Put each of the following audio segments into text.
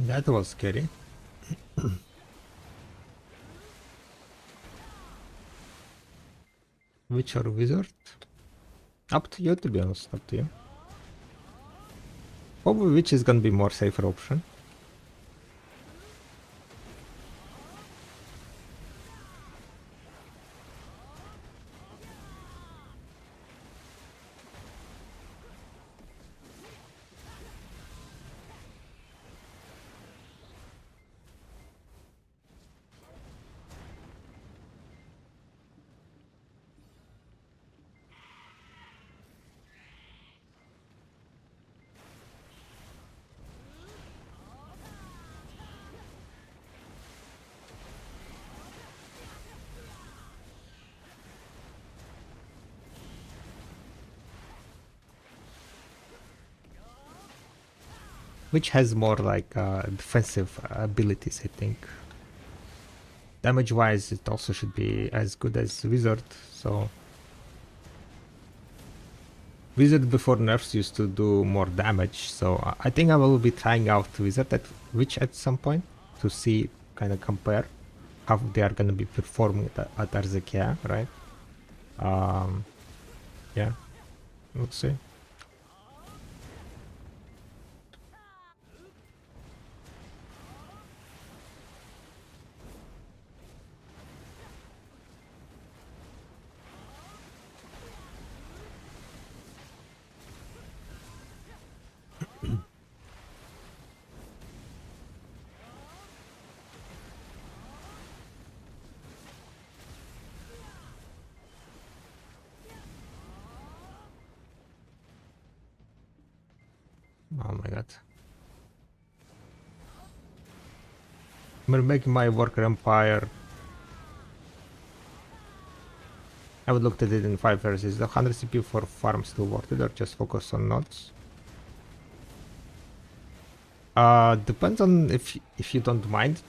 That was scary. Witch or wizard? Up to you, to be honest, up to you. Probably witch is gonna be more safer option. Which has more like defensive abilities, I think. Damage wise, it also should be as good as wizard. So wizard before nerfs used to do more damage. So I think I will be trying out wizard at witch at some point to see, kind of compare how they are gonna be performing at Orzekea, right? Yeah, we'll see. Oh my god. I'm making my worker empire. I would look at it in 5 years. Is the 100 CPU for farm still worth it or just focus on nodes? Depends on if you don't mind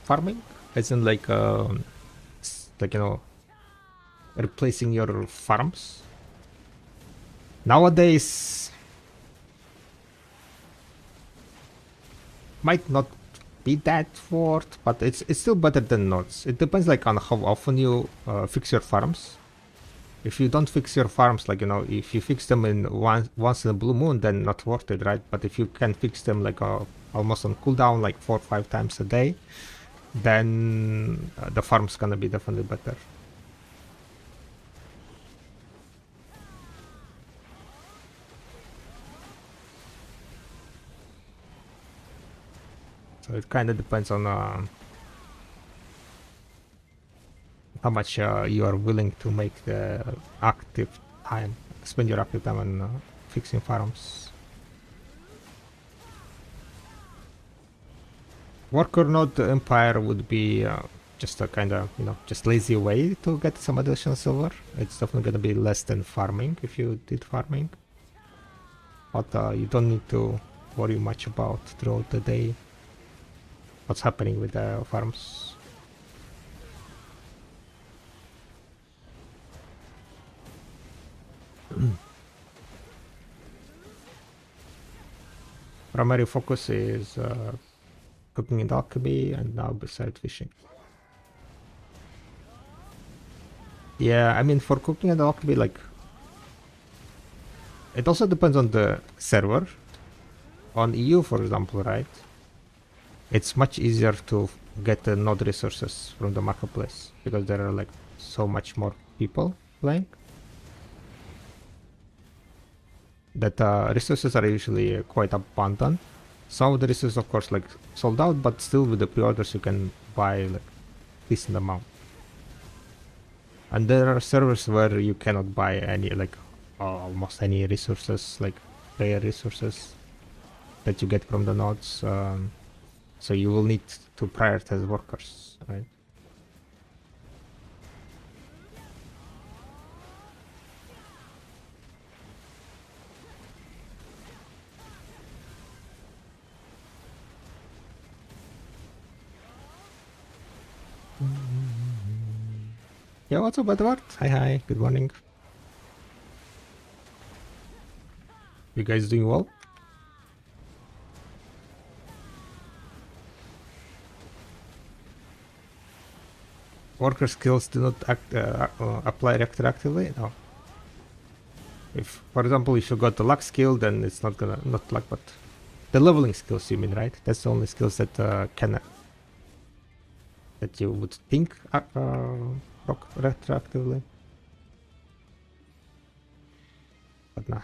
farming, as in like like, you know, replacing your farms. Nowadays might not be that worth, but it's still better than nodes. It depends like on how often you fix your farms. If you don't fix your farms, like, you know, if you fix them in once in a blue moon, then not worth it, right? But if you can fix them like almost on cooldown, like 4 or 5 times a day, then the farm's gonna be definitely better. So it kind of depends on how much you are willing to make the active time, spend your active time on fixing farms. Worker node empire would be just a kind of, you know, just lazy way to get some additional silver. It's definitely gonna be less than farming if you did farming, but you don't need to worry much about throughout the day what's happening with the farms. Primary focus is cooking and alchemy, and now beside fishing. Yeah, I mean, for cooking and alchemy, like, it also depends on the server. On EU, for example, right? It's much easier to get the node resources from the marketplace because there are like so much more people playing. That resources are usually quite abundant. Some of the resources, of course, like sold out, but still with the pre-orders you can buy like decent amount. And there are servers where you cannot buy any, like almost any resources, like rare resources that you get from the nodes. So you will need to prioritize workers, right? Yeah, what's up, Edward? Hi, good morning. You guys doing well? worker skills do not apply retroactively? No. If, for example, if you got the luck skill, then it's not gonna, not luck, but the leveling skills, you mean, right? That's the only skills that that you would think rock retroactively. But nah.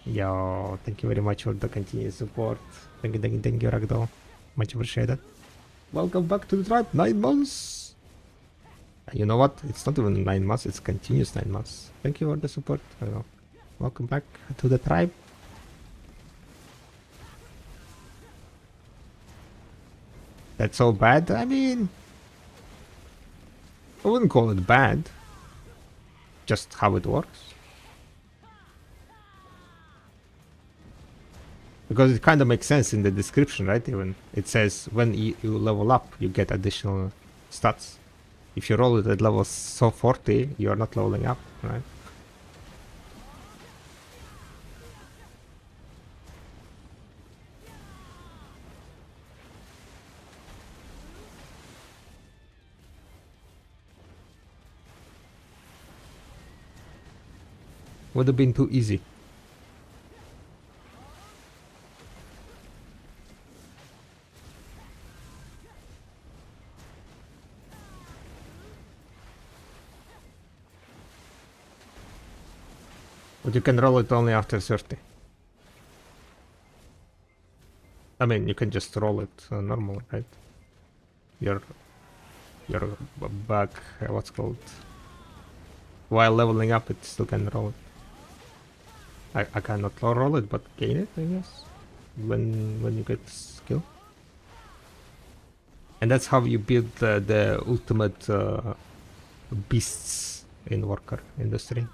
Yo, thank you very much for the continued support. Thank you, Ragdoll. Much appreciated. Welcome back to the tribe. 9 months. You know what? It's not even 9 months. It's continuous 9 months. Thank you for the support. I know. Welcome back to the tribe. That's so bad. I mean, I wouldn't call it bad. Just how it works. Because it kind of makes sense in the description, right? Even it says when you level up, you get additional stats. If you roll it at level 40, you are not leveling up, right? Would have been too easy. But you can roll it only after 30. I mean, you can just roll it normal, right? Your back, what's called? While leveling up, it still can roll it. I cannot roll it, but gain it, I guess. When you get skill. And that's how you build the ultimate beasts in worker industry.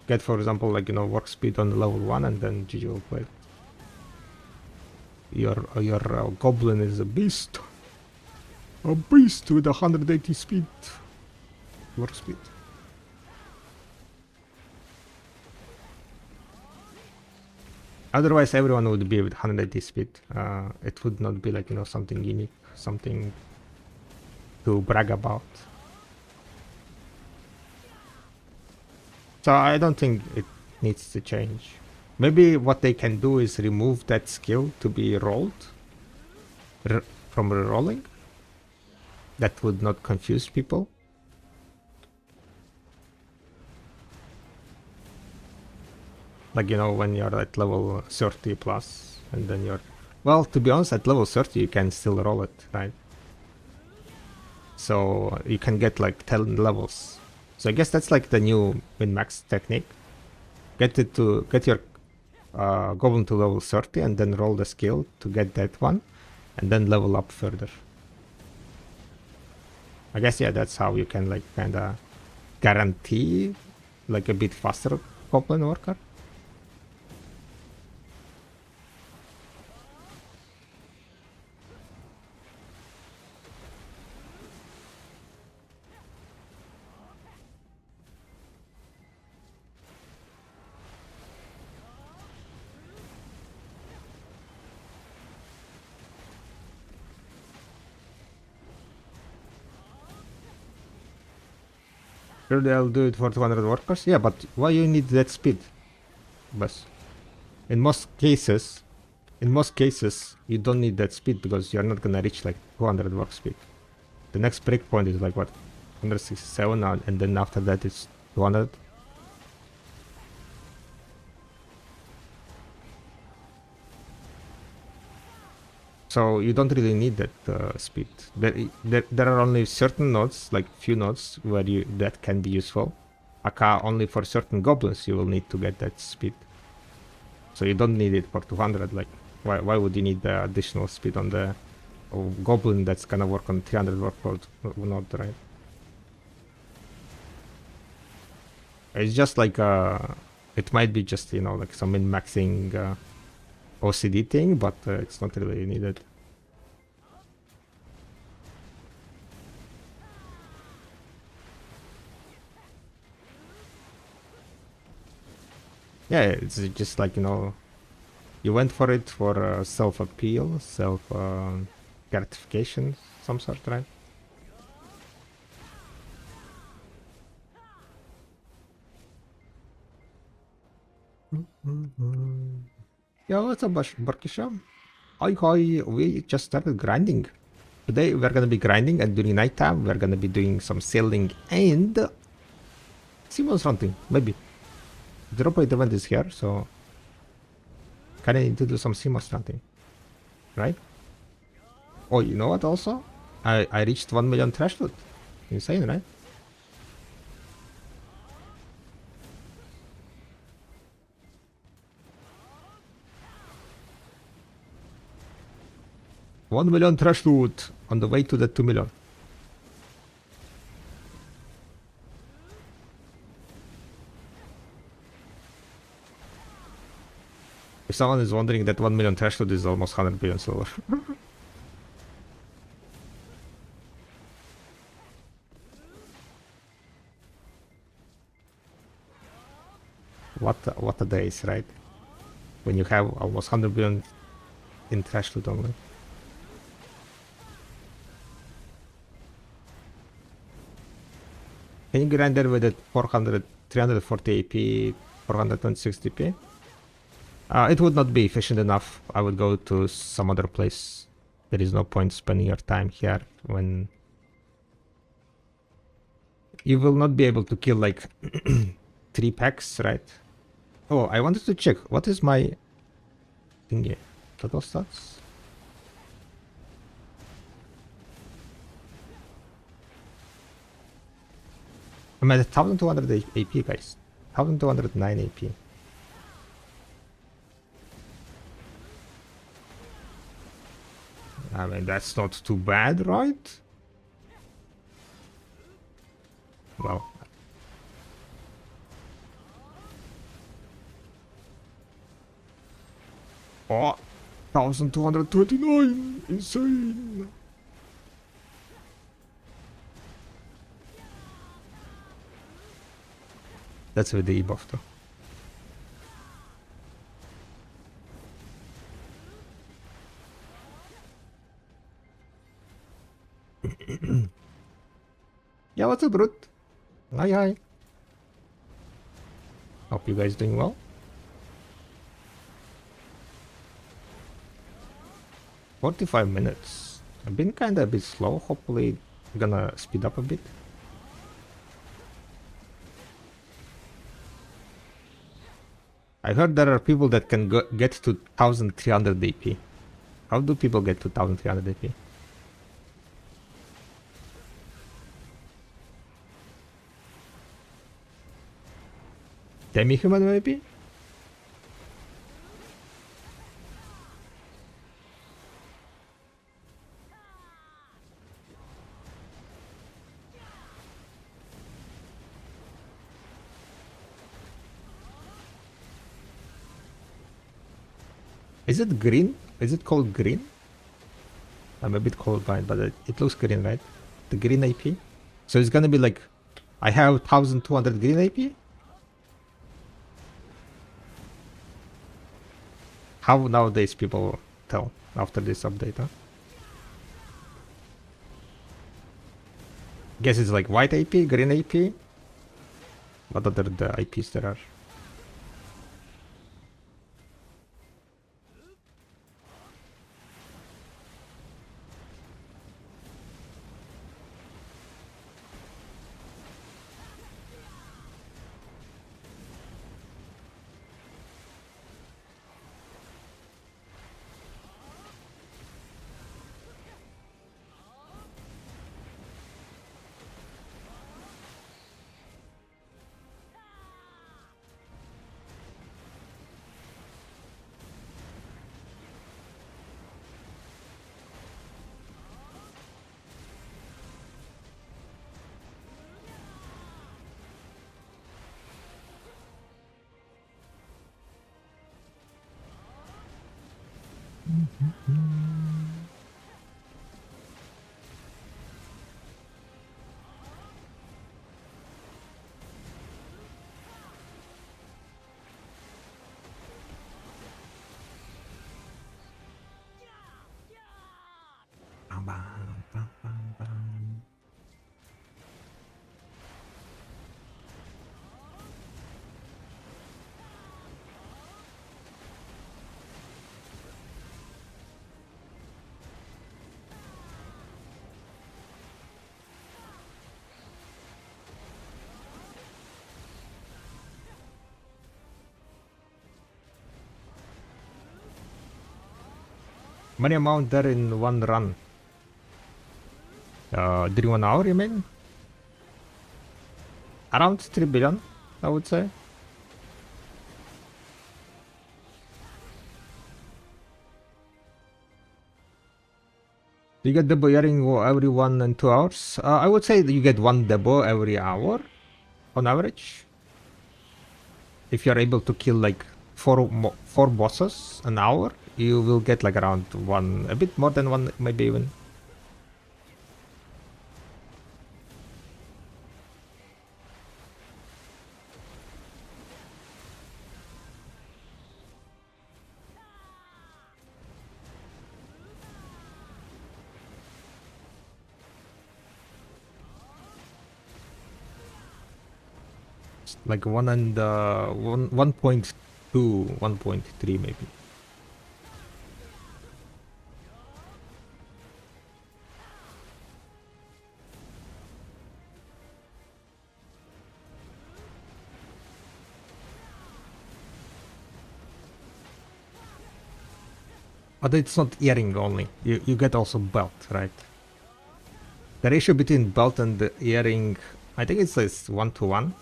Get, for example, like, you know, work speed on level 1 and then GG will play. Your goblin is a beast. A beast with 180 speed. Work speed. Otherwise, everyone would be with 180 speed. It would not be like, you know, something unique, something to brag about. So I don't think it needs to change. Maybe what they can do is remove that skill to be rolled from rerolling. That would not confuse people. Like, you know, when you're at level 30 plus, and then you're... Well, to be honest, at level 30 you can still roll it, right? So you can get like 10 levels. So I guess that's like the new min-max technique. Get your goblin to level 30 and then roll the skill to get that one, and then level up further. I guess, yeah, that's how you can like kinda guarantee like a bit faster goblin worker. Sure, they'll do it for 200 workers. Yeah, but why you need that speed? But in most cases, you don't need that speed because you're not gonna reach like 200 work speed. The next breakpoint is like what, 167, and then after that it's 200. So you don't really need that speed. There are only certain nodes, like few nodes, where that can be useful. Aka only for certain goblins you will need to get that speed. So you don't need it for 200. Like, why would you need the additional speed on the goblin that's gonna work on 300 workload node, right? It's just like it might be just, you know, like some min-maxing OCD thing, but it's not really needed. Yeah, it's just like, you know, You went for it for self-appeal, self-gratification, some sort, right? Yo, what's up, Barkisham? Hi, we just started grinding. Today we're gonna be grinding, and during nighttime we're gonna be doing some sailing and simos hunting, maybe. 0.8 event is here, so kinda need to do some simos hunting, right? Oh, you know what also? I reached 1 million threshold. Insane, right? $1 million threshold on the way to the 2 million. If someone is wondering, that 1 million threshold is almost 100 billion silver. What a days, right? When you have almost 100 billion in threshold only. Can you grind there with a 340 AP, 426 DP? It would not be efficient enough. I would go to some other place. There is no point spending your time here when you will not be able to kill like 3 packs, right? Oh, I wanted to check. What is my thingy? Total stats? I'm at 1200 AP, guys. 1209 AP. I mean, that's not too bad, right? Well. Oh, 1229! Insane! That's with the e-buff though. Yeah, what's up, Brute? Hi. Hope you guys doing well. 45 minutes. I've been kinda a bit slow. Hopefully gonna speed up a bit. I heard there are people that can get to 1300 AP. How do people get to 1300 AP? Demi-human maybe? Is it green? Is it called green? I'm a bit colorblind, but it looks green, right? The green AP? So it's gonna be like, I have 1200 green AP? How nowadays people tell after this update, huh? Guess it's like white AP, green AP. What other the IPs there are? bam, bam, bam, bam, bam. Many amount there in one run. During 1 hour, you mean? Around 3 billion, I would say. You get debo earring every 1 and 2 hours. I would say you get 1 debo every hour, on average. If you're able to kill like 4 bosses an hour, you will get like around 1, a bit more than 1, maybe even. Like 1 and 1.2, 1.3 maybe. But it's not earring only. You get also belt, right? The ratio between belt and the earring, I think it's 1-to-1.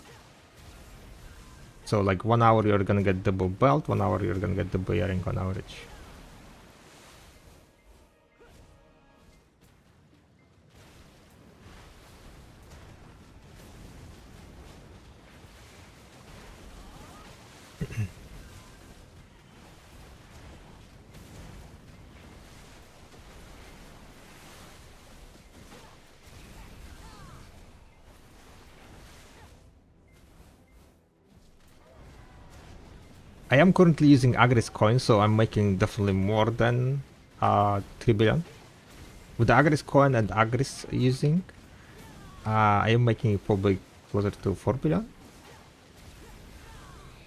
So like 1 hour you're gonna get double belt, 1 hour you're gonna get double earring on average. I am currently using Agris coin, so I'm making definitely more than 3 billion. With the Agris coin and Agris using, I am making probably closer to 4 billion.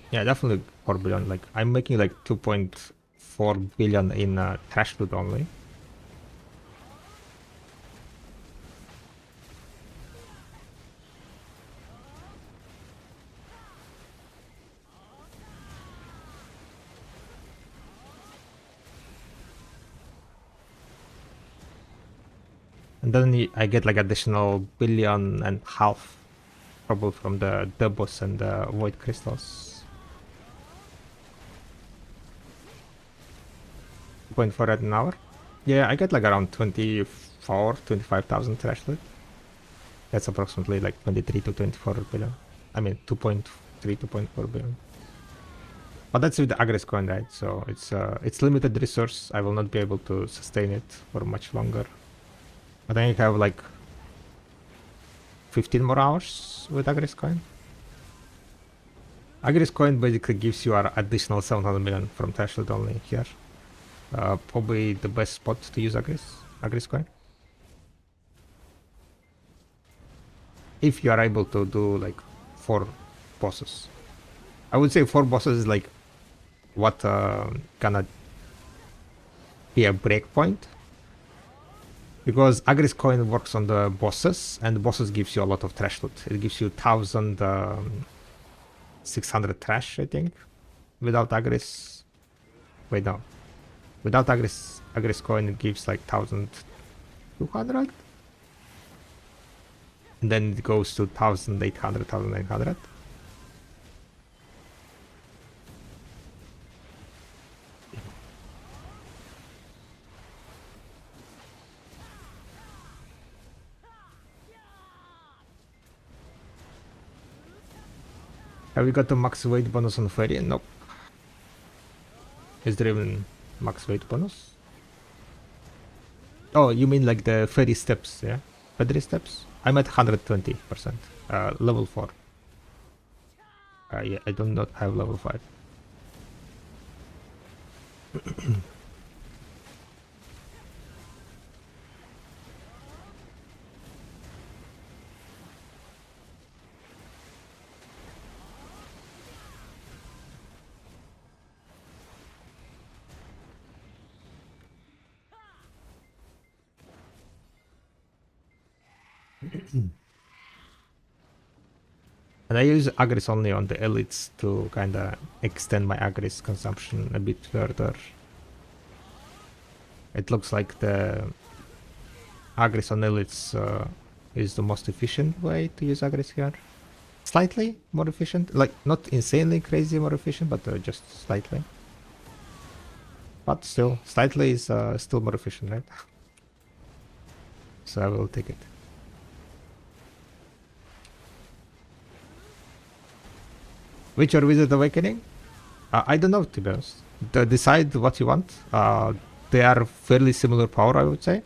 Yeah, definitely 4 billion. Like I'm making like 2.4 billion in trash loot only. And then I get like additional 1.5 billion probably from the Debos and the Void Crystals. 2.4 at an hour. Yeah, I get like around 25,000 trash loot. That's approximately like 23 to 24 billion. I mean 2.3 to 2.4 billion. But that's with the Agris coin, right? So it's limited resource. I will not be able to sustain it for much longer. But then you have like 15 more hours with Agris coin. Agris coin basically gives you an additional 700 million from trash loot only here. Probably the best spot to use Agris coin. If you are able to do like 4 bosses. I would say 4 bosses is like what gonna be a breakpoint. Because Agris coin works on the bosses, and the bosses gives you a lot of trash loot. It gives you 1,600 trash, I think. Without Agris. Wait, no. Without Agris coin, it gives like 1,200. And then it goes to 1,800, 1,900. Have we got the max weight bonus on Fairy? Nope. Is there even max weight bonus? Oh, you mean like the Fairy steps, yeah? Fairy steps? I'm at 120%. Level 4. Yeah, I do not have level 5. And I use Agris only on the elites to kinda extend my Agris consumption a bit further. It looks like the Agris on elites is the most efficient way to use Agris here. Slightly more efficient, like not insanely crazy more efficient, but just slightly. But still, slightly is still more efficient, right? So I will take it. Witch or Wizard Awakening? I don't know, to be honest. Decide what you want. They are fairly similar power, I would say.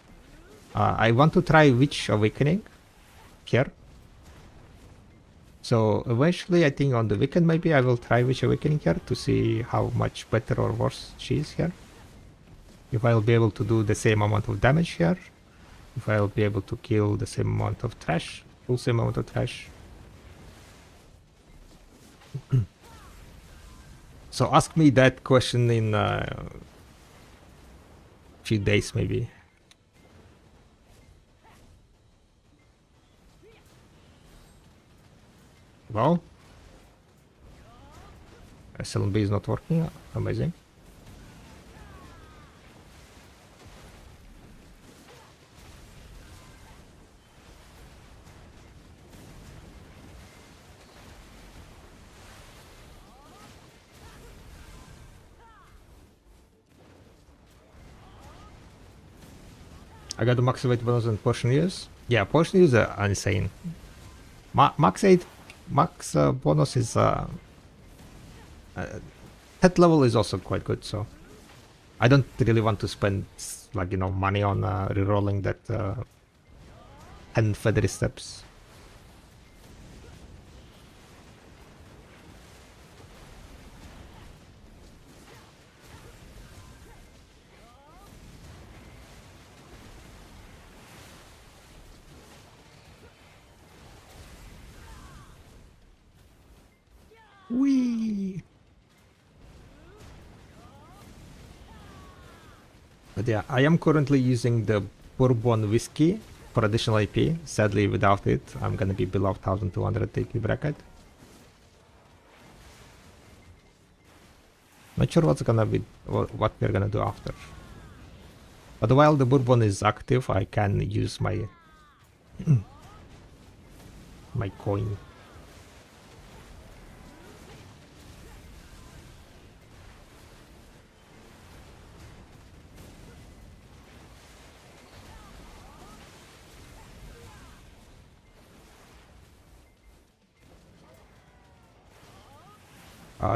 I want to try Witch Awakening here. So eventually, I think on the weekend maybe I will try Witch Awakening here to see how much better or worse she is here. If I'll be able to do the same amount of damage here. If I'll be able to kill the same amount of trash. Full same amount of trash. So ask me that question in a few days maybe. Well, SLB is not working. Amazing. I got the max weight bonus and potion use. Yeah, potion use are insane. Max bonus is pet level is also quite good, so I don't really want to spend like money on rerolling that 10 feathery steps. Whee! But yeah, I am currently using the bourbon whiskey for additional AP. Sadly, without it, I'm gonna be below 1200 AP bracket. Not sure what's gonna be, what we're gonna do after. But while the bourbon is active, I can use my my coin.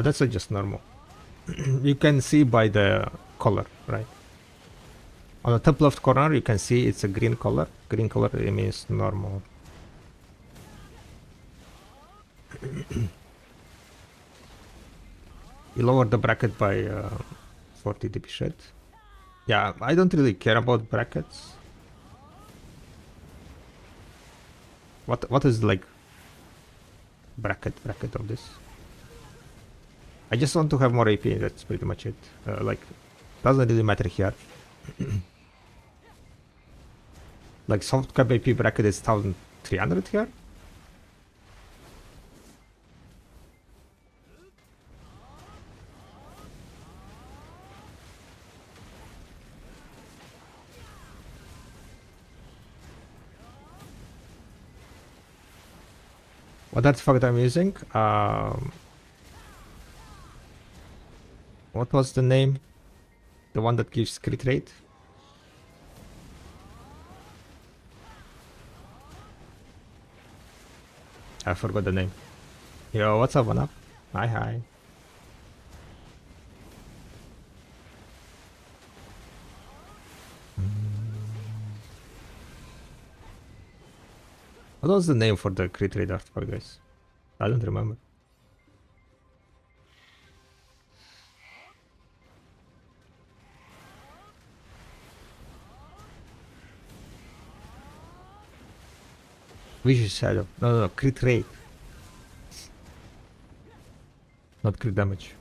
That's just normal. You can see by the color, right? On the top left corner, you can see it's a green color. Green color, it means normal. You lower the bracket by 40 dp shed. Yeah, I don't really care about brackets. What is like bracket of this? I just want to have more AP, that's pretty much it. Like, doesn't really matter here. Like, soft cap AP bracket is 1300 here. What artifact I'm using? What was the name? The one that gives crit rate? I forgot the name. Yo, what's up, one up? Hi. What was the name for the crit rate artifact, guys? I don't remember. Vicious Shadow. No, crit rate. Not crit damage.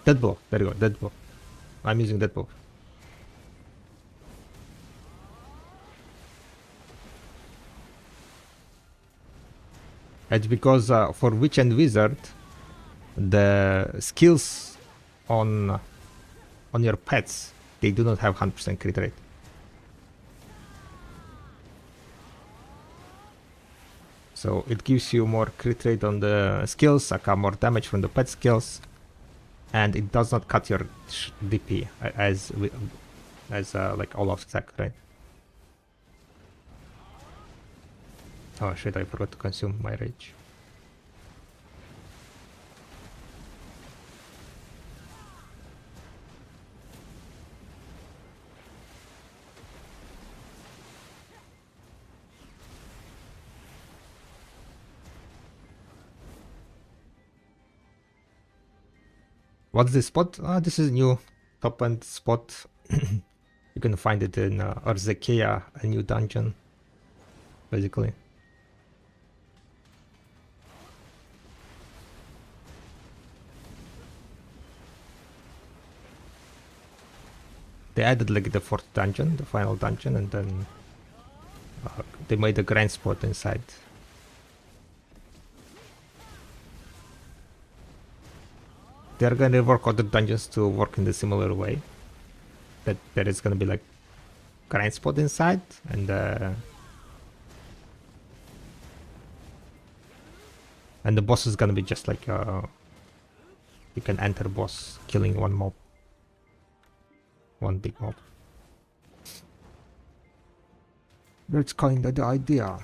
Dead blow. There you go, dead blow. I'm using dead blow. It's because for Witch and Wizard, the skills on your pets, they do not have 100% crit rate. So it gives you more crit rate on the skills, more damage from the pet skills, and it does not cut your DP as like Olaf's attack, right? Oh shit, I forgot to consume my rage. What's this spot? This is new top end spot. You can find it in Orzekea, a new dungeon, basically. They added like the fourth dungeon, the final dungeon, and then they made a grand spot inside. They're gonna work other dungeons to work in the similar way. That there is gonna be like grind spot inside, and the boss is gonna be just like you can enter boss killing one mob, one big mob. That's kind of the idea.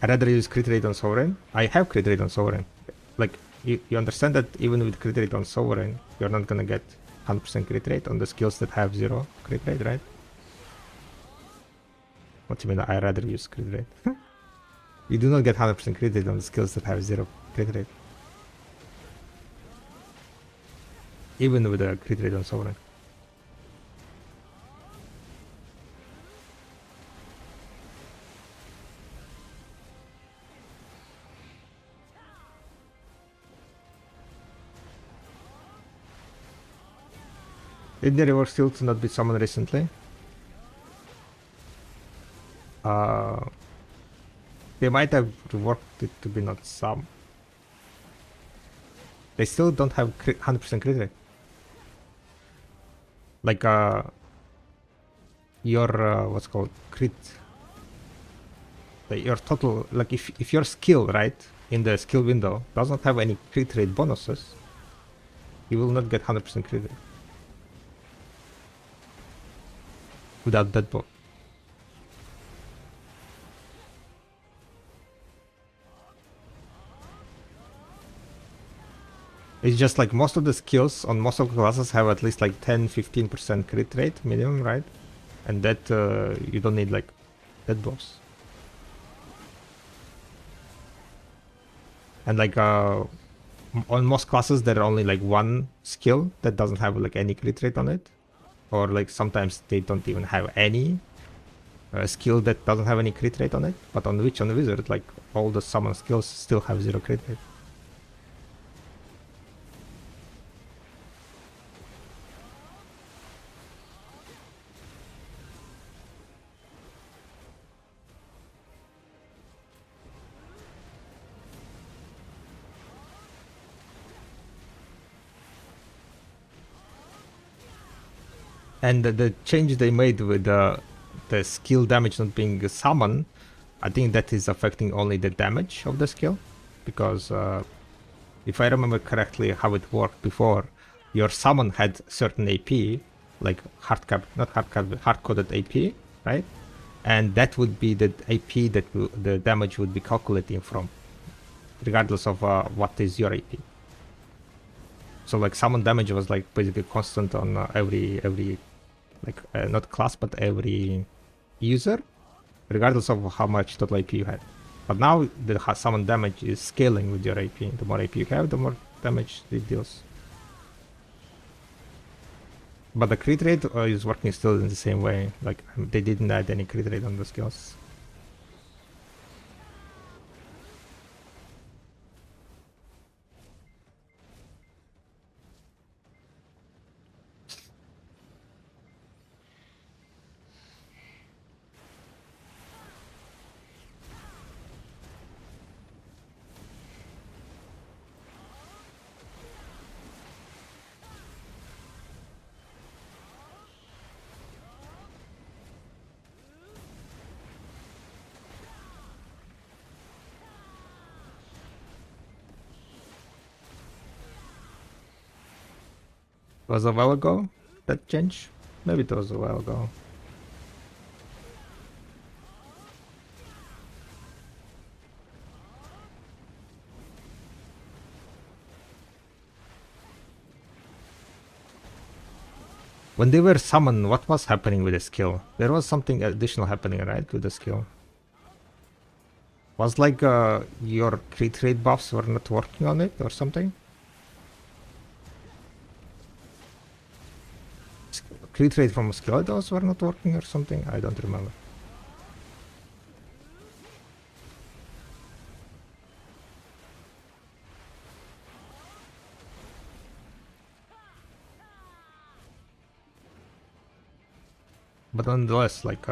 I'd rather use crit rate on Sovereign. I have crit rate on Sovereign. Like, you understand that even with crit rate on Sovereign, you're not gonna get 100% crit rate on the skills that have 0 crit rate, right? What do you mean I'd rather use crit rate? You do not get 100% crit rate on the skills that have 0 crit rate. Even with a crit rate on Sovereign. Did the reverse tilt not be summoned recently? They might have reworked it to be not some. They still don't have 100% crit rate. Like your what's called crit. Like your total, like if your skill, right, in the skill window does not have any crit rate bonuses, you will not get 100% crit rate without that buff. It's just like most of the skills on most of the classes have at least like 10-15% crit rate minimum, right? And that you don't need like that buffs. And like on most classes there are only like one skill that doesn't have like any crit rate on it, or like sometimes they don't even have any skill that doesn't have any crit rate on it. But on Witch and Wizard, like all the summon skills still have 0 crit rate. And the change they made with the skill damage not being summoned, I think that is affecting only the damage of the skill. Because if I remember correctly how it worked before, your summon had certain AP, like hard-coded AP, right? And that would be the AP that the damage would be calculating from, regardless of what is your AP. So like summon damage was like basically constant on every like not class but every user, regardless of how much total AP you had. But now the summon damage is scaling with your AP. The more AP you have, the more damage it deals. But the crit rate is working still in the same way. Like they didn't add any crit rate on the skills. Was a while ago that change? Maybe it was a while ago. When they were summoned, what was happening with the skill? There was something additional happening, right, with the skill? Was like your crit rate buffs were not working on it or something? Crit rate from skeletons were not working or something? I don't remember. But nonetheless, like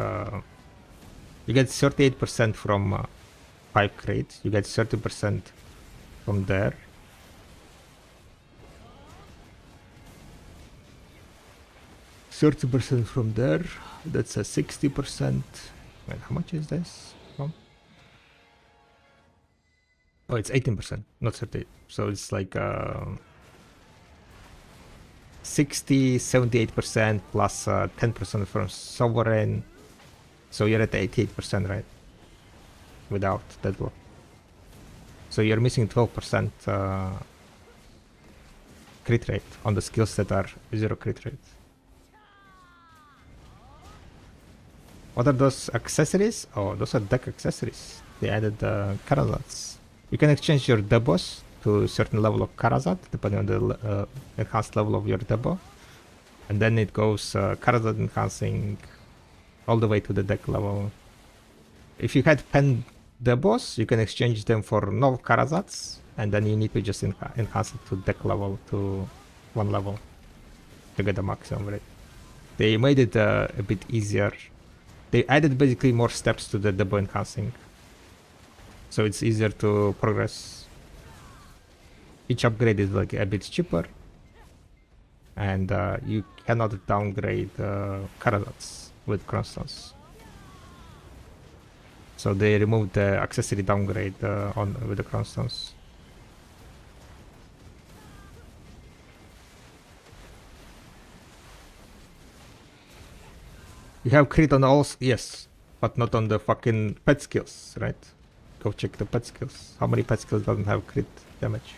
you get 38% from 5 crates, you get 30% from there. %30 from there, that's a 60%. Wait, how much is this from? Oh, it's 18%, not 38. So it's like 60, 78% plus 10% from sovereign. So you're at 88%, right? Without that block. So you're missing 12% crit rate on the skills that are 0 crit rate. What are those accessories? Oh, those are deck accessories. They added Karazats. You can exchange your debos to a certain level of Karazat, depending on the enhanced level of your debo. And then it goes Karazat enhancing all the way to the deck level. If you had pen debos, you can exchange them for no Karazats, and then you need to just enhance it to deck level to 1 level to get the maximum rate. They made it a bit easier. They added basically more steps to the debo enhancing, so it's easier to progress. Each upgrade is like a bit cheaper, and you cannot downgrade Karazats with Cronstones. So they removed the accessory downgrade with the Cronstones. You have crit on all, yes, but not on the fucking pet skills, right? Go check the pet skills. How many pet skills doesn't have crit damage?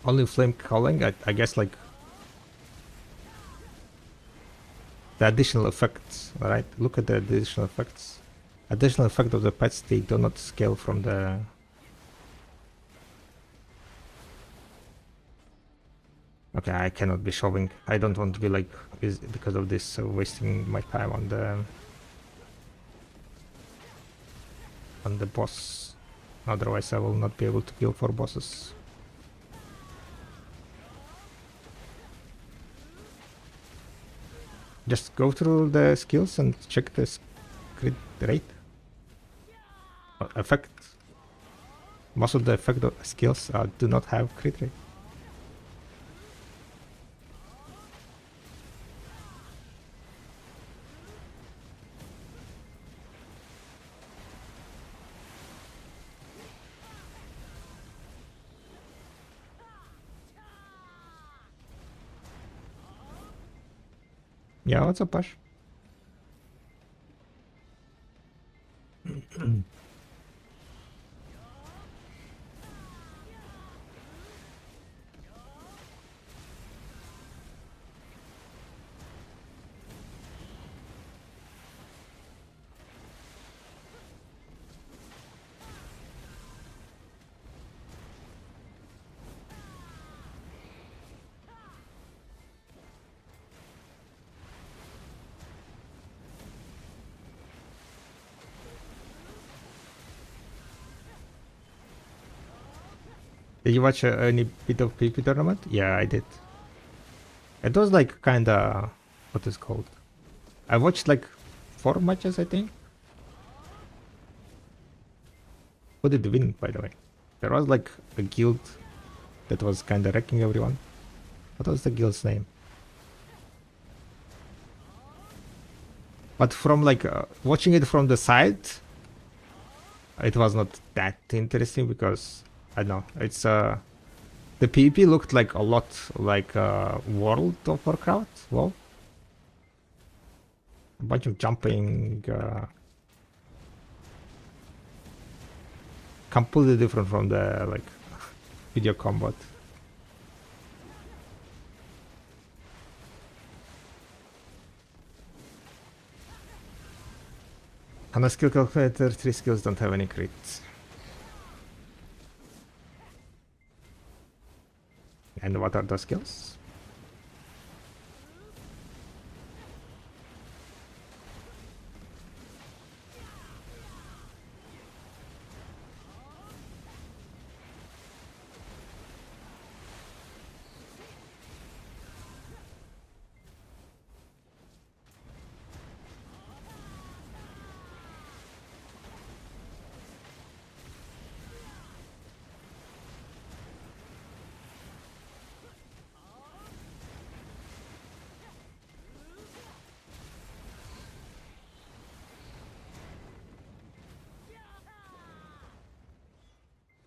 Only flame calling, I guess, like the additional effects, right? Look at the additional effects. Additional effect of the pets, they do not scale from the... Okay, I cannot be showing. I don't want to be like, because of this, wasting my time on the boss. Otherwise I will not be able to kill 4 bosses. Just go through the skills and check the crit rate. Effect. Most of the effect of skills do not have crit rate. Yeah, what's up, Ash? Did you watch any bit of PvP tournament? Yeah, I did. It was like kinda, what is called? I watched like 4 matches, I think. Who did win, by the way? There was like a guild that was kinda wrecking everyone. What was the guild's name? But from like watching it from the side, it was not that interesting because I don't know. It's the PvP looked like a lot like World of Warcraft. Well, a bunch of jumping, completely different from the like video combat. On a skill calculator, 3 skills don't have any crits. And what are the skills?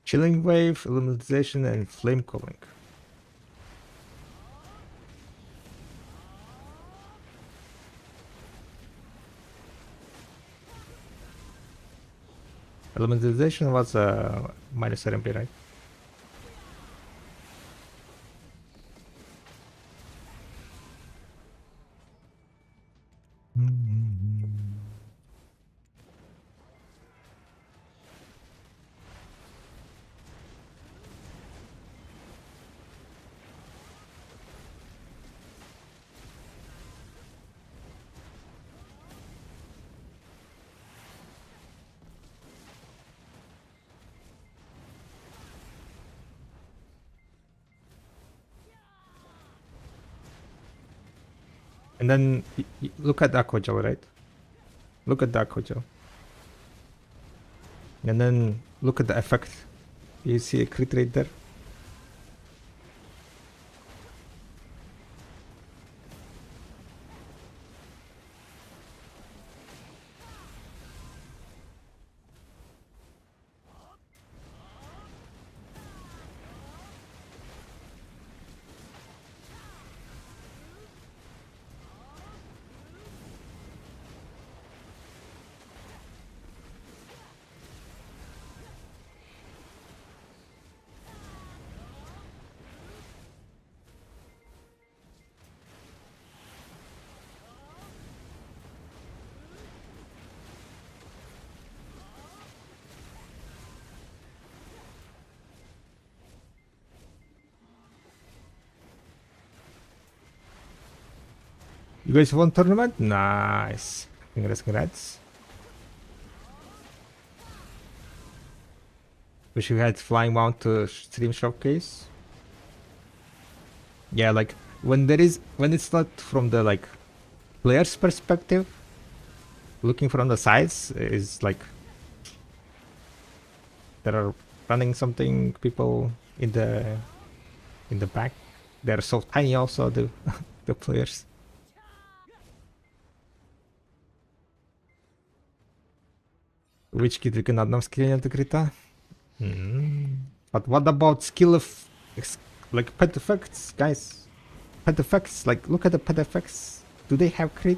Chilling Wave, Illumination, and Flame Calling. Illumination was a minus RMP, right? And then look at Aqua Gel, right? Look at the Aqua Gel. And then look at the effect. You see a crit rate there? You guys won tournament? Nice. Congrats, congrats. Wish you had flying mount to stream showcase. Yeah, like when it's not from the like player's perspective, looking from the sides is like there are running something people in the back. They're so tiny also the the players. Which kid we cannot know skill into Krita? But what about skill of like pet effects, guys? Pet effects, like look at the pet effects. Do they have crit?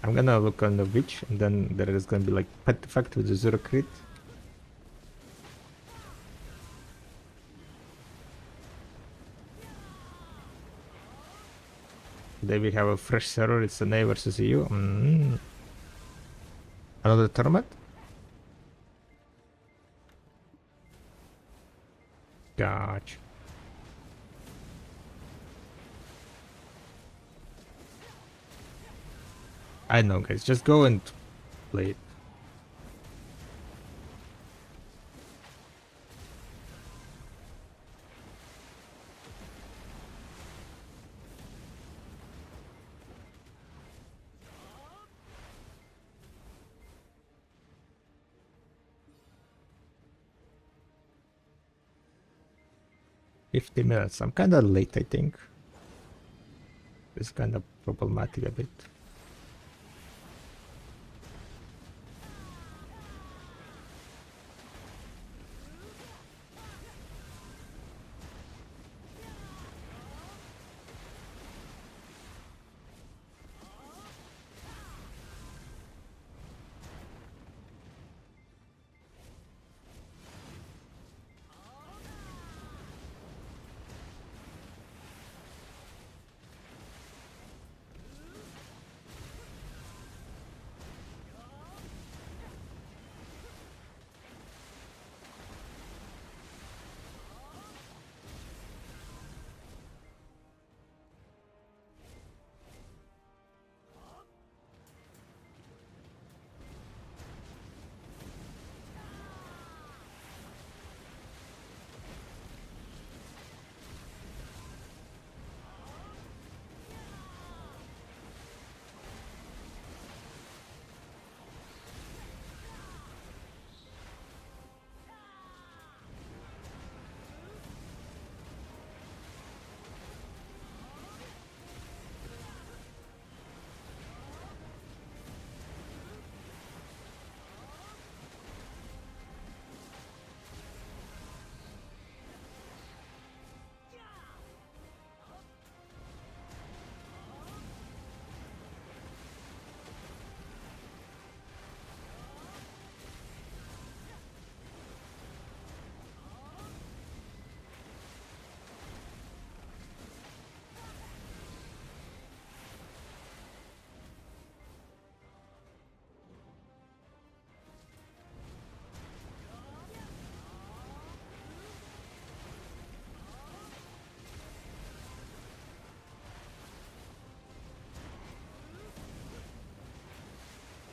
I'm gonna look on the witch, and then there is gonna be like pet effect with the 0 crit. Today we have a fresh server, it's an A versus EU. Another tournament? Gotcha. I know, guys, just go and play it. 50 minutes. I'm kind of late, I think. It's kind of problematic a bit.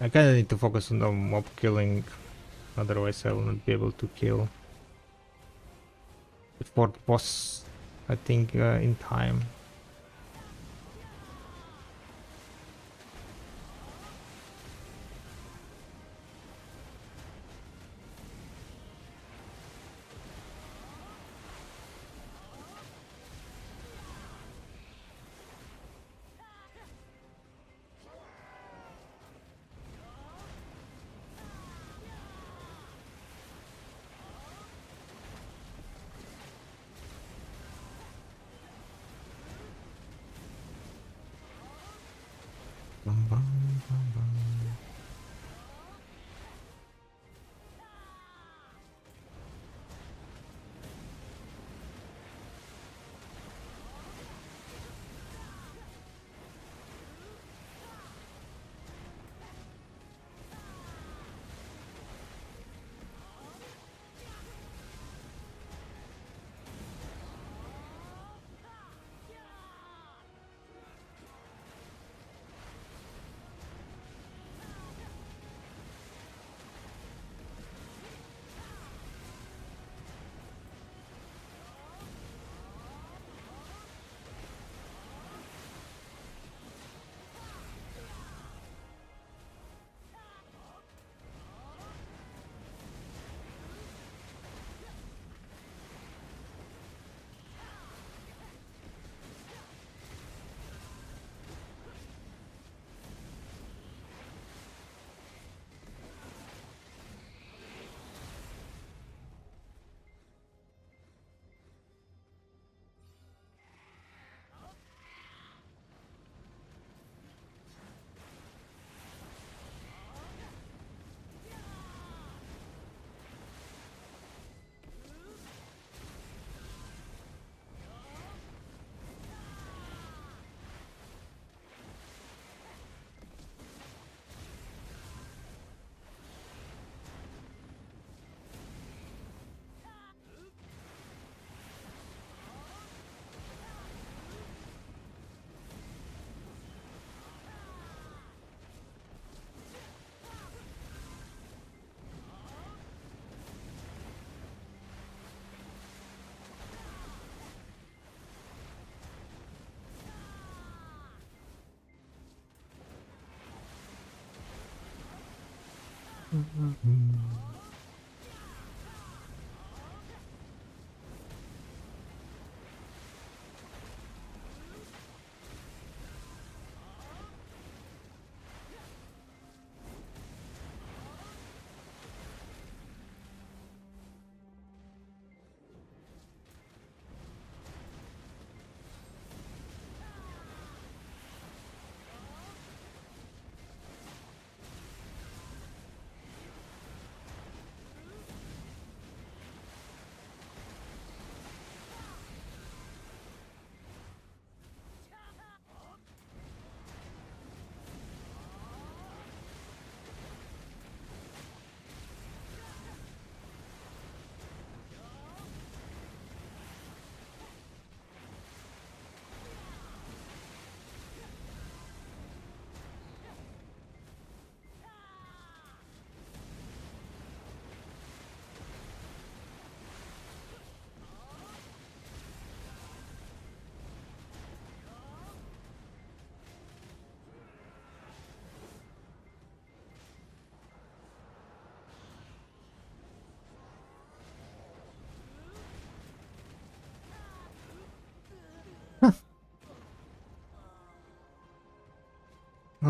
I kinda need to focus on the mob killing, otherwise I will not be able to kill the fourth boss, I think, in time. Bum, bum, bum, bum.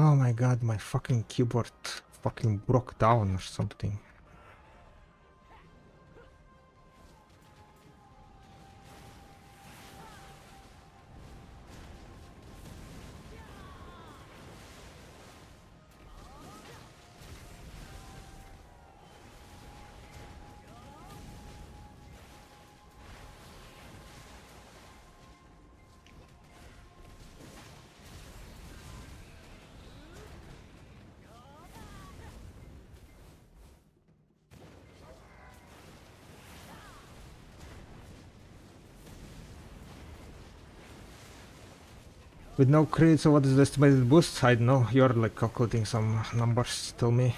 Oh my god, my fucking keyboard fucking broke down or something. With no crit, so what is the estimated boost? I don't know, you're like calculating some numbers, tell me.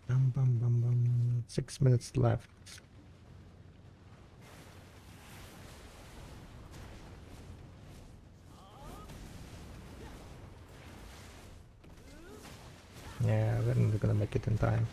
Bum, bum, bum, bum. 6 minutes left. Yeah, we're not gonna make it in time.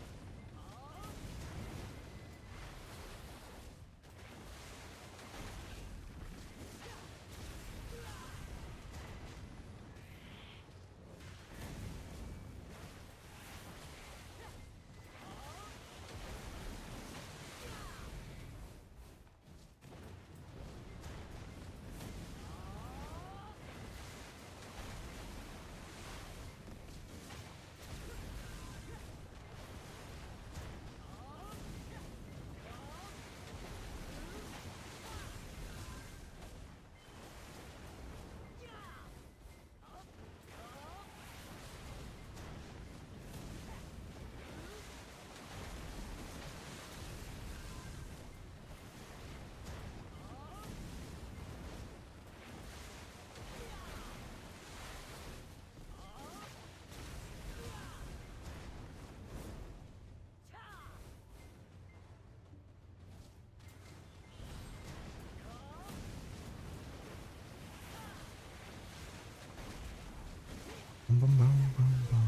Bum, bum, bum, bum, bum.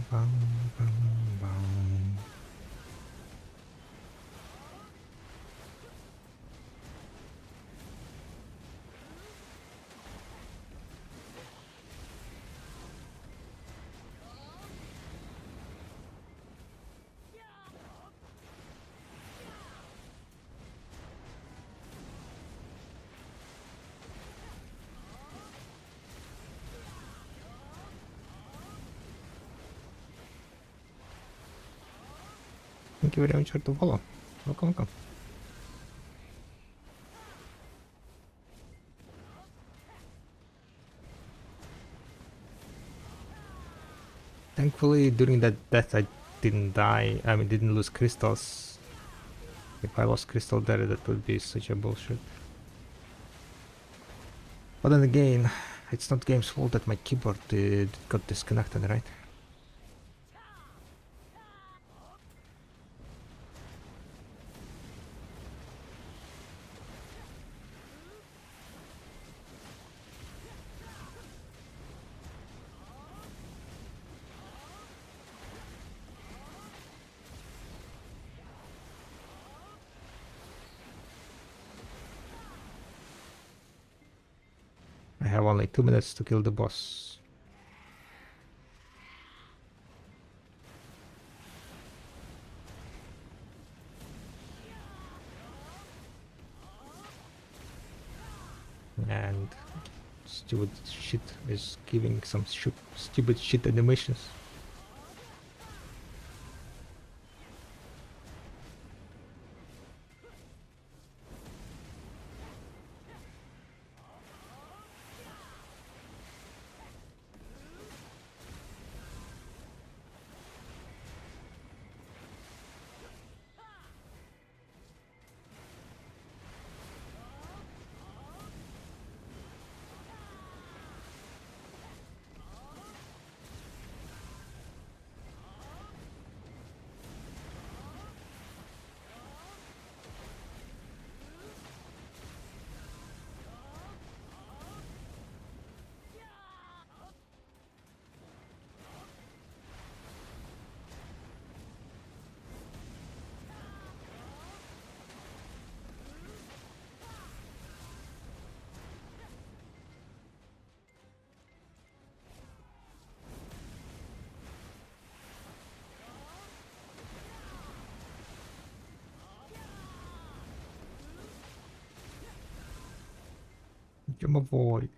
Bum, bum, bum. Thank you very much for the follow. Welcome, welcome. Thankfully, during that death, I didn't die. I mean, didn't lose crystals. If I lost crystal there, that would be such a bullshit. But then again, it's not game's fault that my keyboard got disconnected, right? I have only 2 minutes to kill the boss. And stupid shit is giving some stupid shit animations. Jump avoid.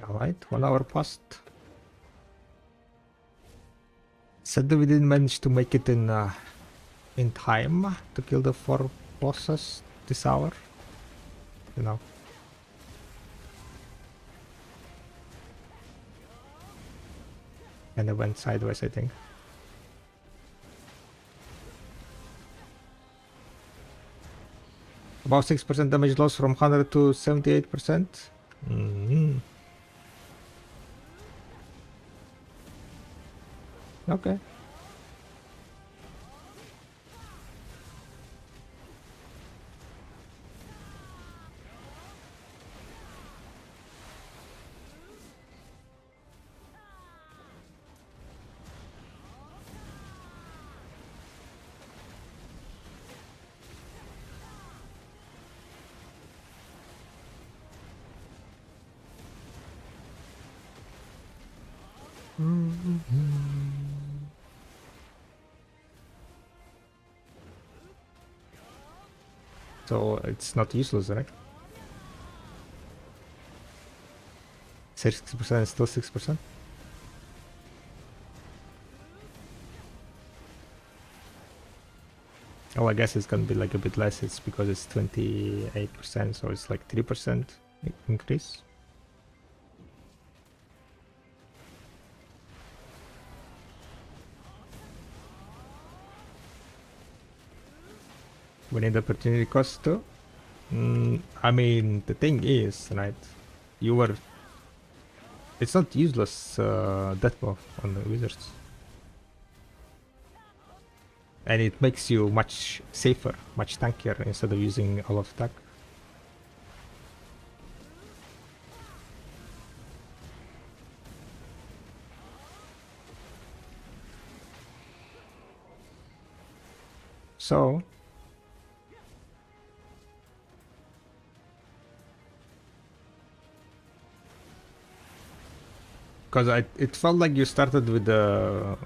Alright, 1 hour passed. Said that we didn't manage to make it in time to kill the 4 bosses this hour. You know. And it went sideways, I think. About 6% damage loss from 100 to 78%. Okay. So it's not useless, right? 6% is still 6%. Oh, I guess it's gonna be like a bit less. It's because it's 28%, so it's like 3% increase. We need opportunity cost too. I mean, the thing is, right? It's not useless death buff on the wizards, and it makes you much safer, much tankier instead of using a lot of attack. So because it felt like you started with the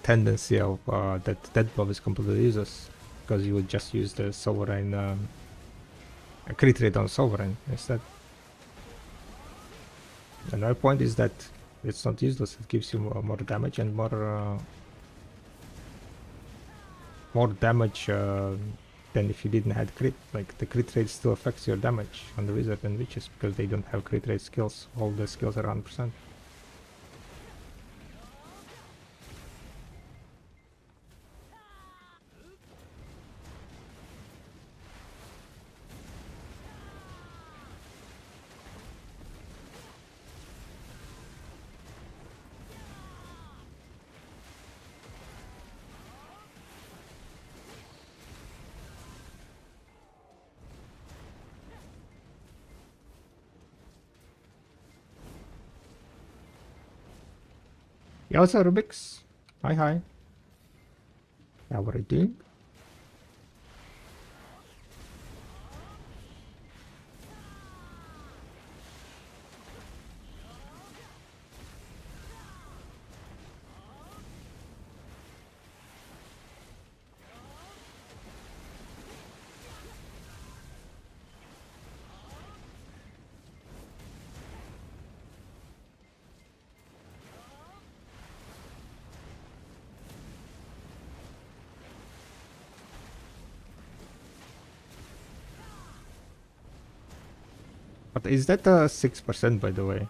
tendency of that death buff is completely useless, because you would just use the sovereign crit rate on sovereign instead. And my point is that it's not useless. It gives you more damage and more damage than if you didn't have crit. Like the crit rate still affects your damage on the wizard and witches because they don't have crit rate skills. All the skills are 100%. Yeah, what's up, Rubix? Hi, hi. Yeah, what are you doing? But is that 6% by the way?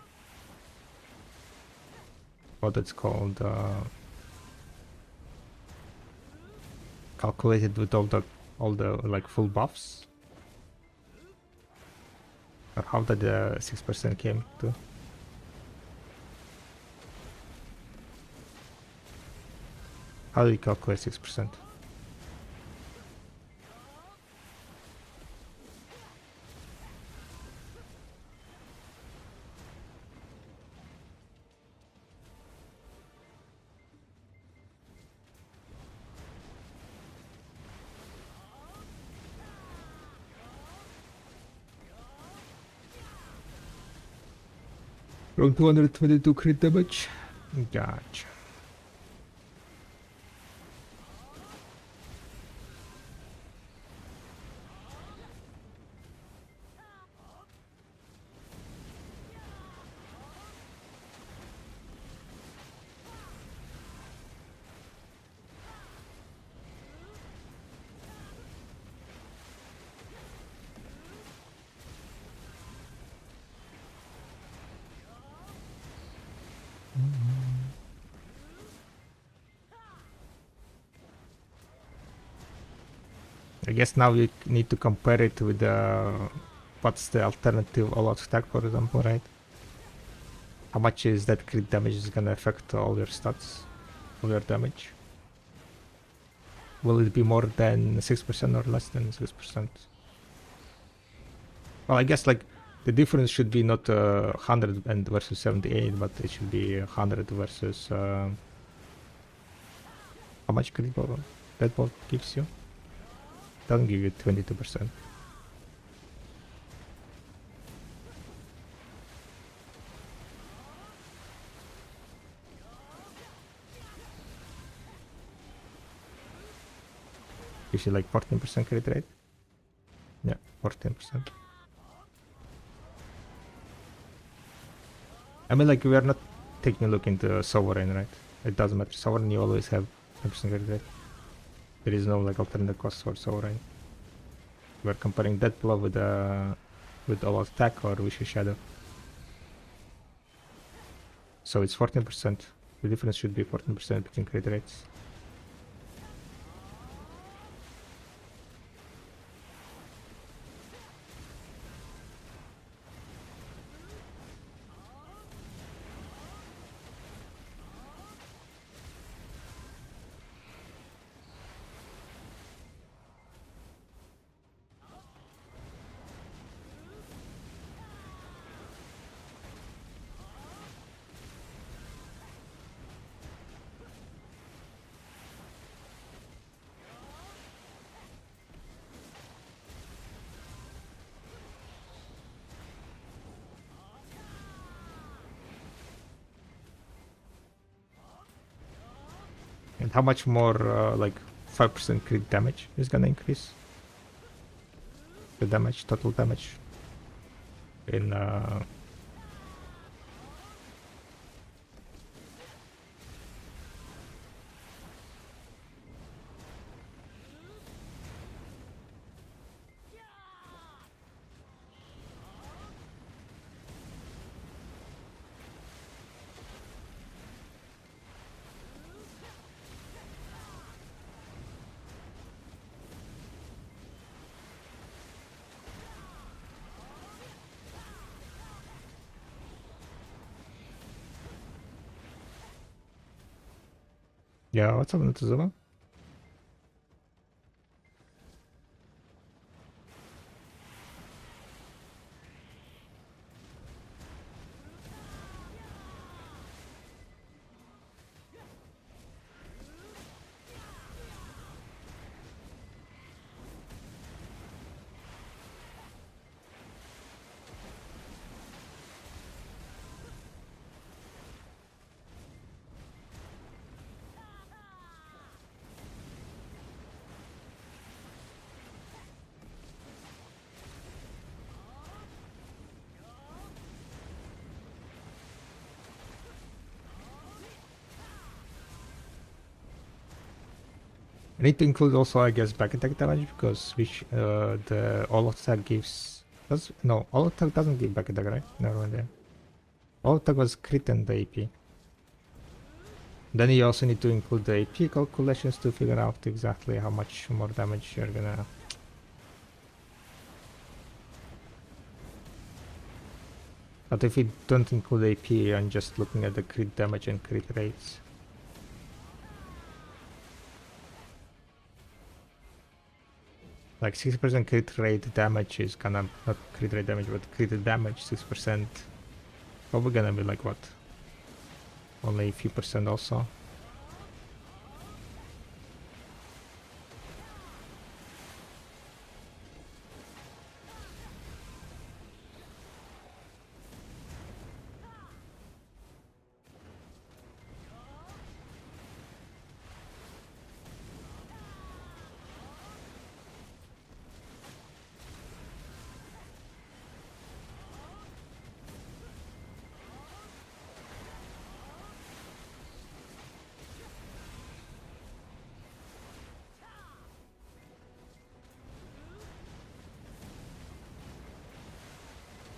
What it's called? Calculated with all the like full buffs? Or how did the 6% came to? How do you calculate 6%? From 222 crit damage? Gotcha. I guess now you need to compare it with what's the alternative all-out attack, for example, right? How much is that crit damage is gonna affect all your stats, all your damage? Will it be more than 6% or less than 6%? Well, I guess like the difference should be not 100 and versus 78, but it should be 100 versus how much crit that bot gives you? Doesn't give you 22%. You see like 14% crit rate? Yeah, 14%. I mean, like, we are not taking a look into Sovereign, right? It doesn't matter. Sovereign, you always have 10% crit rate. There is no like alternate cost for Sovereign. We're comparing that blow with all attack or Wish Shadow. So it's 14%. The difference should be 14% between crit rates. And how much more, like 5% crit damage is gonna increase? The damage, total damage in yeah, what's up, Natuzuma? I need to include also, I guess, back attack damage because which the all attack gives. No, all attack doesn't give back attack, right? Never mind. Yeah. All attack was crit and the AP. Then you also need to include the AP calculations to figure out exactly how much more damage you're gonna. But if you don't include AP and just looking at the crit damage and crit rates. Like 6% crit rate damage is gonna, not crit rate damage, but crit damage 6%. Probably gonna be like what? Only a few percent also.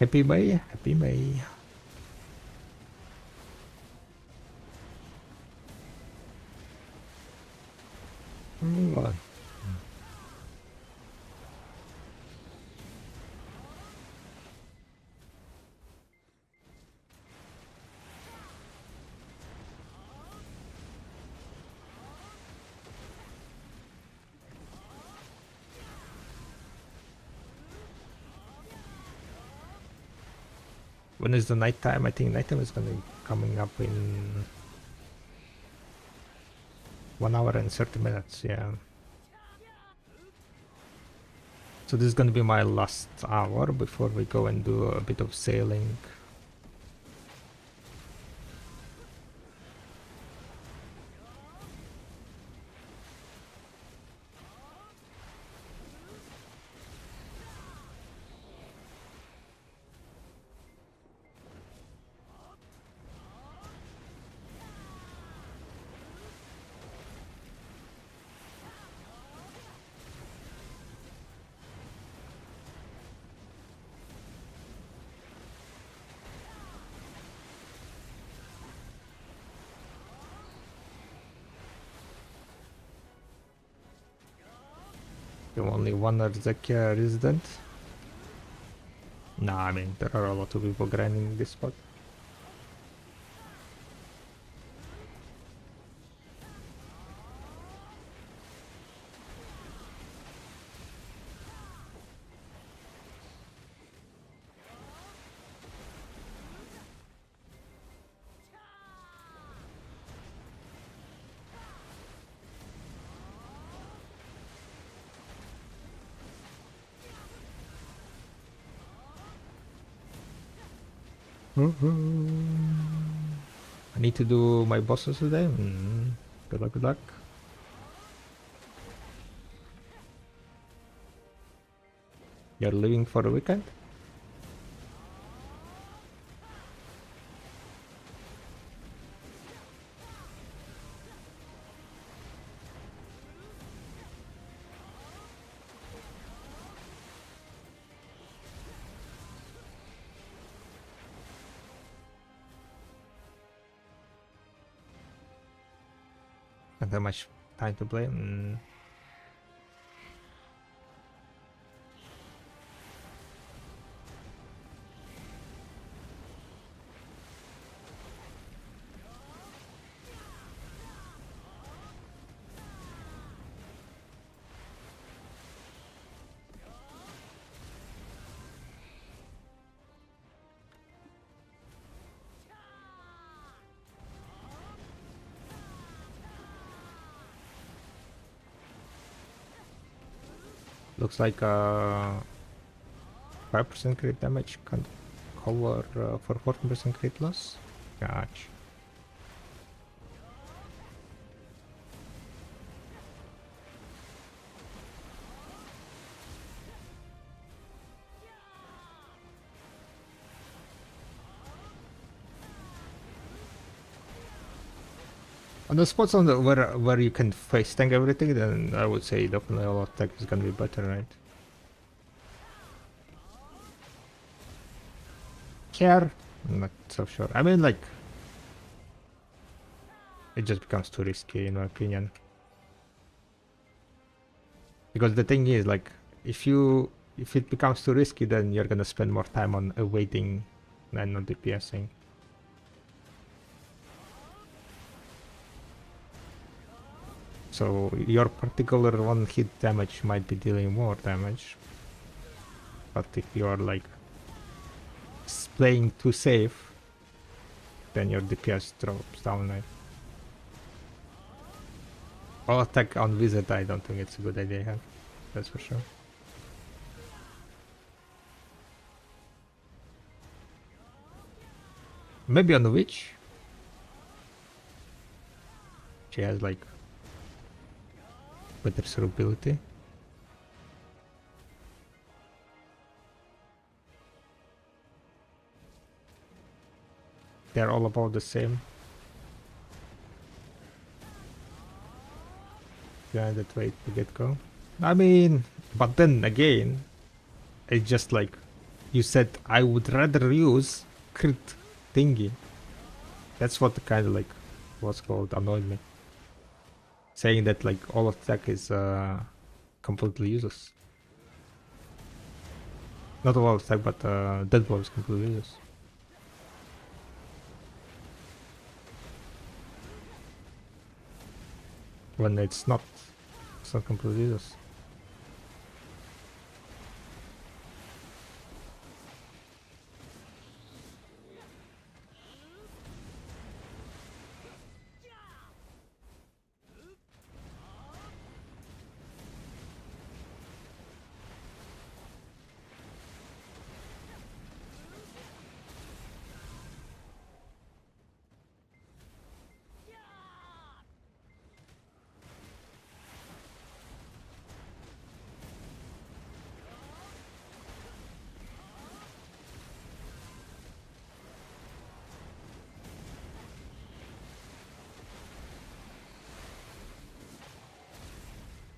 Happy May, happy May. Oh. When is the nighttime? I think nighttime is gonna be coming up in 1 hour and 30 minutes, yeah. So this is gonna be my last hour before we go and do a bit of sailing. You have only one Orzekea resident? Nah, I mean, there are a lot of people grinding this spot. I need to do my bosses today. Good luck, good luck. You're leaving for the weekend? Not that much time to play. Looks like 5% crit damage can cover for 14% crit loss. Gotcha. On the spots on the where you can face tank everything, then I would say definitely a lot of tech is gonna be better, right? Care? I'm not so sure. I mean, like, it just becomes too risky in my opinion. Because the thing is, like, if it becomes too risky, then you're gonna spend more time on awaiting than on DPSing. So your particular one hit damage might be dealing more damage. But if you're like playing too safe, then your DPS drops down, right? All attack on Wizard, I don't think it's a good idea, huh? That's for sure. Maybe on the Witch. She has like better survivability. They're all about the same. Yeah, that way to get go. I mean, but then again, it's just like you said, I would rather use crit thingy. That's what kind of like what's called annoyed me. Saying that like all attack is completely useless. Not all attack, but dead blow is completely useless. When it's not completely useless.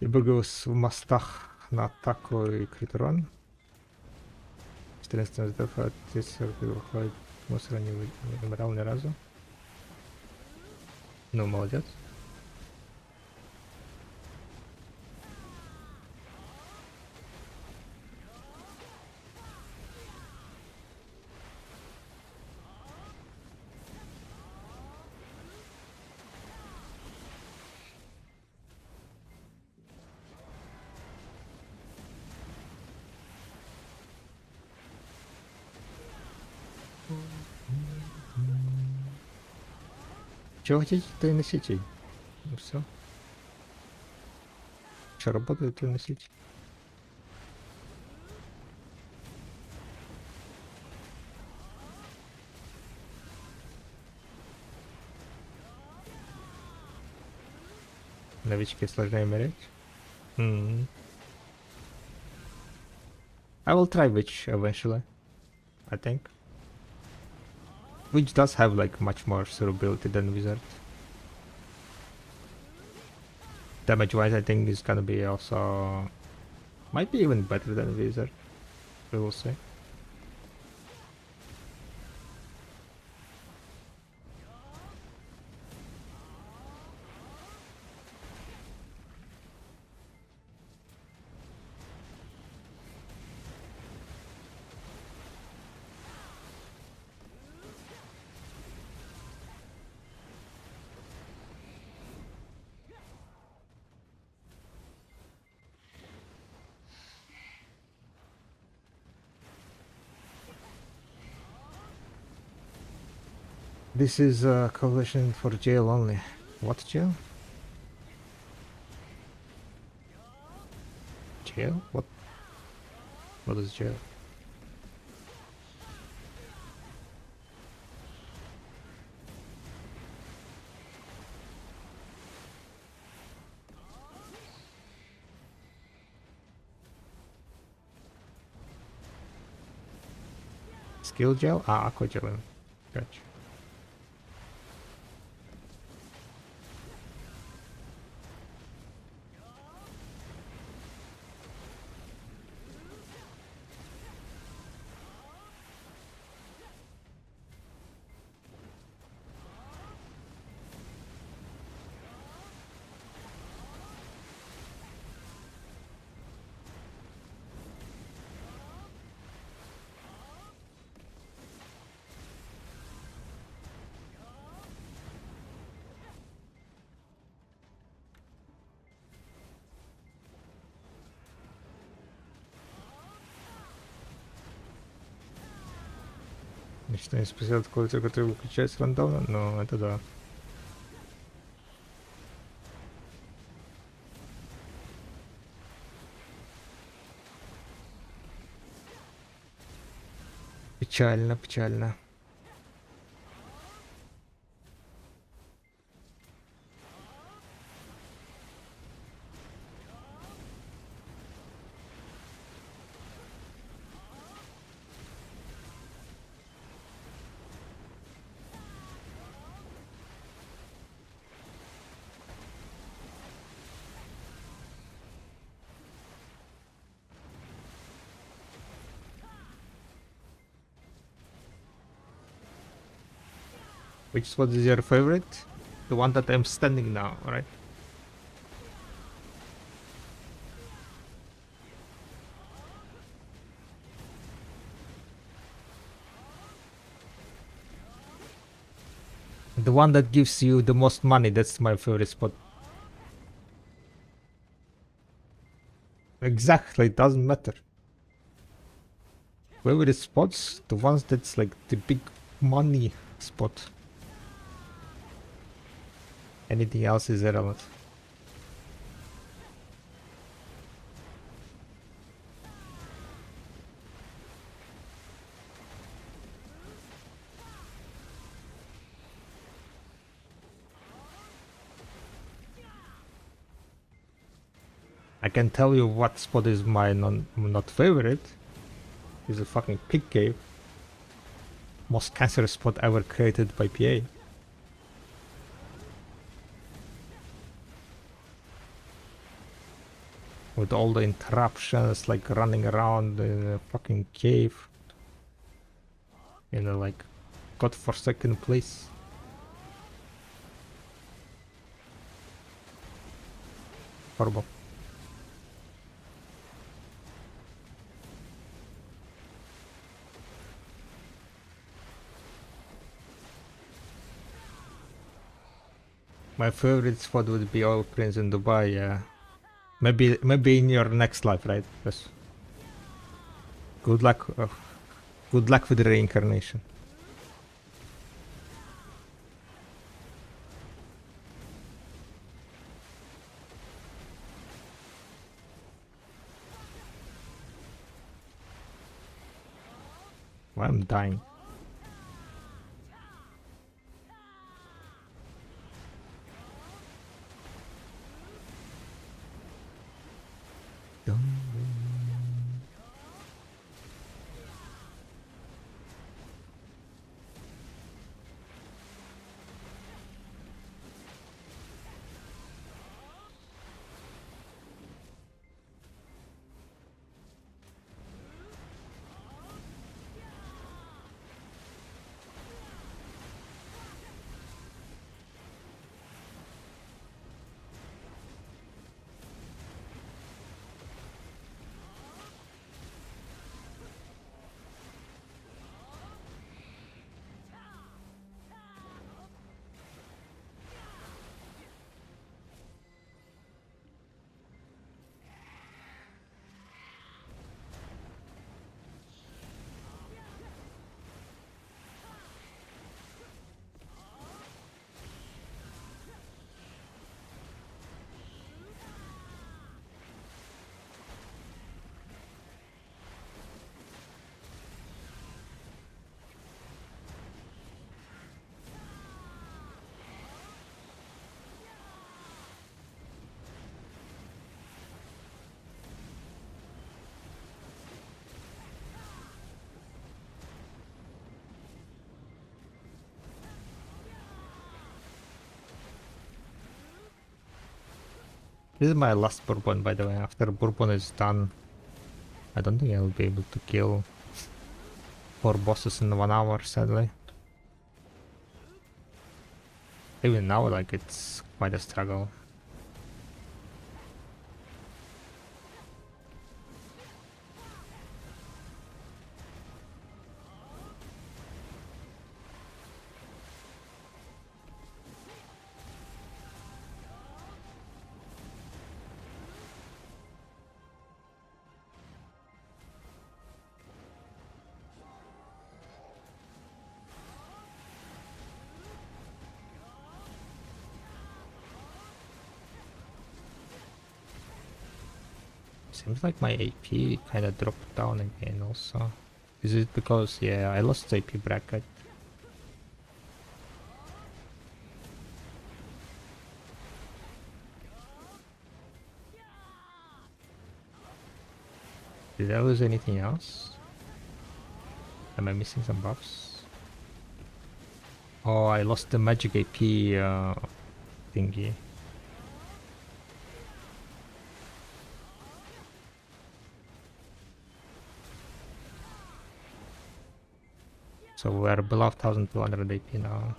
Выброс в мостах на такой критерон. 14 разов выходит мусора не выбирал ни разу. Ну, молодец. Чего хотите, то и носите. Ну все. Что работает, то и носите. Новички сложнее умереть. I will try Witch eventually, I think. Witch does have like much more survivability than Wizard. Damage wise I think is gonna be also... might be even better than Wizard. We will see. This is a coalition for jail only. What jail? Jail? What? What is jail? Skill jail? Ah, aqua jail. Gotcha. Ничто спасет от какой-то, который выключается рандомно, но это да. Печально, печально. Which spot is your favorite? The one that I'm standing now, right? The one that gives you the most money, that's my favorite spot. Exactly, it doesn't matter. Favorite spots, the ones that's like the big money spot. Anything else is irrelevant. I can tell you what spot is my not favorite. Is a fucking pig cave. Most cancerous spot ever created by PA. With all the interruptions, like running around in a fucking cave. In a like godforsaken place. Horrible. My favorite spot would be Oil Prince in Dubai, yeah. Maybe in your next life, right? Yes. Good luck. Good luck with the reincarnation. I'm dying. This is my last Bourbon, by the way. After Bourbon is done, I don't think I'll be able to kill 4 bosses in 1 hour, sadly. Even now, like, it's quite a struggle. Seems like my AP kinda dropped down again also. Is it because, yeah, I lost the AP bracket? Did I lose anything else? Am I missing some buffs? Oh, I lost the magic AP thingy. So we're below 1200 AP now.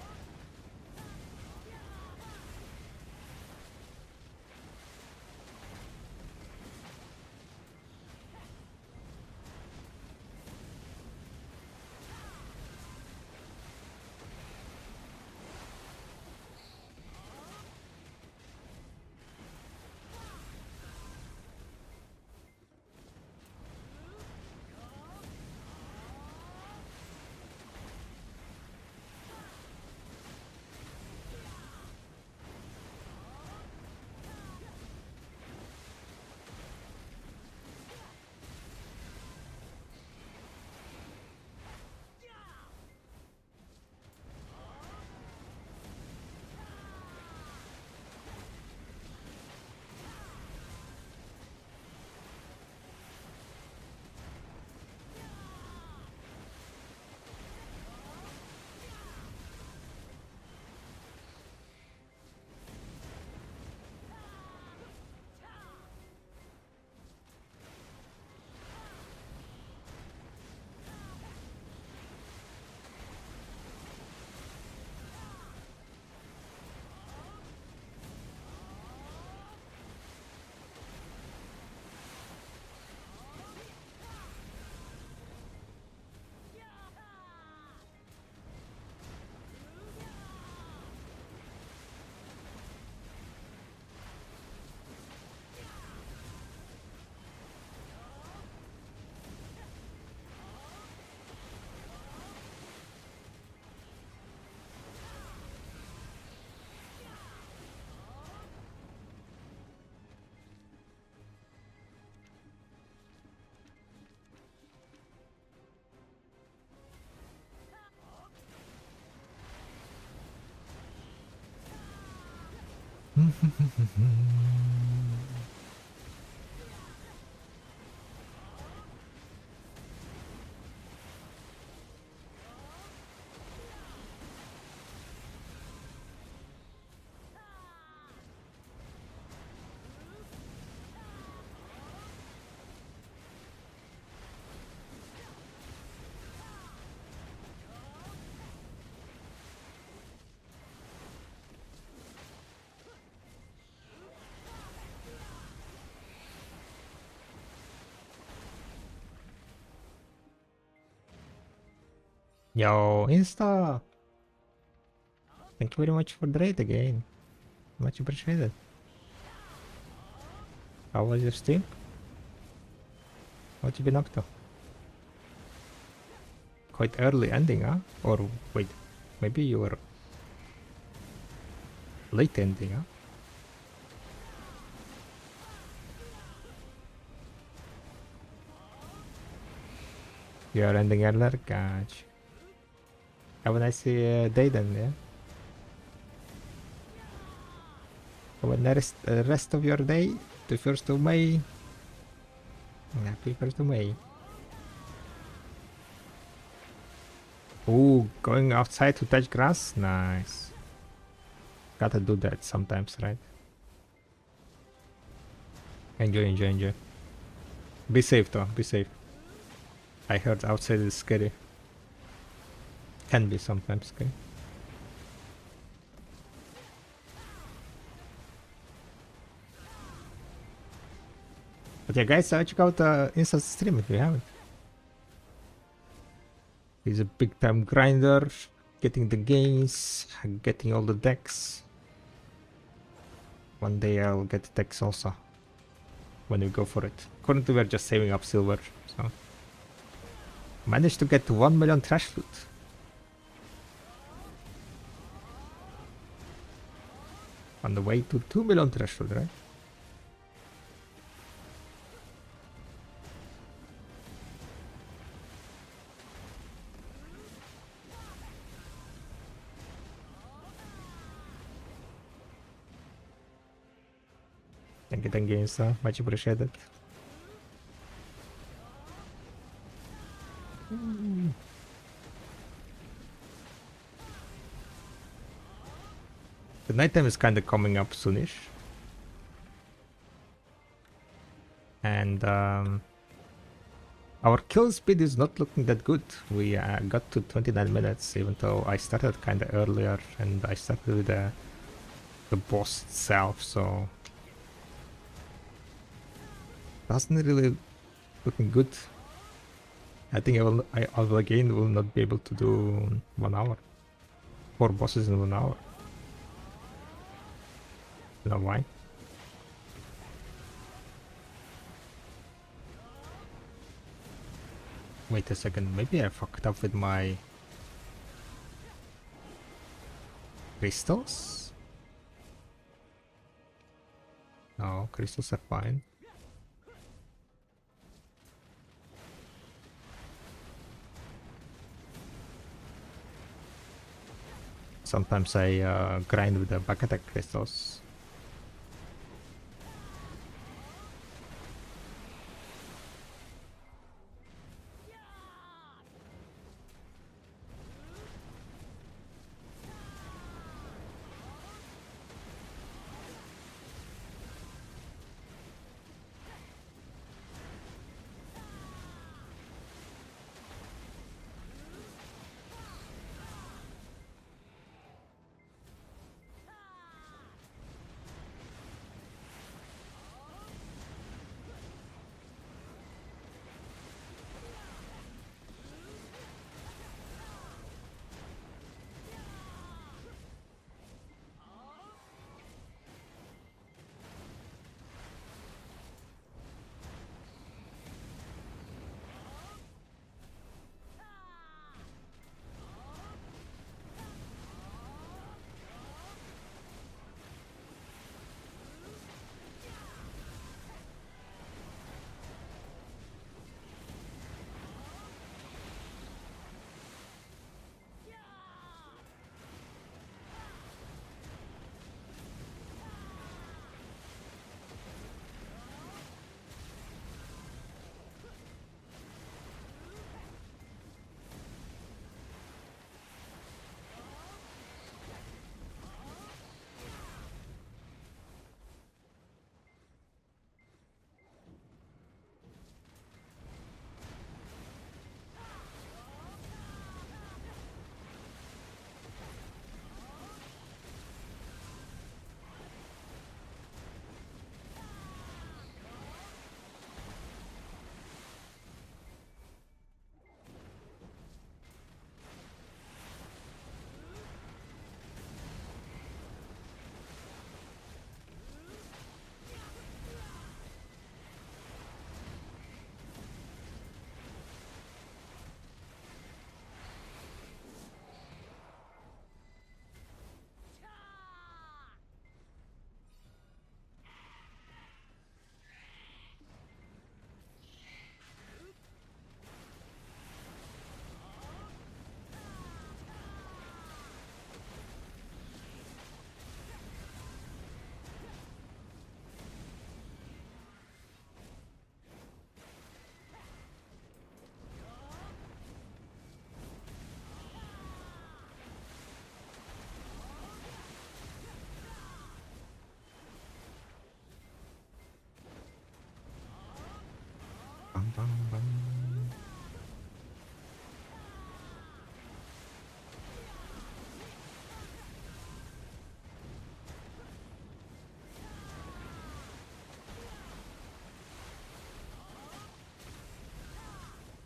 Yo, Insta! Thank you very much for the raid again. Much appreciated. How was your stream? What you been up to? Quite early ending, huh? Or wait, maybe you were late ending, huh? You are ending earlier? Gotcha. Have a nice day then, yeah? Have a nice rest of your day. The 1st of May. Happy 1st of May. Ooh, going outside to touch grass? Nice. Gotta do that sometimes, right? Enjoy, enjoy, enjoy. Be safe though, be safe. I heard outside is scary. Can be sometimes scary. But yeah, guys, check out Insta's stream if you haven't. He's a big time grinder, getting the gains, getting all the decks. One day I'll get the decks also when we go for it. Currently we're just saving up silver, so managed to get 1 million trash loot. On the way to 2 million trash loot, right? Thank you, Insta. Much appreciated. The nighttime is kind of coming up soonish. And our kill speed is not looking that good. We got to 29 minutes, even though I started kind of earlier and I started with the boss itself, so doesn't really looking good. I think I will again will not be able to do 1 hour. 4 bosses in 1 hour. You know why? Wait a second, maybe I fucked up with my crystals? No, crystals are fine. Sometimes I grind with the back attack crystals.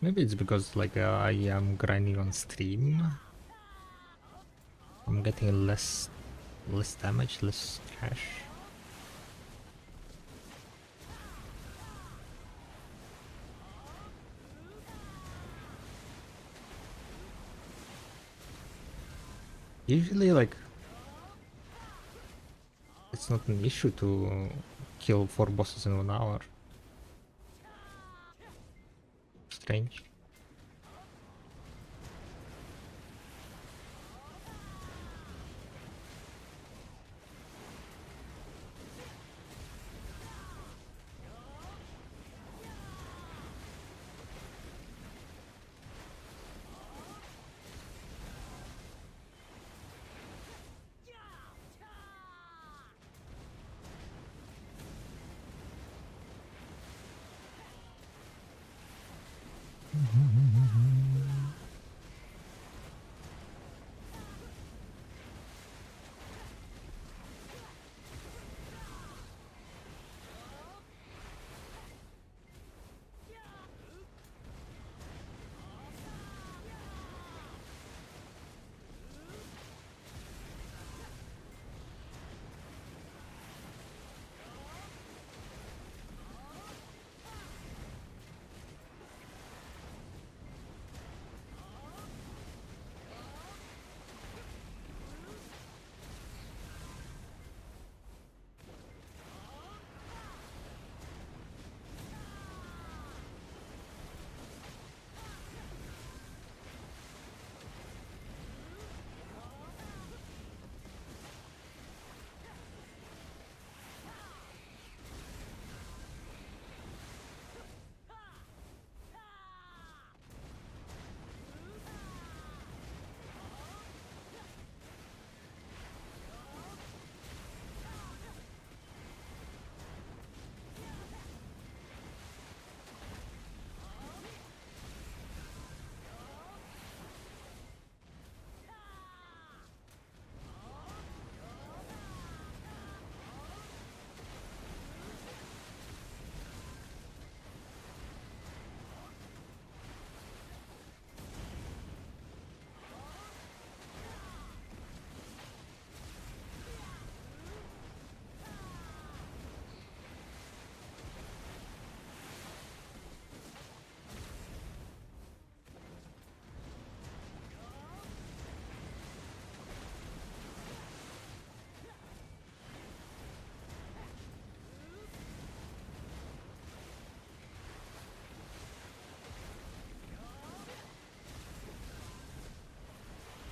Maybe it's because like I am grinding on stream. I'm getting less damage, less cash. Usually like it's not an issue to kill 4 bosses in 1 hour. Strange.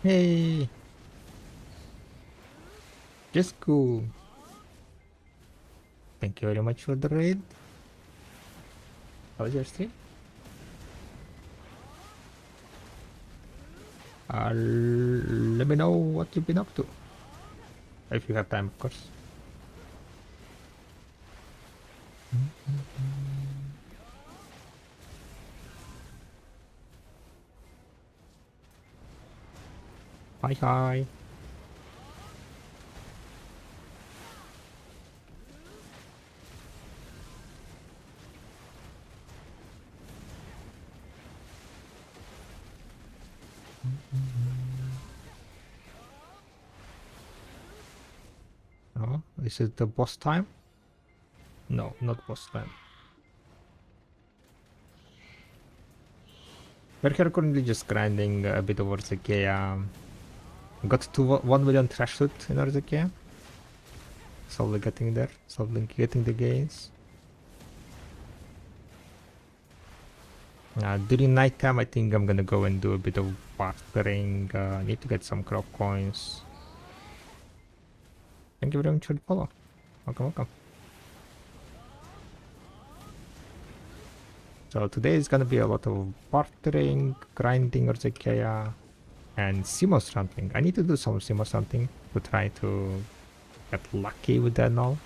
Hey, just cool. Thank you very much for the raid. How was your stream? Let me know what you've been up to. If you have time, of course. Hi, hi. Oh, is it the boss time? No, not boss time. We're here currently just grinding a bit of Orzekea. Got to 1 million trash loot in Orzekea. Slowly getting there, slowly getting the gains. During night time, I think I'm gonna go and do a bit of bartering. Need to get some crop coins. Thank you very much for the follow. Welcome, welcome. So today is gonna be a lot of bartering, grinding Orzekea, and simos hunting. I need to do some simos hunting to try to get lucky with that and all.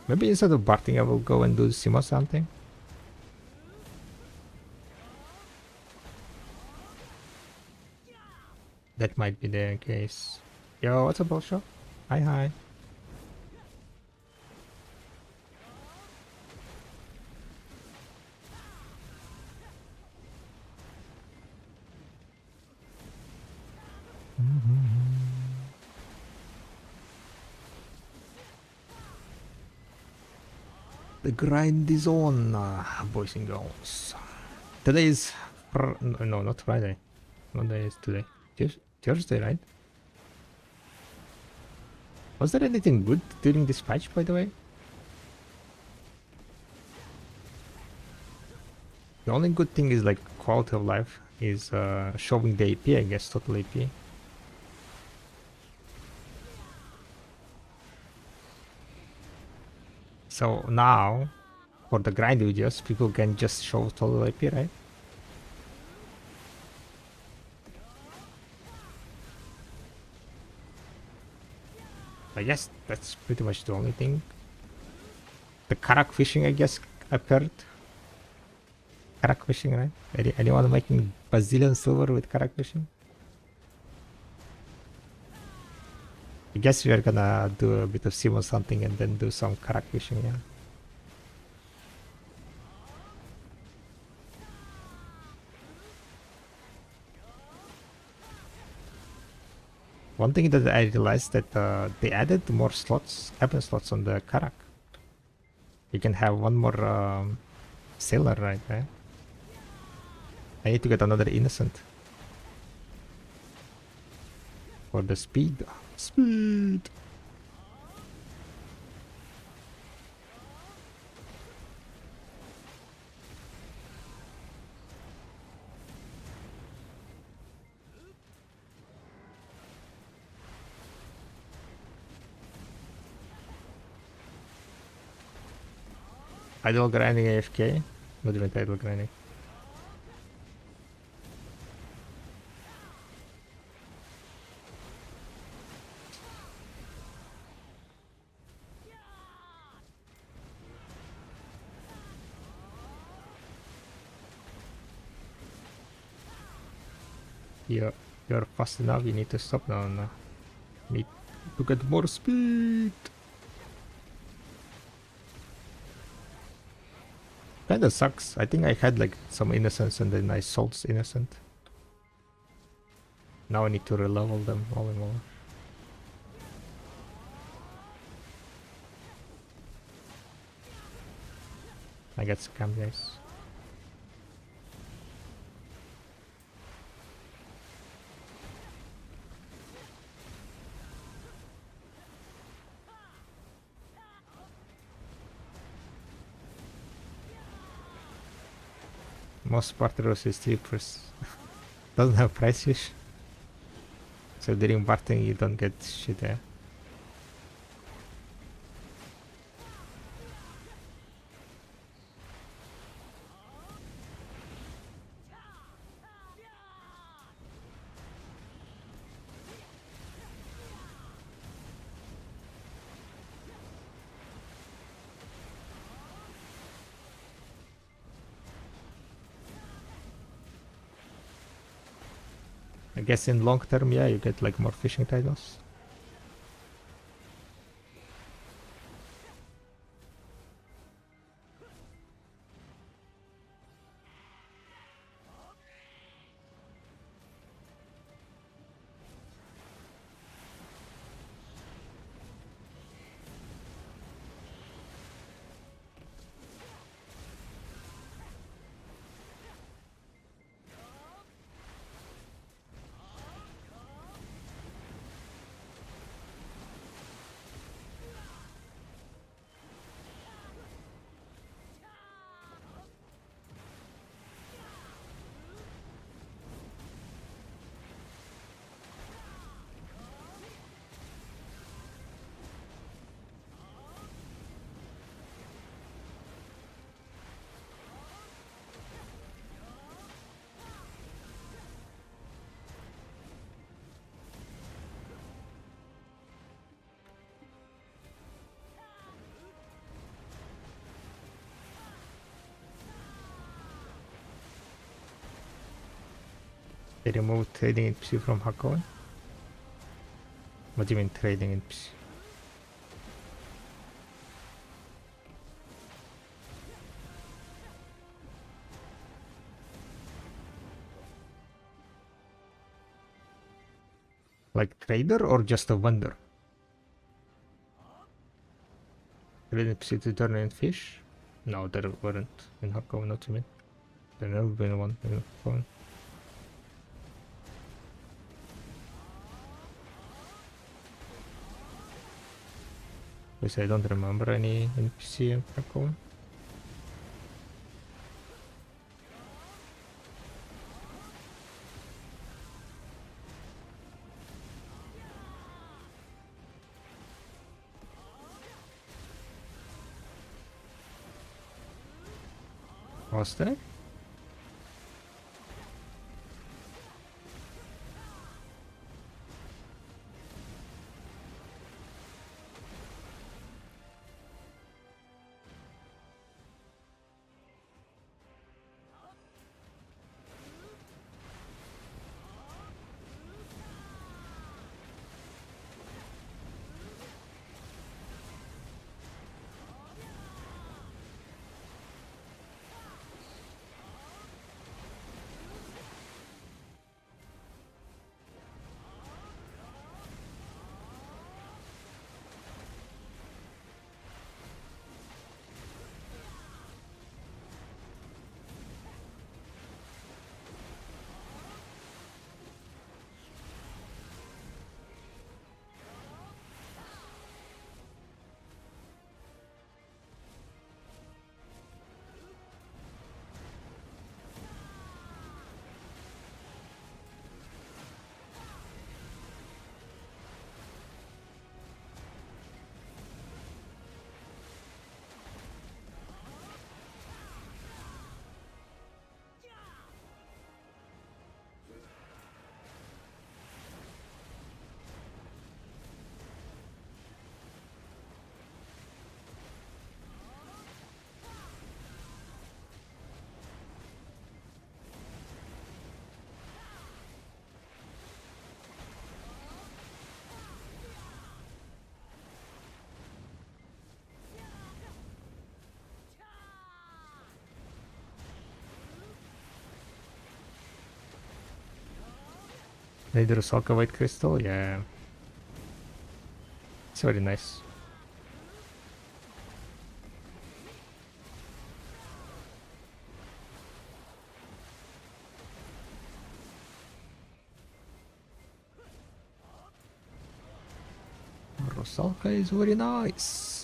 Maybe instead of bartering, I will go and do simos hunting. That might be the case. Yo, what's up, Bolsho? Hi, hi. The grind is on, boys and girls. Today is no, not Friday. What day is today? Thursday, right? Was there anything good during this patch, by the way? The only good thing is like quality of life is showing the AP, I guess, total AP. So now, for the grind videos, people can just show total AP, right? I guess that's pretty much the only thing. The Karak fishing, I guess, appeared. Karak fishing, right? Anyone making bazillion silver with Karak fishing? I guess we are gonna do a bit of simos hunting and then do some Karak fishing, yeah. One thing that I realized that they added more slots, cabin slots on the Karak. You can have one more sailor, right? I need to get another innocent for the speed. Speed. Idle grinding AFK? What do you mean idle grinding? You're fast enough, you need to stop now. No. Need to get more speed. Kinda sucks. I think I had like some innocence and then I sold innocent. Now I need to re-level them all in all. I got scammed, guys. Most Barteros is cheapers. Doesn't have price fish. So during bartering you don't get shit there. I guess in long term, yeah, you get like more fishing titles. They removed trading in Psi from Hakon? What do you mean trading in Psi? Like trader or just a vendor? Trade in Psi to turn in fish? No, there weren't in hardcover, not to me. There never been one in hardcover. At least I don't remember any NPC in hardcover. Was there? Neither Soka White Crystal, yeah. It's very nice. Rosalka is very nice.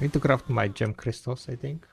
Need to craft my gem crystals, I think.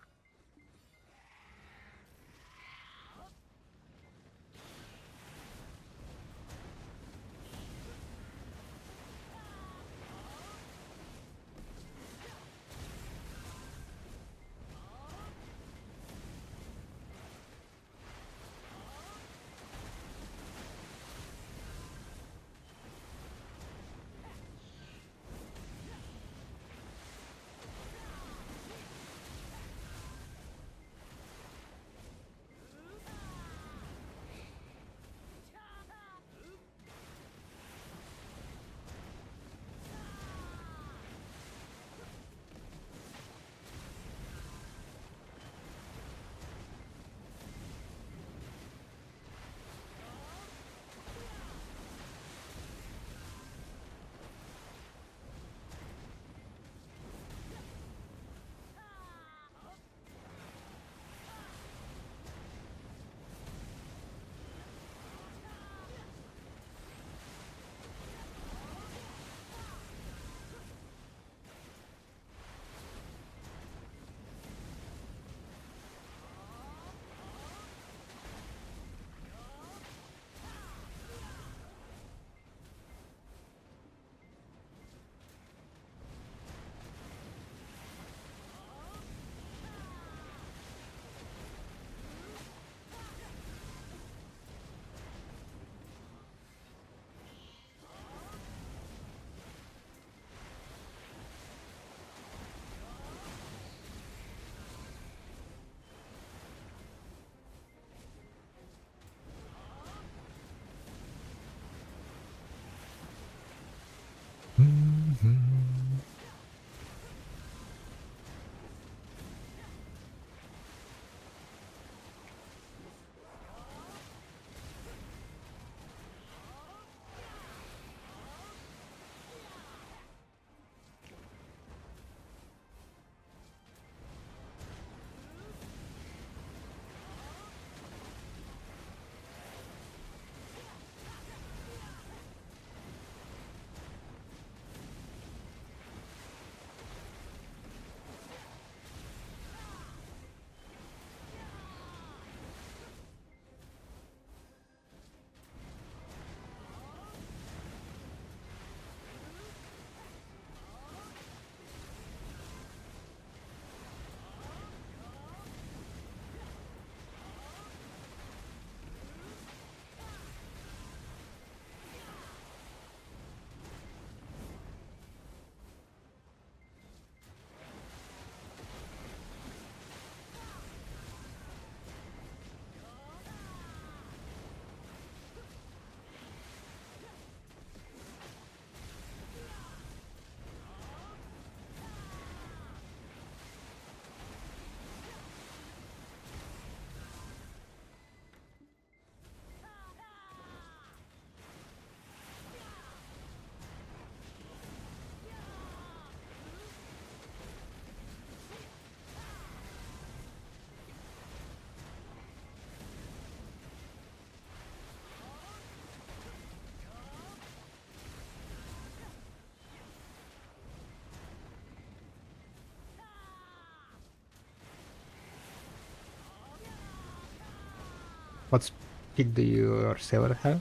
What speed do your sailor have?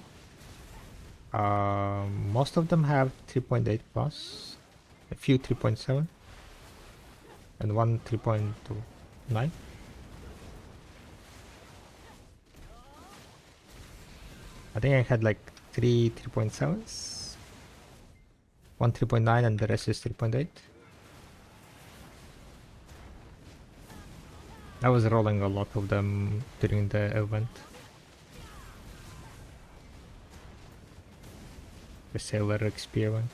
Most of them have 3.8 plus, a few 3.7, and one 3.29. I think I had like three 3.7s, one 3.9, and the rest is 3.8. I was rolling a lot of them during the event. The sailor experiment.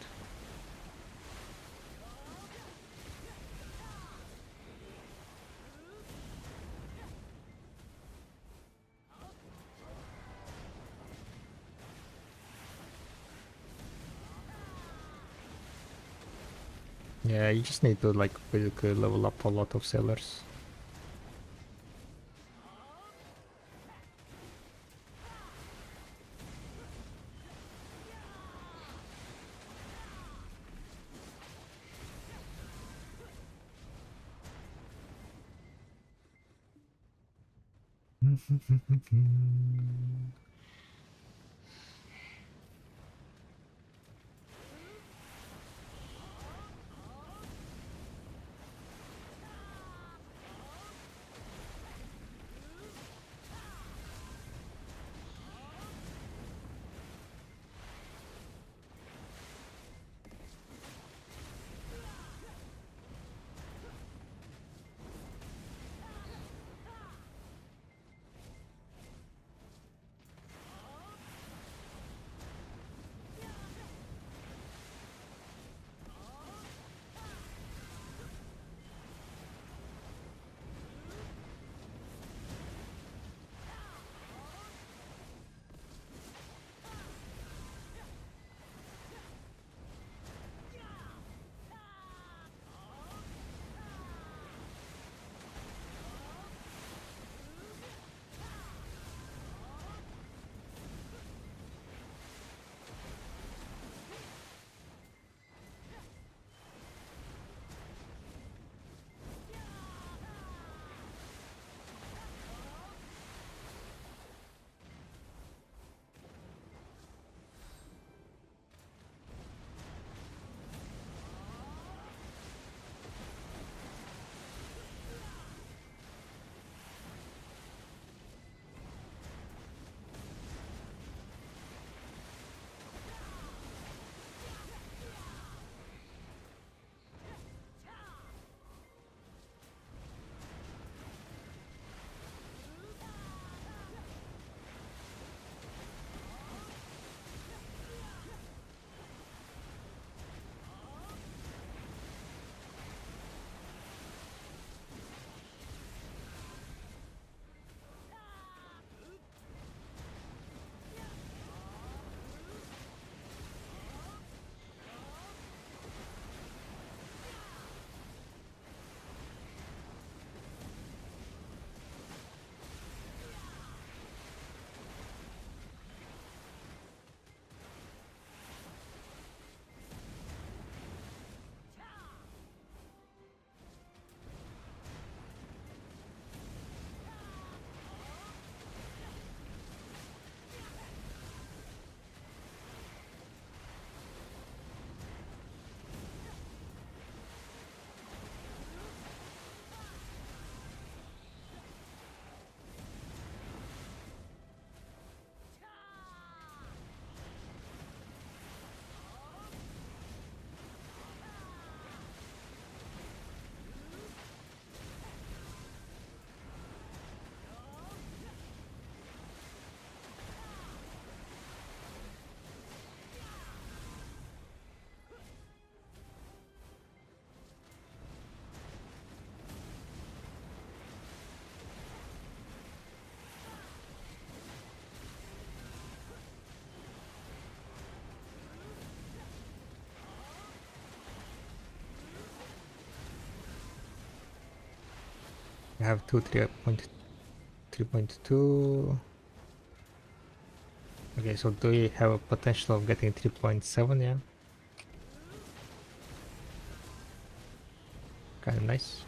Yeah, you just need to like basically level up a lot of sailors. I have two 3.2. Okay, so do we have a potential of getting 3.7? Yeah. Kind of nice.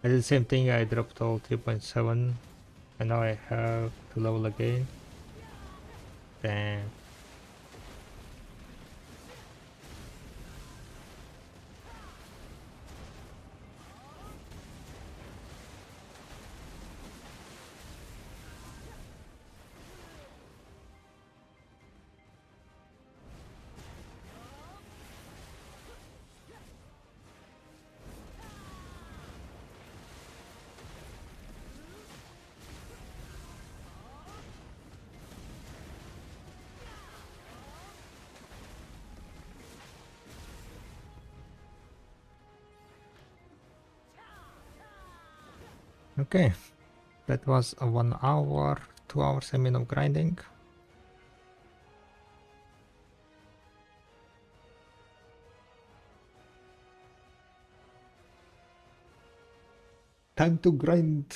I did the same thing, I dropped all 3.7 and now I have to level again. Damn. Okay, that was a 1 hour, 2 hours I mean of grinding. Time to grind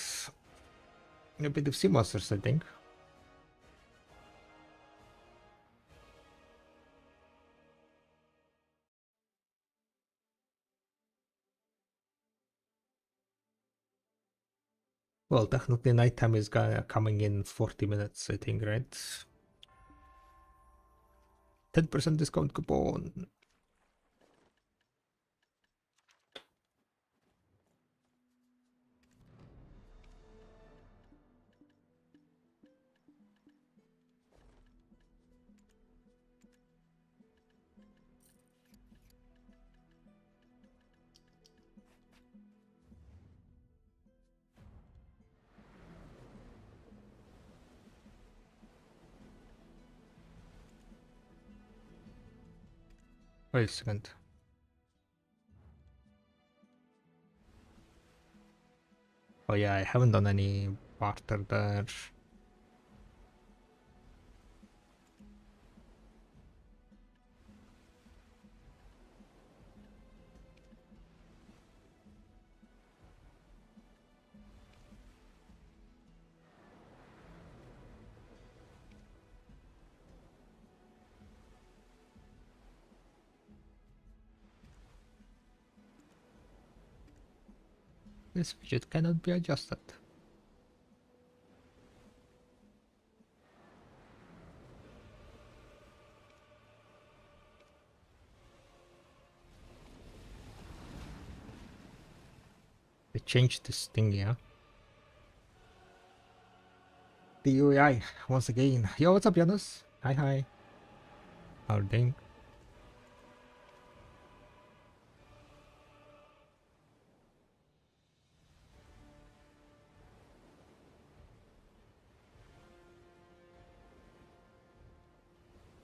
a bit of simos, I think. Well, technically nighttime is coming in 40 minutes, I think, right? 10% discount coupon. Wait a second. Oh yeah, I haven't done any barter there. This widget cannot be adjusted. They changed this thing, yeah. The UI once again. Yo, what's up, Janus? Hi, hi. How are you doing?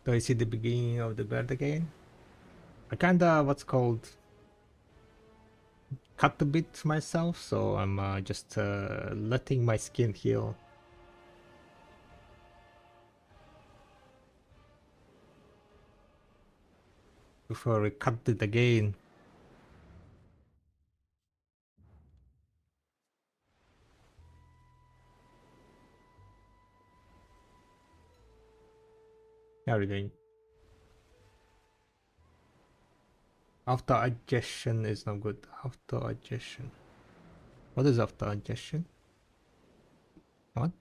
Do I see the beginning of the bird again? I kinda, what's called, cut a bit myself, so I'm just letting my skin heal. Before we cut it again. How are you doing? Auto-adgestion is not good. Auto-adgestion. What is auto-adgestion? What?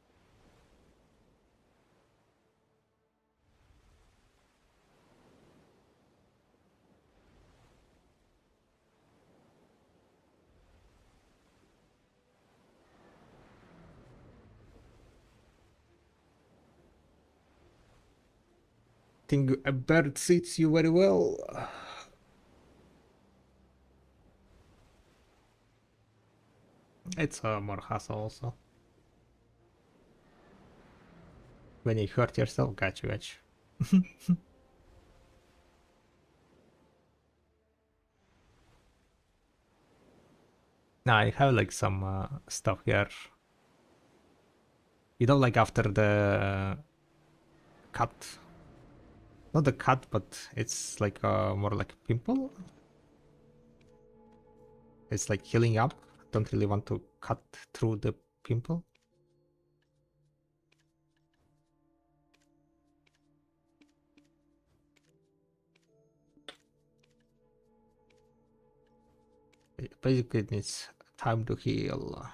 Think a bird suits you very well. It's more hassle also. When you hurt yourself, gotcha. Now I have like some stuff here. You know, like after the cut. Not the cut, but it's like more like a pimple. It's like healing up. Don't really want to cut through the pimple. Basically, it needs Time to heal.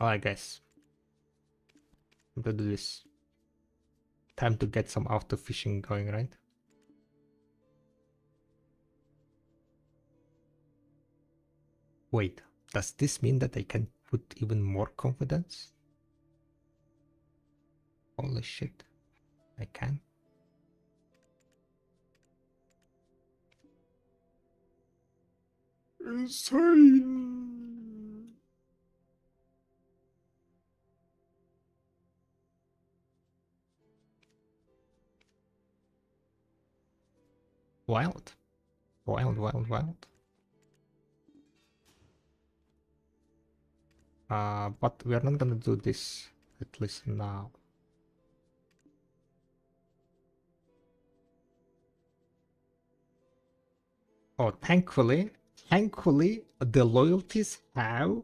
Alright guys. Time to do this. Time to get some auto fishing going, right? Wait, does this mean that I can put even more confidence? Holy shit. I can. Insane. Wild. Wild, wild, wild. But we are not gonna do this, at least now. Oh, thankfully, the loyalties have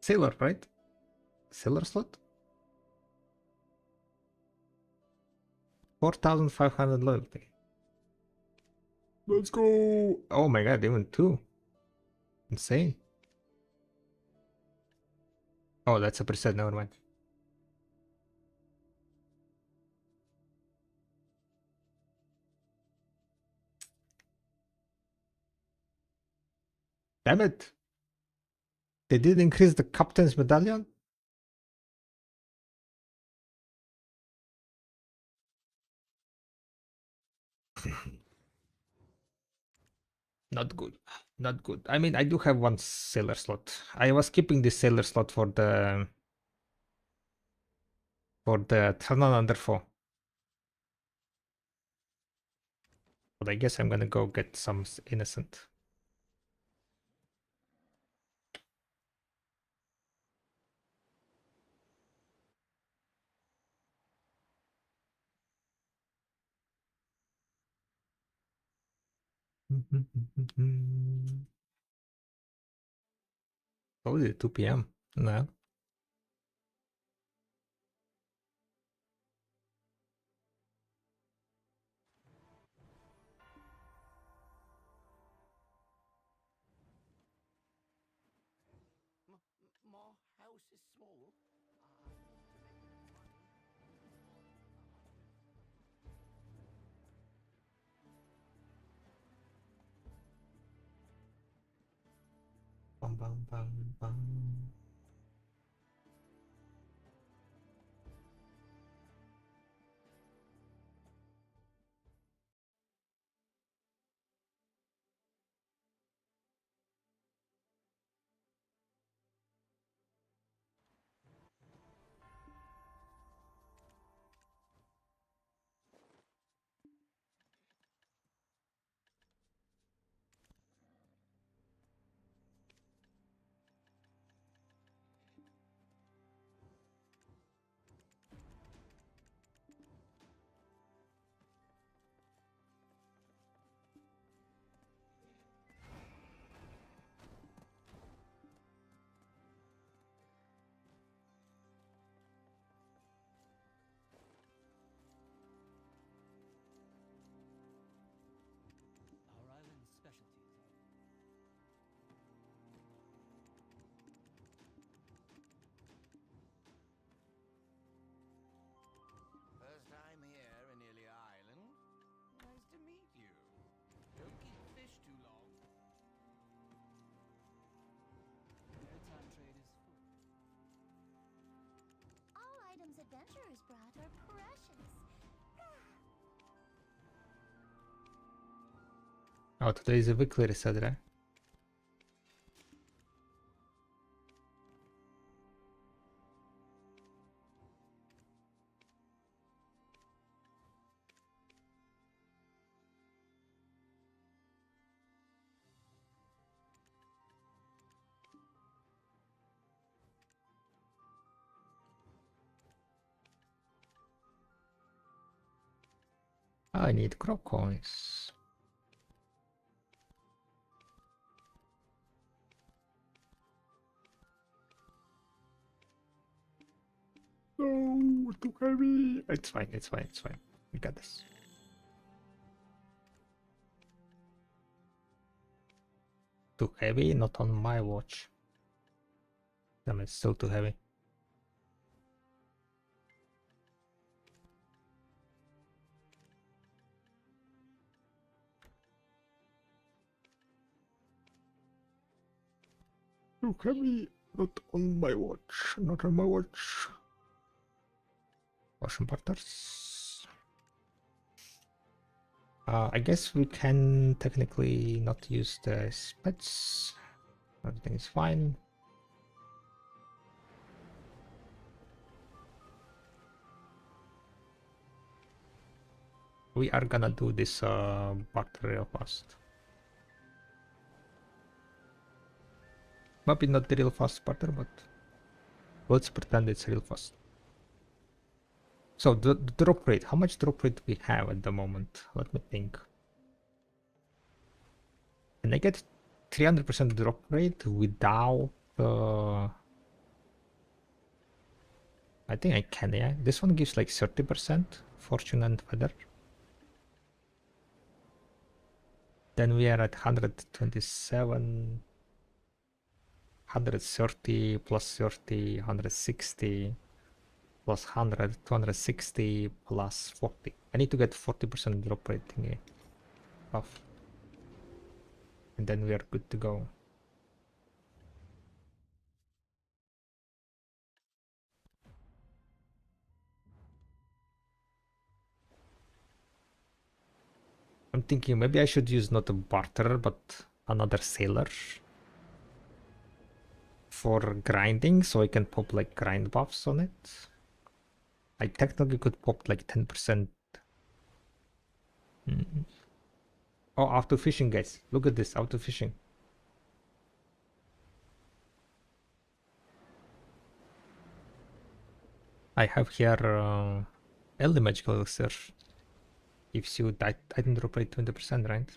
sailor, right? Sailor slot? 4,500 loyalty. Let's go! Oh my god, even 2. Insane. Oh, that's a preset, never mind. Damn it! They did increase the captain's medallion? Not good. Not good. I mean, I do have one sailor slot. I was keeping this sailor slot for the Turn Under 4. But I guess I'm gonna go get some innocent. Oh, is it 2 p.m.? No. Bum, bum, bum, bum. Adventurers brought are precious. Oh, today is a weekly reset, right? I need crop coins. No, too heavy. It's fine, it's fine, it's fine. We got this. Too heavy? Not on my watch. Damn, it's still too heavy. Too heavy? Not on my watch. Not on my watch. Ocean partners. I guess we can technically not use the spets. Everything is fine. We are gonna do this barter real fast. Maybe not the real fast barter, but let's pretend it's real fast. So the drop rate, how much drop rate do we have at the moment? Let me think. Can I get 300% drop rate without I think I can, yeah. This one gives like 30% fortune and feather. Then we are at 127, 130 plus 30, 160 plus 100, 260 plus 40. I need to get 40% drop rate thingy off. And then we are good to go. I'm thinking maybe I should use not a barter but another sailor for grinding, so I can pop like grind buffs on it. I technically could pop like 10%. Oh, auto fishing, guys. Look at this, auto fishing. I have here early magical elixir. Gives you item drop rate 20%, right?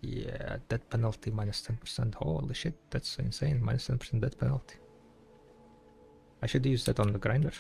Yeah, death penalty minus 10%. Holy shit, that's insane. Minus 10% death penalty. I should use that on the grinder.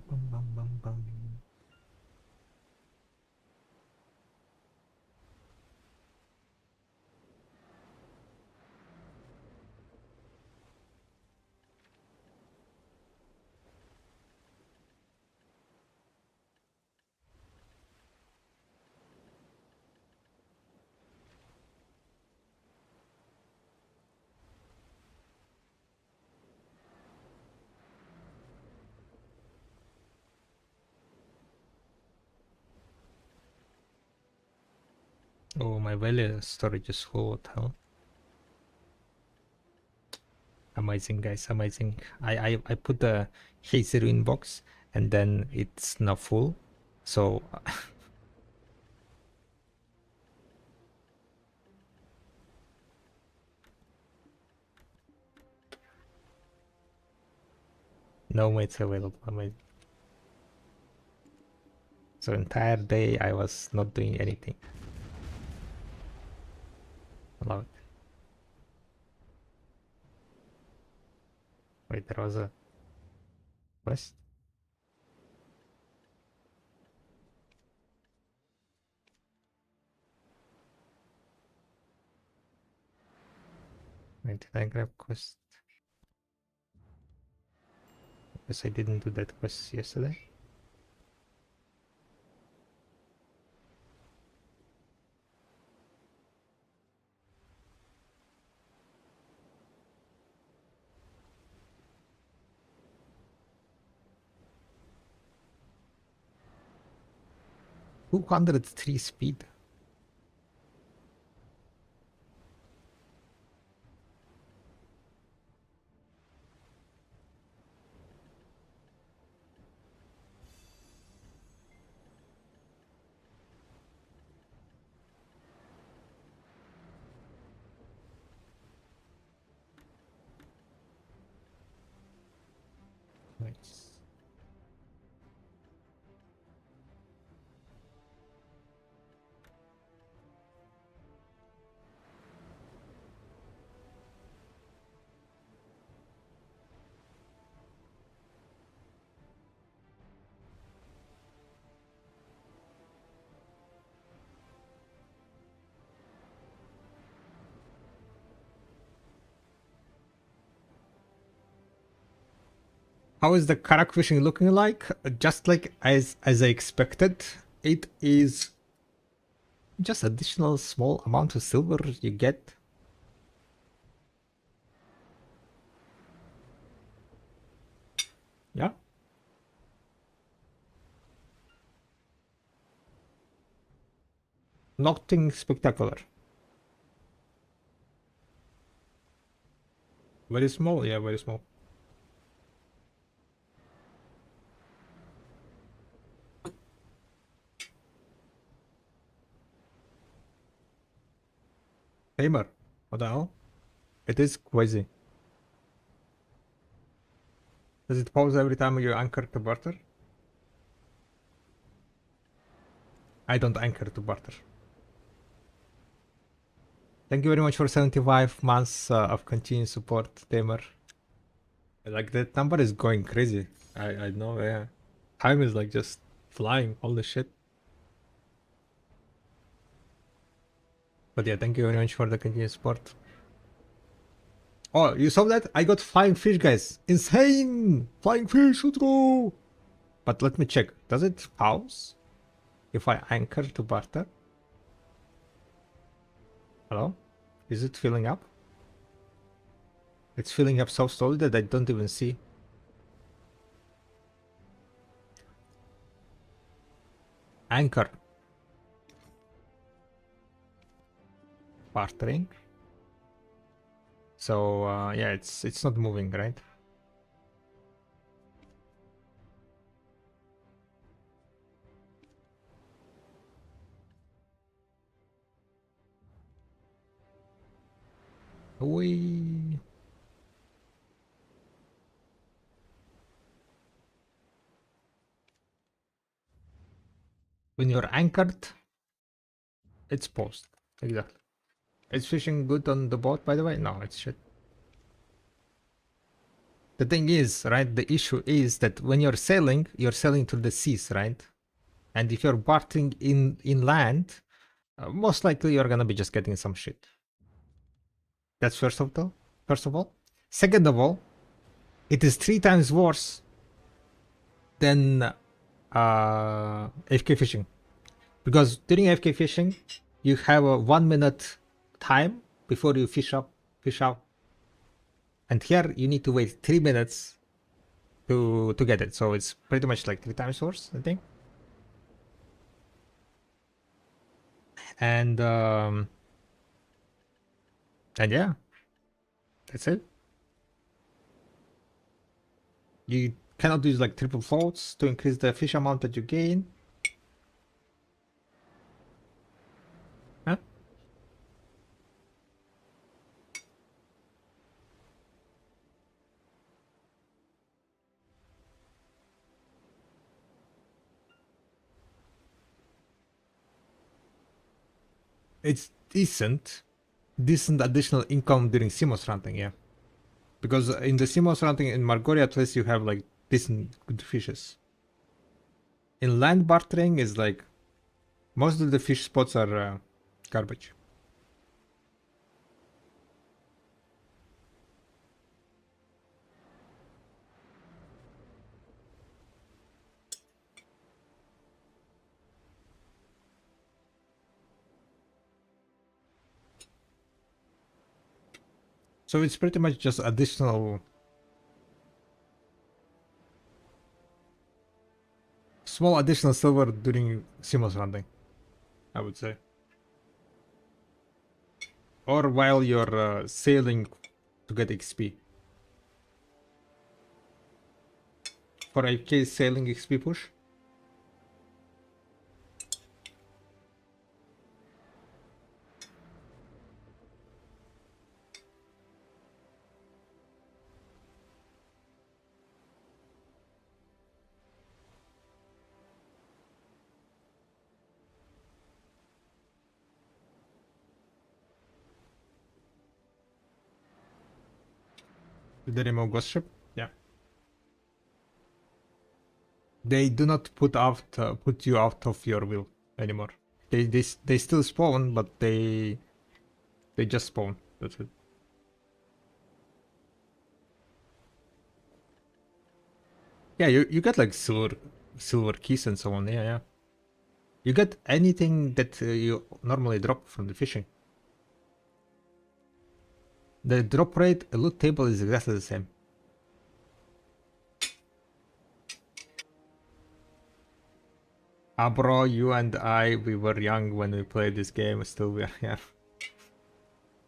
Bum, bum, bum, bum. Oh, my value storage is full. What the hell? Amazing, guys, amazing. I put the hazy ruin box and then it's now full. So no mates available. Amazing. So entire day I was not doing anything. I love it. Wait, there was a quest. Wait, did I grab quest? Because I didn't do that quest yesterday. $203 speed. How is the Karak fishing looking like? Just like as I expected. It is just additional small amount of silver you get. Yeah. Nothing spectacular. Very small, yeah, very small. Tamer. What the hell? It is crazy. Does it pause every time you anchor to barter? I don't anchor to barter. Thank you very much for 75 months of continued support, Tamer. Like that number is going crazy. I know, yeah. Time is like just flying, holy shit. But yeah, thank you very much for the continued support. Oh, you saw that? I got flying fish, guys. Insane! Flying fish, let's go! But let me check. Does it pause if I anchor to barter? Hello? Is it filling up? It's filling up so slowly that I don't even see. Anchor. Bartering. So yeah, it's not moving, right? We when you're anchored, it's paused. Exactly. Is fishing good on the boat, by the way? No, it's shit. The thing is, right, the issue is that when you're sailing through the seas, right? And if you're bartering in land, most likely you're gonna be just getting some shit. That's first of all. Second of all, it is 3 times worse than AFK fishing. Because during AFK fishing, you have a 1 minute time before you fish out. And here you need to wait 3 minutes to get it. So it's pretty much like 3 times worse, I think. And yeah, that's it. You cannot use like triple floats to increase the fish amount that you gain. Huh? It's decent additional income during simos hunting, yeah. Because in the simos hunting in Margoria at least you have like decent good fishes. In land bartering is like most of the fish spots are garbage. So it's pretty much just additional small additional silver during simos hunting, I would say. Or while you're sailing to get XP. For AFK sailing XP push. Did they remove ghost ship? Yeah. They do not put you out of your will anymore. They still spawn, but they just spawn. That's it. Yeah, you get like silver keys and so on. Yeah, yeah. You get anything that you normally drop from the fishing. The drop rate, loot table is exactly the same. Ah, bro, you and I, we were young when we played this game. Still, we are, yeah.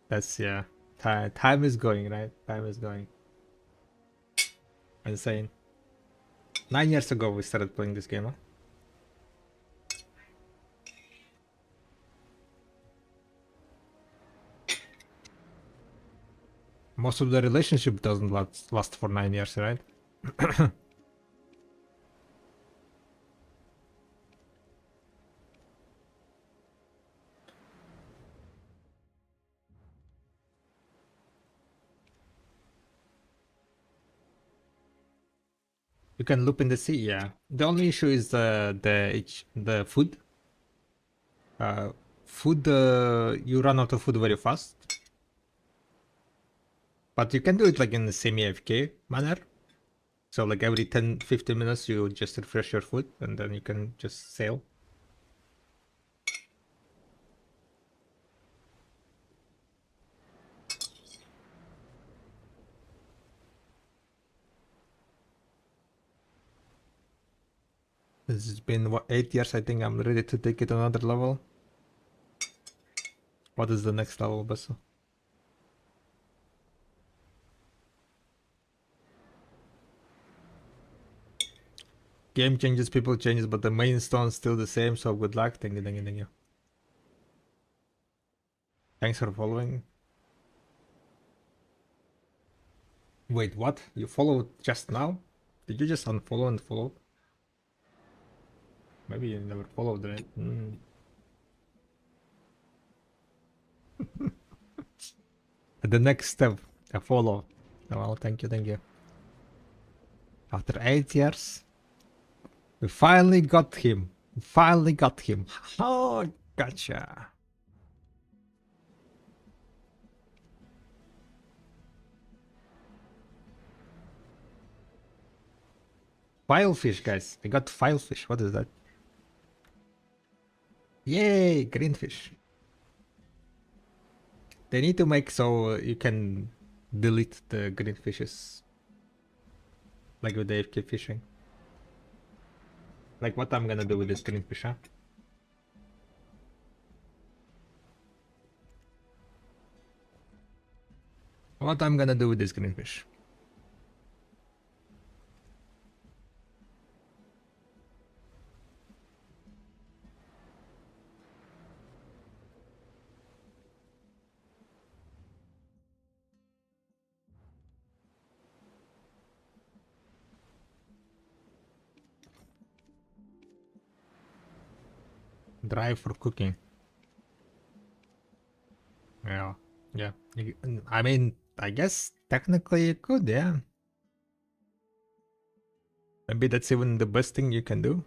That's, yeah. Time is going, right? Time is going. Insane. 9 years ago, we started playing this game, huh? Most of the relationship doesn't last for 9 years, right? You can loop in the sea, yeah. The only issue is the food. Food, you run out of food very fast. But you can do it like in the semi-AFK manner. So like every 10-15 minutes you just refresh your food and then you can just sail. This has been what, 8 years. I think I'm ready to take it another level. What is the next level, Basso? Game changes, people changes, but the main stone's still the same, so good luck. Thank you, thank you, thank you. Thanks for following. Wait, what? You followed just now? Did you just unfollow and follow? Maybe you never followed, right? The next step, a follow. Oh, well, thank you, thank you. After 8 years, we finally got him. We finally got him. Oh, gotcha. Filefish, guys. I got filefish. What is that? Yay, greenfish. They need to make so you can delete the green fishes. Like with the AFK fishing. Like what I'm gonna do with this green fish, huh? What I'm gonna do with this green fish? Dry for cooking. Yeah, yeah. I mean, I guess technically you could, yeah. Maybe that's even the best thing you can do.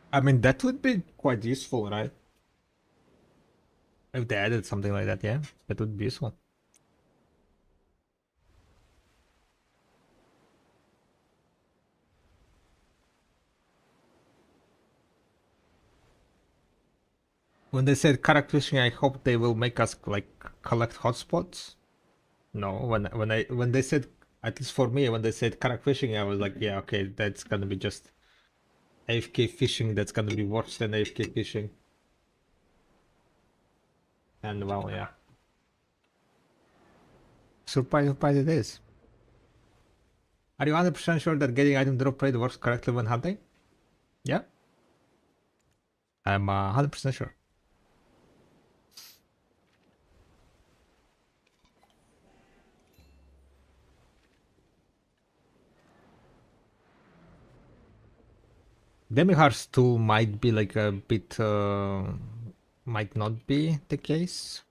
I mean, that would be quite useful, right? If they added something like that, yeah, that would be useful. When they said Karak fishing, I hope they will make us like collect hotspots. No, when they said, at least for me, when they said Karak fishing, I was like, yeah, okay, that's gonna be just AFK fishing that's gonna be worse than AFK fishing. And well, yeah. Surprise it is. Are you 100% sure that getting item drop rate works correctly when hunting? Yeah. I'm 100% sure. Demihar's 2 might be like a bit, might not be the case.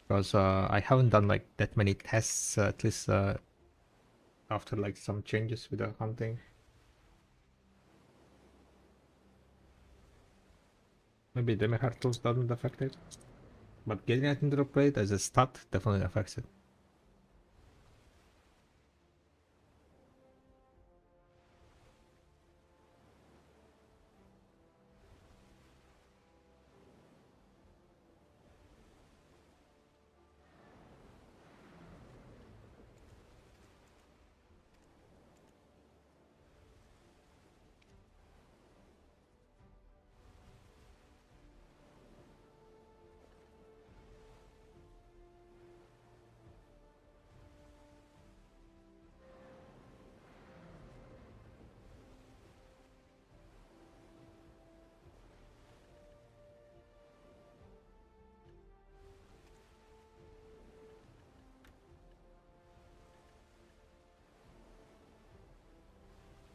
Because I haven't done like that many tests, at least after like some changes with the hunting. Maybe Demihard tools doesn't affect it. But getting it into the plate as a stat definitely affects it.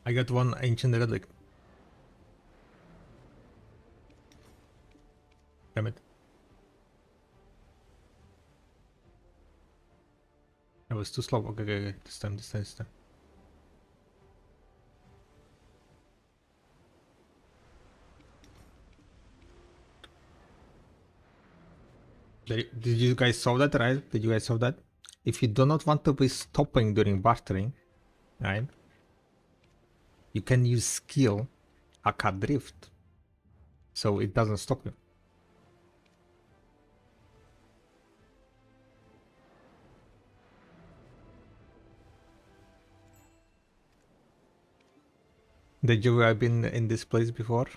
I got one ancient relic. Damn it. I was too slow. Okay. This time. Did you guys saw that, right? Did you guys saw that? If you do not want to be stopping during bartering, right? You can use skill aka drift, so it doesn't stop you. Did you have been in this place before?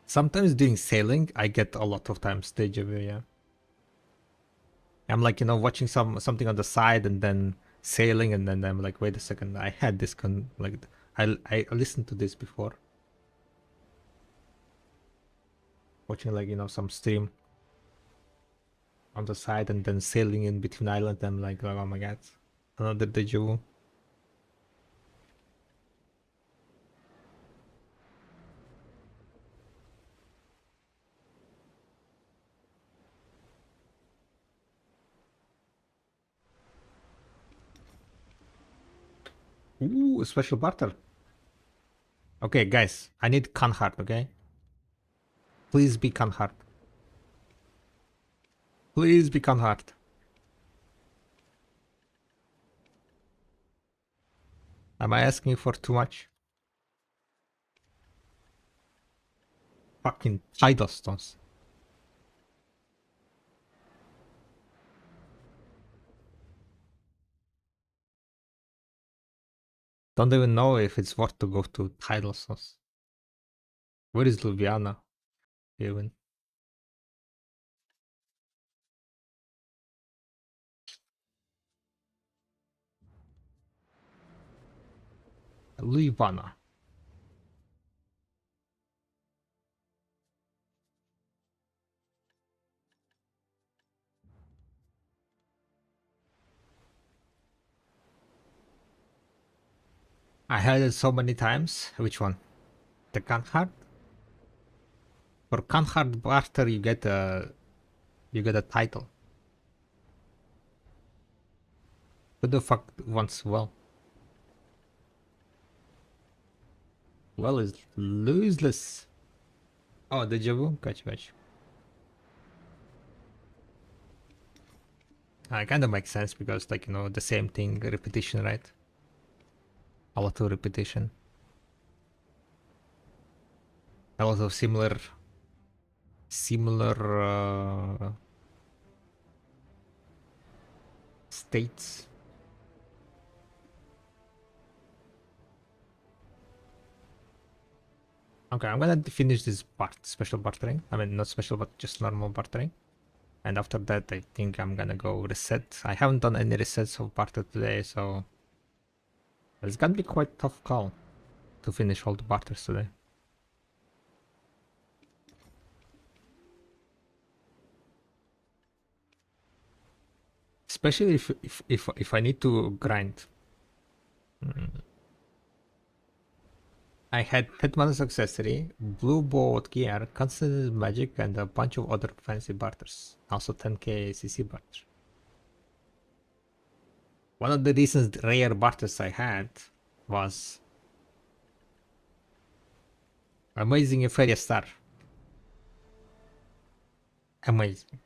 Sometimes during sailing, I get a lot of times deja vu, yeah. I'm like, watching something on the side and then sailing, and then I'm like, wait a second, I had this I listened to this before. Watching like, some stream on the side and then sailing in between islands, I'm like, oh my god, another deja vu. Ooh, special barter. Okay, guys, I need Kanhart, okay? Please be Kanhart. Please be Kanhart. Am I asking for too much? Fucking tidal stones. Don't even know if it's worth to go to tidal stones. Where is Ljubljana even? Ljubljana. I heard it so many times. Which one? The Kanhard? For Kanhard Barter, you get a title. Who the fuck wants well? Well is useless. Oh, deja vu? Gotcha. It kind of makes sense because, like, the same thing, repetition, right? A lot of repetition. A lot of similar states. Okay, I'm gonna finish this part, special bartering. I mean, not special, but just normal bartering. And after that, I think I'm gonna go reset. I haven't done any resets of barter today, so it's gonna be quite tough call to finish all the barters today. Especially if I need to grind. I had Hetman's Accessory, Blue Bolt Gear, Constant Magic, and a bunch of other fancy barters. Also 10k CC barter. One of the recent rare barters I had was Amazing Euphoria Star. Amazing.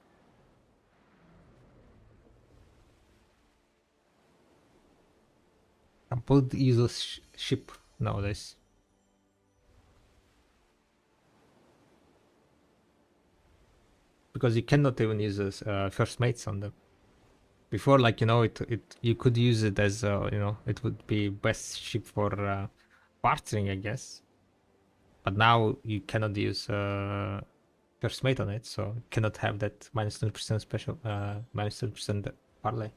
Complete useless ship nowadays. Because you cannot even use first mates on them. Before, like, you know, it you could use it as you know, it would be best ship for bartering, I guess. But now you cannot use first mate on it, so you cannot have that minus 20% special minus 20% parlay.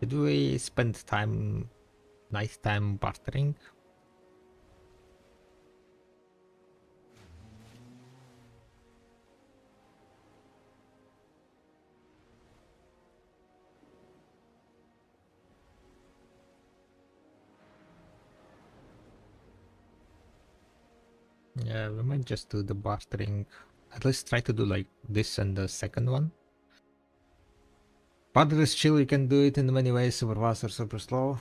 Did we spend time, nice time bartering? Yeah, we might just do the bartering. At least try to do like this and the second one. Barter is chill, you can do it in many ways, super fast or super slow.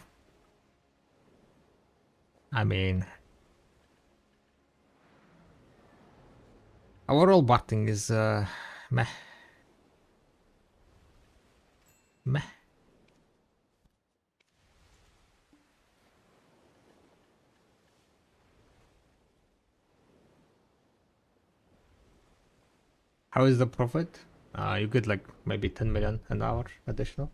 I mean, overall bartering is meh. Meh. How is the profit? You get like maybe 10 million an hour additional.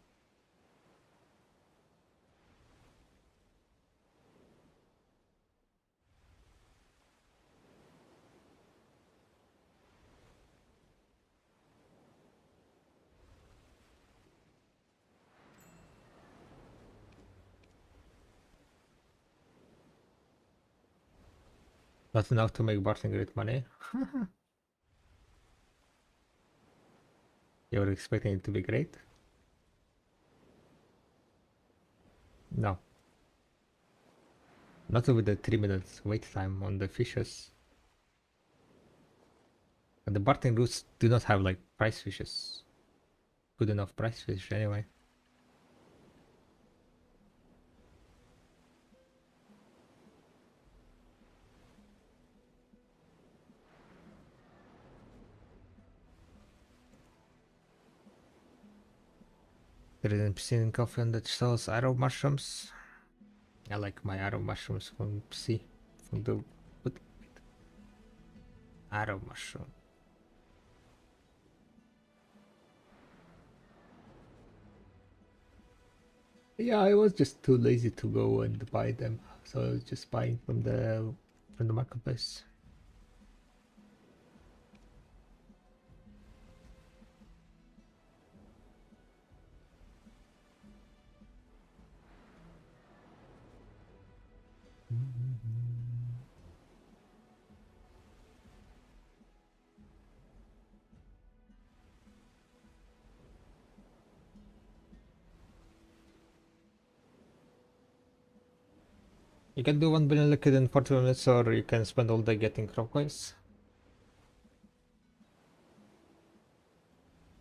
Not enough to make bartering great money. You were expecting it to be great? No. Not with the 3 minutes wait time on the fishes. And the bartering routes do not have like price fishes. Good enough price fish anyway. There is a in coffee that sells arrow mushrooms. I like my arrow mushrooms from from the arrow mushroom. Yeah, I was just too lazy to go and buy them, so I was just buying from the marketplace. You can do 1 billion liquid in 40 minutes, or you can spend all day getting crop coins.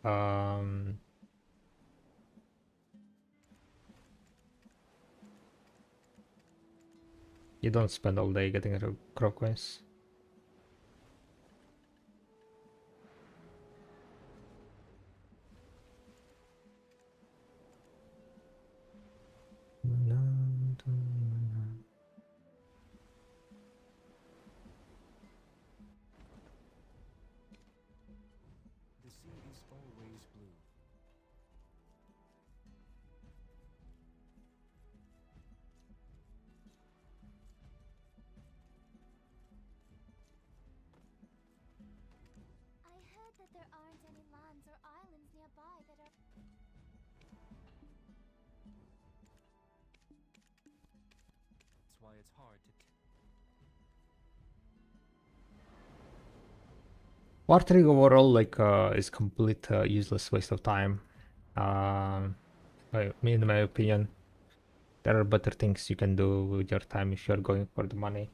Um, you don't spend all day getting crop coins. The sea is always blue. I heard that there aren't any lands or islands nearby that are. That's why it's hard to. Bartering overall, like, is complete useless waste of time. In my opinion, there are better things you can do with your time if you're going for the money.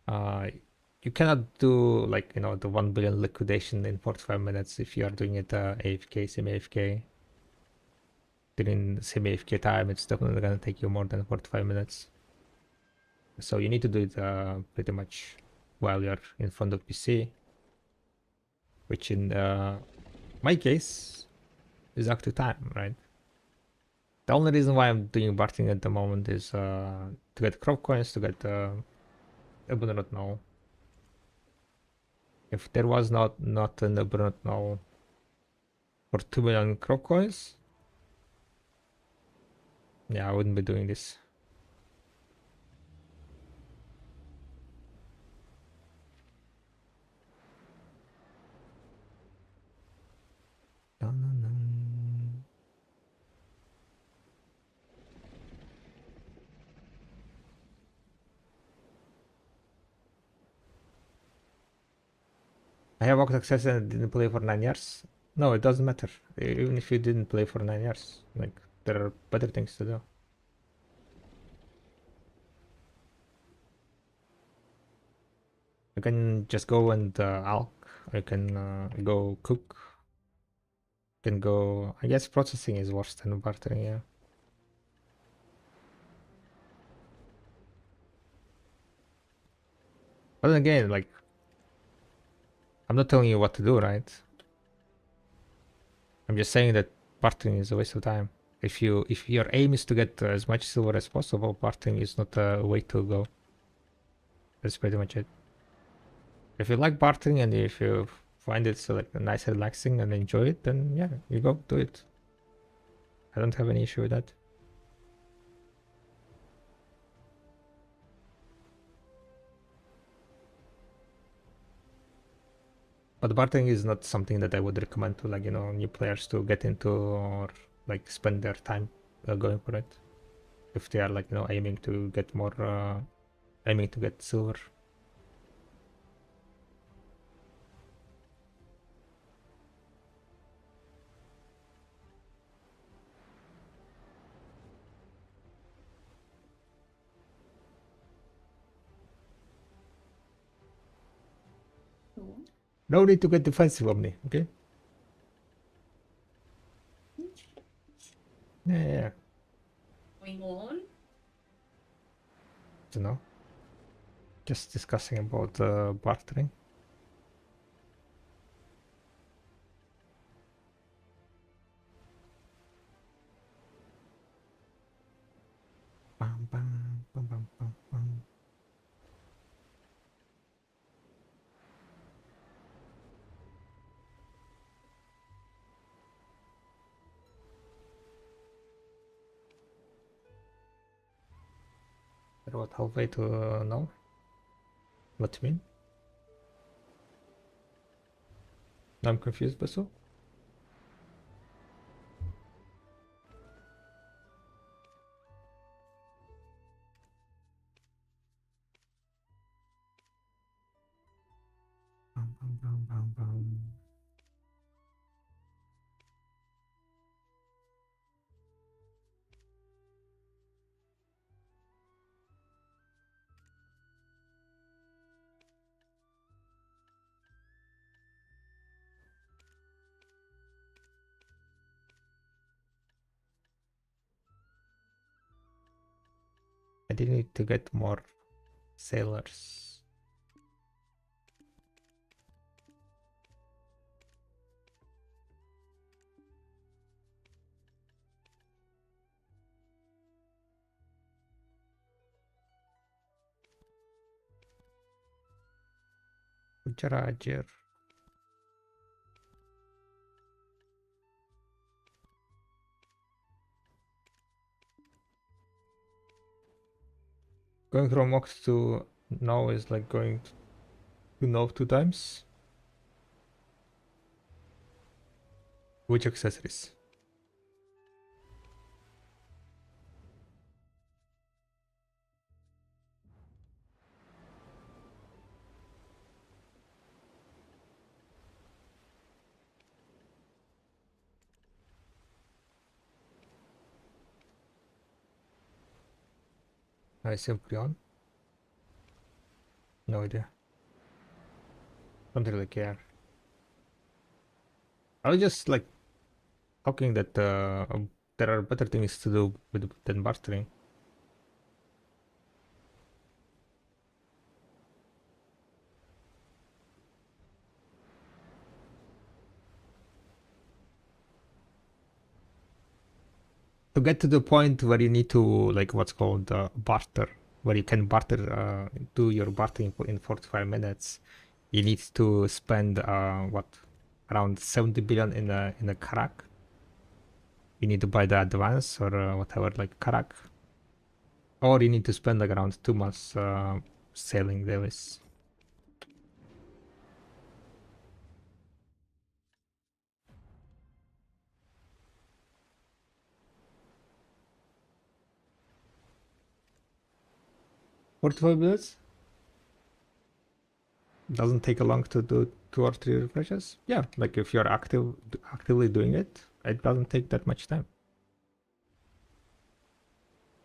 You cannot do, like, the 1 billion liquidation in 45 minutes if you are doing it AFK, semi-AFK. During semi-AFK time, it's definitely gonna take you more than 45 minutes. So you need to do it pretty much while you're in front of PC, which in my case is active time, right? The only reason why I'm doing bartering at the moment is to get crop coins, to get abundant now. If there was not an abundant now for 2 million crop coins, yeah, I wouldn't be doing this. I have walked access and didn't play for 9 years. No, it doesn't matter. Even if you didn't play for 9 years, like, there are better things to do. You can just go and alch. You can go cook. You can go. I guess processing is worse than bartering, yeah. But then again, like, I'm not telling you what to do, right? I'm just saying that bartering is a waste of time. If your aim is to get as much silver as possible, bartering is not a way to go. That's pretty much it. If you like bartering and if you find it so, like, nice and relaxing and enjoy it, then yeah, you go do it. I don't have any issue with that. But bartering is not something that I would recommend to, like, new players to get into or, like, spend their time going for it. If they are, like, aiming to get more, aiming to get silver. No need to get defensive on me, okay? Yeah. Going on? Don't know. Just discussing about bartering. Bam, bam, bam, bam, bam, bam. about halfway to know what you mean. I'm confused, Basu. I did need to get more sailors. Roger. Going from Ox to now is like going to know 2 times. Which accessories? I simply on. No idea. Don't really care. I was just like talking that there are better things to do than bartering. To get to the point where you need to like what's called barter, where you can barter, do your bartering in 45 minutes, you need to spend what, around 70 billion in a Karak. You need to buy the advance or whatever, like Karak, or you need to spend like around 2 months sailing dailies. $45 minutes? Doesn't take a long to do 2 or 3 refreshes? Yeah, like if you're actively doing it, it doesn't take that much time.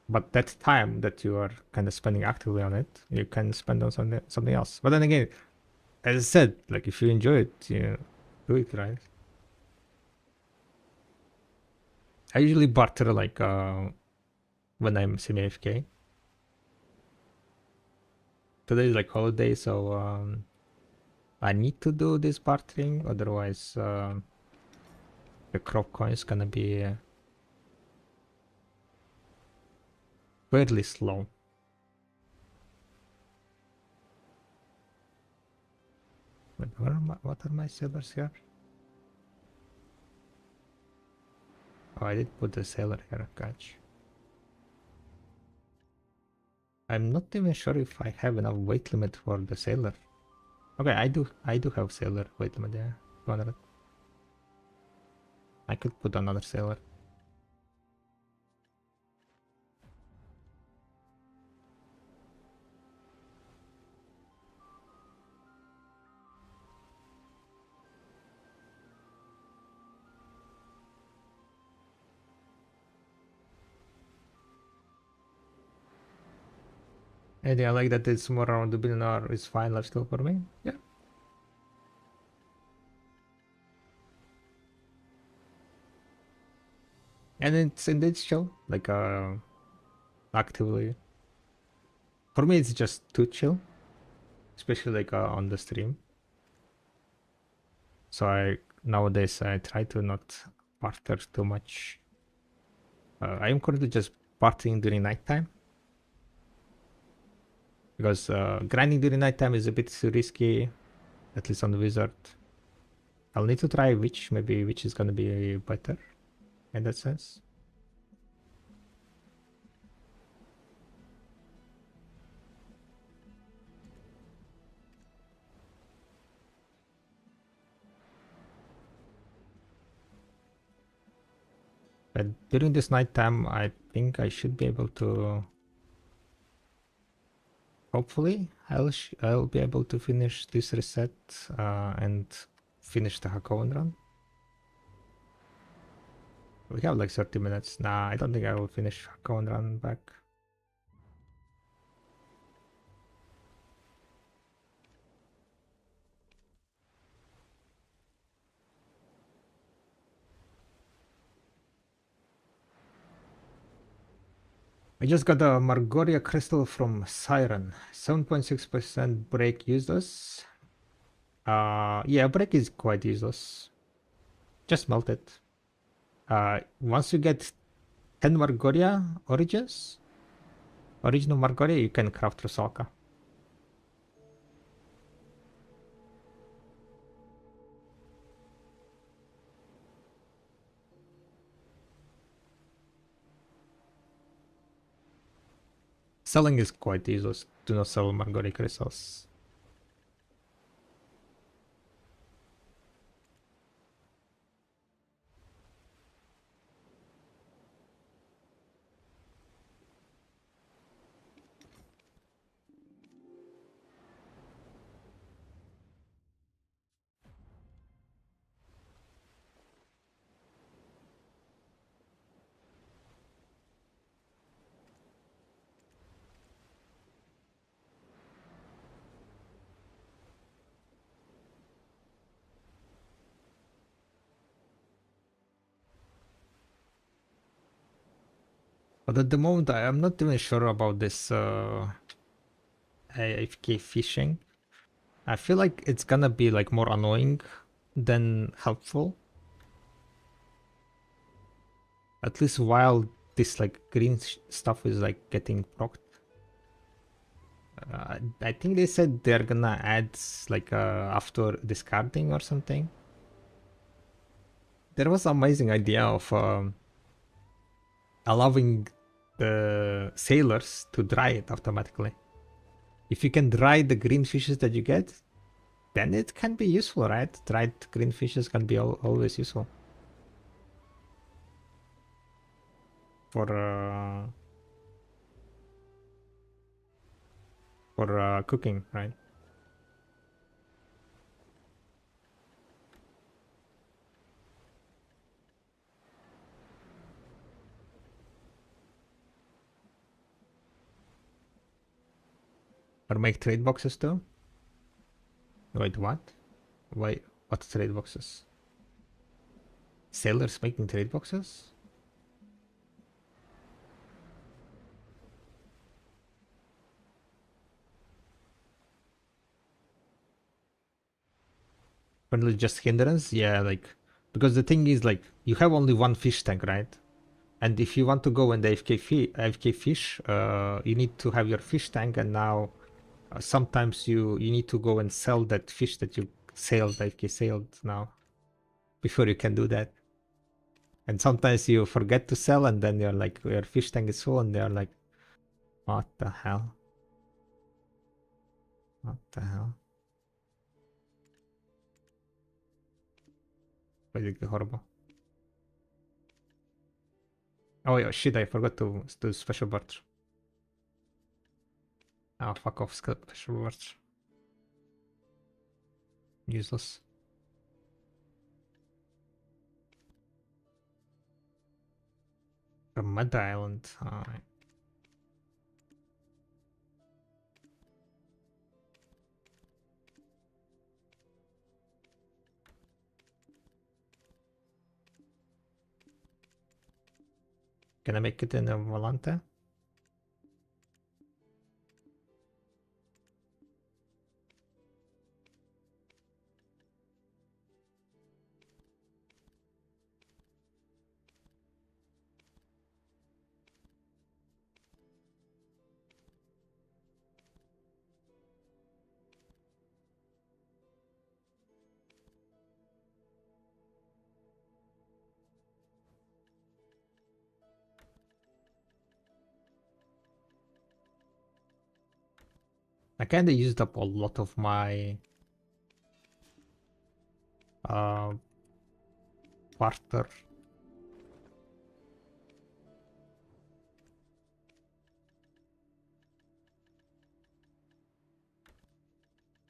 But that time that you are kind of spending actively on it, you can spend on something else. But then again, as I said, like if you enjoy it, you do it, right? I usually barter like when I'm semi-AFK. Today is like holiday, so I need to do this bartering, otherwise the crop coin is gonna be fairly slow. But what are my sailors here? Oh, I did put the sailor here, catch. I'm not even sure if I have enough weight limit for the sailor. Okay, I do have sailor weight limit, yeah, 200. I could put another sailor. And I like that it's more around the billionaire is fine lifestyle for me. Yeah. And it's indeed chill, like actively. For me, it's just too chill, especially like on the stream. So nowadays I try to not barter too much. I am currently just bartering during nighttime because grinding during nighttime is a bit too risky, at least on the wizard. I'll need to try witch, maybe witch is gonna be better in that sense. But during this night time, I think I should be able to. Hopefully, I'll be able to finish this reset and finish the Hakoven run. We have like 30 minutes. Nah, I don't think I will finish Hakoven run back. I just got a Margoria crystal from Siren. 7.6% break useless. Yeah, break is quite useless. Just melt it. Once you get 10 Margoria original Margoria, you can craft Rusalka. Selling is quite useless. Do not sell Margoria crystals. But at the moment, I'm not even sure about this AFK fishing. I feel like it's gonna be like more annoying than helpful. At least while this like green stuff is like getting procced. I think they said they're gonna add like after discarding or something. There was an amazing idea of allowing the sailors to dry it automatically. If you can dry the green fishes that you get, then it can be useful, right? Dried green fishes can be always useful. For cooking, right? Or make trade boxes too? Wait, what? Wait, what trade boxes? Sailors making trade boxes? Friendly just hindrance? Yeah, like, because the thing is, like, you have only one fish tank, right? And if you want to go in the AFK fish, you need to have your fish tank, and now sometimes you need to go and sell that fish that you AFK sailed now, before you can do that. And sometimes you forget to sell, and then you're like, your fish tank is full, and they're like, what the hell? What the hell? Basically horrible. Oh yeah, shit, I forgot to do special barter. Oh, fuck off, special barter. Useless. From Mud Island. Alright. Can I make it in a Volante? I kinda used up a lot of my barter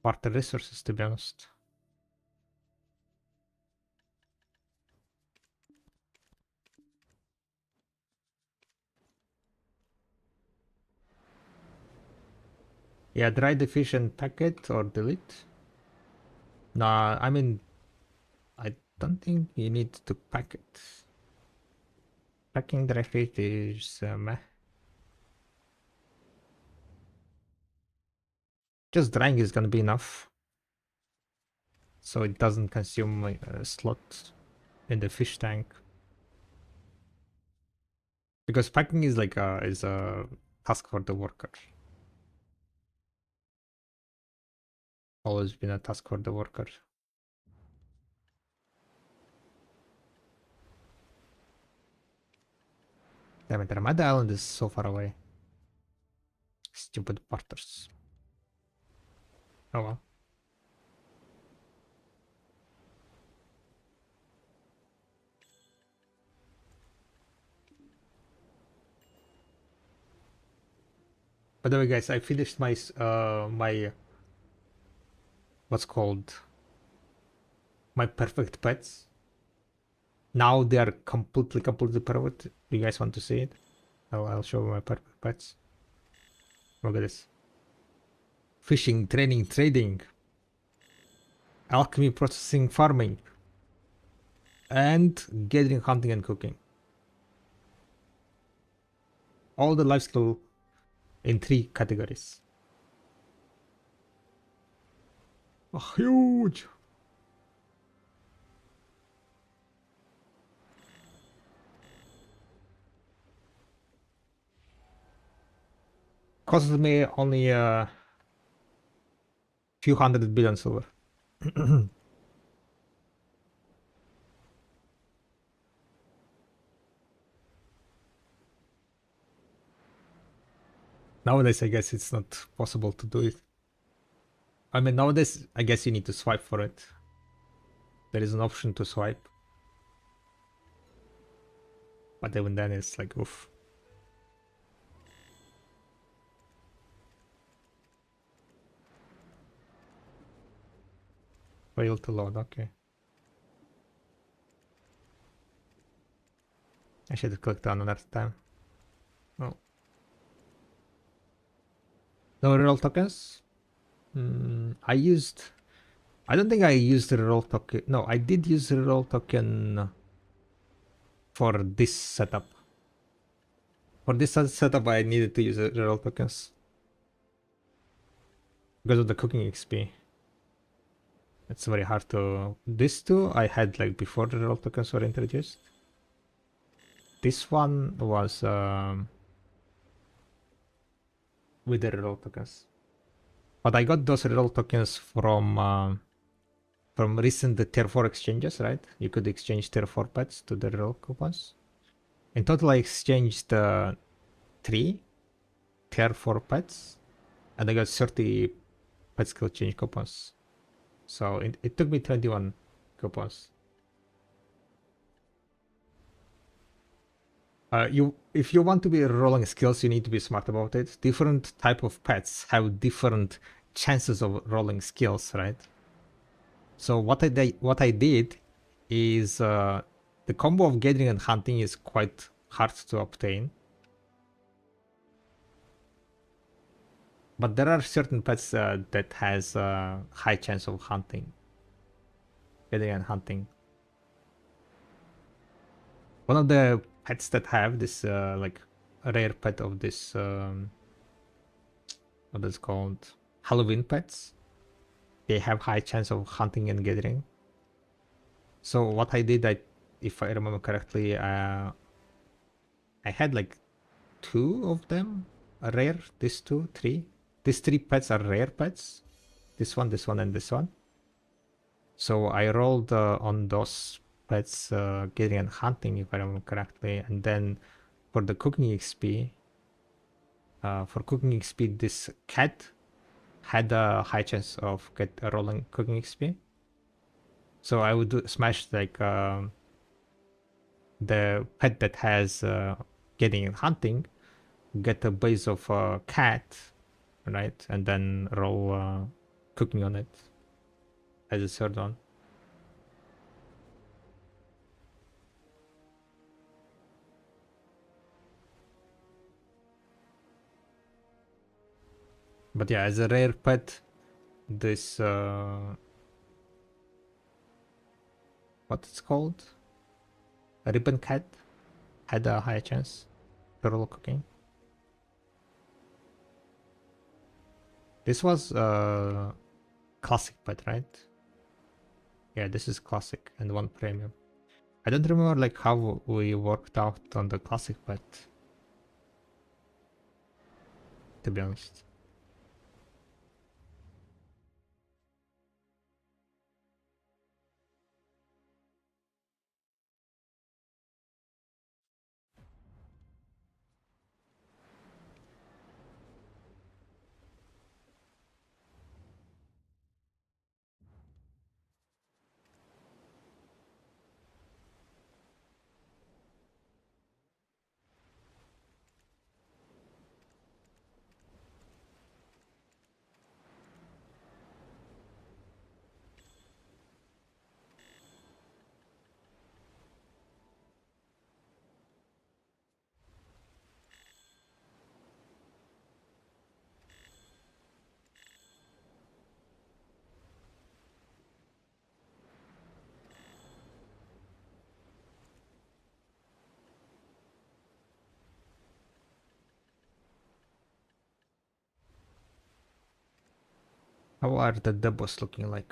barter resources, to be honest. Yeah, dry the fish and pack it or delete. Nah, I mean, I don't think you need to pack it. Packing dry fish is meh. Just drying is gonna be enough. So it doesn't consume a slot in the fish tank. Because packing is like a task for the worker. Always been a task for the worker. Damn it, Ramada Island is so far away. Stupid porters. Oh well. By the way, guys, I finished my what's called my perfect pets. Now they are completely perfect. You guys want to see it? I'll show my perfect pets. Look at this. Fishing, training, trading, alchemy, processing, farming, and gathering, hunting, and cooking. All the life skill in 3 categories. Oh, huge! Cost me only a few 100 billion silver. Nowadays, I guess it's not possible to do it. I mean, nowadays, I guess you need to swipe for it. There is an option to swipe. But even then, it's like, oof. Fail to load, okay. I should have clicked on another time. Oh. No reroll tokens? I don't think I used the reroll token. No, I did use the reroll token for this setup. For this setup, I needed to use the reroll tokens. Because of the cooking XP. It's very hard to... This two I had like before the reroll tokens were introduced. This one was with the reroll tokens. But I got those reroll tokens from recent tier 4 exchanges, right? You could exchange tier 4 pets to the reroll coupons. In total, I exchanged 3 tier 4 pets, and I got 30 pet skill change coupons. So it took me 21 coupons. If you want to be rolling skills, you need to be smart about it. Different type of pets have different chances of rolling skills, right? So what I did is the combo of gathering and hunting is quite hard to obtain. But there are certain pets that has a high chance of hunting. Gathering and hunting. One of the pets that have this like a rare pet of this what is called Halloween pets, they have high chance of hunting and gathering. So what I did, if I remember correctly, I had like 2 of them are rare. These 2, 3. These 3 pets are rare pets. This one, and this one. So I rolled on those pets gathering and hunting, if I remember correctly, and then for the cooking XP, this cat had a high chance of rolling cooking XP. So I would smash like the pet that has getting and hunting, get a base of cat, right, and then roll cooking on it as a third one. But yeah, as a rare pet, this what it's called? A ribbon cat had a higher chance turtle cooking. This was classic pet, right? Yeah, this is classic and one premium. I don't remember like how we worked out on the classic pet, to be honest. How are the debos looking like?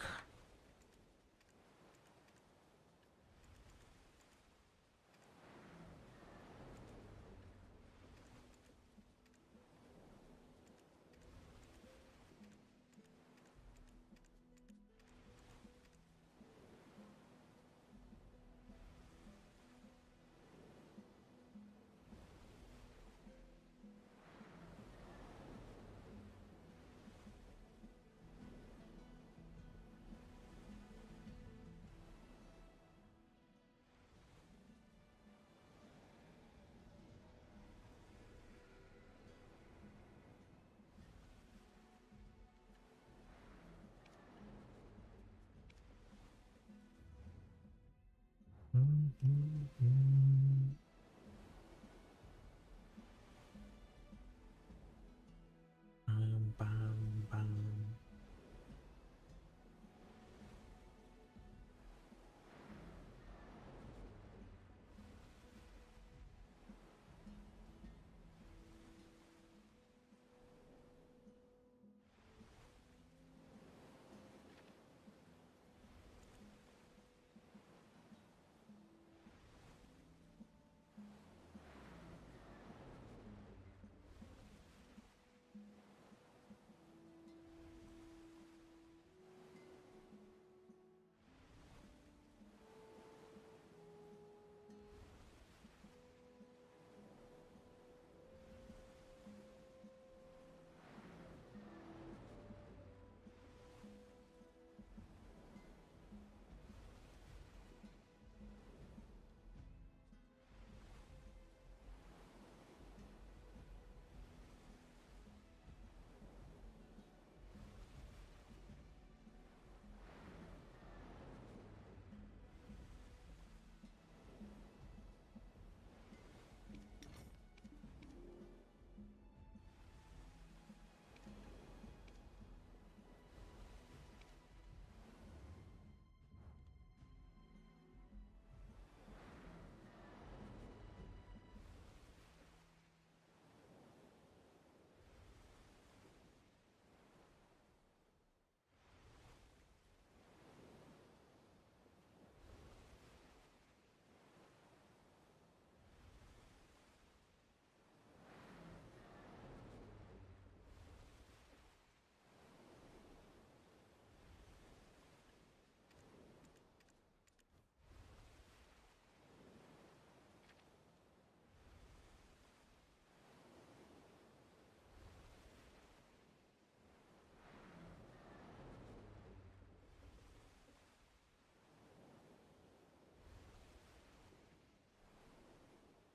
Bam, bam.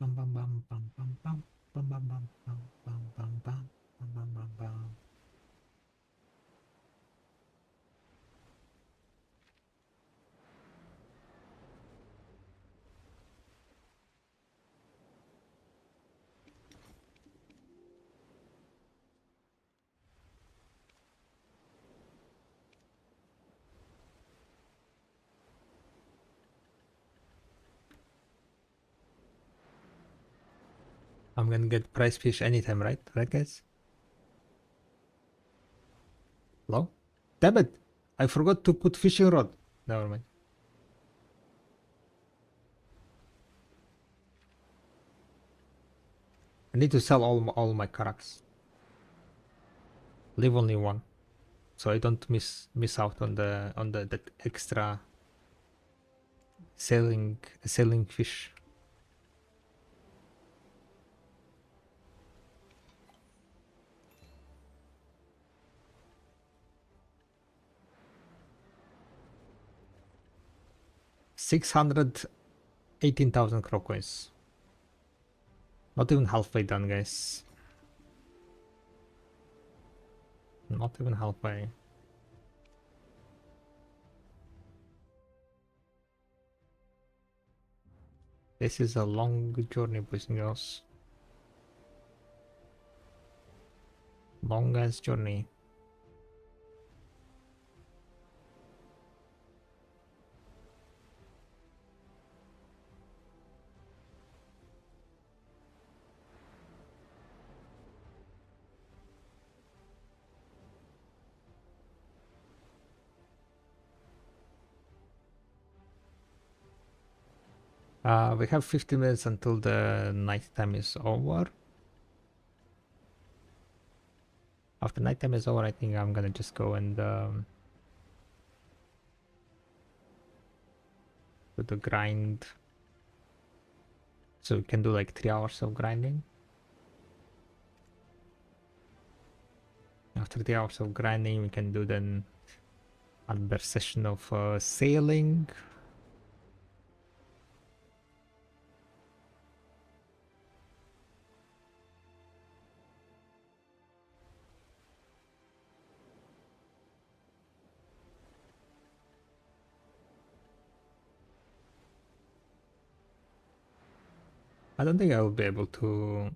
Bam bam bam bam bam bam bam bam bam bam bam bam bam bam bam bam. I'm gonna get prize fish anytime, right? Right, guys? Hello? Damn it! I forgot to put fishing rod. Never mind. I need to sell all my Karaks. Leave only one, so I don't miss out on the that extra selling fish. $618,000 crow coins. Not even halfway done, guys. Not even halfway. This is a long journey, boys and girls. Long ass journey. We have 50 minutes until the night time is over. After night time is over, I think I'm gonna just go and do the grind. So we can do like 3 hours of grinding. After 3 hours of grinding, we can do then another session of sailing. I don't think I will be able to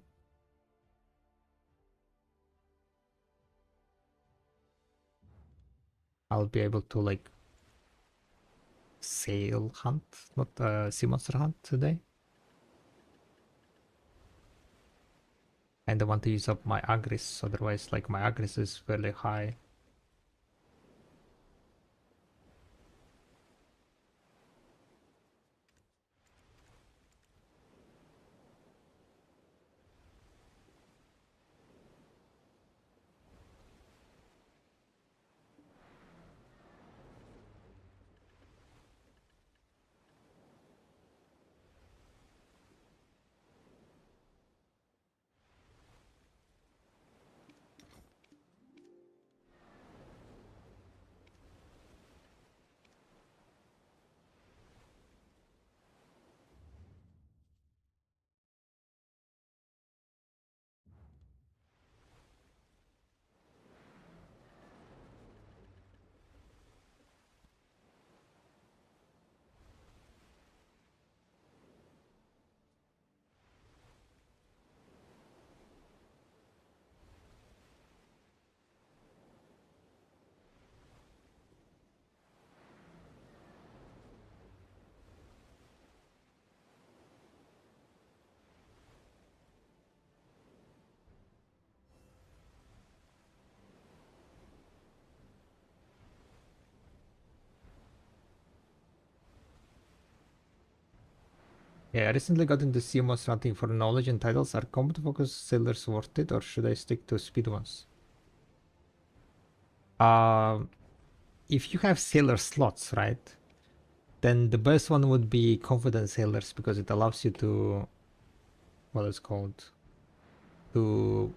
like sail hunt, not sea monster hunt today. And I want to use up my Agris, otherwise like my Agris is fairly high. Yeah, I recently got into simos hunting for knowledge and titles. Are combat focused sailors worth it, or should I stick to speed ones? If you have sailor slots, right, then the best one would be confident sailors, because it allows you to, what is called, to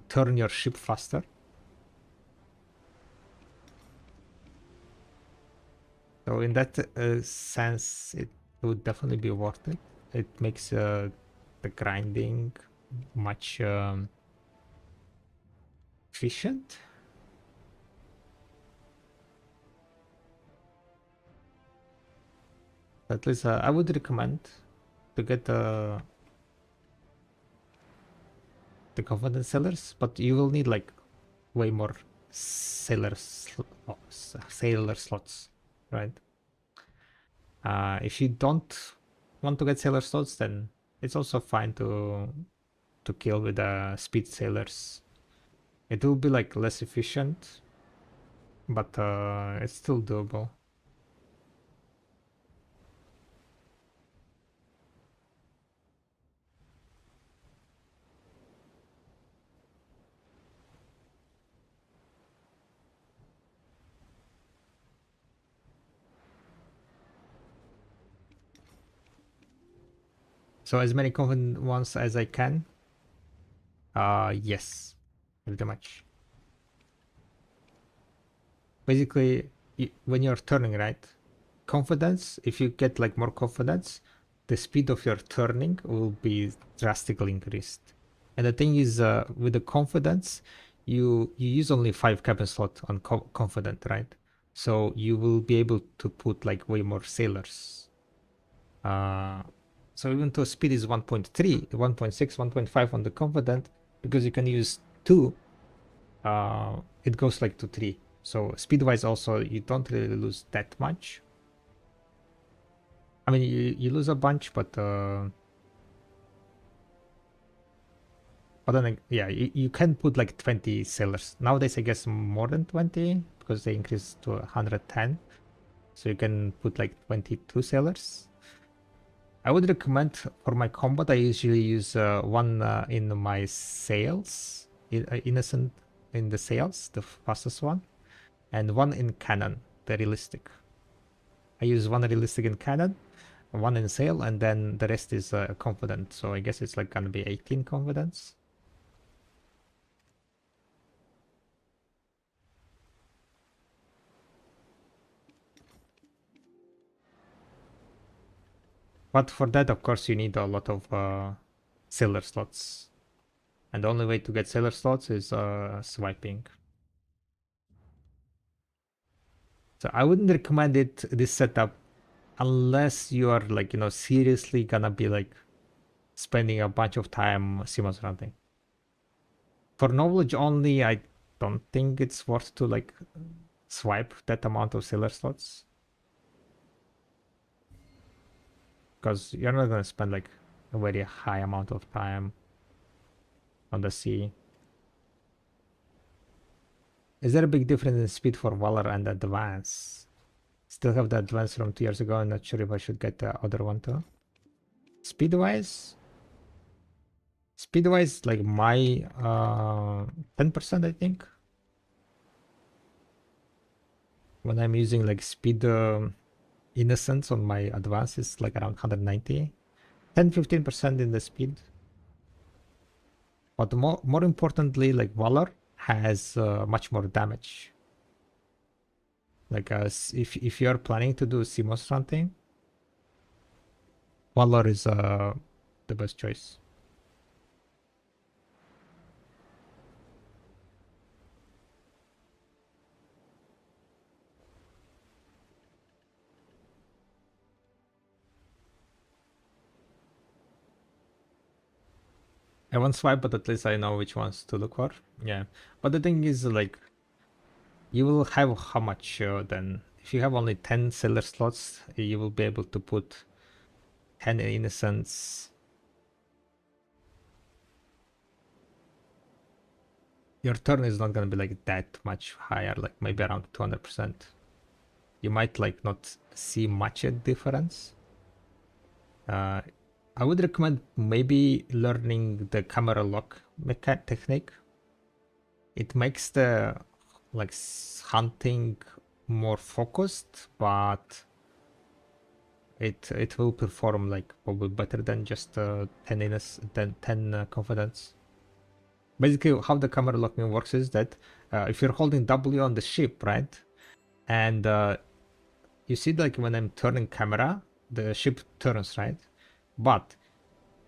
turn your ship faster. So in that sense, it would definitely be worth it. It makes the grinding much efficient. At least I would recommend to get the confident sellers, but you will need like way more sailor slots, right? If you don't want to get sailor slots, then it's also fine to to kill with speed sailors. It will be like less efficient, but it's still doable. So as many confident ones as I can. Yes, pretty much. Basically, when you're turning, right? Confidence, if you get like more confidence, the speed of your turning will be drastically increased. And the thing is, with the confidence, you use only 5 cabin slot on confident, right? So you will be able to put like way more sailors. So even though speed is 1.3, 1.6, 1.5 on the confident, because you can use 2, it goes like to 3. So speed-wise also, you don't really lose that much. I mean, you lose a bunch, but then, yeah, you can put like 20 sailors. Nowadays, I guess more than 20, because they increased to 110. So you can put like 22 sailors. I would recommend for my combat, I usually use one in my sails, innocent in the sails, the fastest one, and one in cannon, the realistic. I use one realistic in cannon, one in sail, and then the rest is confident. So I guess it's like gonna be 18 confidence. But for that, of course, you need a lot of sailor slots. And the only way to get sailor slots is swiping. So I wouldn't recommend this setup unless you are like, seriously gonna be like spending a bunch of time simos running. For knowledge only, I don't think it's worth to like swipe that amount of sailor slots. Because you're not gonna spend like a very high amount of time on the sea. Is there a big difference in speed for Valor and Advance? Still have the Advance from 2 years ago. I'm not sure if I should get the other one too. Speed-wise, like my 10%, I think. When I'm using like speed innocence on my Advance is like around 190. 10-15% in the speed. But more importantly, like Valor has much more damage. Like if you're planning to do simos hunting, Valor is the best choice. I won't swipe, but at least I know which ones to look for. Yeah, but the thing is, like, you will have how much then? If you have only 10 sailor slots, you will be able to put 10 innocents. Your turn is not gonna be like that much higher, like maybe around 200%. You might like not see much a difference. I would recommend maybe learning the camera lock technique. It makes the like hunting more focused, but it will perform like probably better than just 10 confidence. Basically, how the camera locking works is that if you're holding W on the ship, right, and you see like when I'm turning camera, the ship turns, right, but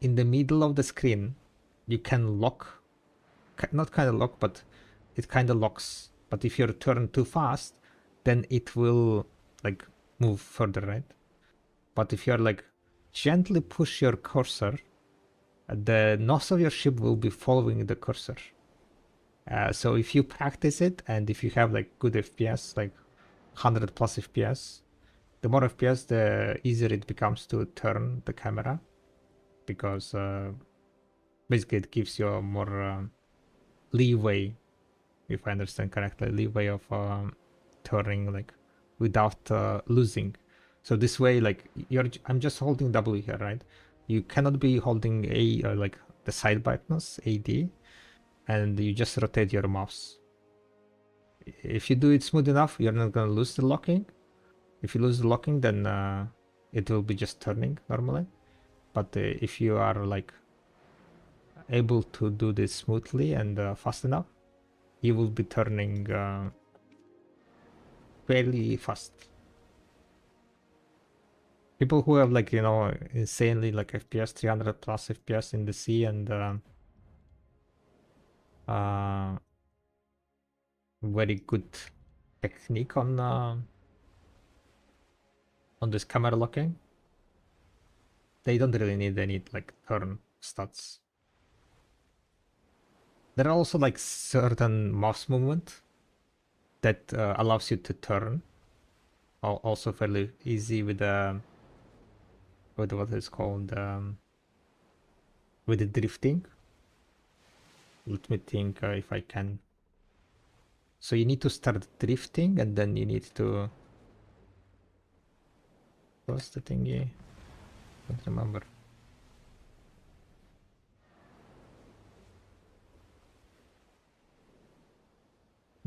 in the middle of the screen, you can lock, not kind of lock, but it kind of locks. But if you turn too fast, then it will like move further, right? But if you're like gently push your cursor, the nose of your ship will be following the cursor. So if you practice it, and if you have like good FPS, like 100 plus FPS, the more FPS, the easier it becomes to turn the camera, because Basically, it gives you a more leeway, if I understand correctly, leeway of turning like without losing. So this way, like I'm just holding W here, right? You cannot be holding A or like the side buttons, AD, and you just rotate your mouse. If you do it smooth enough, you're not gonna lose the locking. If you lose the locking, then it will be just turning normally. But if you are like able to do this smoothly and fast enough, you will be turning fairly fast. People who have like, you know, insanely like FPS, 300 plus FPS in the sea and very good technique on this camera locking, they don't really need any like turn stats. There are also like certain mouse movement that allows you to turn, also fairly easy with what is called with the drifting. Let me think if I can. So you need to start drifting and then you need to cross the thingy. Don't remember.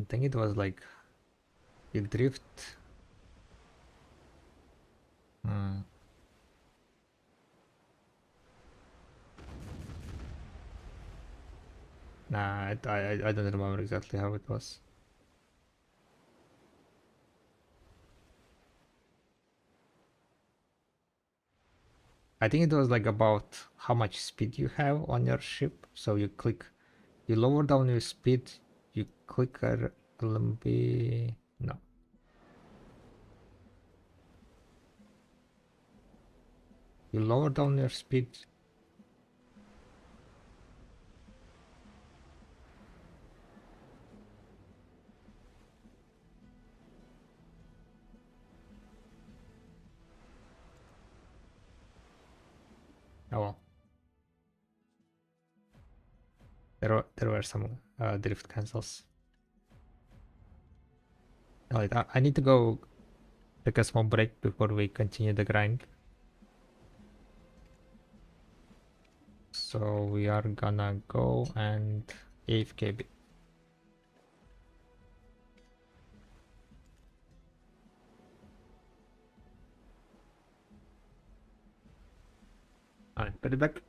I think it was like you drift. Nah, I don't remember exactly how it was. I think it was like about how much speed you have on your ship. So you click, you lower down your speed, you click LMB. No. You lower down your speed. Oh well. There were some drift cancels. Alright, I need to go take a small break before we continue the grind. So we are gonna go and AFK a bit. Alright, put it back.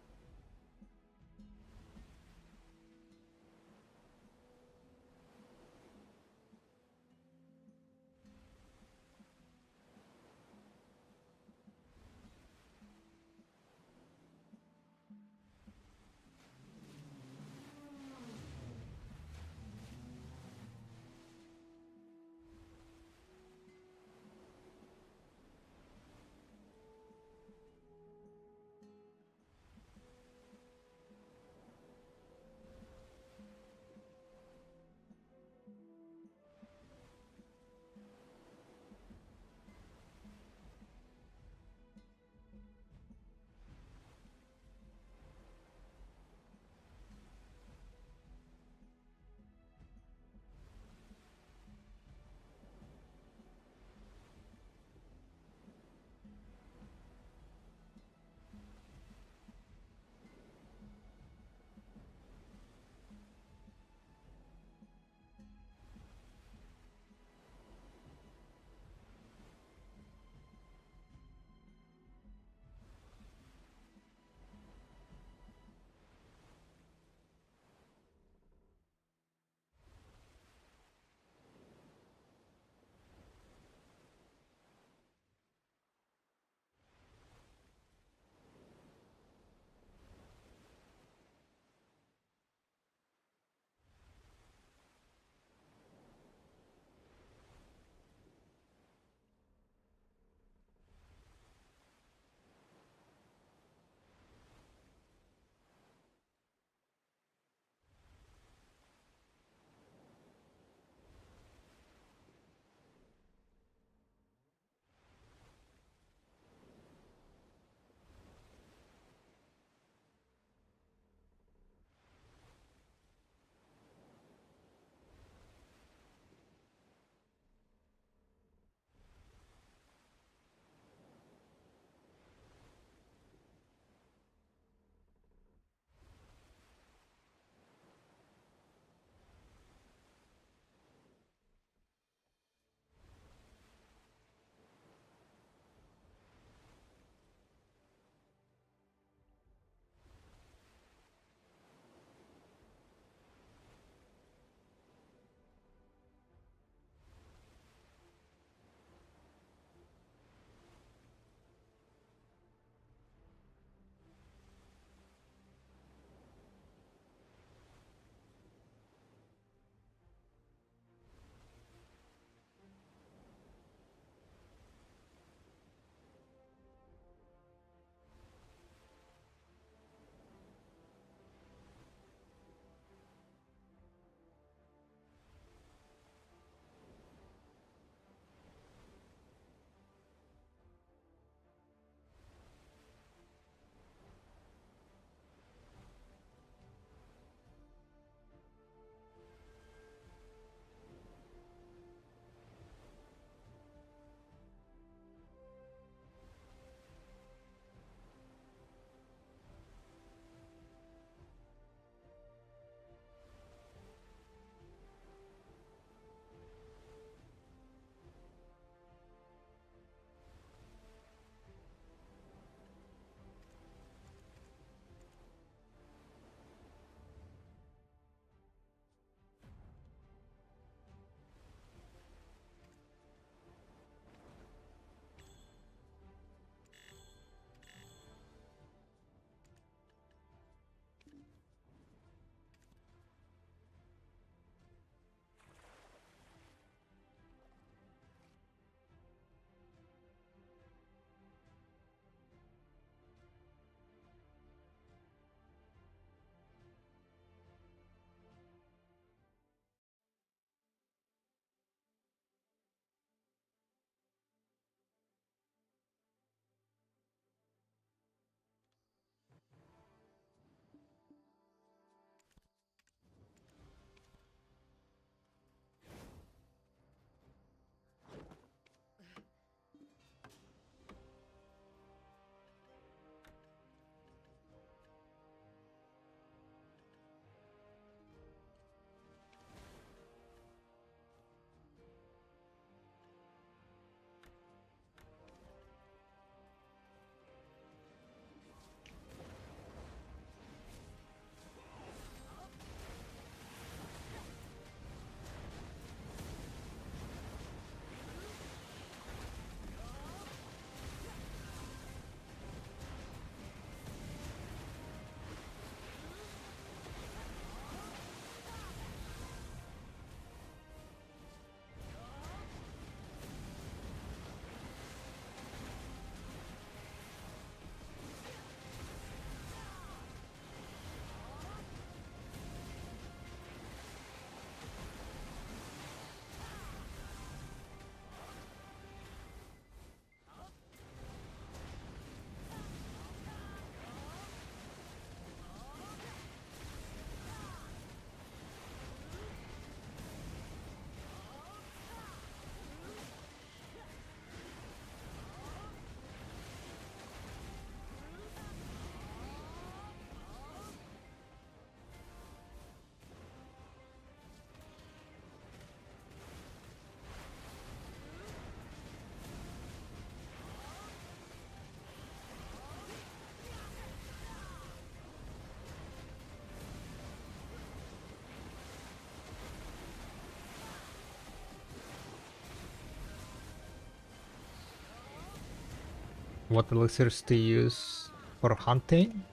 What elixirs to use for hunting?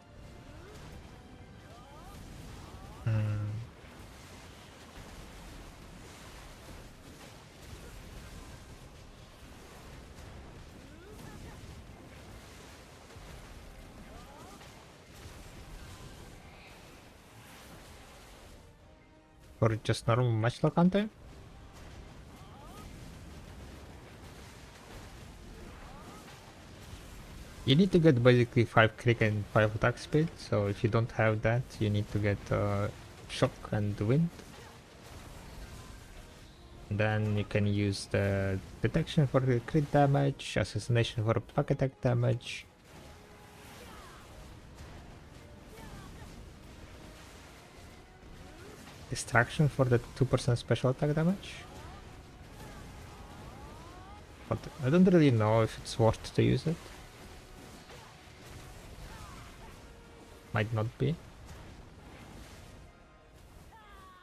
Hmm. Or just normal matchlock hunter? You need to get basically 5 crit and 5 attack speed, so if you don't have that, you need to get shock and wind. Then you can use the detection for the crit damage, assassination for pack attack damage. Distraction for the 2% special attack damage. But I don't really know if it's worth to use it. Might not be.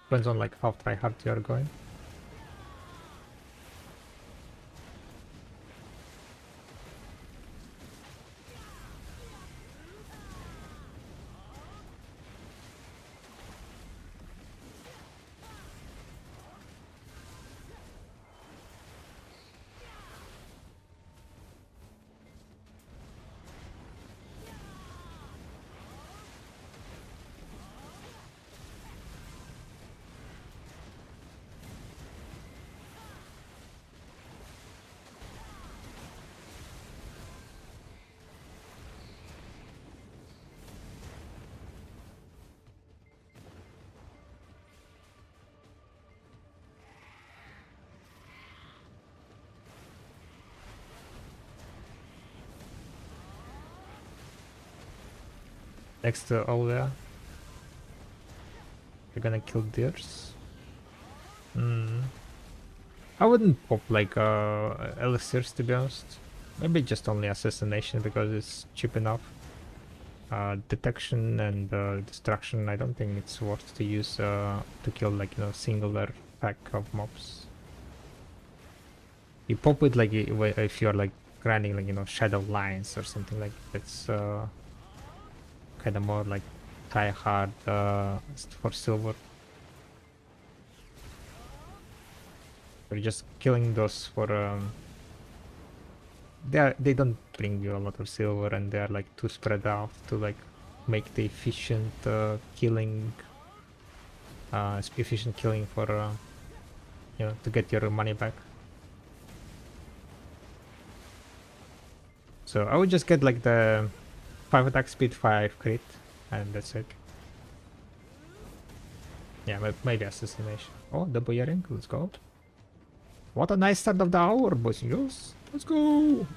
Depends on like how tryhard you are going. Next to Olvia. You're gonna kill deers. I wouldn't pop like elixirs, to be honest. Maybe just only assassination because it's cheap enough. Detection and destruction, I don't think it's worth to use to kill like, you know, singular pack of mobs. You pop it like if you're like grinding like, you know, shadow lines or something like that's kind of more like try hard for silver. We're just killing those for they don't bring you a lot of silver, and they are like too spread out to like make the efficient killing for you know, to get your money back. So I would just get like the 5 attack speed, 5 crit, and that's it. Yeah, maybe assassination. Oh, double earring, let's go. What a nice start of the hour, boys and girls. Let's go!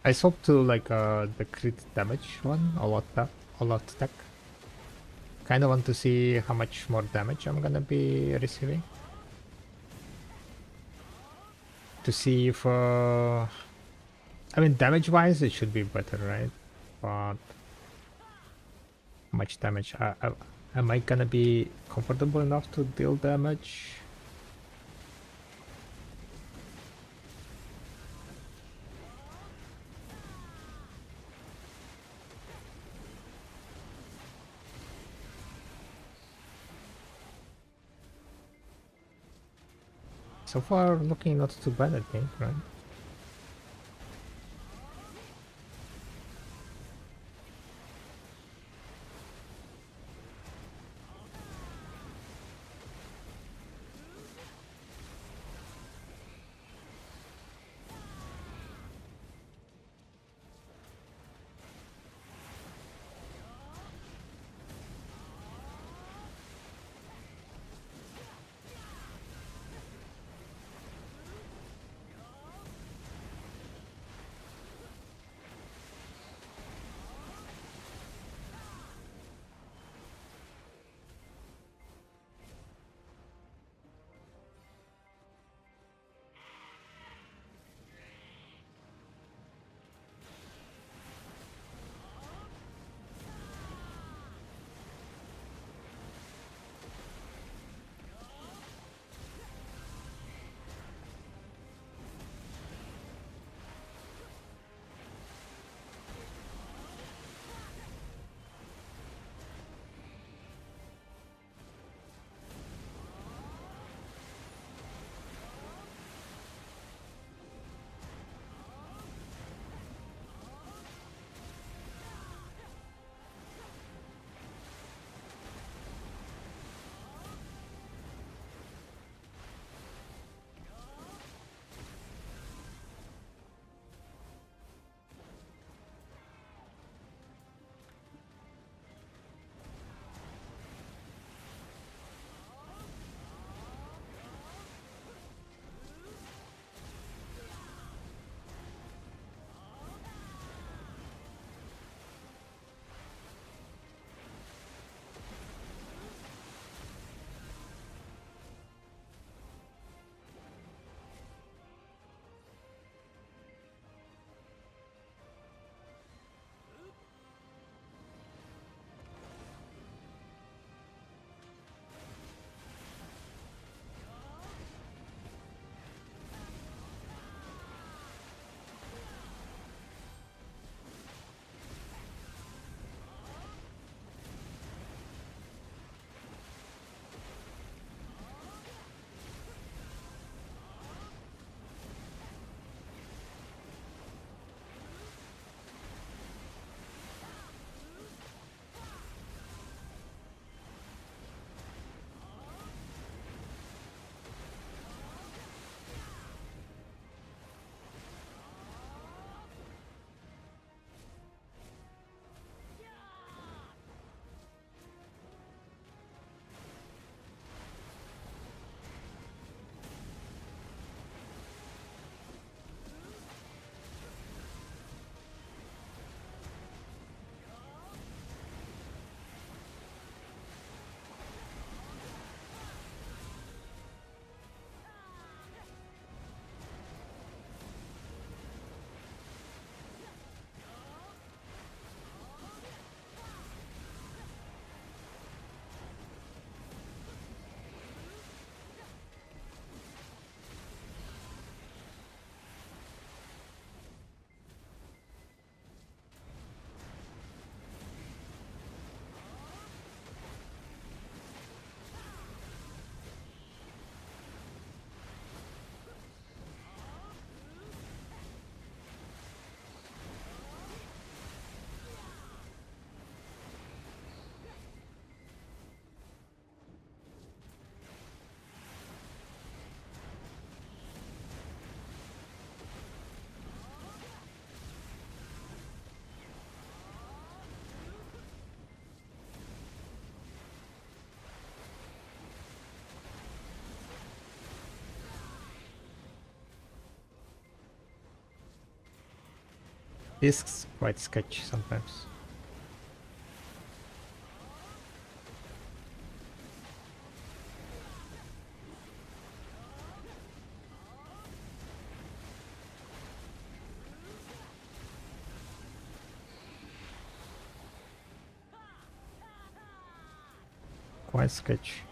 I swapped to like the crit damage one, a lot tech. Kind of want to see how much more damage I'm gonna be receiving. To see if, I mean, damage-wise it should be better, right? But much damage. Am I gonna be comfortable enough to deal damage? So far, looking not too bad, I think, right? It's quite sketchy sometimes. Quite sketchy.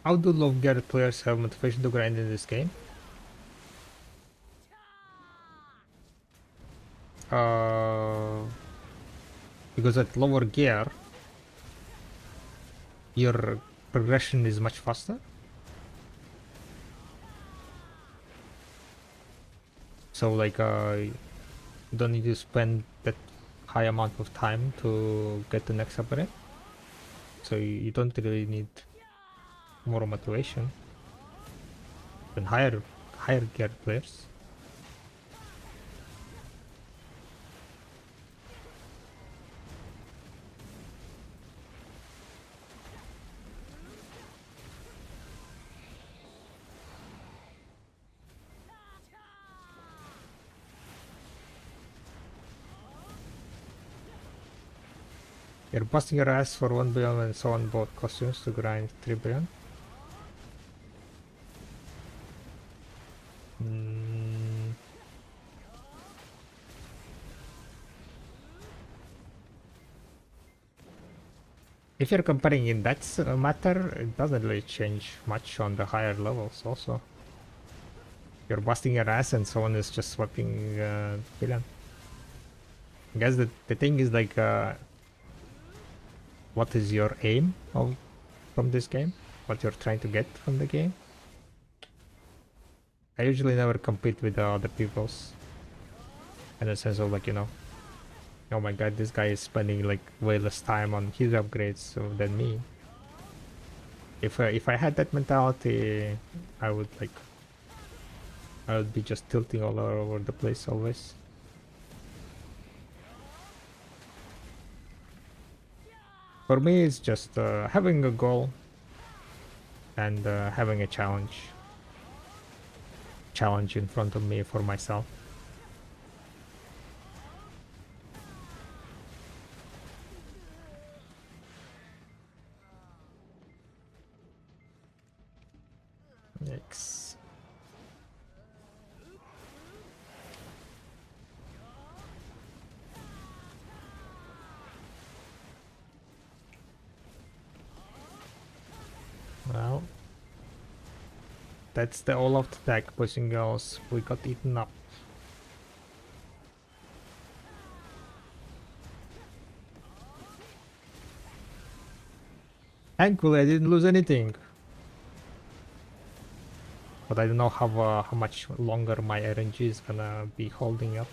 How do low gear players have motivation to grind in this game? Because at lower gear, your progression is much faster. So like you don't need to spend that high amount of time to get the next upgrade. So you don't really need more motivation than higher gear players. You're busting your ass for 1 billion and so on bought costumes to grind 3 billion. If you're comparing in that matter, it doesn't really change much on the higher levels also. You're busting your ass and someone is just swapping billion. I guess the thing is like what is your aim from this game? What you're trying to get from the game? I usually never compete with the other people's. In the sense of like, you know, oh my god, this guy is spending like way less time on his upgrades than me. If I had that mentality, I would be just tilting all over the place always. For me, it's just having a goal and having a challenge in front of me for myself. Yikes. Well, that's the all of the deck, boys and girls. We got eaten up. Thankfully, I didn't lose anything. But I don't know how much longer my RNG is gonna be holding up.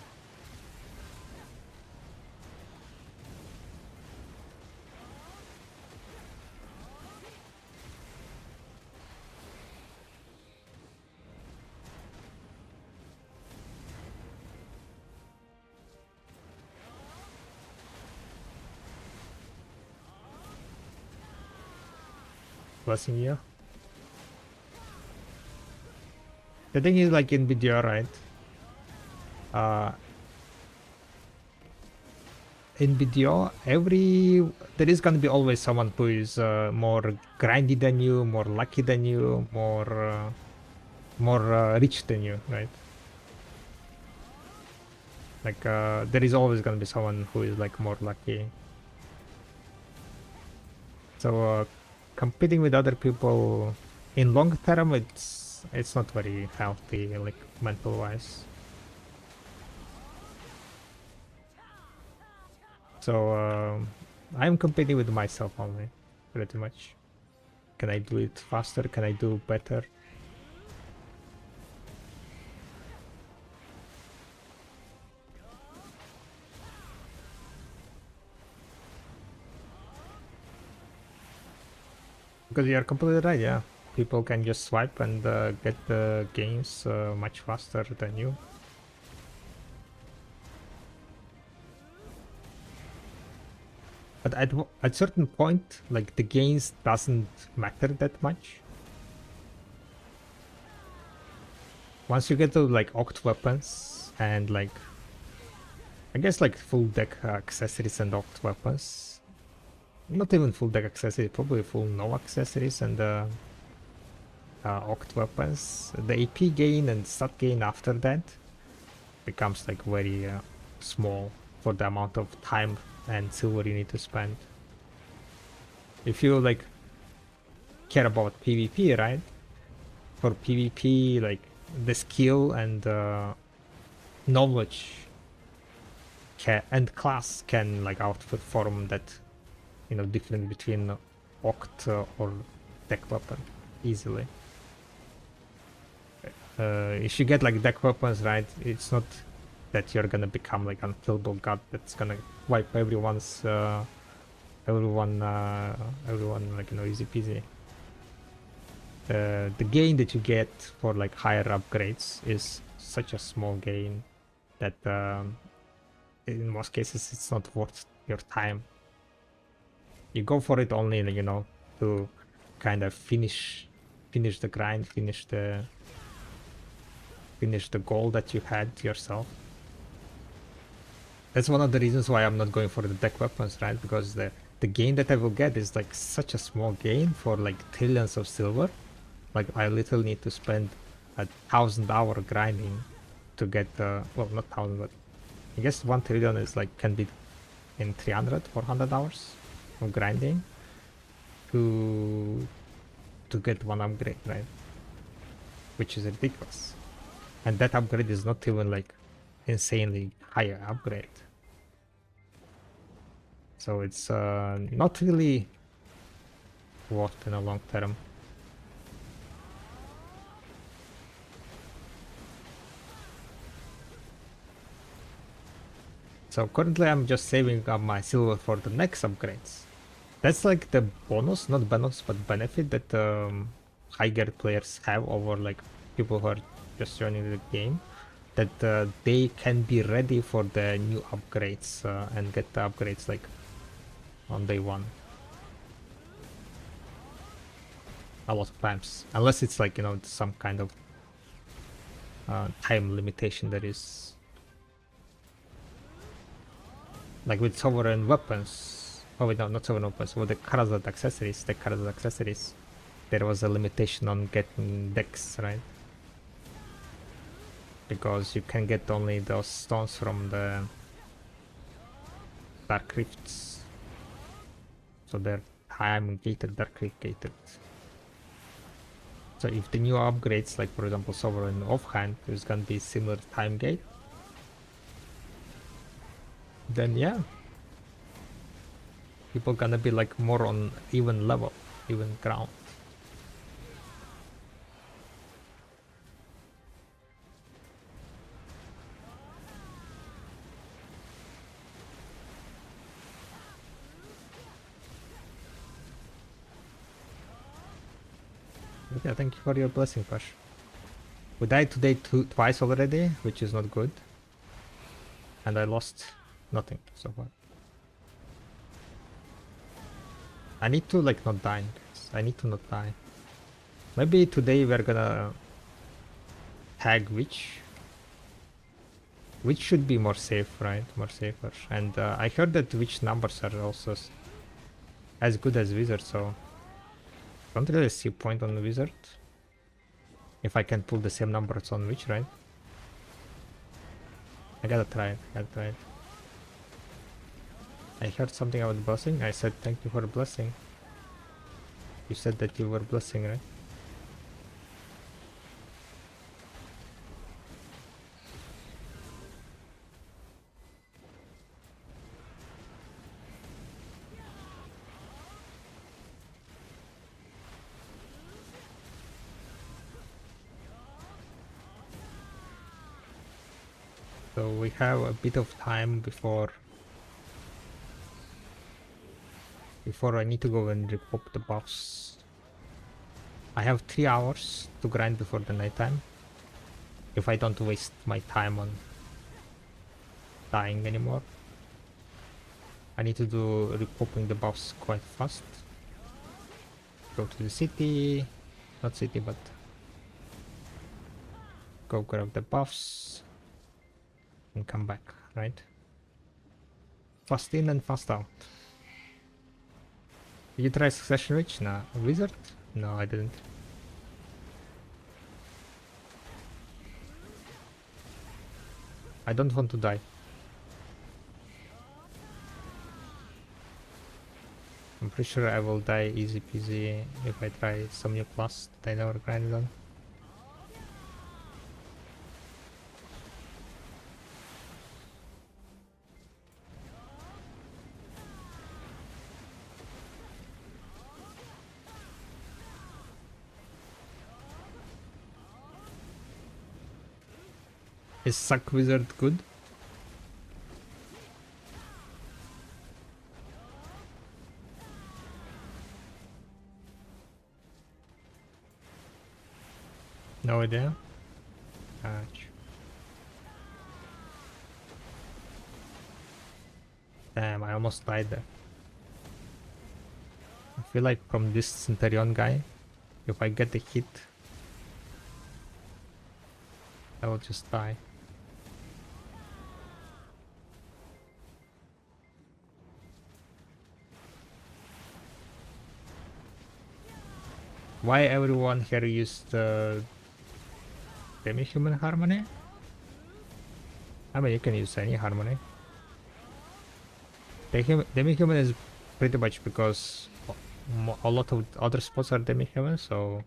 Blessing you. The thing is, like in video, right? In video, there is gonna be always someone who is more grindy than you, more lucky than you, more rich than you, right? Like there is always gonna be someone who is like more lucky. So competing with other people in long term, it's not very healthy, like mental wise. So I'm competing with myself only, pretty much. Can I do it faster? Can I do better? Because you're completely right, yeah. People can just swipe and get the gains much faster than you. But at certain point, like the gains doesn't matter that much. Once you get to like oct weapons and like, I guess like full deck accessories and oct weapons. Not even full deck accessories, probably full no accessories and oct weapons. The AP gain and stat gain after that becomes like very small for the amount of time and silver you need to spend. If you like care about PvP, right? For PvP, like the skill and knowledge and class can like outperform that, you know, difference between Oct or deck weapon easily. If you get like deck weapons, right, it's not that you're gonna become like unkillable god that's gonna wipe everyone's everyone like, you know, easy peasy. The gain that you get for like higher upgrades is such a small gain that in most cases it's not worth your time. You go for it only, you know, to kind of finish the grind, finish the goal that you had yourself. That's one of the reasons why I'm not going for the deck weapons, right? Because the gain that I will get is like such a small gain for like trillions of silver. Like I literally need to spend 1,000-hour grinding to get well, not 1,000, but I guess 1 trillion is like can be in 300 400 hours of grinding to get one upgrade, right? Which is ridiculous. And that upgrade is not even like insanely higher upgrade. So it's not really worth in a long term. So currently I'm just saving up my silver for the next upgrades. That's like the bonus, not bonus, but benefit that high gear players have over like people who are just joining the game. That they can be ready for the new upgrades and get the upgrades like on day one. A lot of times, unless it's like, you know, some kind of time limitation that is like with sovereign weapons. Oh wait, no, not sovereign weapons. With the Karak accessories, there was a limitation on getting decks, right? Because you can get only those stones from the Dark Rifts. So they're time gated, Dark Rift gated. So if the new upgrades, like for example Sovereign Offhand, is gonna be similar time gate, then yeah, people gonna be like more on even level, even ground. Yeah, thank you for your blessing, Pash. We died today twice already, which is not good. And I lost nothing so far. I need to like not die, guys. I need to not die. Maybe today we're gonna tag Witch. Witch should be more safe, right? More safer. And I heard that Witch numbers are also as good as Wizard, so don't really see point on the Wizard. If I can pull the same numbers on Witch, right? I gotta try it, I heard something about blessing. I said thank you for the blessing. You said that you were blessing, right? So we have a bit of time before I need to go and repop the buffs. I have 3 hours to grind before the nighttime. If I don't waste my time on dying anymore. I need to do repopping the buffs quite fast. Go to the city, not city, but go grab the buffs and come back, right? Fast in and fast out. Did you try Succession Reach? Nah. Wizard? No, I didn't. I don't want to die. I'm pretty sure I will die easy peasy if I try some new class that I never grinded on. Is Suck Wizard good? No idea. Ouch. Damn, I almost died there. I feel like from this Centurion guy, if I get the hit, I will just die. Why everyone here used demi-human harmony? I mean, you can use any harmony. Demi-human is pretty much because a lot of other spots are demi-human, so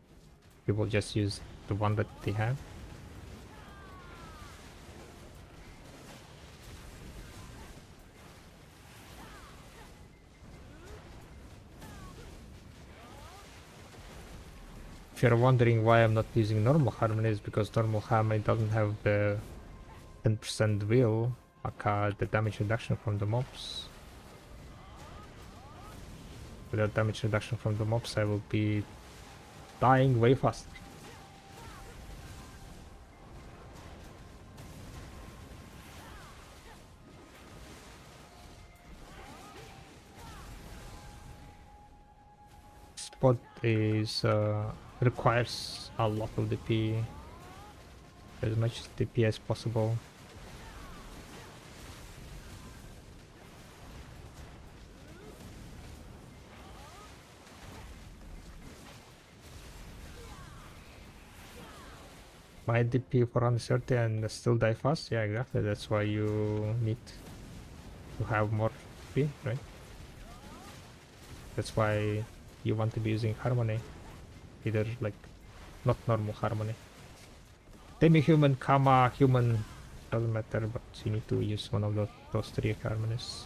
people just use the one that they have. If you're wondering why I'm not using normal harmony, is because normal harmony doesn't have the 10% wheel, aka the damage reduction from the mobs. Without damage reduction from the mobs, I will be dying way faster. Spot is requires a lot of DP, as much DP as possible. My DP for 130 and still die fast? Yeah, exactly. That's why you need to have more DP, right? That's why you want to be using harmony. Either like not normal harmony. Demi-human, comma, human, doesn't matter, but you need to use one of those three harmonies.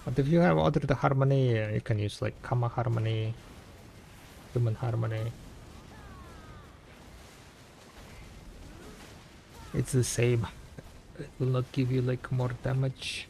But if you have other harmony, you can use like comma harmony, human harmony. It's the same. It will not give you like more damage.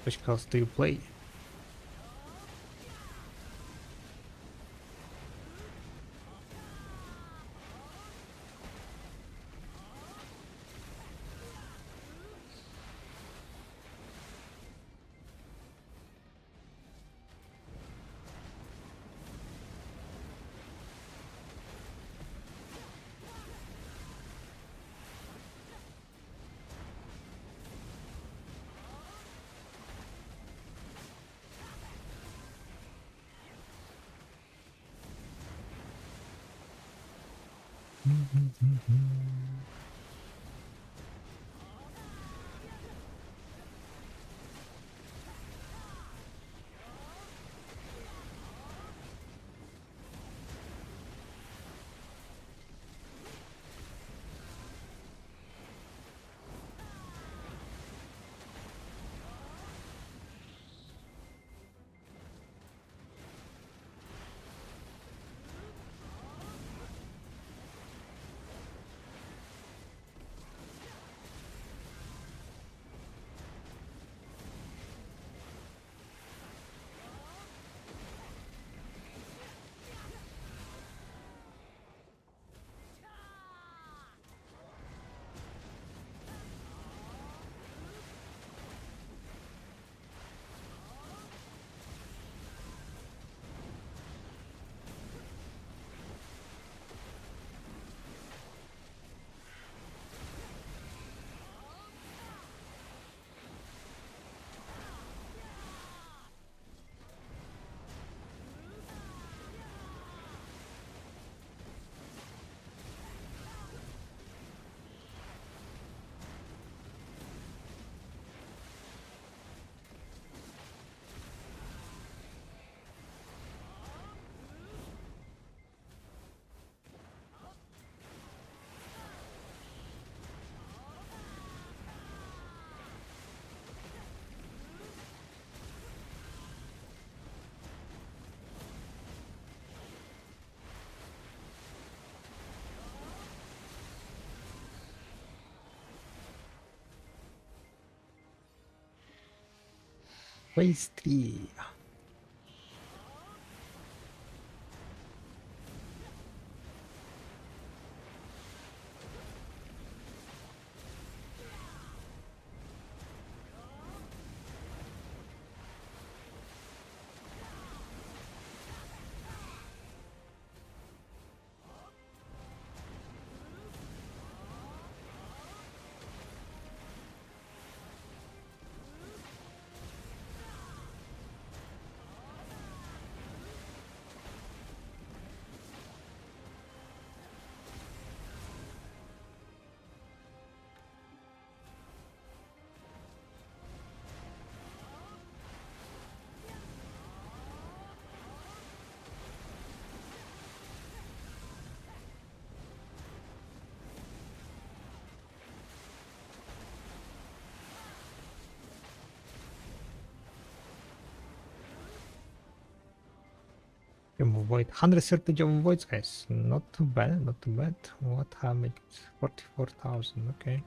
Which cards do you play? Phase 3. Avoid 130 of voids, guys. Not too bad, not too bad. What damage? 44,000. Okay.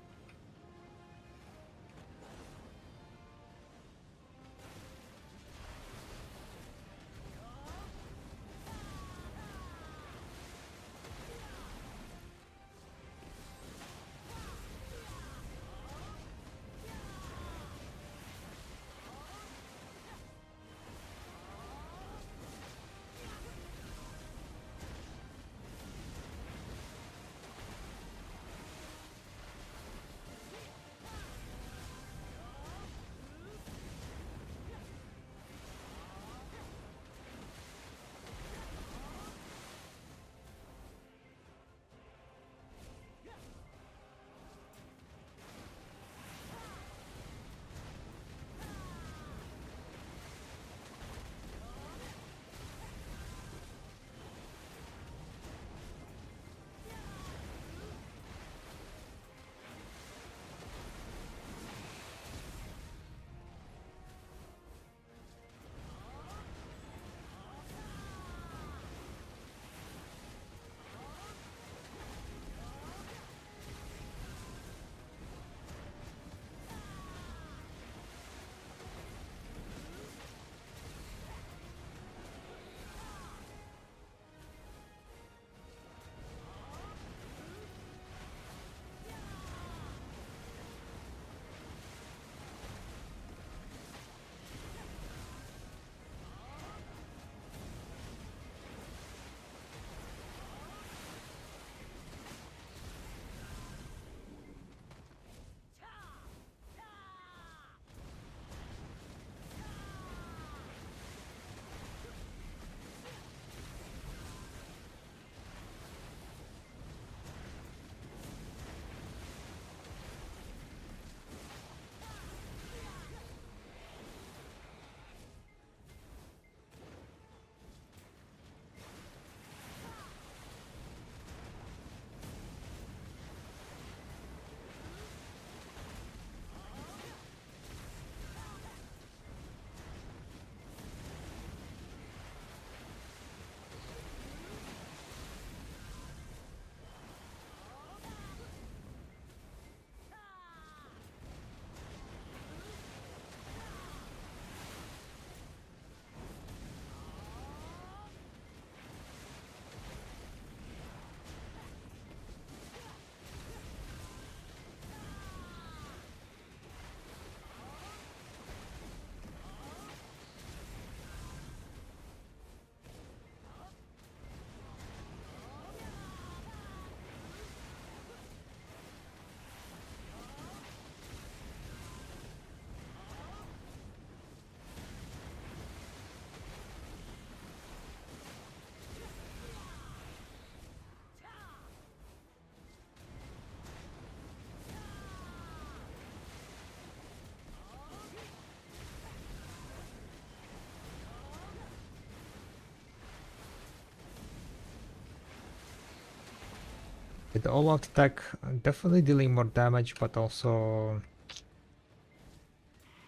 With the all-out attack, definitely dealing more damage, but also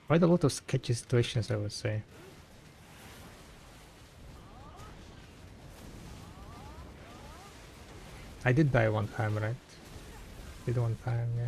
quite a lot of sketchy situations, I would say. I did die one time, right? Did one time, yeah.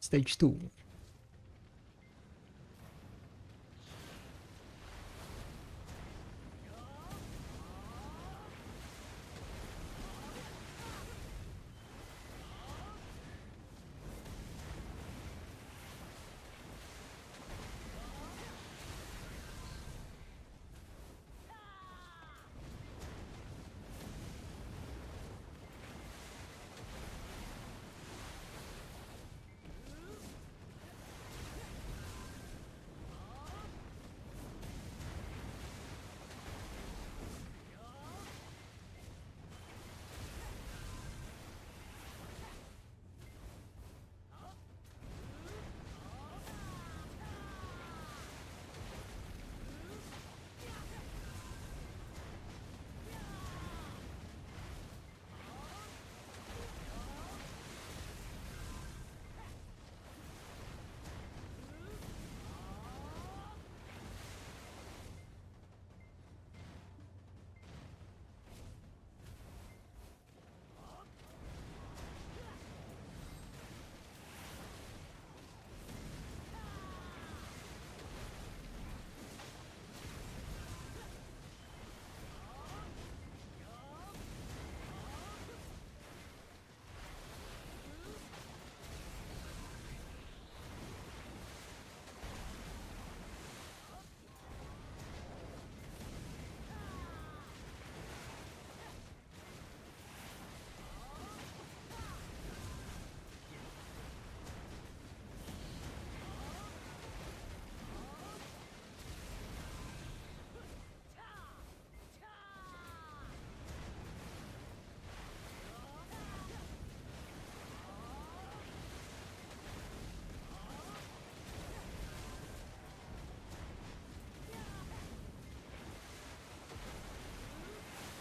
Stage 2.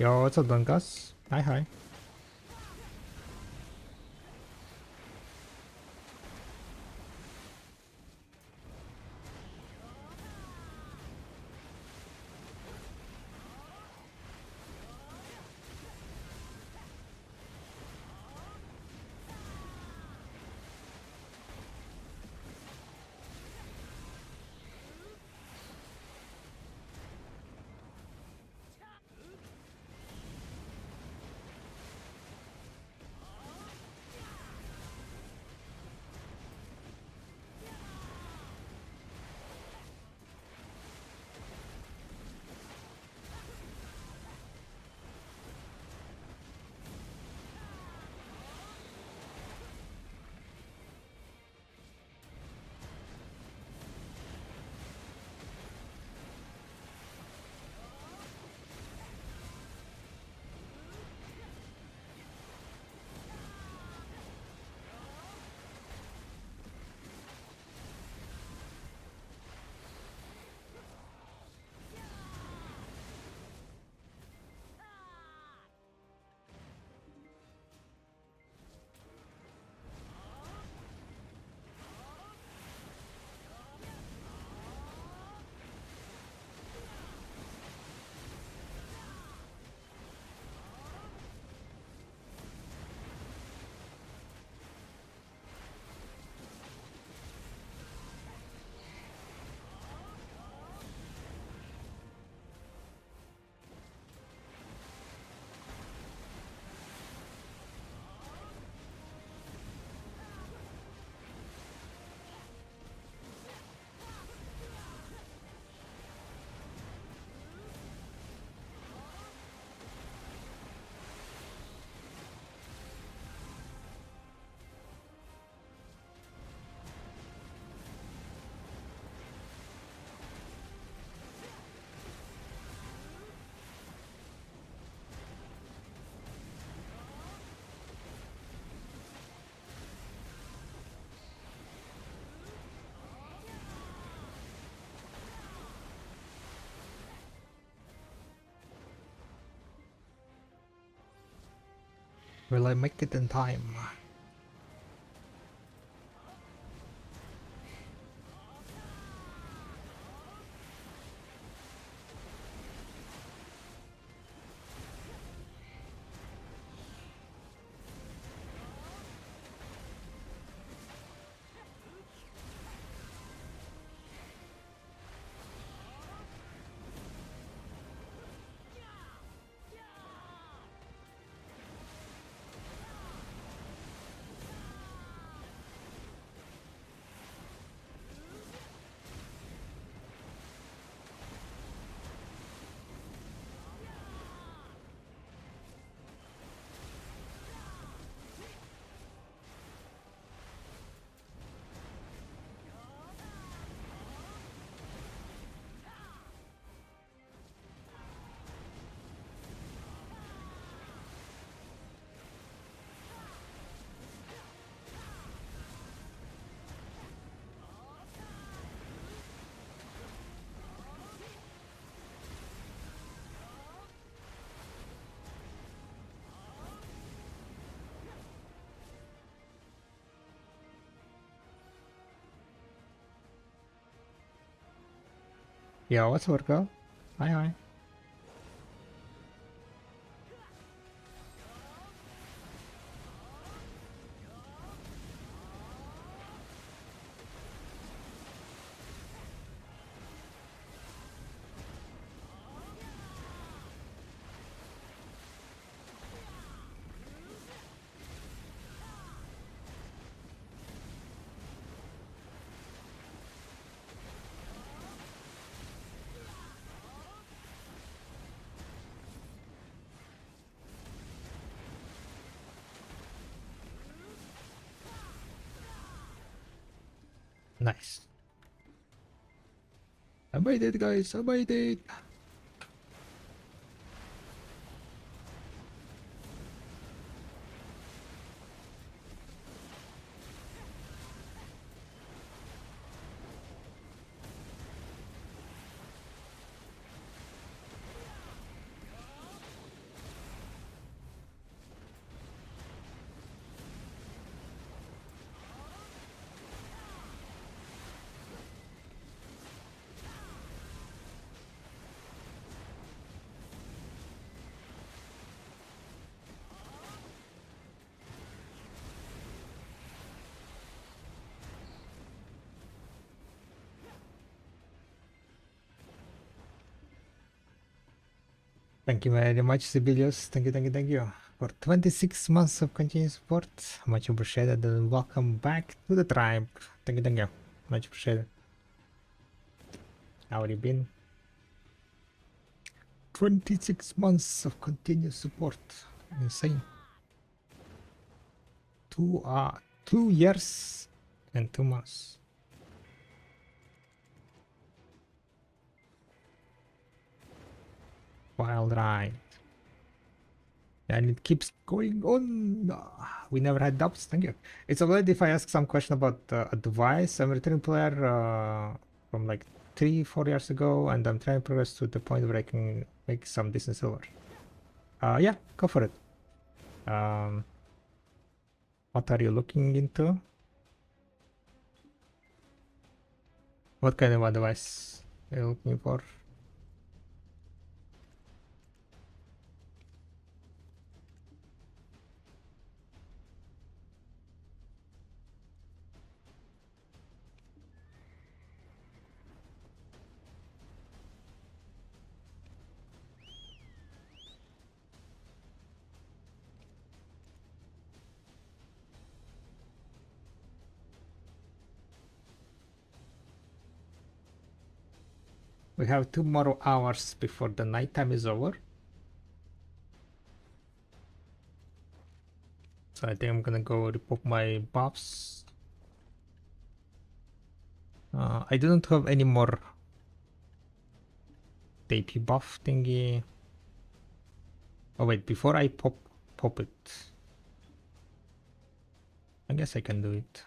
Yo, what's up, Dunkas? Hi, hi. Will I make it in time? Yeah, what's up, girl? Hi, hi. Nice. I made it, guys. I made it. Thank you very much, Sibelius. Thank you, thank you, thank you for 26 months of continuous support. Much appreciated, and welcome back to the tribe. Thank you, thank you. Much appreciated. How have you been? 26 months of continuous support. Insane. 2 years and 2 months. Wild ride. And it keeps going on. We never had dubs. Thank you. It's alright if I ask some question about advice. I'm a returning player from like 3-4 years ago, and I'm trying to progress to the point where I can make some decent silver. Yeah, go for it. What are you looking into? What kind of advice are you looking for? We have 2 more hours before the nighttime is over. So I think I'm gonna go repop my buffs. I don't have any more AP buff thingy. Oh wait, before I pop it, I guess I can do it.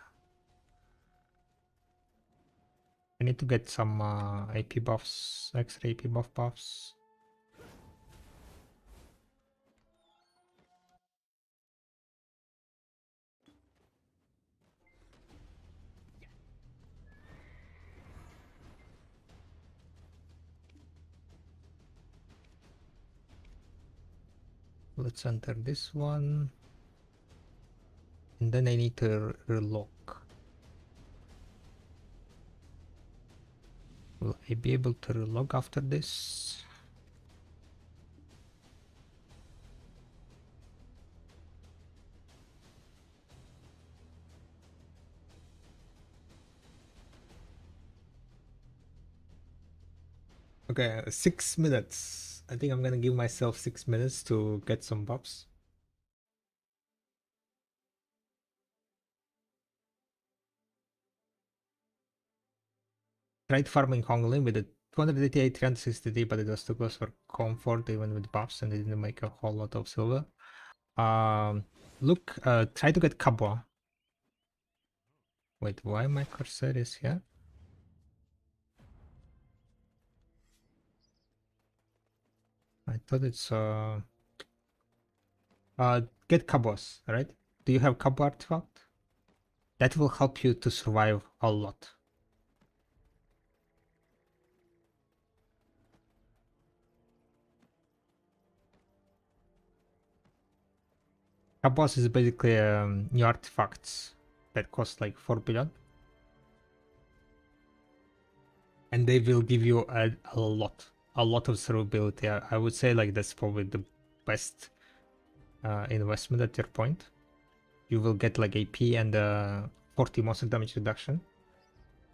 I need to get some AP buffs, extra AP buffs. Let's enter this one. And then I need to relock. Will I be able to relog after this? Okay, 6 minutes. I think I'm gonna give myself 6 minutes to get some buffs. Tried farming Honglin with a 288, 360D, but it was too close for comfort even with buffs, and it didn't make a whole lot of silver. Look, try to get Kabwa. Wait, why my cursor is here? I thought it's get Kabwas, right? Do you have Kabwa artifact? That will help you to survive a lot. Kabos is basically new artifacts that cost like 4 billion. And they will give you a lot of survivability. I would say like that's probably the best investment at your point. You will get like AP and 40 monster damage reduction,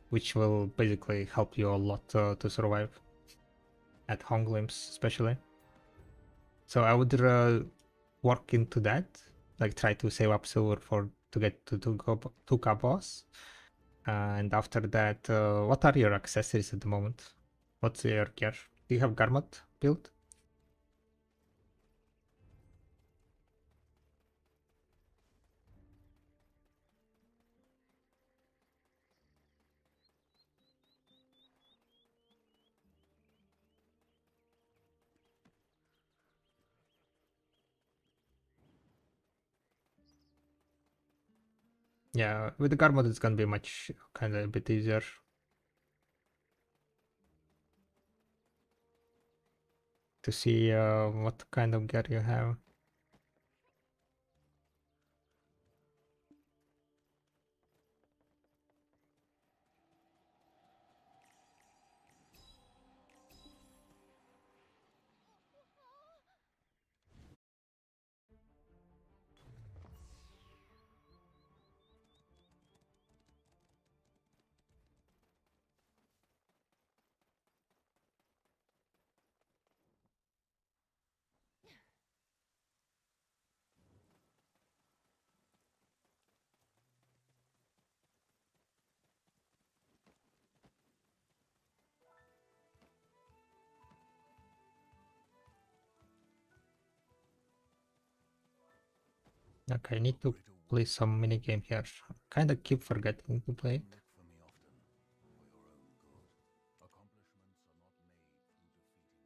which will basically help you a lot to survive at home glimpse especially. So I would work into that, like try to save up silver for to get to 2k boss. And after that, what are your accessories at the moment? What's your gear? Do you have Garmat build? Yeah, with the Garmat it's gonna be much kind of a bit easier. To see what kind of gear you have. Okay, I need to play some minigame here. Kinda keep forgetting to play it. Look for me often, for your own good. Accomplishments are not made through defeating others.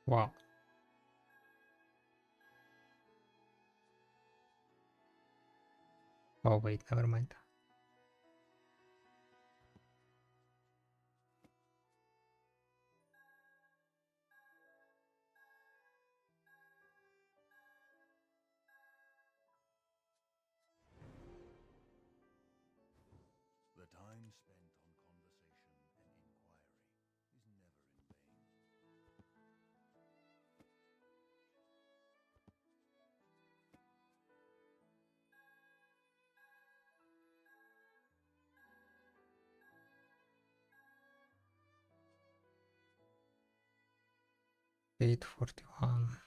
Wow. Oh wait, never mind. The time spent on conversation and inquiry is never in vain. Eight 41.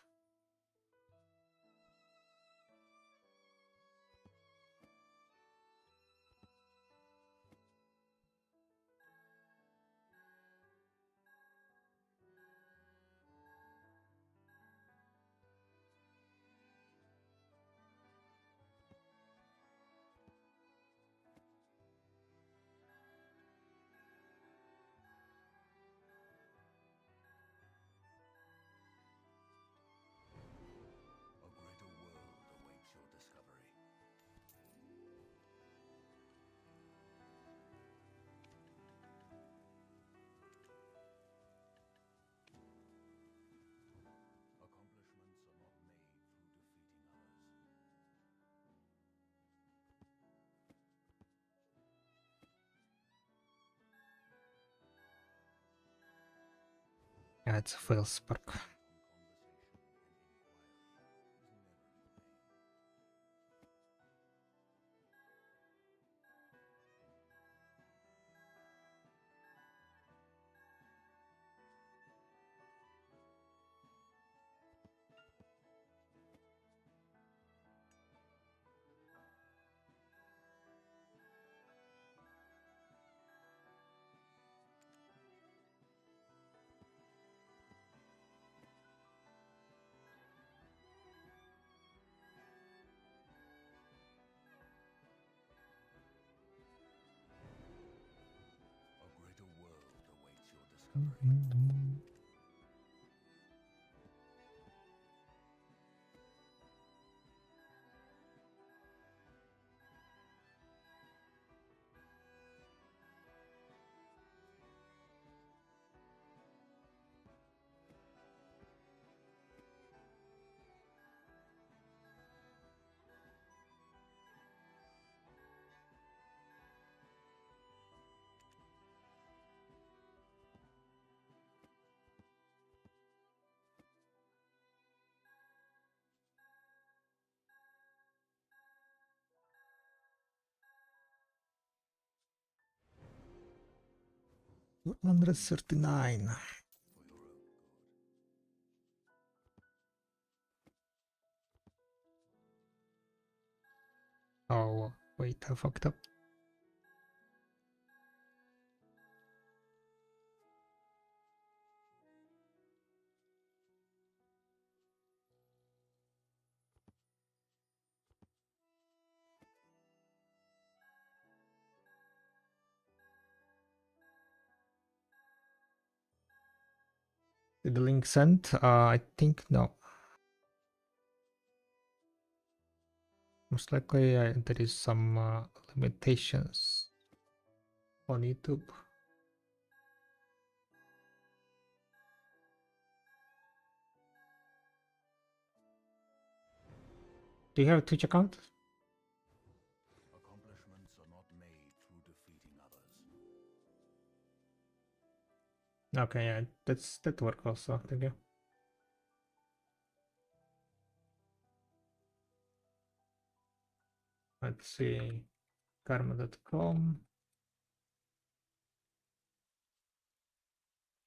A greater world awaits your discovery. Accomplishments are not made through defeating others. Yeah, it's a fail spark. On conversation and inquiry is never in vain. 139. Oh, wait, I fucked up. Did the link sent? I think no. Most likely there is some limitations on YouTube. Do you have a Twitch account? Accomplishments are not made through defeating others. Okay, yeah, that work also. Thank you. Let's see, karma.com.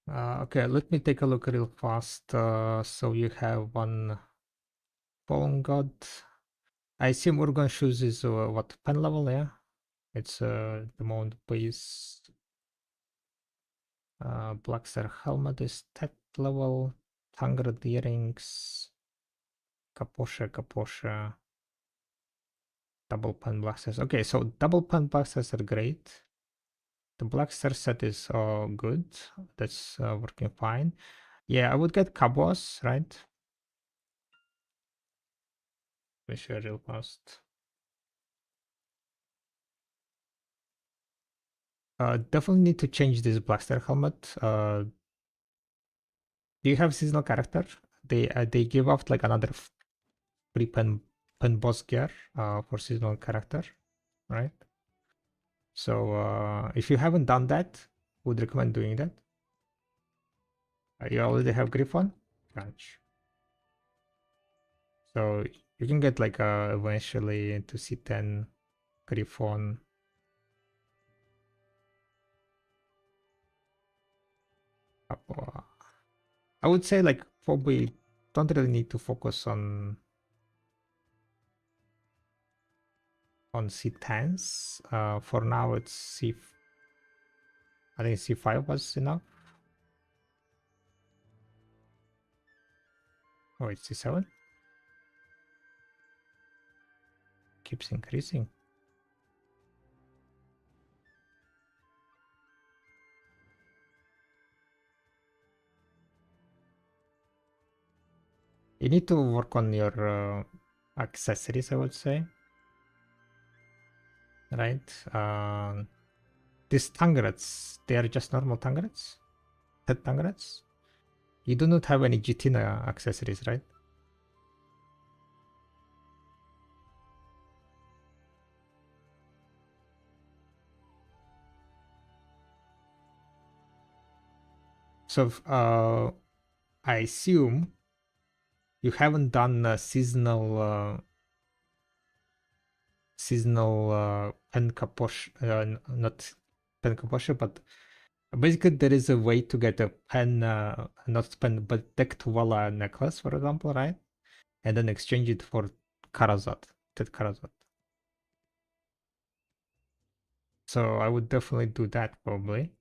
Okay, let me take a look real fast. So you have one fallen god. I assume Urgon shoes is what, pen level? Yeah, it's the mount base. Black Star helmet is 10th level. 100 earrings. Kaposha. Double pen blasters. Okay, so double pen blasters are great. The Black Star set is good. That's working fine. Yeah, I would get Cabos, right? We share real fast. Definitely need to change this Black Star helmet. Do you have seasonal character? They give out like another free pen boss gear for seasonal character, right? So if you haven't done that, would recommend doing that. You already have Griffon? Gotcha. So you can get like eventually into C10 Griffon. I would say like probably don't really need to focus on C10s. For now it's I think C5 was enough. Oh, it's C7. Keeps increasing. You need to work on your accessories, I would say. Right? These tangrets, they are just normal tangrets? Head tangrets? You do not have any Gitina accessories, right? So I assume you haven't done seasonal pen capoche, not pen capoche, but basically there is a way to get a pen, not pen, but Dektuvala necklace, for example, right? And then exchange it for Karazat, Ted Karazat. So I would definitely do that probably.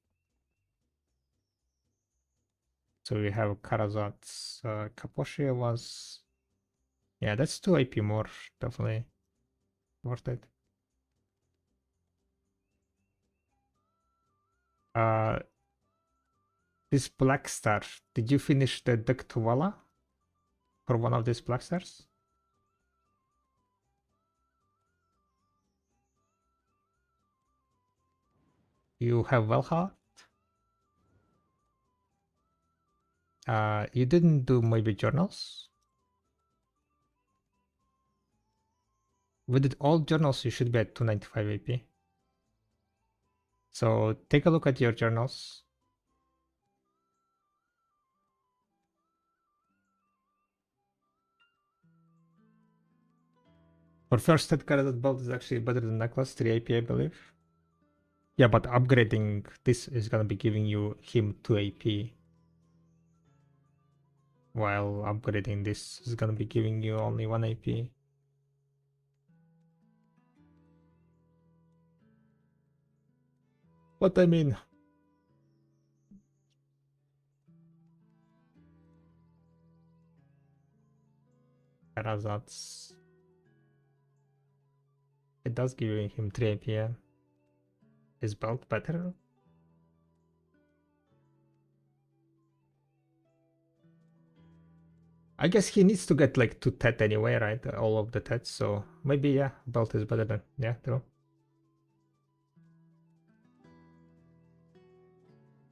So we have Karazat's Kaposhia was, yeah, that's 2 AP more, definitely worth it. This black star. Did you finish the deck to Vala? For one of these black stars? You have Valhalla? You didn't do maybe journals? We did all journals, you should be at 295 AP. So take a look at your journals. For first set card, that belt is actually better than necklace, 3 AP I believe. Yeah, but upgrading this is gonna be giving you him 2 AP. While upgrading this is gonna be giving you only 1 AP. What I mean, Karazats. It does give him 3 AP. Yeah. Is belt better? I guess he needs to get like 2 Tet anyway, right? All of the Tets, so maybe yeah, belt is better than yeah, true.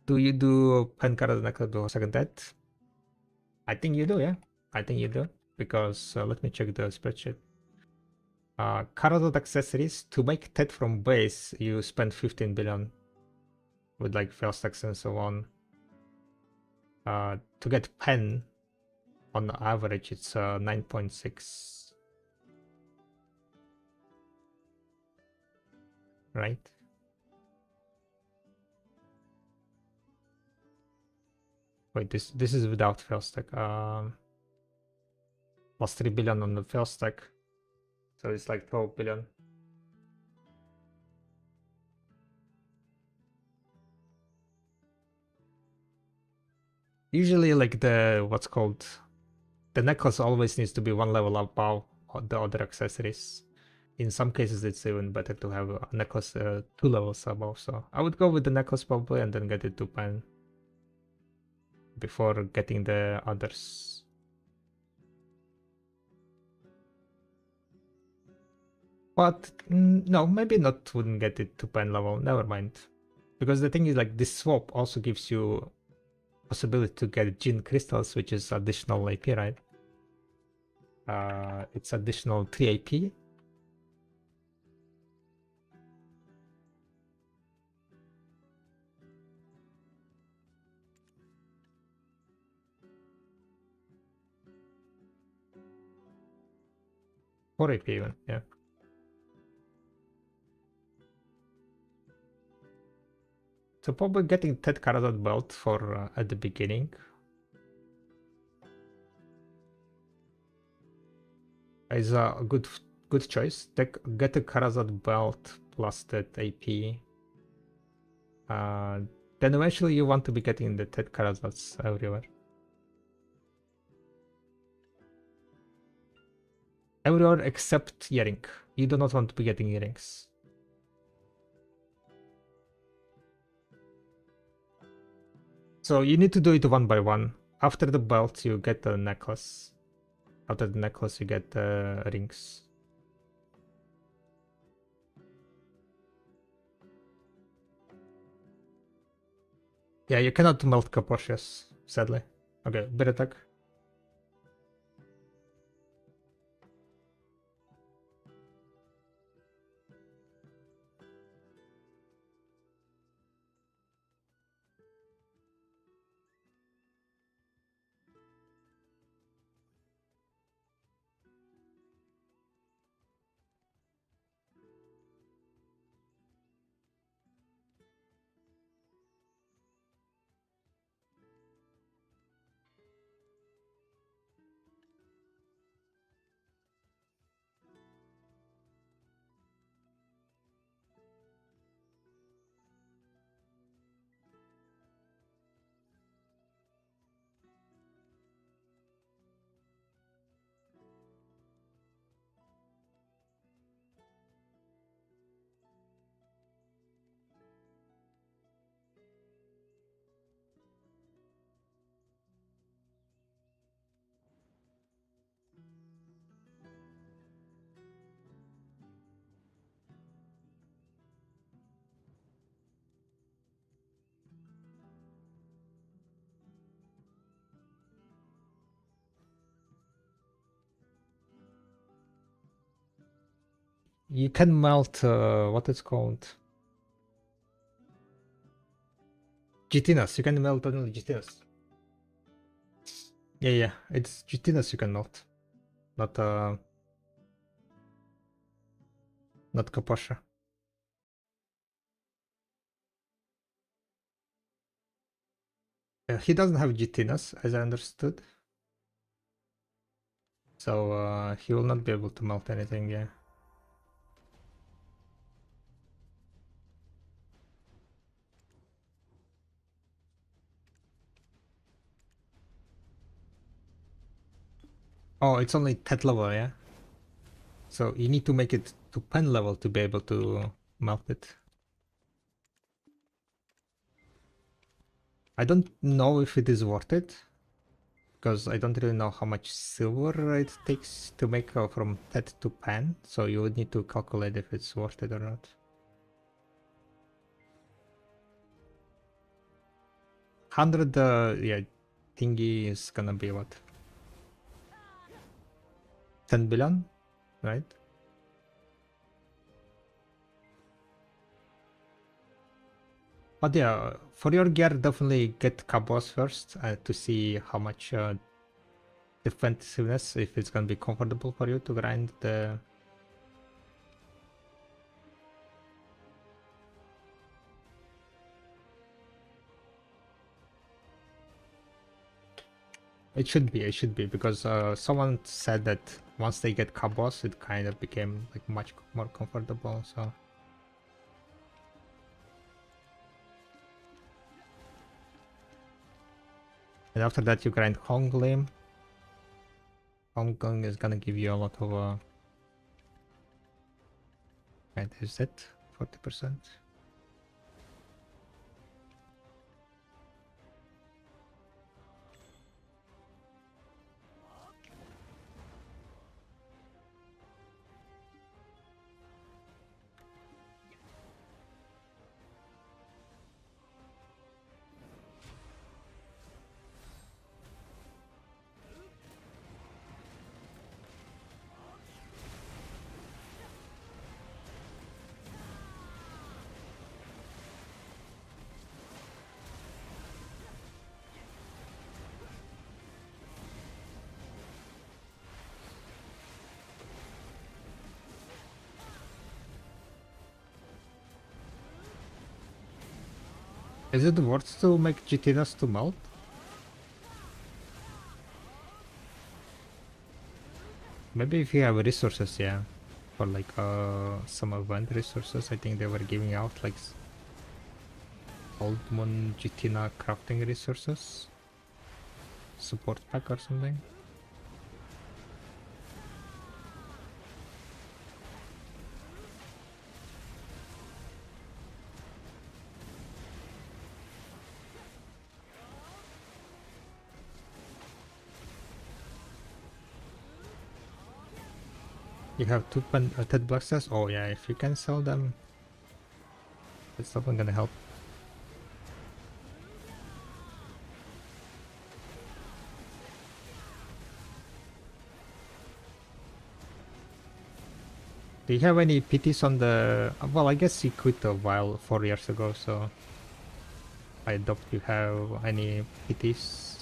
Do you do pen card necklace to second Tet? I think you do, yeah. I think you do. Because let me check the spreadsheet. Karadot accessories, to make Tet from base, you spend 15 billion with like first tax and so on. To get pen, on average, it's 9.6. Right? Wait, this is without first stack. Plus 3 billion on the first stack. So it's like 12 billion. Usually like the what's called the necklace always needs to be one level above the other accessories. In some cases it's even better to have a necklace 2 levels above. So I would go with the necklace probably and then get it to pen before getting the others. But no, maybe not wouldn't get it to pen level, never mind. Because the thing is like this swap also gives you possibility to get Gene crystals, which is additional AP, right? It's additional 3 AP. Or AP even, yeah. So probably getting Ted Karadot belt for at the beginning. Is a good choice. Get a Karazot belt plus that AP. Then eventually you want to be getting the Ted Karazots everywhere. Everywhere except earring. You do not want to be getting earrings. So you need to do it one by one. After the belt, you get the necklace. After the necklace, you get the rings. Yeah, you cannot melt Capricious, sadly. Okay, better attack. You can melt what it's called. Chitinous. You can melt only chitinous. Yeah, it's chitinous you can melt. Not not Kaposha. He doesn't have chitinous, as I understood. So he will not be able to melt anything, yeah. Oh, it's only 10th level, yeah? So you need to make it to pen level to be able to melt it. I don't know if it is worth it, because I don't really know how much silver it takes to make from TED to pen, so you would need to calculate if it's worth it or not. 100, yeah, thingy is gonna be what? 10 billion, right? But yeah, for your gear, definitely get Cabos first to see how much defensiveness, if it's gonna be comfortable for you to grind the... It should be, because someone said that once they get Cabos, it kind of became like much more comfortable, so... And after that you grind Honglim. Hongkong is gonna give you a lot of and is it 40%? Is it worth to make GTNs to melt? Maybe if you have resources, yeah. For like some event resources, I think they were giving out like Old Moon Jitina crafting resources. Support pack or something. You have two TED Blackstars? Oh yeah, if you can sell them, it's definitely gonna help. Do you have any PTs on the... Well, I guess you quit a while, 4 years ago, so... I doubt you have any PTs.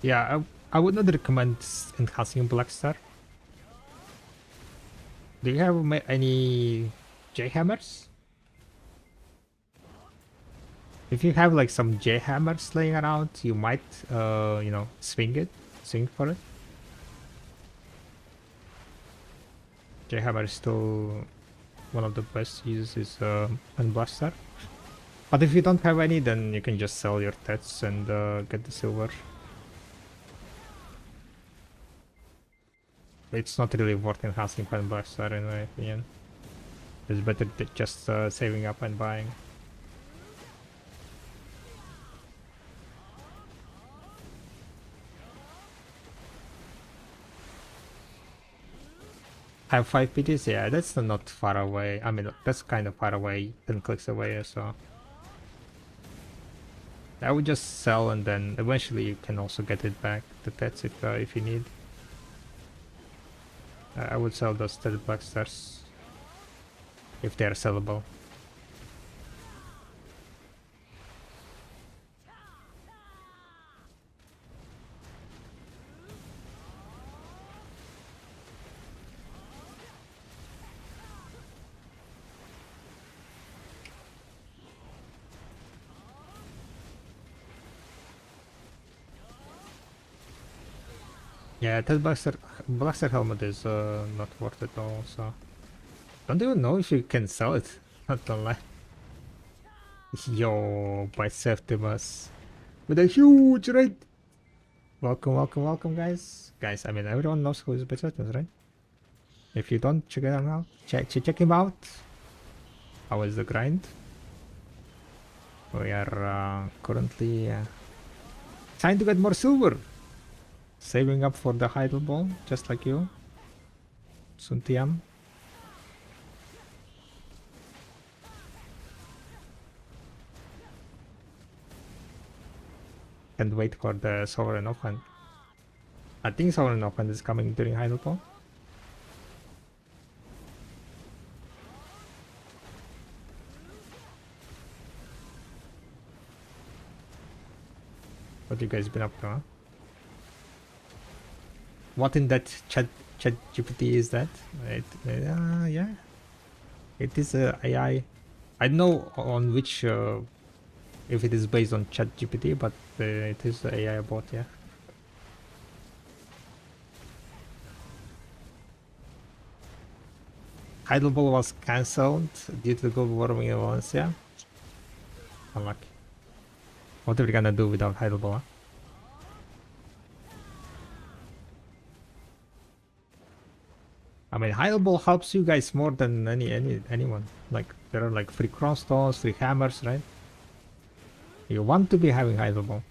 Yeah, I would not recommend enhancing Blackstar. Do you have any J-Hammers? If you have like some J-Hammers laying around, you might, you know, swing for it. J-Hammer is still one of the best uses on Blackstar. But if you don't have any, then you can just sell your Tets and get the silver. It's not really worth enhancing Pen Blackstar in my opinion. It's better just saving up and buying. Have 5 PTs? Yeah, that's not far away. I mean, that's kind of far away, 10 clicks away or so. I would just sell and then eventually you can also get it back, the pets, if you need. I would sell those 30 black stars if they are sellable. Yeah, that Blaster helmet is not worth it all, so... Don't even know if you can sell it, not gonna lie. Yo, by Septimus. With a huge raid! Welcome, welcome, welcome, guys. Guys, I mean, everyone knows who is Septimus, right? If you don't, check it out now. Check him out. How is the grind? We are currently trying to get more silver. Saving up for the Heidel Ball, just like you. Suntiam. Can't wait for the Sovereign Offhand. I think Sovereign Offhand is coming during Heidel Ball. What you guys been up to, huh? What in that chat GPT is that? Yeah. It is a AI. I don't know on which if it is based on chat GPT, but it is a AI bot, yeah. Heidelberg was cancelled due to global warming in Valencia. Unlucky. What are we gonna do without Heidelberg? Huh? I mean, Heidelberg helps you guys more than anyone. Like, there are like free crossstones, free hammers, right? You want to be having Heidelberg.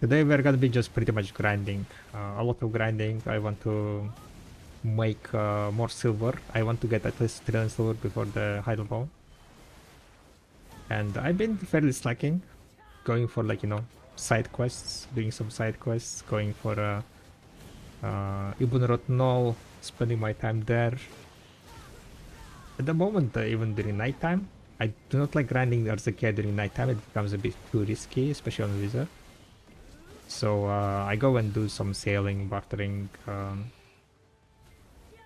Today we're gonna be just pretty much grinding, a lot of grinding. I want to make more silver. I want to get at least 3 silver before the Heidelberg. And I've been fairly slacking, going for like, you know, side quests, doing some side quests, going for Ibn Rotnol, spending my time there. At the moment, even during nighttime, I do not like grinding Orzekea during nighttime. It becomes a bit too risky, especially on Wizard. So I go and do some sailing, bartering.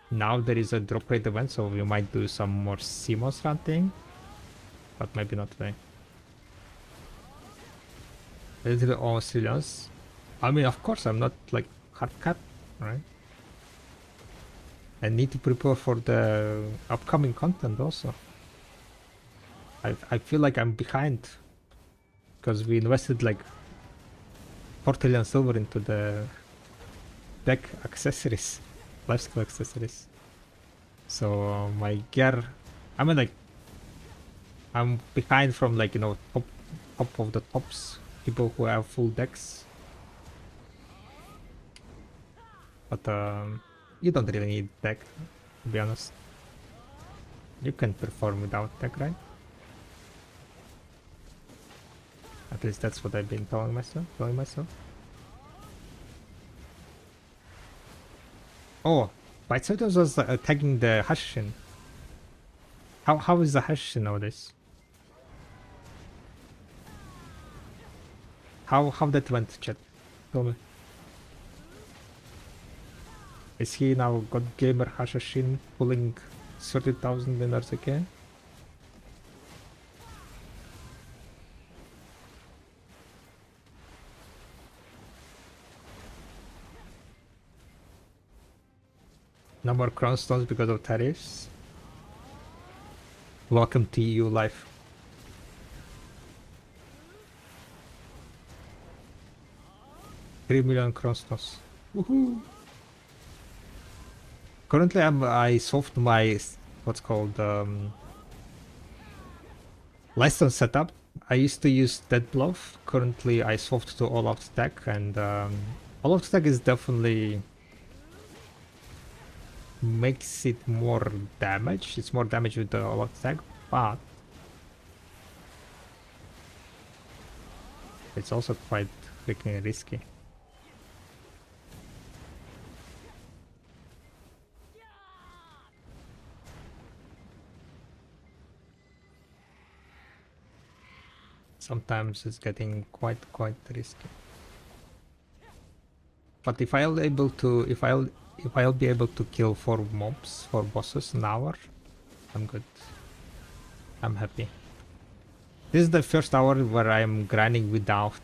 Now there is a drop rate event, so we might do some more simos hunting, but maybe not today. A little bit all Australians. I mean, of course, I'm not like hard cut, right? I need to prepare for the upcoming content also. I feel like I'm behind because we invested like 4 trillion silver into the deck accessories, lifeskill accessories. So my gear, I mean, like, I'm behind from like, you know, top of the tops, people who have full decks. But you don't really need deck, to be honest. You can perform without deck, right? At least that's what I've been telling myself. Oh, Bytesotos was tagging the Hashin. How is the Hashin nowadays? How that went, chat? Tell me. Is he now God Gamer Hashashin pulling 30,000 in Orzekea? No more crown stones because of tariffs. Welcome to EU life. . 3 million Krosnos. Woohoo! Currently, I solved my what's called Lifestone setup. I used to use Dead Bluff. Currently, I solved to all out stack, and all out stack is definitely makes it more damage. It's more damage with the all out stack, but it's also quite freaking risky. Sometimes it's getting quite risky. But if I'll be able to kill 4 mobs, 4 bosses an hour, I'm good. I'm happy. This is the first hour where I'm grinding without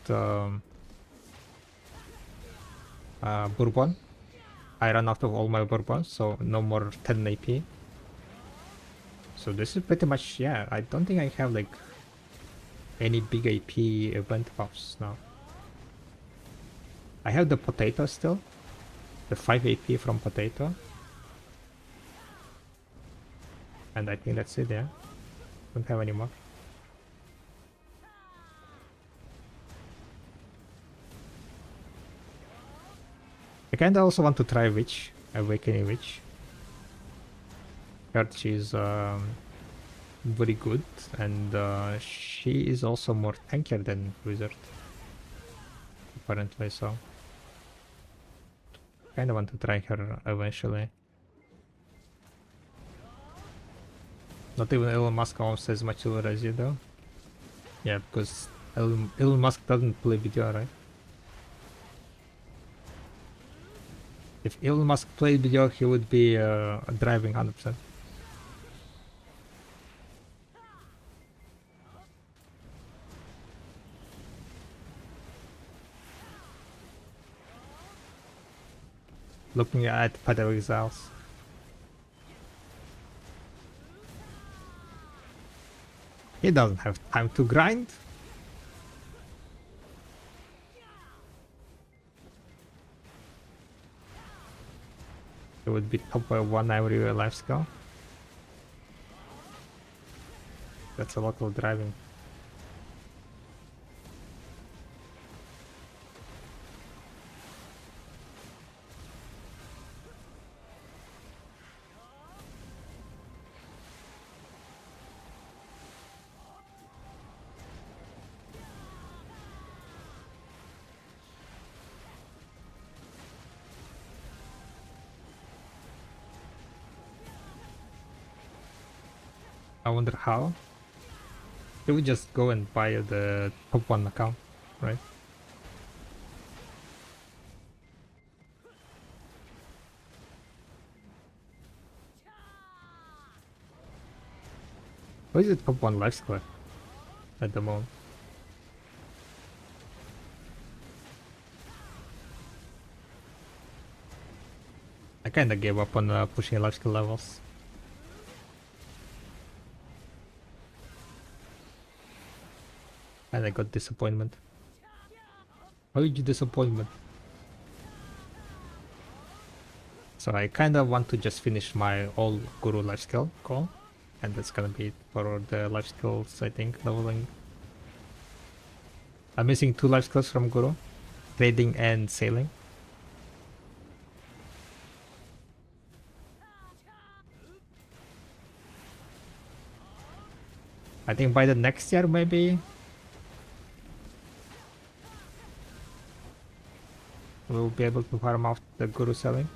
bourbon. I ran out of all my bourbons, so no more 10 AP. So this is pretty much, yeah, I don't think I have like any big AP event buffs now. I have the potato still. The 5 AP from potato. And I think that's it, yeah. Don't have any more. I kinda also want to try Witch, Awakening Witch. Heard she's very good, and she is also more tankier than Wizard. Apparently, so kinda want to try her eventually. Not even Elon Musk owns as much lore as you do. Yeah, because Elon Musk doesn't play video, right? If Elon Musk played video, he would be driving 100%. Looking at Path of Exiles. He doesn't have time to grind. It would be top by 1 every life skill. That's a lot of driving. I wonder how. They would just go and buy the top 1 account, right? Why is it top 1 life square at the moment? I kinda gave up on pushing life skill levels. And I got disappointment. Why did you disappointment? So I kinda want to just finish my all Guru life skill goal. And that's gonna be it for the life skills, I think, leveling. I'm missing 2 life skills from Guru. Trading and sailing. I think by the next year maybe we'll be able to farm out the Guru selling.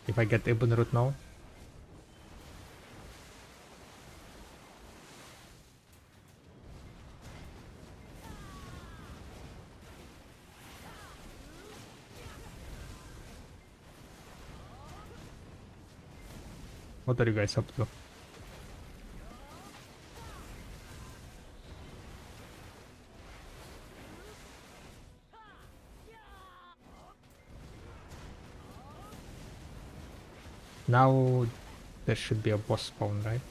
If I get Ibn Root now. What are you guys up to? Now there should be a boss spawn, right?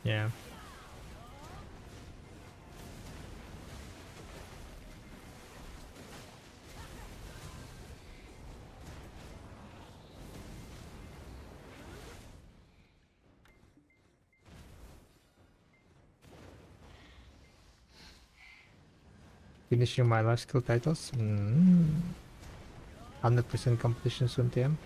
Yeah. Finishing my life skill titles. 100% competition soon, TM.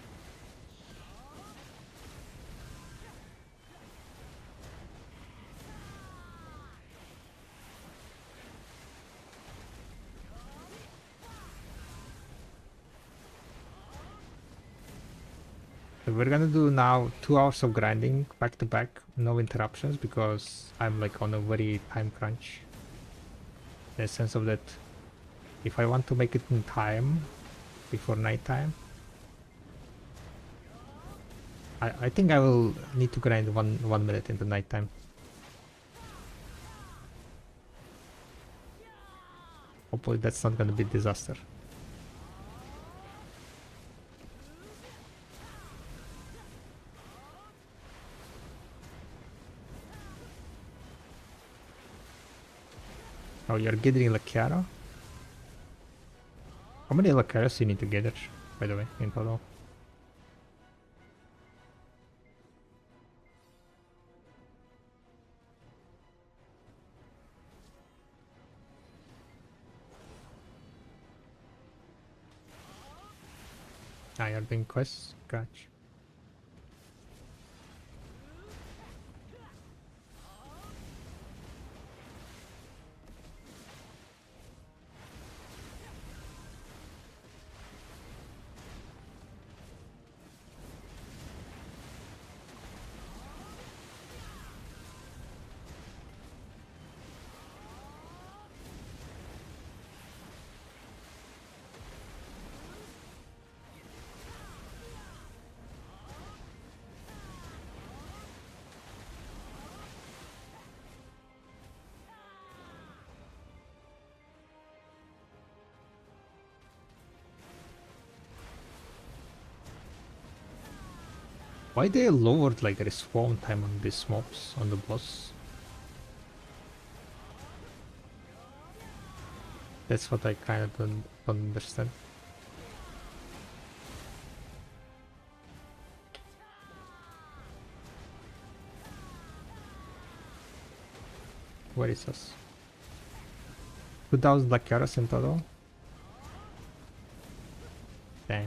So we're gonna do now 2 hours of grinding back to back, no interruptions, because I'm like on a very time crunch. In the sense of that, if I want to make it in time before nighttime, I think I will need to grind one minute in the nighttime. Hopefully that's not gonna be disaster. Oh, you're gathering Lakiara? How many Lakiaras you need to gather, by the way, in total? Ah, you're doing quests? Gotcha. Why they lowered like respawn time on these mobs on the boss? That's what I kind of don't understand. Where is us? 2000 Lakiaras in total? Dang.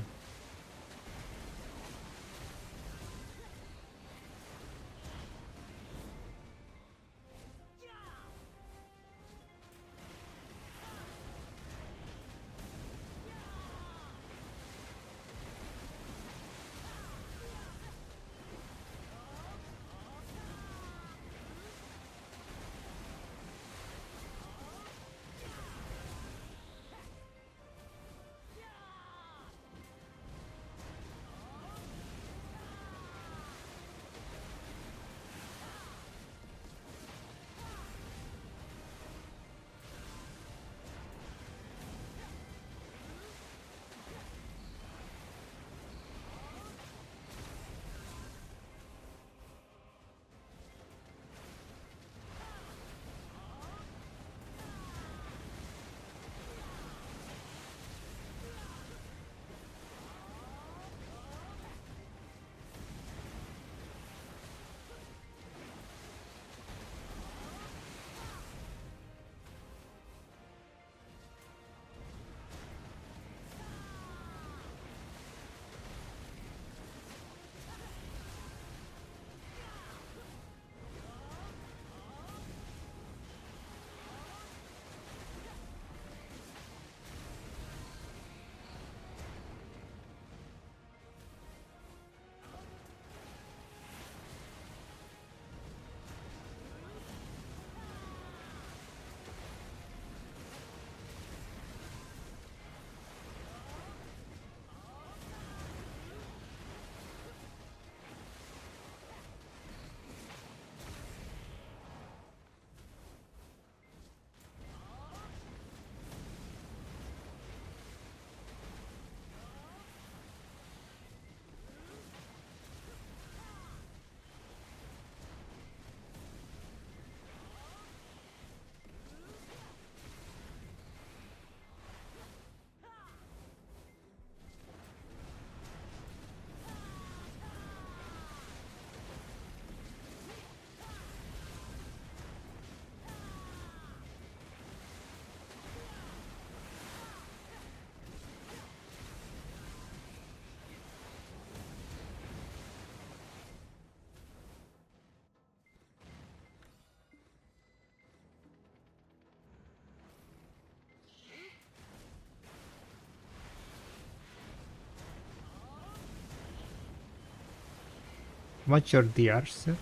What's your DR, sir?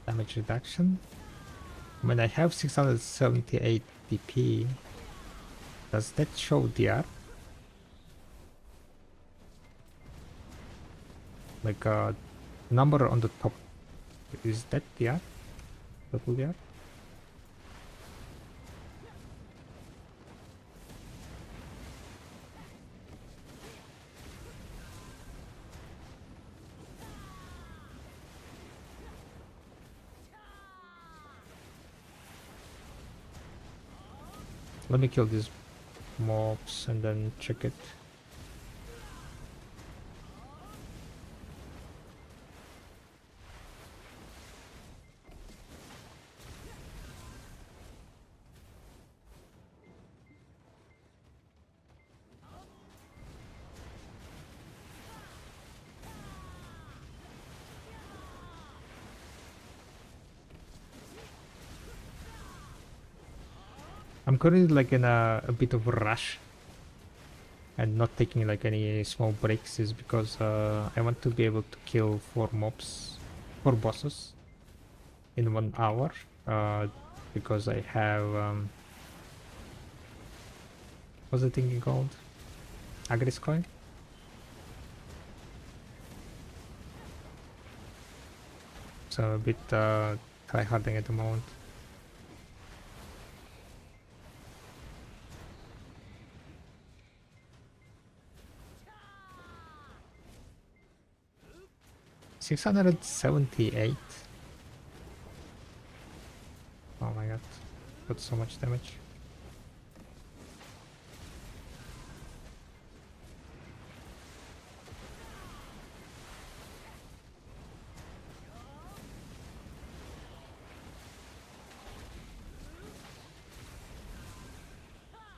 Damage reduction. When I have 678 DP, does that show DR? Like a number on the top. Is that DR? Total DR? Let me kill these mobs and then check it. I'm currently like in a bit of a rush and not taking like any small breaks is because I want to be able to kill 4 bosses in 1 hour because I have what's the thing called? Agris coin? So a bit tryharding at the moment. $678. Oh my god, that's so much damage.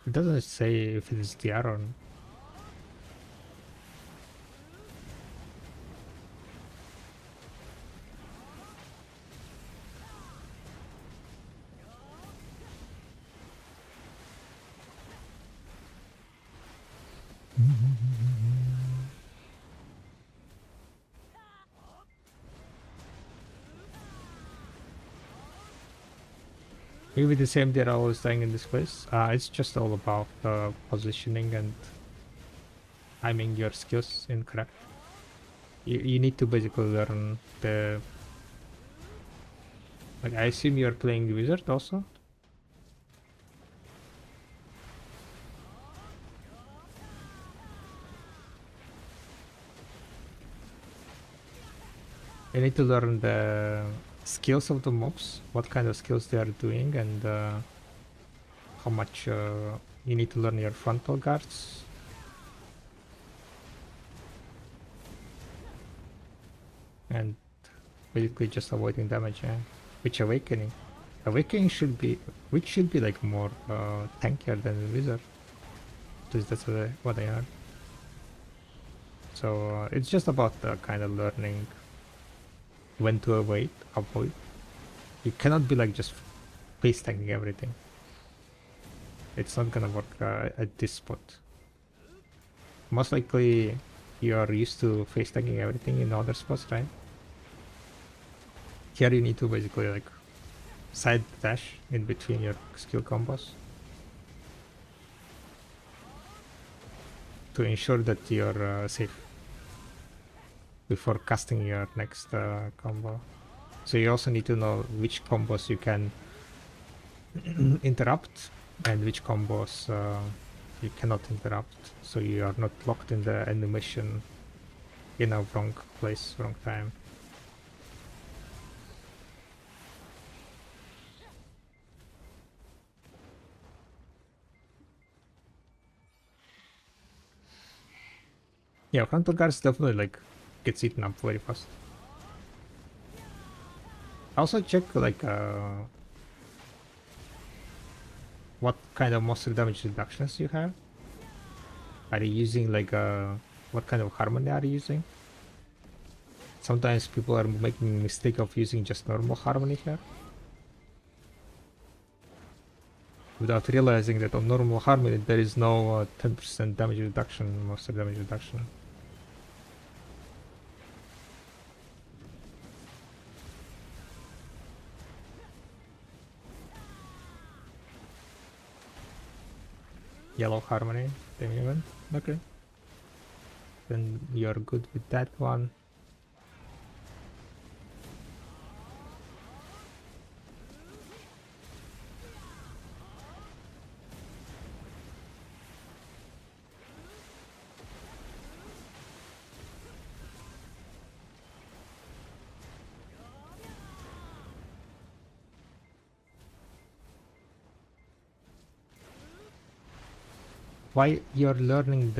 It doesn't say if it is DR or not. Maybe the same that I was saying in this quiz. It's just all about positioning and timing your skills in correct. You need to basically learn the... Like, I assume you're playing the wizard also? You need to learn the skills of the mobs, what kind of skills they are doing, and how much you need to learn your frontal guards. And basically just avoiding damage. Which awakening? Awakening should be, which should be like more tankier than the wizard. At least that's what I heard. So it's just about kind of learning when to avoid. You cannot be like just face tanking everything. It's not gonna work at this spot. Most likely you are used to face tanking everything in other spots, right? Here you need to basically like side dash in between your skill combos to ensure that you're safe before casting your next combo. So you also need to know which combos you can interrupt and which combos you cannot interrupt, so you are not locked in the animation in a wrong place, wrong time. Yeah, frontal guards definitely like gets eaten up very fast. Also check like what kind of monster damage reductions you have. Are you using like what kind of harmony are you using? Sometimes people are making mistake of using just normal harmony here, without realizing that on normal harmony there is no 10% damage reduction, monster damage reduction. Yellow Harmony, same event. Okay. Then you're good with that one. Why you're learning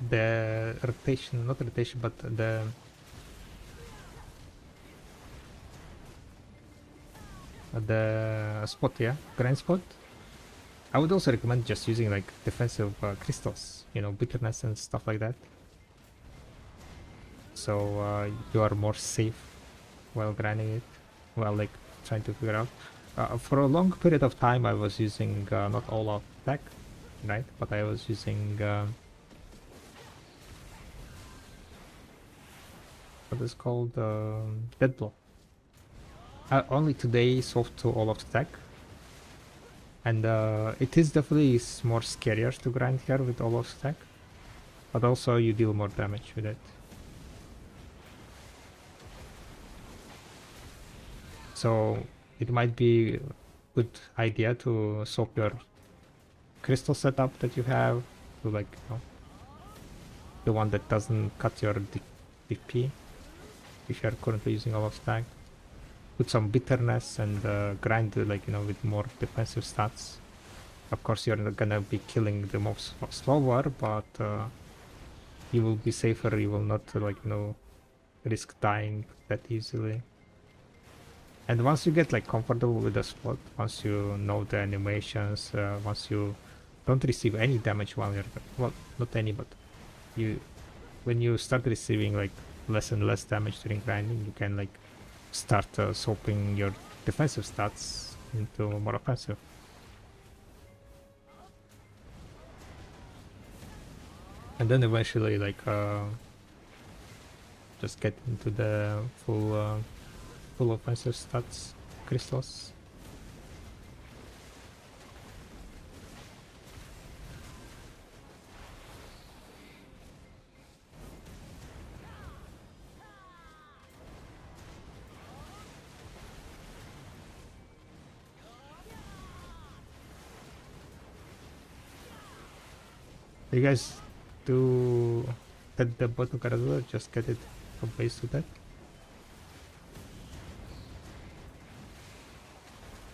the rotation, not rotation, but the spot, yeah, grind spot. I would also recommend just using like defensive crystals, you know, bitterness and stuff like that. So you are more safe while grinding it, while like trying to figure out. For a long period of time, I was using not all of attack, right? But I was using what is called dead blow. Only today swapped to all of attack, and it is definitely more scarier to grind here with all of attack, but also you deal more damage with it. So it might be a good idea to swap your crystal setup that you have to like, you know, the one that doesn't cut your DP if you're currently using all of stack. Put some bitterness and grind like, you know, with more defensive stats. Of course you're not gonna be killing the mobs slower, but you will be safer. You will not like, you know, risk dying that easily. And once you get like comfortable with the spot, once you know the animations, once you don't receive any damage while you're, well, not any, but when you start receiving like less and less damage during grinding, you can like start swapping your defensive stats into more offensive. And then eventually like just get into the full offensive stats crystals. You guys do get the bottom card, just get it from base to that.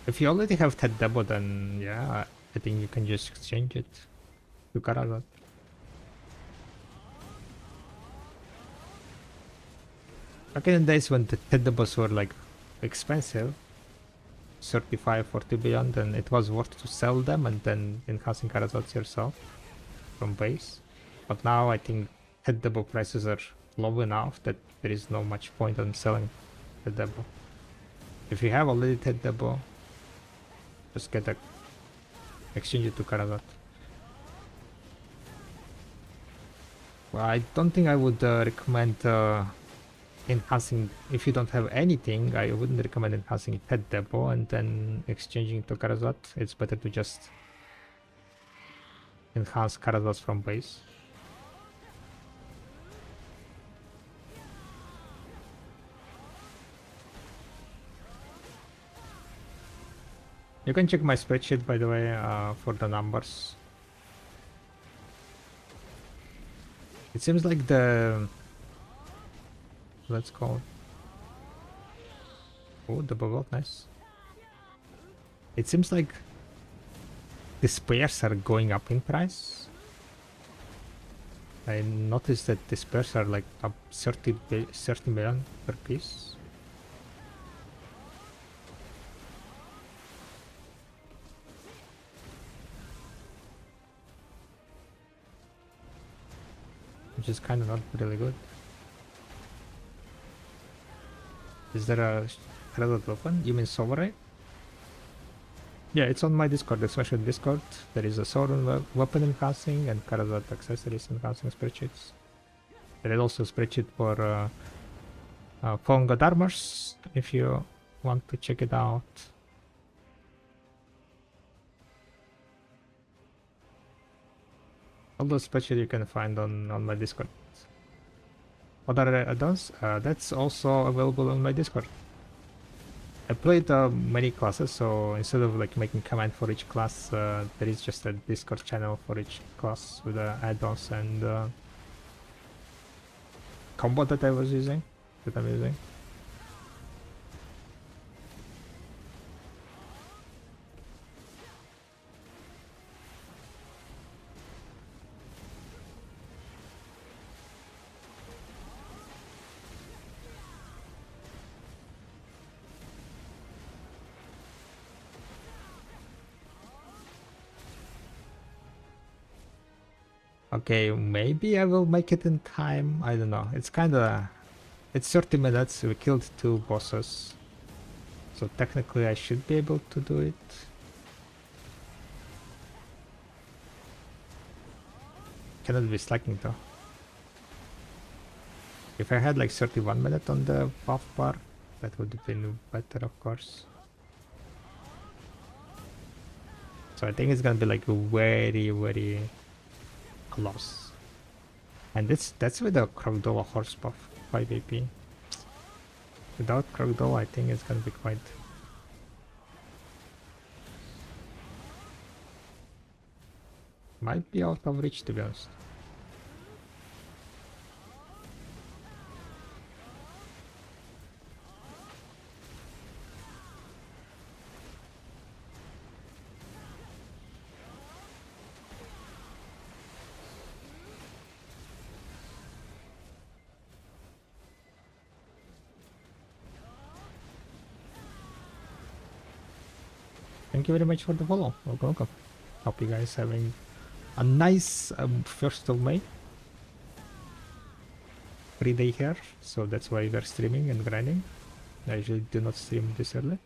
If you already have Ted Debo, then yeah, I think you can just exchange it to Karak. Back in the days when the Ted Debos were like expensive, 35-40 billion, then it was worth to sell them and then enhancing Karazats yourself from base. But now I think Ted Debo prices are low enough that there is no much point on selling Ted Debo. If you have already Ted Debo, just get a exchange it to Karazat. Well, I don't think I would recommend enhancing. If you don't have anything, I wouldn't recommend enhancing Ted Debo and then exchanging to Karazat. It's better to just enhance Karazat from base. You can check my spreadsheet, by the way, for the numbers. It seems like the... Let's go. Oh, the bubble, nice. It seems like the spares are going up in price. I noticed that the spares are like up 30 million per piece. Which is kind of not really good. Is there a credit open? You mean Sovereign? Yeah, it's on my Discord, the special Discord. There is a Sovereign weapon enhancing and Karazat accessories enhancing spreadsheets. There is also a spreadsheet for Fallen God armors if you want to check it out. All those patches you can find on my Discord. What are add-ons? That's also available on my Discord. I played many classes, so instead of like making command for each class, there is just a Discord channel for each class with the add-ons and combo that I'm using. Okay, maybe I will make it in time. I don't know. It's kinda... It's 30 minutes. We killed 2 bosses. So technically I should be able to do it. Cannot be slacking though. If I had like 31 minutes on the buff bar, that would have been better, of course. So I think it's gonna be like very close. And that's with the Crocodile horse buff, 5 AP. Without Crocodile, I think it's gonna be quite... Might be out of reach, to be honest. Thank you very much for the follow. Welcome. Hope you guys having a nice 1st of May. Free day here, so that's why we're streaming and grinding. I usually do not stream this early.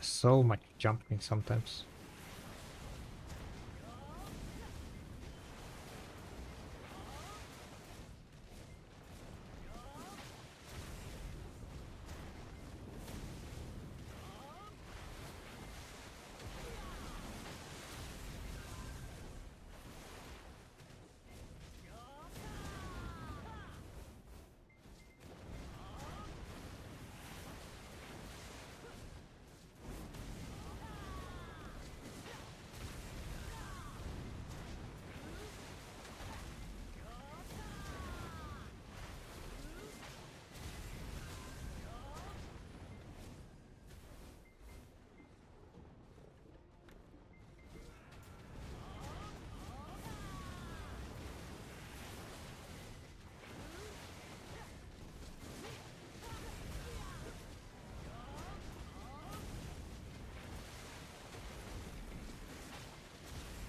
So much jumping sometimes.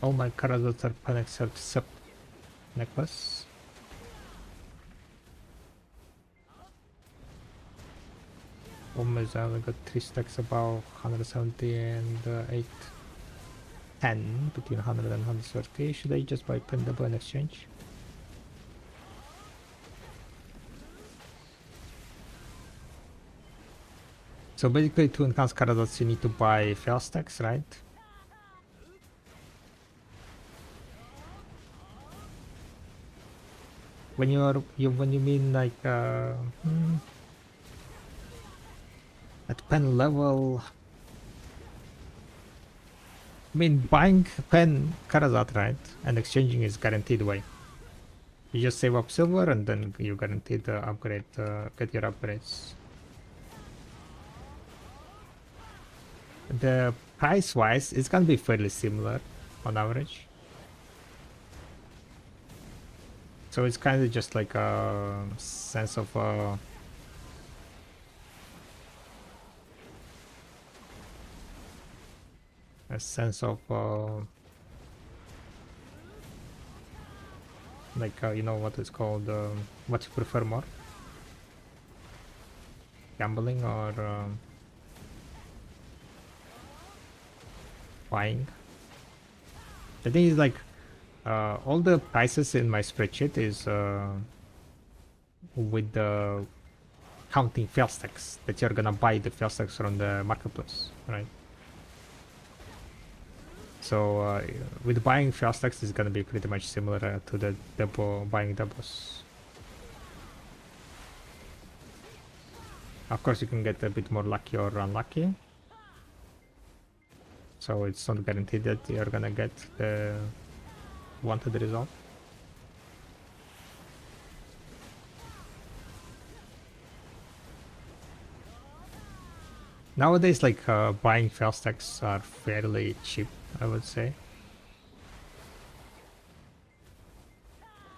All my Karazats are pen except Sep necklace. Almost I only got 3 stacks above 170 and 8 10 between 100 and 130. Should I just buy pen double in exchange? So basically to enhance Karazats you need to buy fail stacks, right? When you mean like at pen level, I mean buying pen Karazat, right, and exchanging is guaranteed way. You just save up silver and then you guaranteed upgrade, get your upgrades. The price wise, it's gonna be fairly similar on average. So it's kind of just like a sense of like you know what it's called, what you prefer more, gambling or buying. The thing is like all the prices in my spreadsheet is with the counting fail stacks that you're gonna buy the fail stacks from the marketplace, right? So with buying fail stacks is gonna be pretty much similar to the double buying doubles. Of course you can get a bit more lucky or unlucky. So it's not guaranteed that you're gonna get the wanted result. Nowadays, like buying fail stacks are fairly cheap, I would say.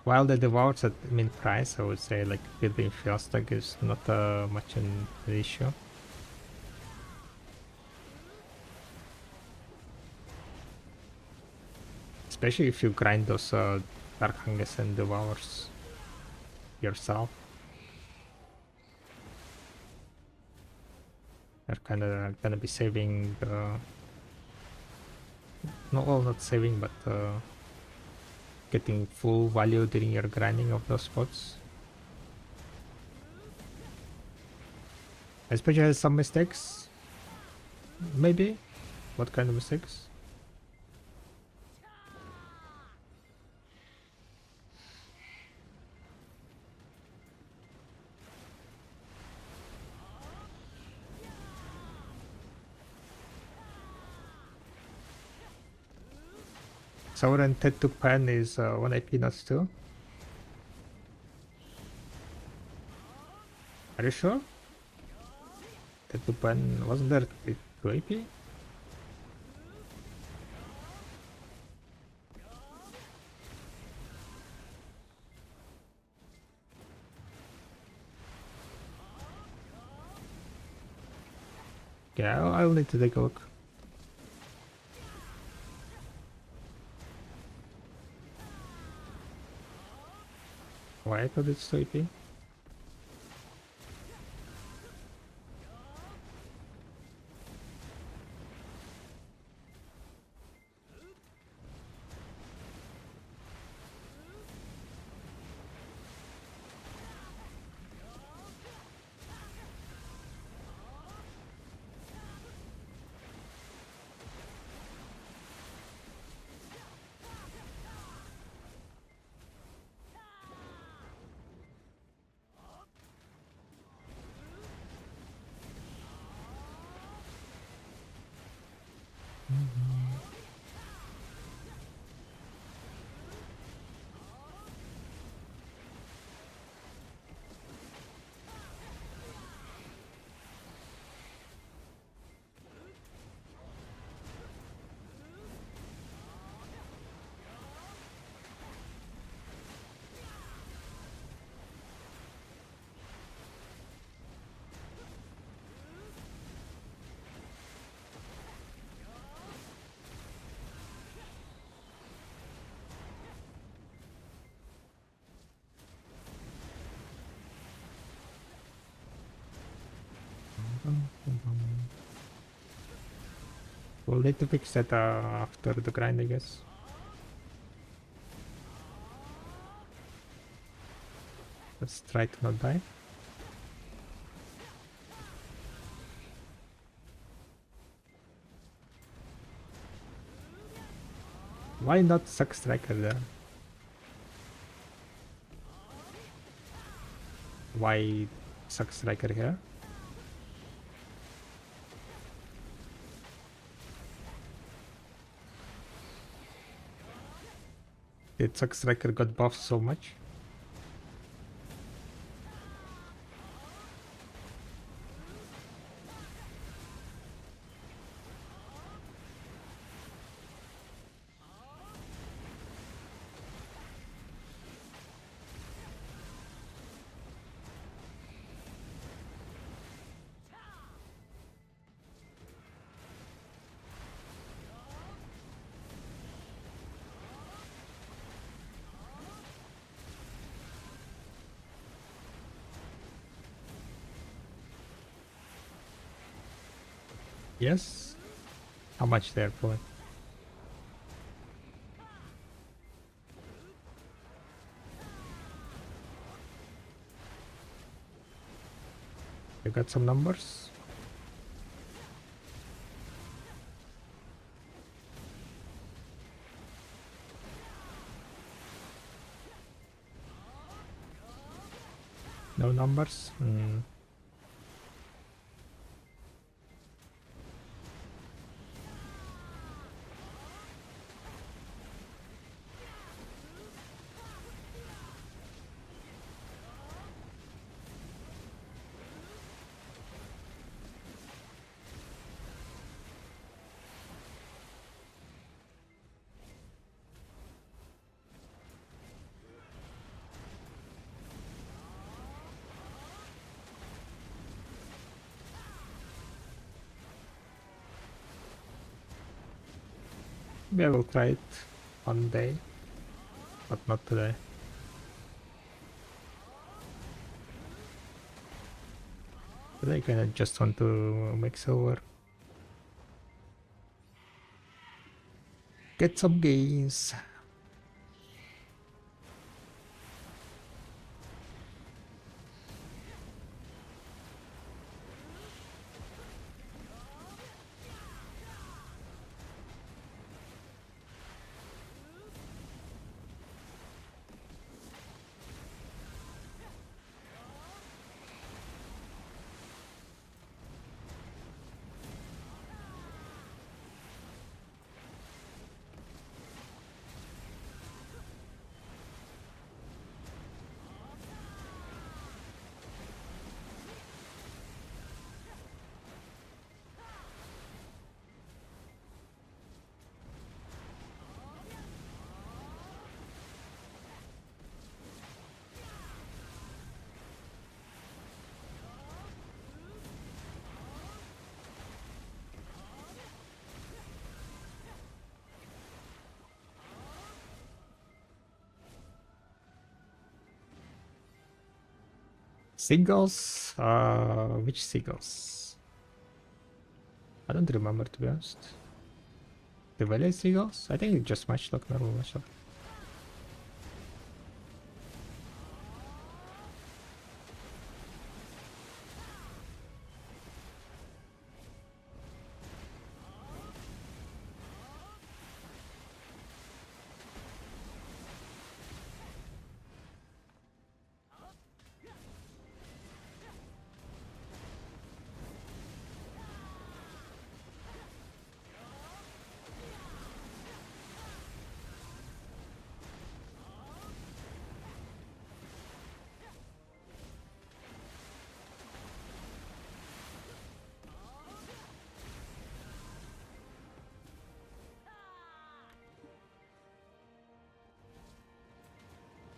While the devours at mint price, I would say like building fail stack is not much an issue. Especially if you grind those Dark Hangers and Devours yourself. You're kind of gonna be saving not saving, but getting full value during your grinding of those spots. Especially has some mistakes. Maybe? What kind of mistakes? Sovereign Ted to Pen is 1 AP notes too. Are you sure? Ted to Pen, wasn't there 2 AP? Yeah, I'll need to take a look. Why I thought it's 2 AP? We'll need to fix that after the grind, I guess. Let's try to not die. Why not Suck Striker there? Why Suck Striker here? Did Suck Striker got buffed so much? Yes? How much they're pulling? You got some numbers? No numbers? Maybe I will try it one day, but not today. Today I kinda just want to make silver. Get some gains. Seagulls? Which seagulls? I don't remember, to be honest. The Valley seagulls? I think it's just matchlock, normal matchlock.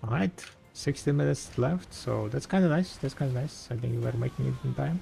Alright, 60 minutes left, so that's kind of nice. That's kind of nice. I think we're making it in time.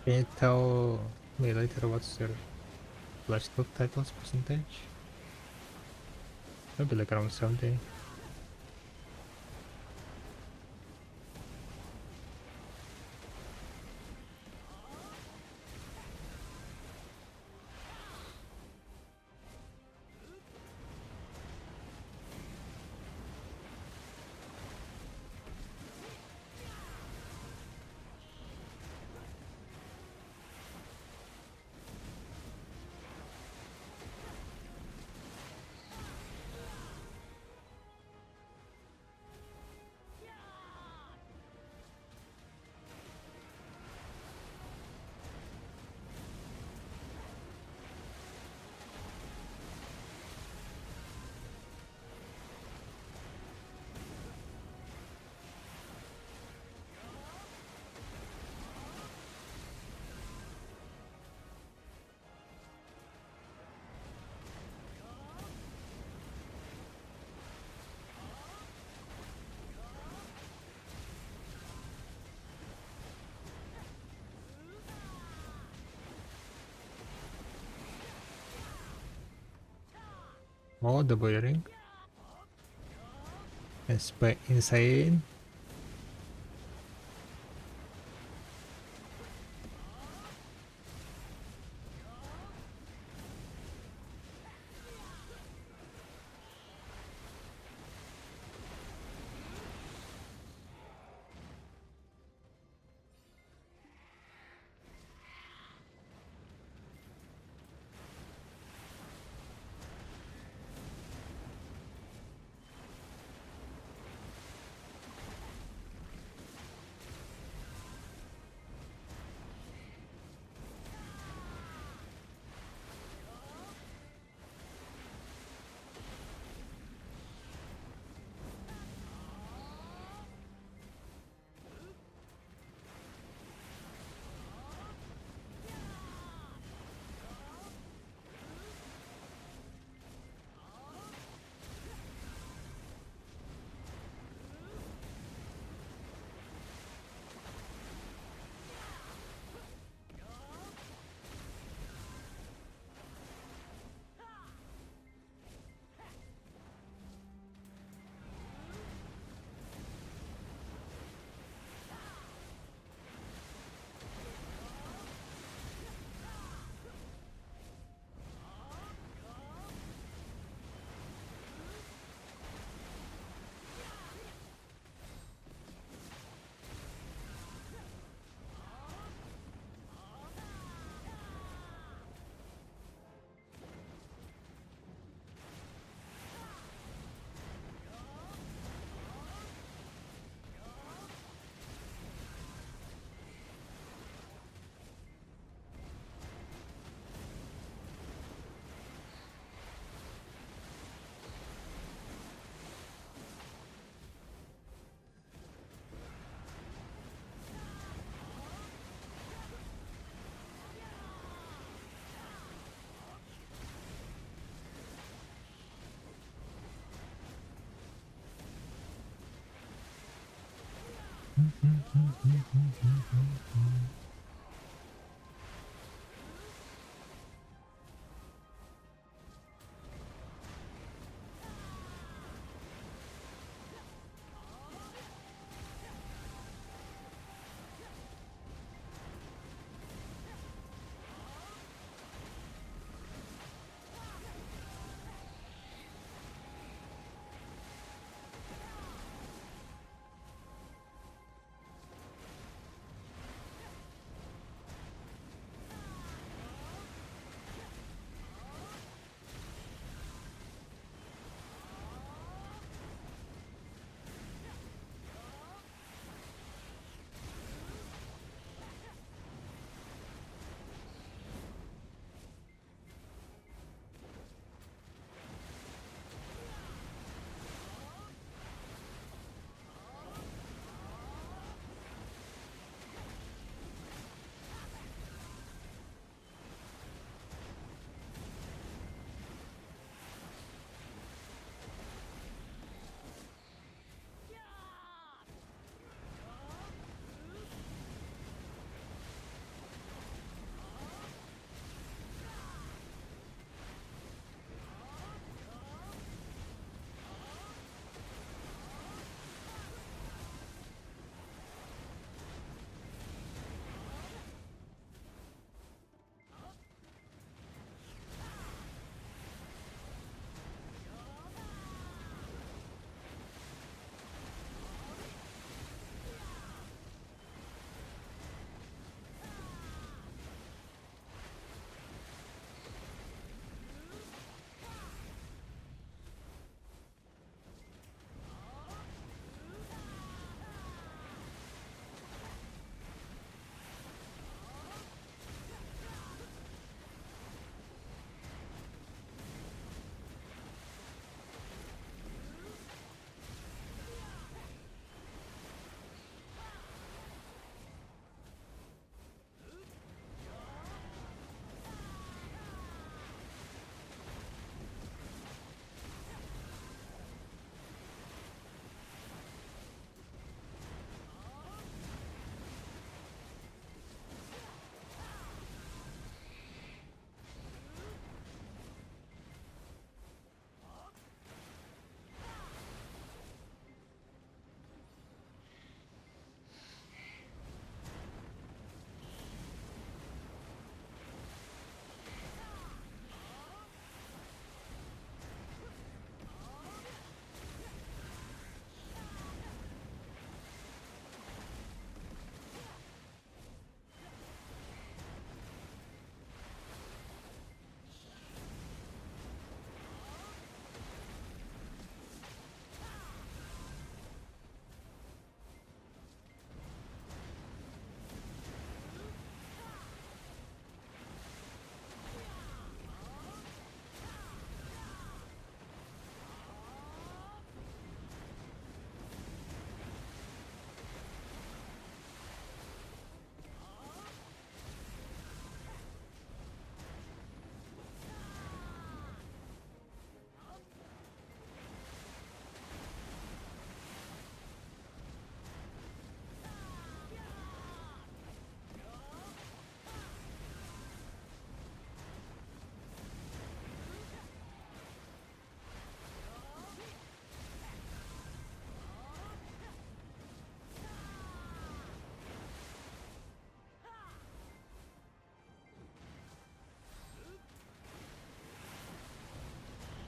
Can you tell me later what's your last two titles percentage? Maybe like around 70. Oh, the Bartering. It's insane.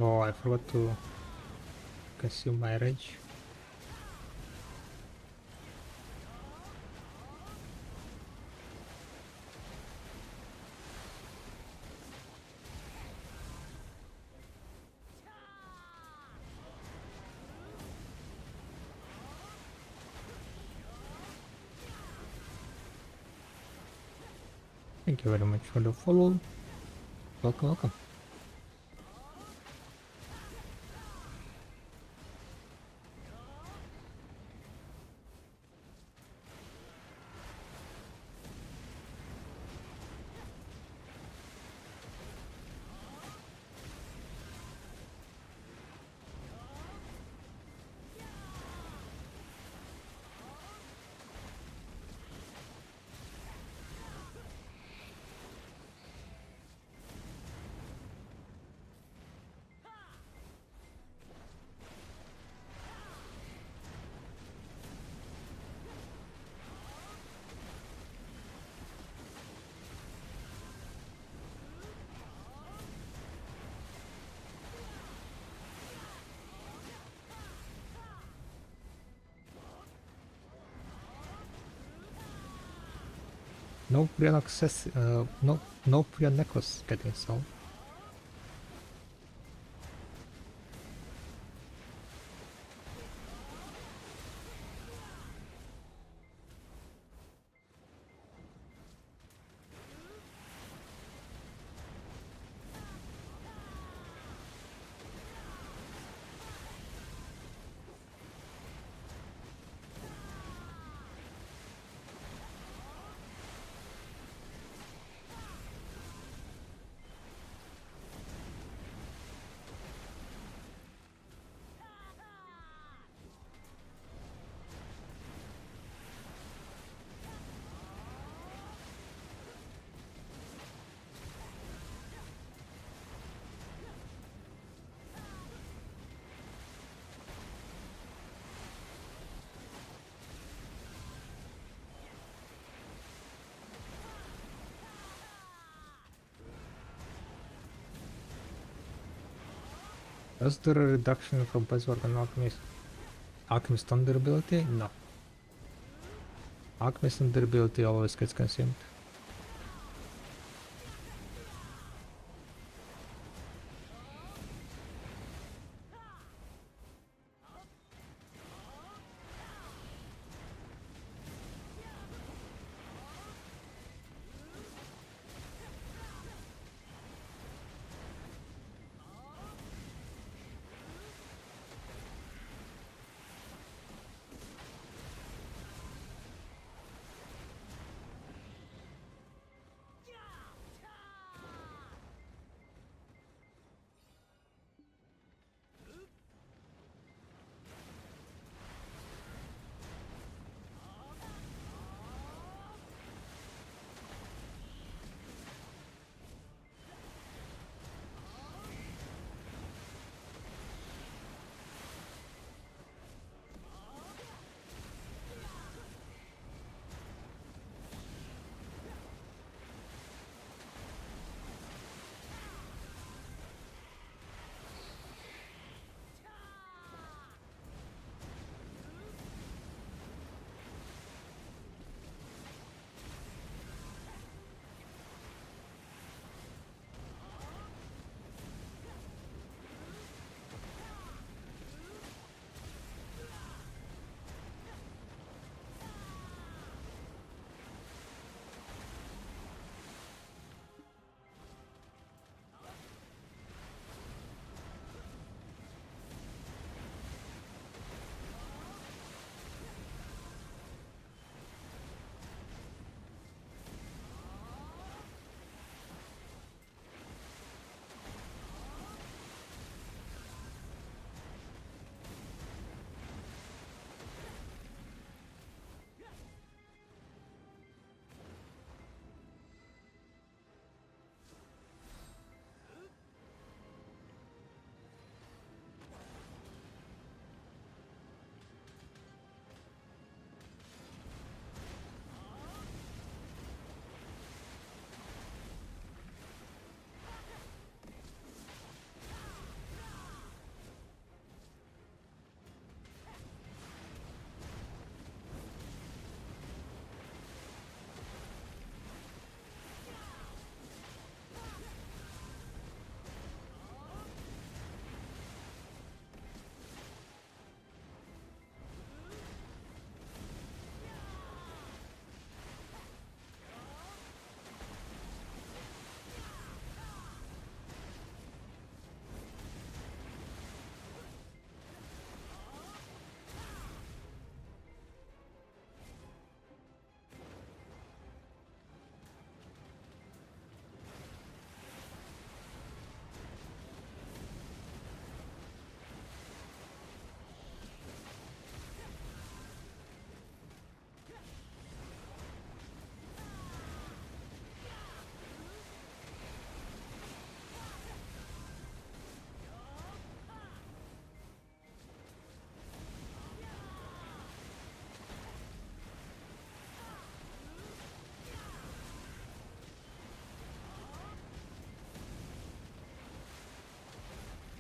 Oh, I forgot to consume my rage. Thank you very much for the follow. Welcome, welcome. No pre access, no pre necklace getting sold. Does the reduction from Buzzword and Alchemist on durability? No. Alchemist on durability always gets consumed.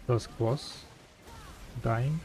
That was close. Dying.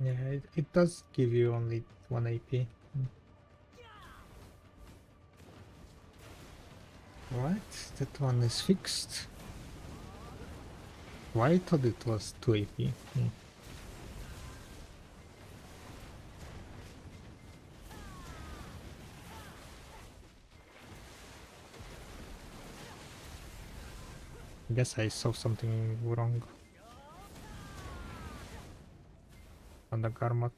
Yeah, it does give you only 1 AP. Right, that one is fixed. Why I thought it was 2 AP? I guess I saw something wrong on the Garmat.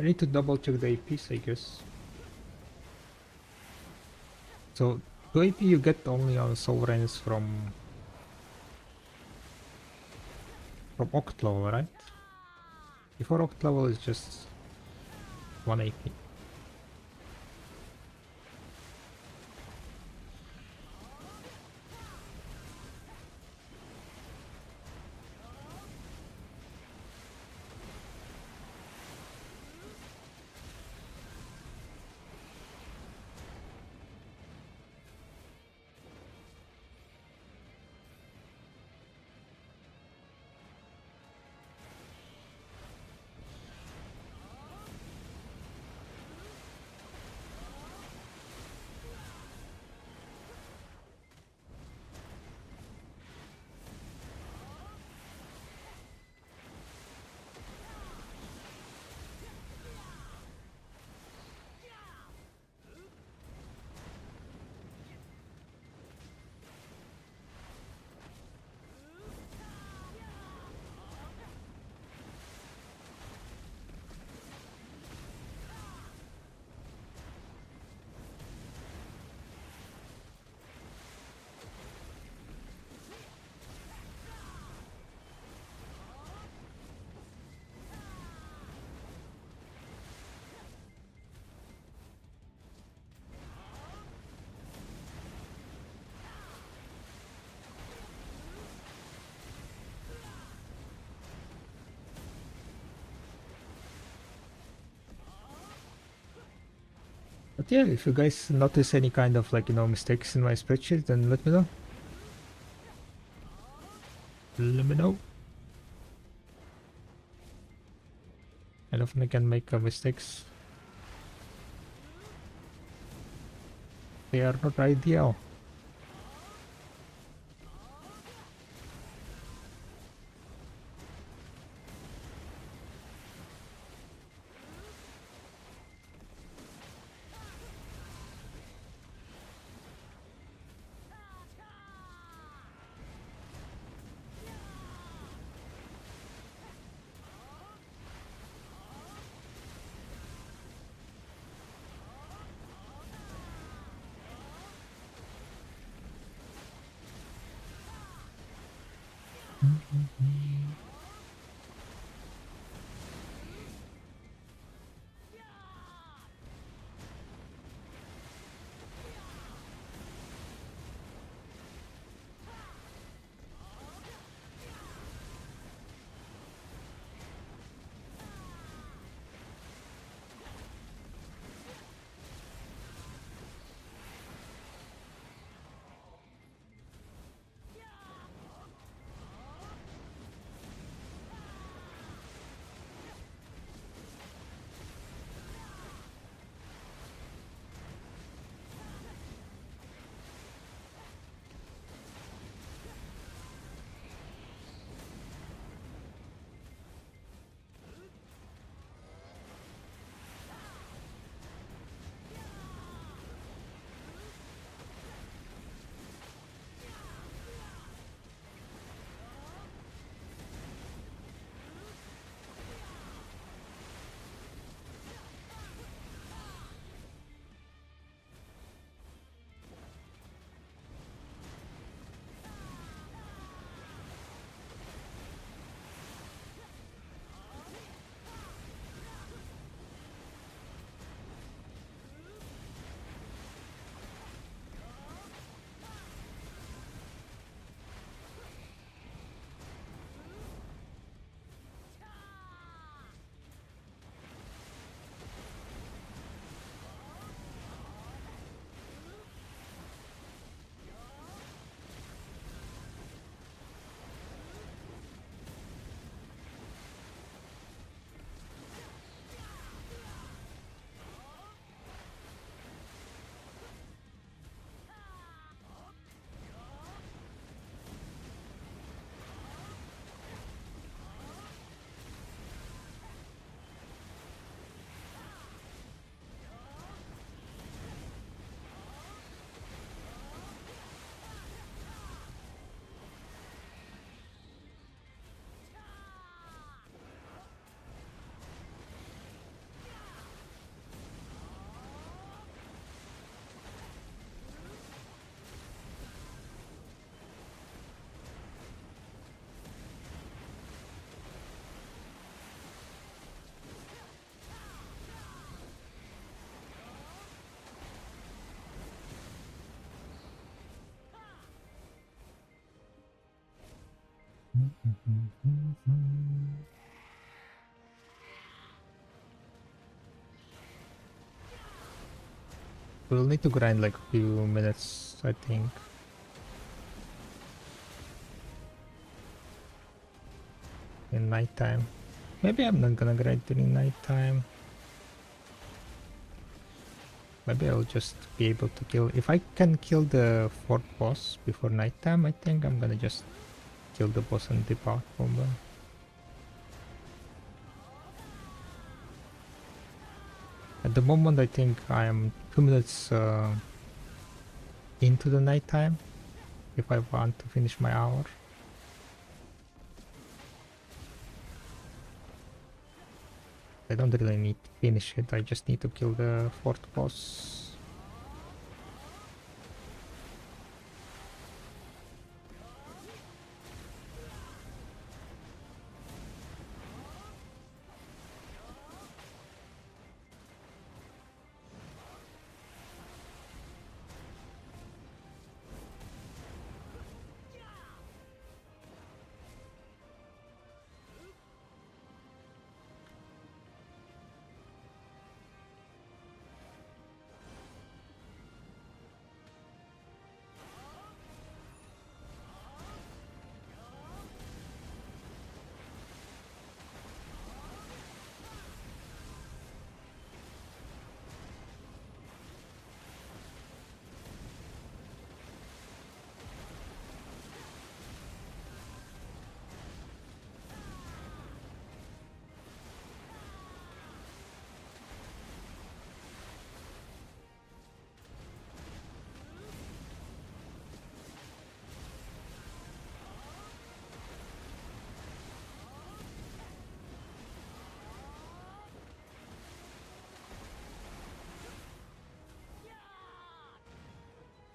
I need to double check the APs, I guess. So 2 AP you get only on sovereigns from Oct level, right? Before Oct level is just 1 AP. But yeah, if you guys notice any kind of like, mistakes in my spreadsheet, then let me know. Let me know. I often can make mistakes. They are not ideal. We'll need to grind like a few minutes, I think. In nighttime. Maybe I'm not gonna grind during nighttime. Maybe I'll just be able to kill. If I can kill the fourth boss before nighttime, I think I'm gonna just kill the boss and dip out from them. At the moment, I think I am 2 minutes into the nighttime. If I want to finish my hour. I don't really need to finish it, I just need to kill the fourth boss.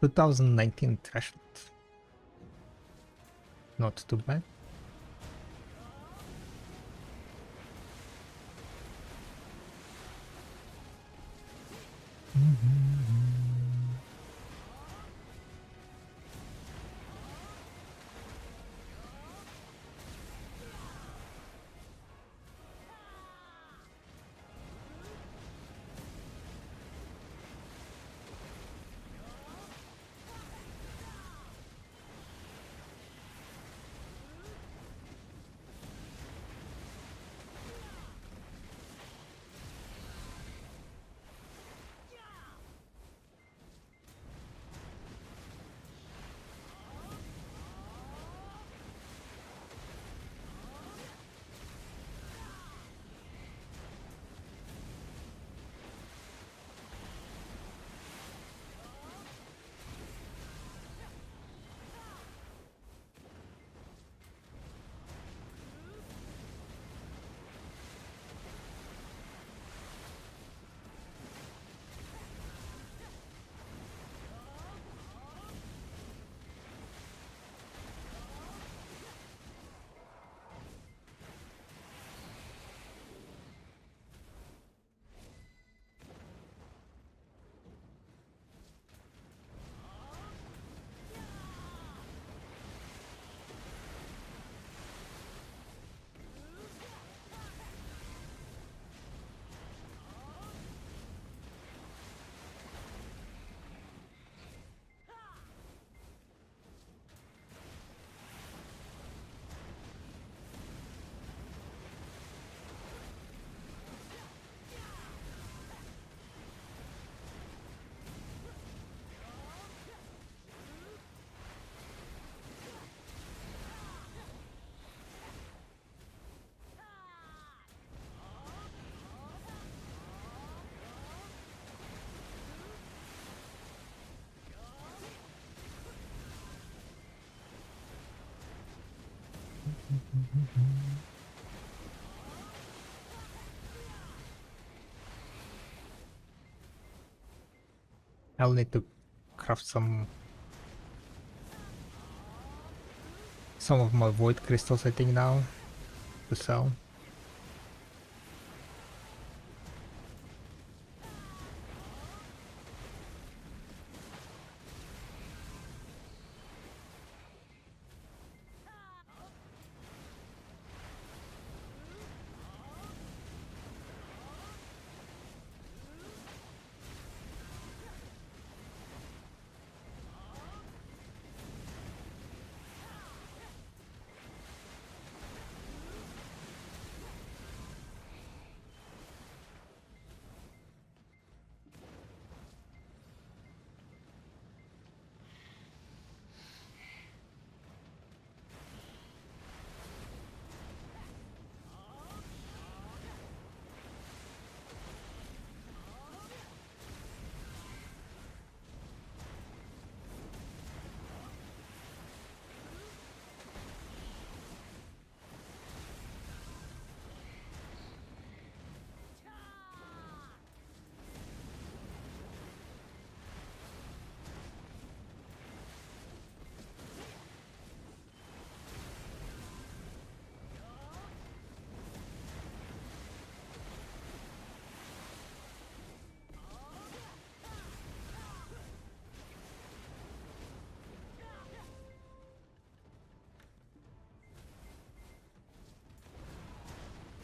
"2019 threshold. Not too bad. I'll need to craft some of my void crystals, I think, now to sell.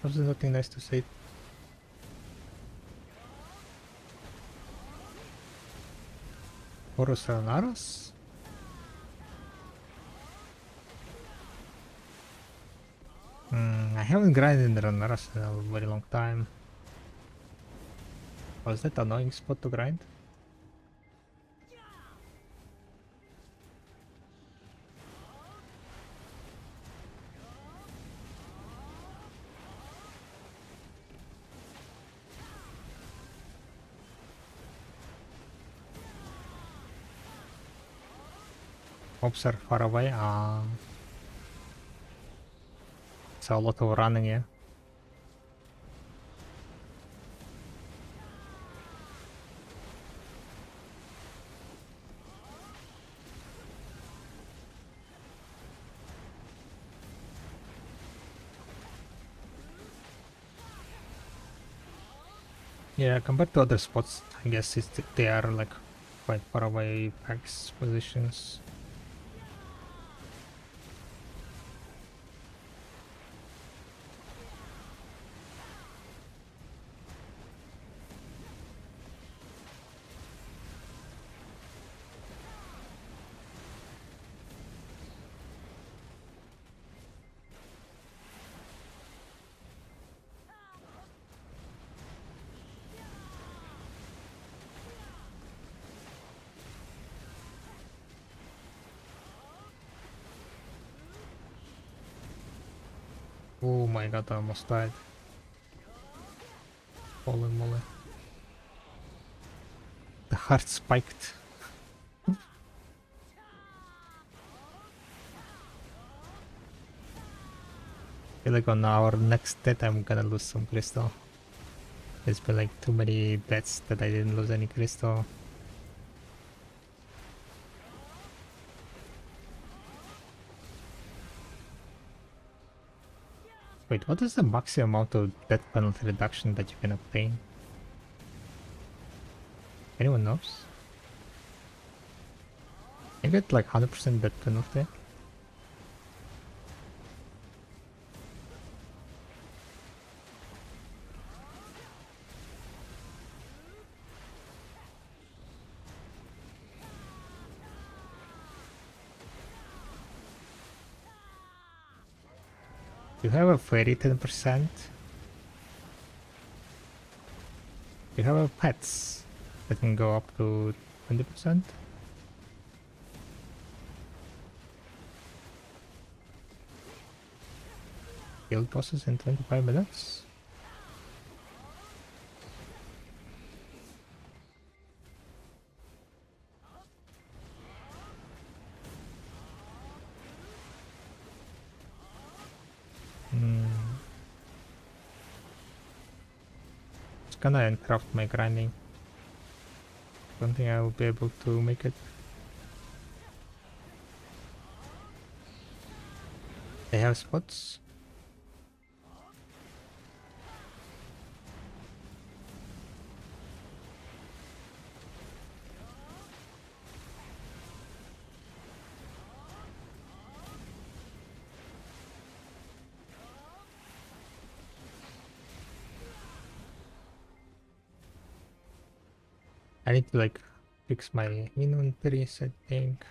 Was there nothing nice to say? Oros Ranaros? I haven't grinded the Ranaros in a very long time. Was that annoying spot to grind? Mobs are far away. It's a lot of running here. Yeah, compared to other spots, I guess they are like quite far away packs positions. Oh my god, I almost died. Holy moly. The heart spiked. Feel like on our next death I'm gonna lose some crystal. There's been like too many bets that I didn't lose any crystal. Wait, what is the maximum amount of death penalty reduction that you can obtain? Anyone knows? You get like 100% death penalty. You have a fairy 10%. You have a pets that can go up to 20%. Guild bosses in 25 minutes. Just gonna encraft my grinding. Don't think I will be able to make it. They have spots. I need to like fix my inventories, I think.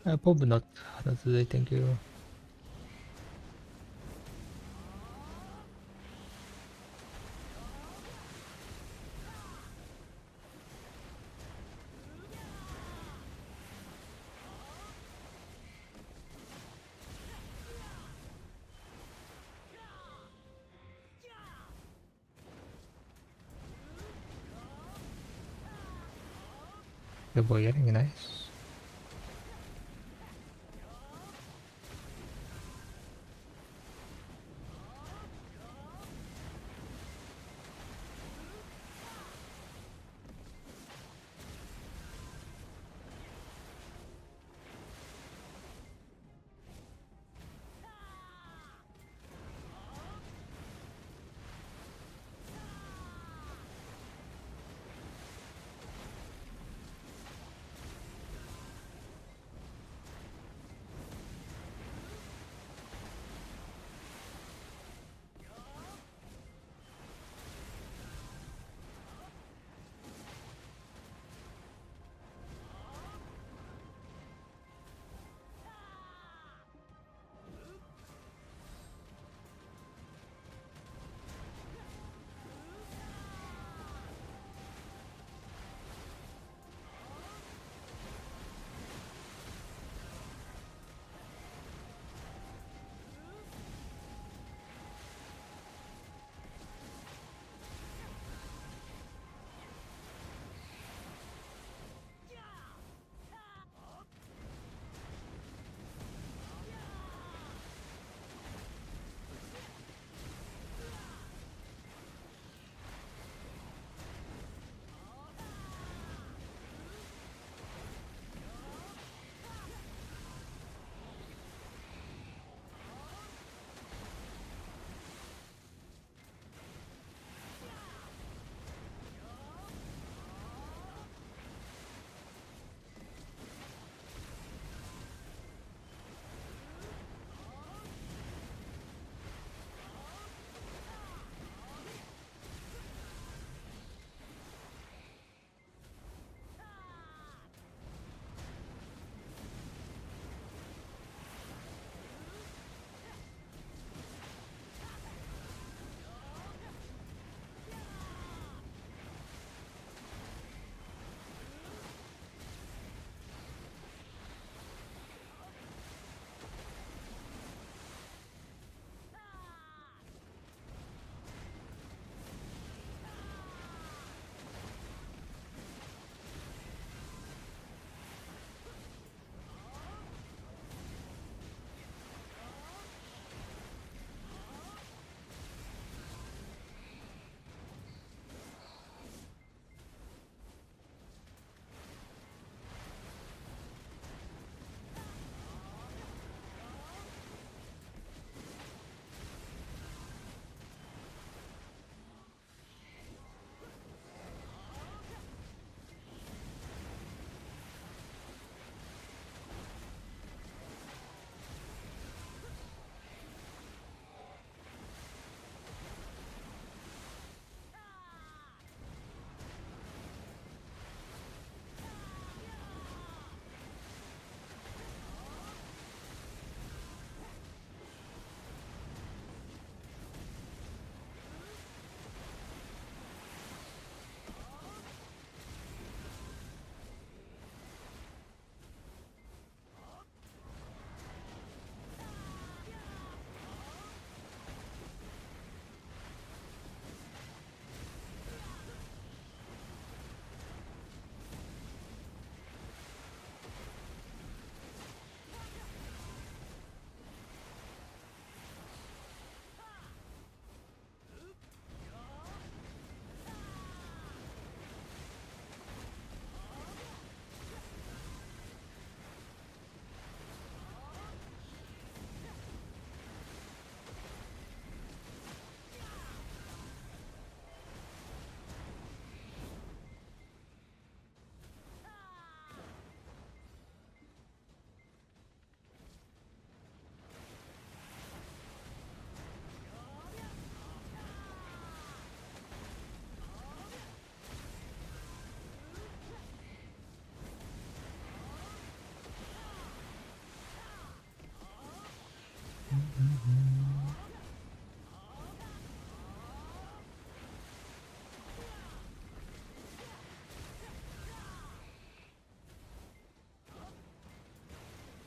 Probably not today, thank you. The boyering, nice.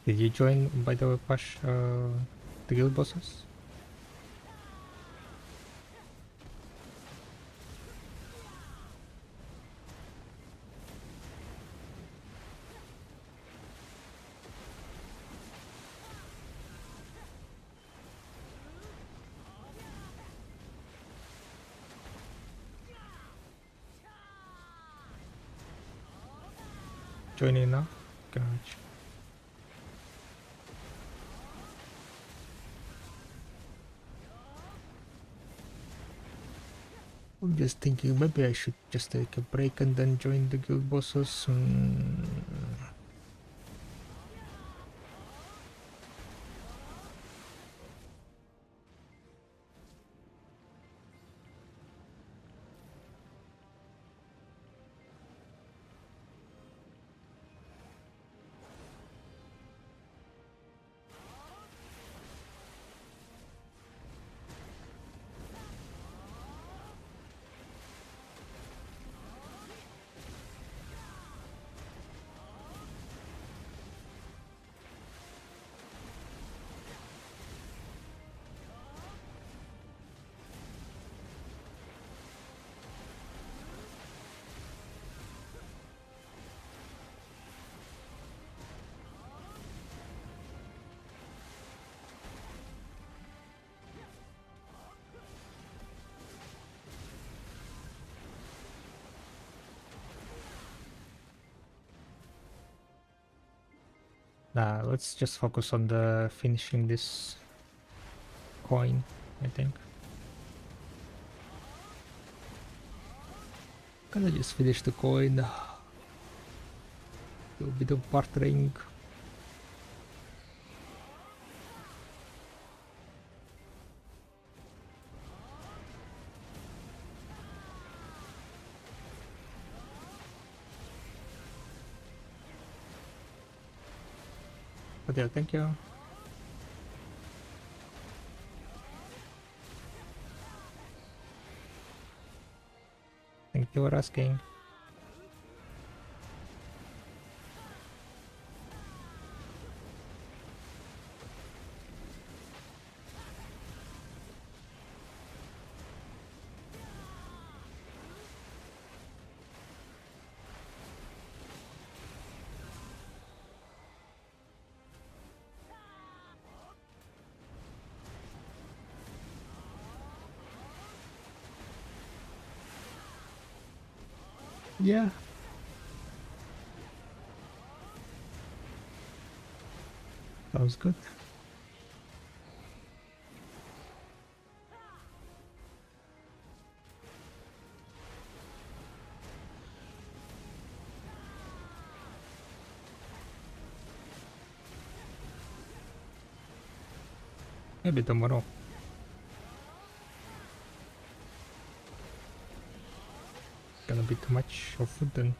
Did you join, by the way, Pash, the guild bosses? Joining now? Gotcha. I'm just thinking maybe I should just take a break and then join the guild bosses. Nah, let's just focus on the finishing this coin, I think. Gonna just finish the coin. Do a bit of bartering. But yeah, thank you. Thank you for asking. Yeah. Sounds good. Maybe tomorrow. Gonna be too much of food then.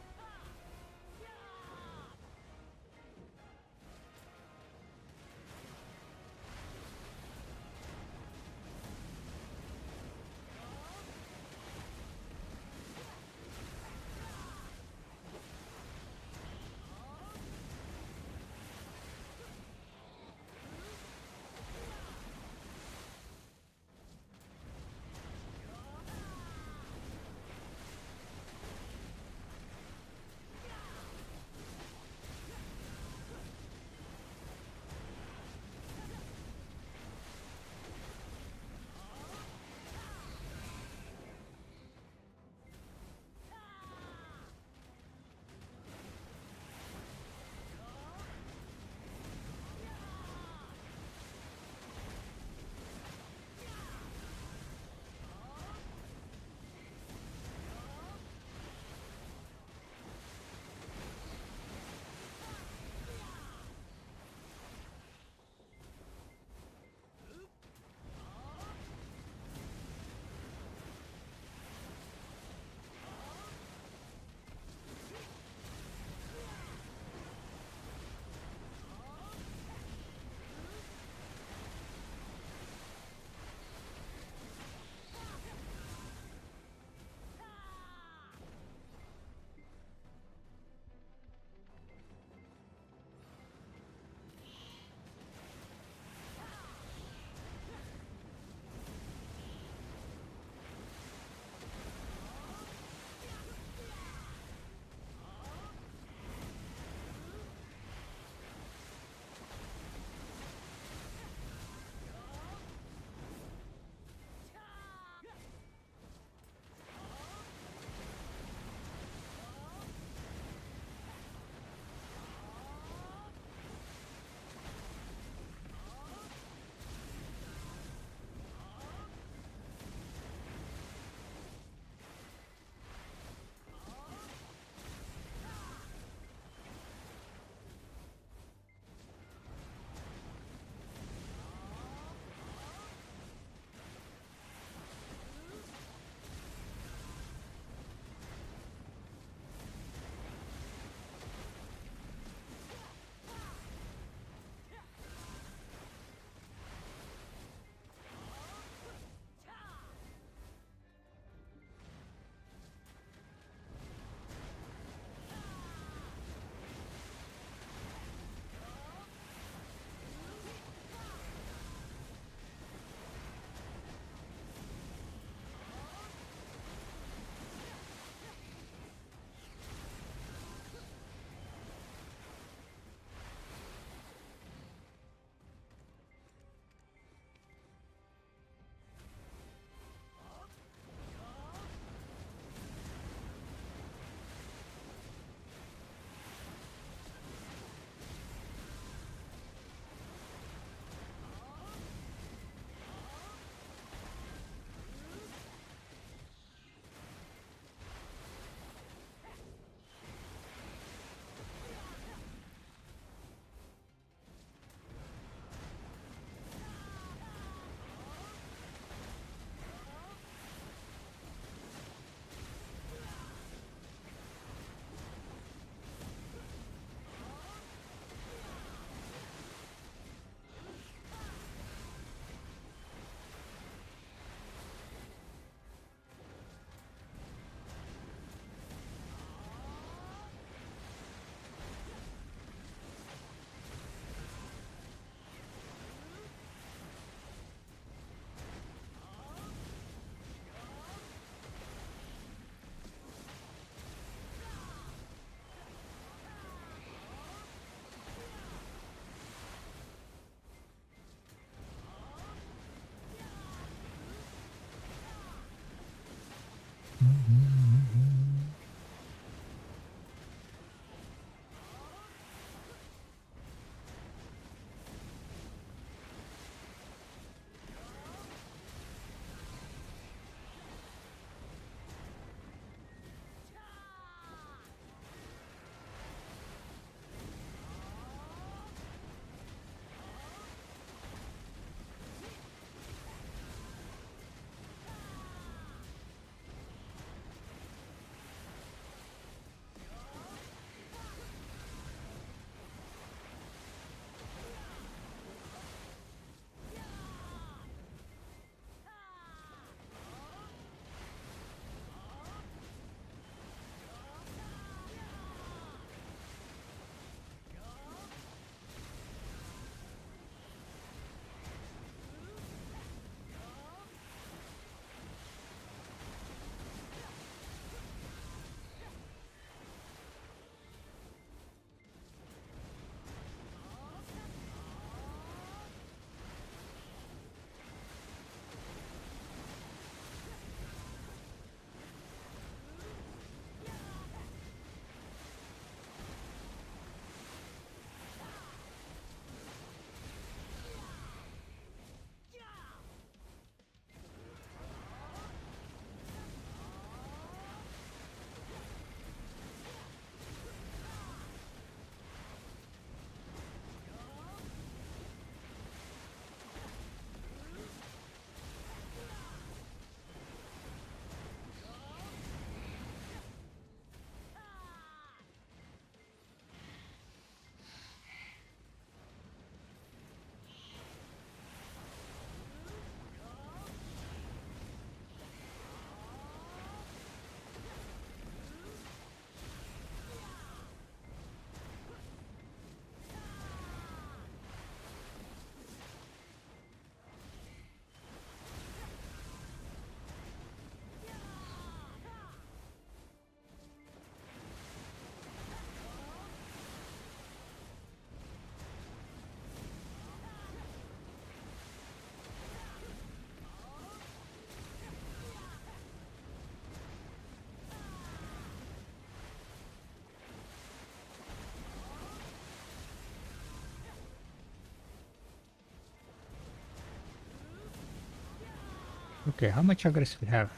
Okay, how much Agris we have?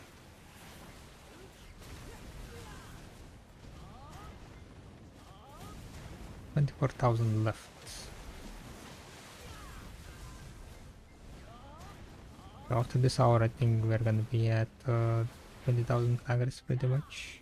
24,000 left. So after this hour, I think we're gonna be at 20,000 Agris pretty much.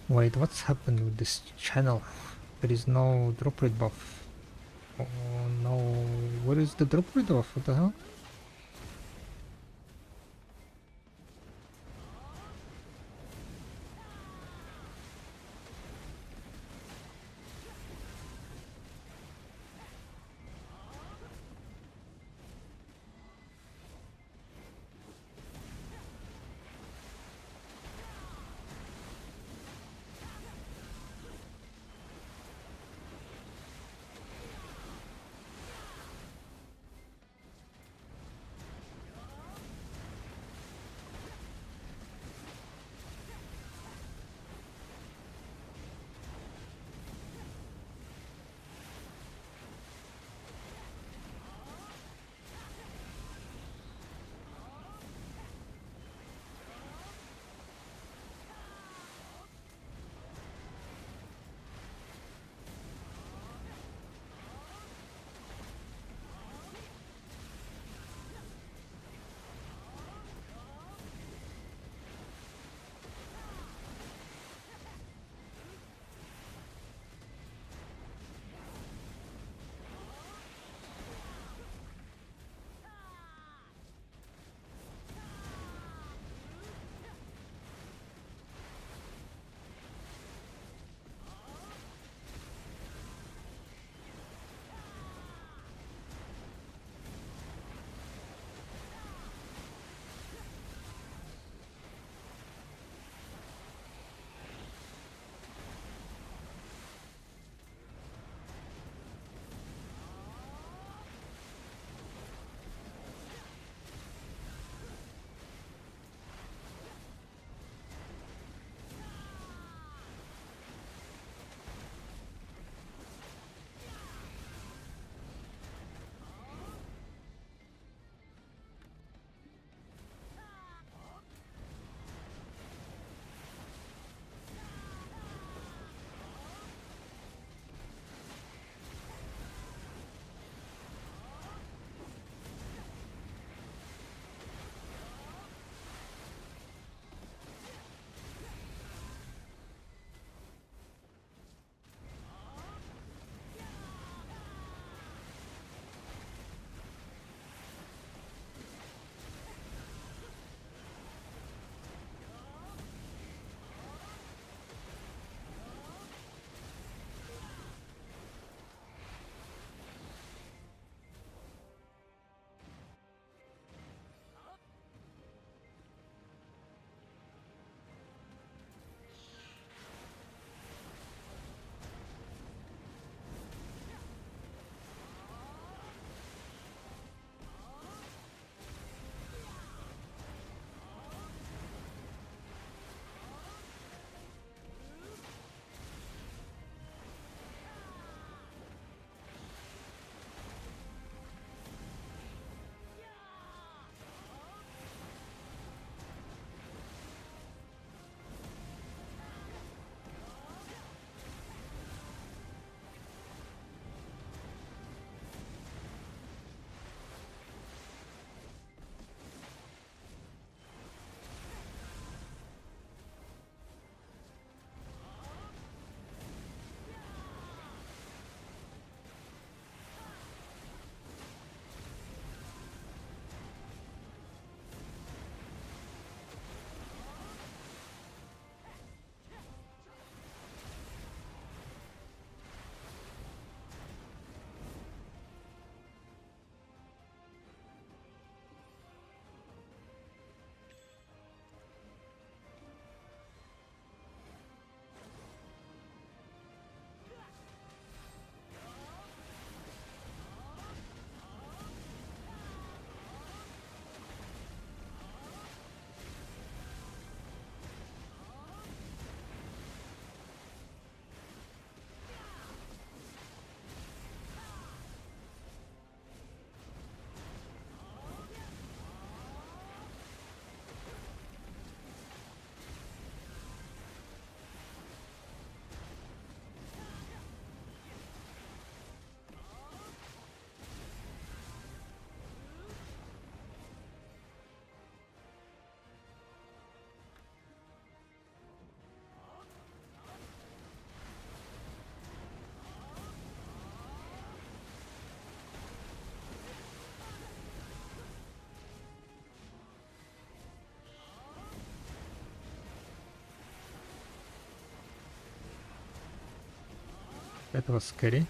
Wait, what's happened with this channel? There is no drop rate buff. Oh no, where is the drop rate buff? What the hell? That was scary.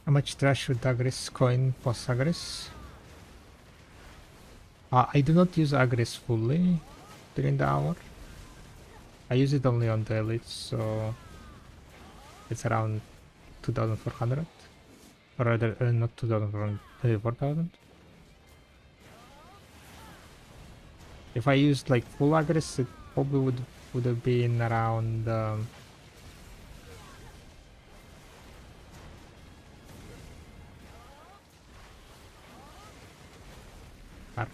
How much trash should Agris coin post Agris? I do not use Agris fully during the hour. I use it only on the elites, so it's around 2400. Or rather, not 2400, 4000. If I used like full Agris, it probably would have been around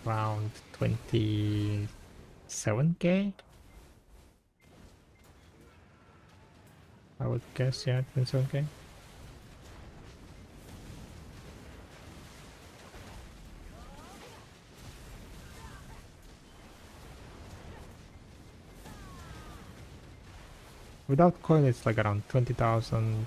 around 27k. I would guess, yeah, 27k. Without coin, it's like around 20,000.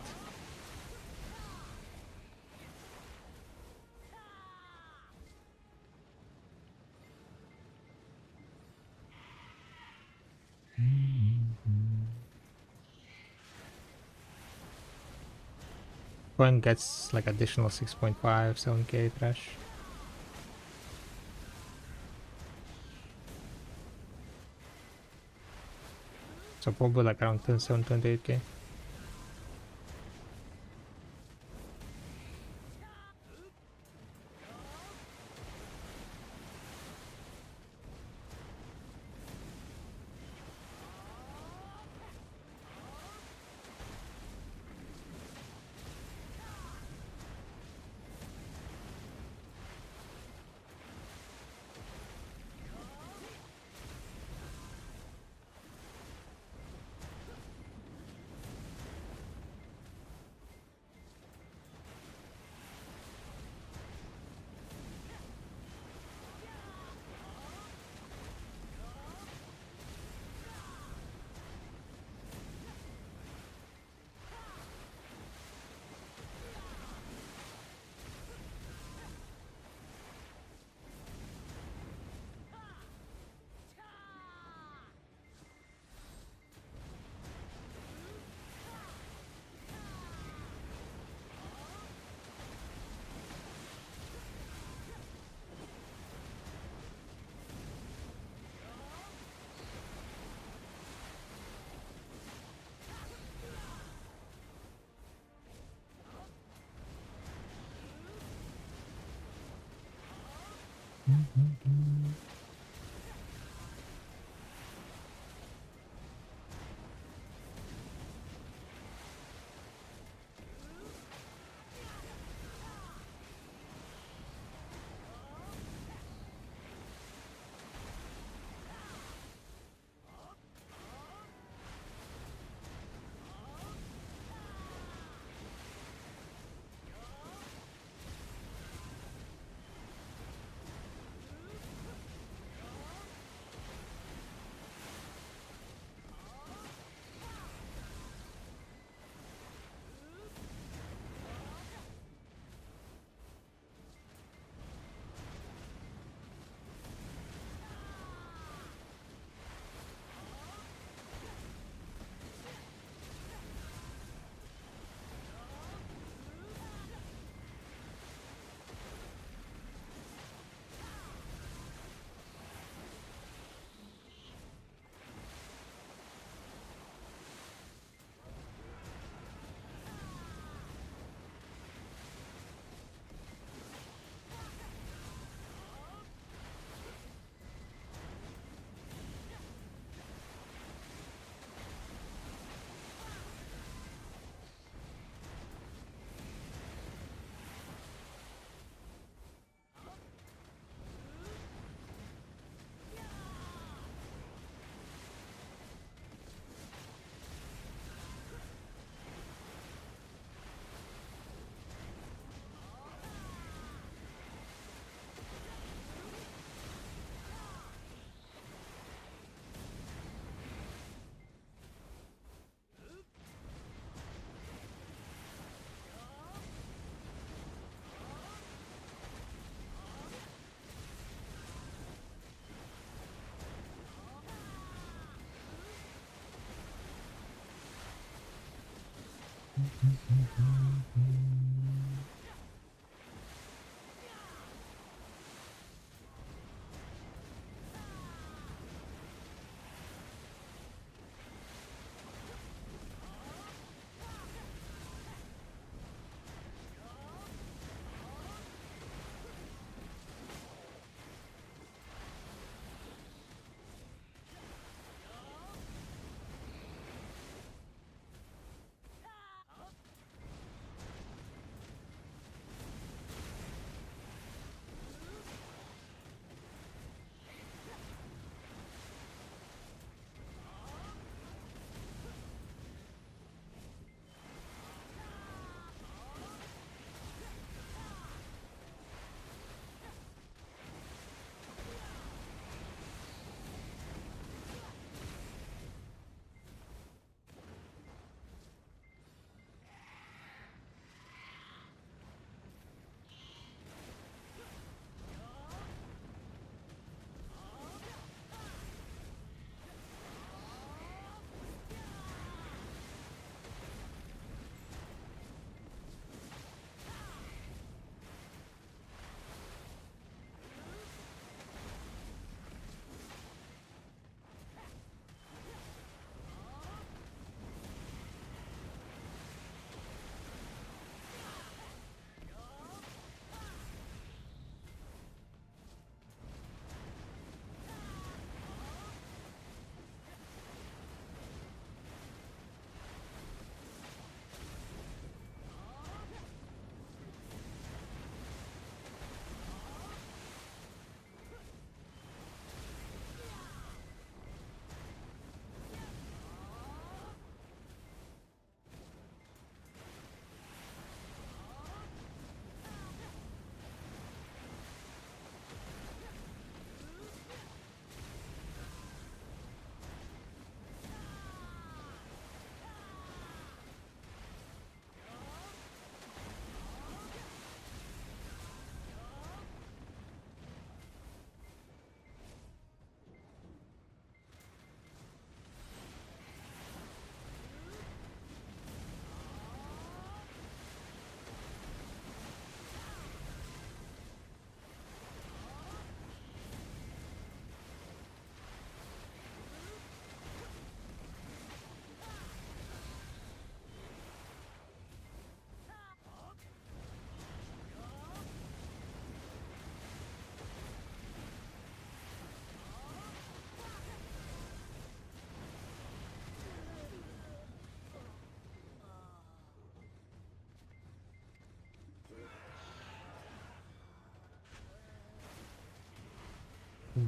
Coin gets like additional 6.5, 7k trash. So probably like around 27, 28k.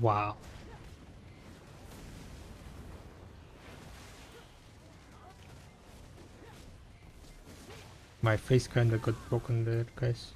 Wow. My face kinda got broken there, guys.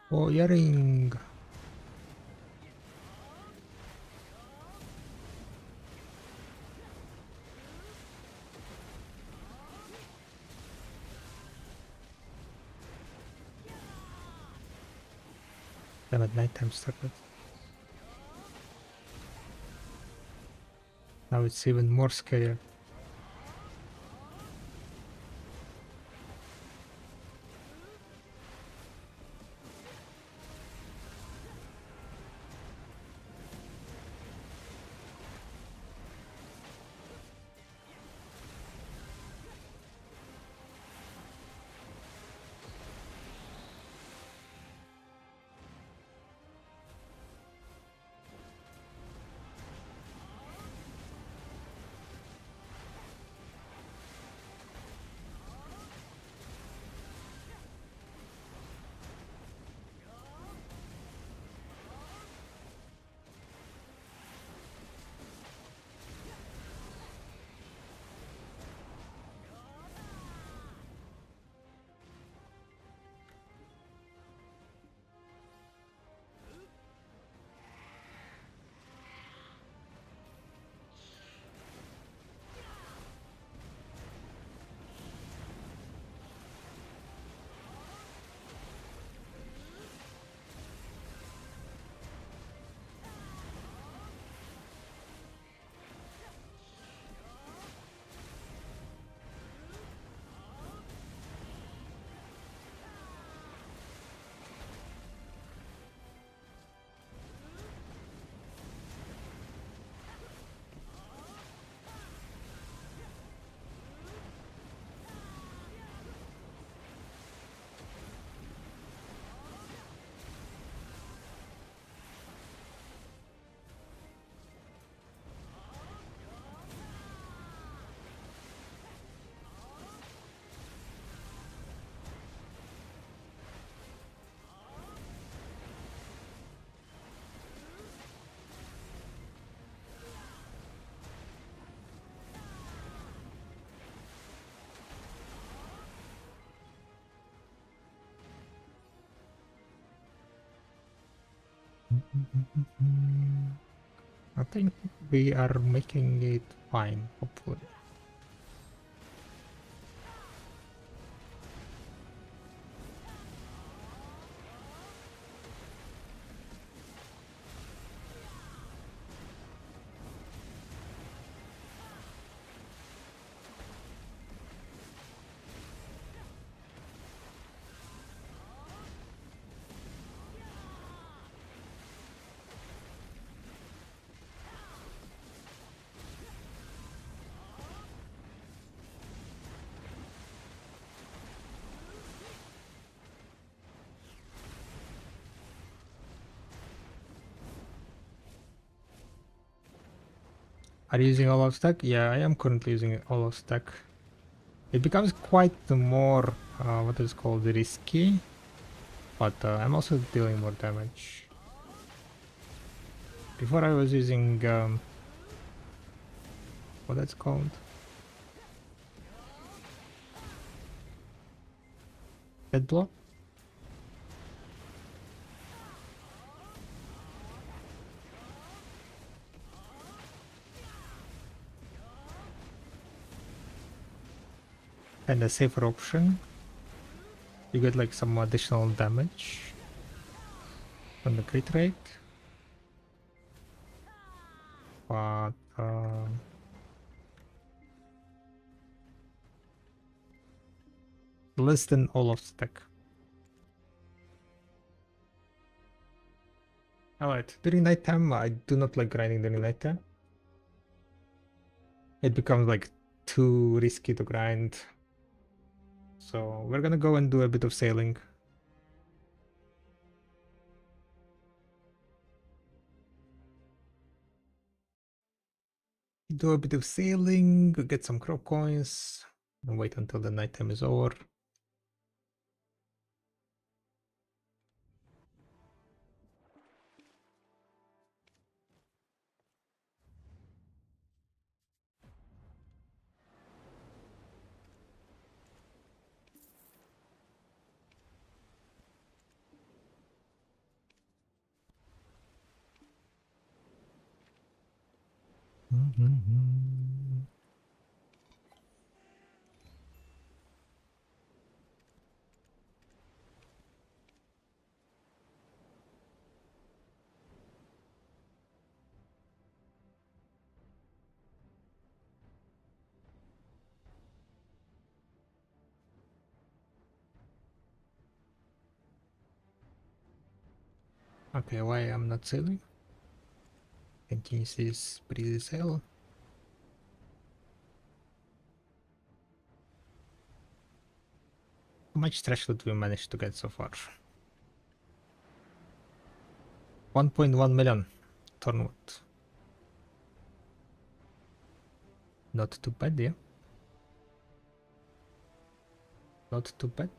Oh, earring. Damn it, nighttime started. Now it's even more scarier. I think we are making it fine, hopefully. Are you using all of stack? Yeah, I am currently using all of stack. It becomes quite more, what is called, risky, but I'm also dealing more damage. Before I was using, what that's called? Dead block? And a safer option. You get like some additional damage on the crit rate. But less than all of stack. Alright, during nighttime, I do not like grinding during nighttime. It becomes like too risky to grind. So we're gonna go and do a bit of sailing. Do a bit of sailing, get some crop coins, and wait until the nighttime is over. Okay, why I'm not selling? Continues this pre-sale. How much trash loot we managed to get so far? 1.1 million. Thornwood. Not too bad, yeah. Not too bad.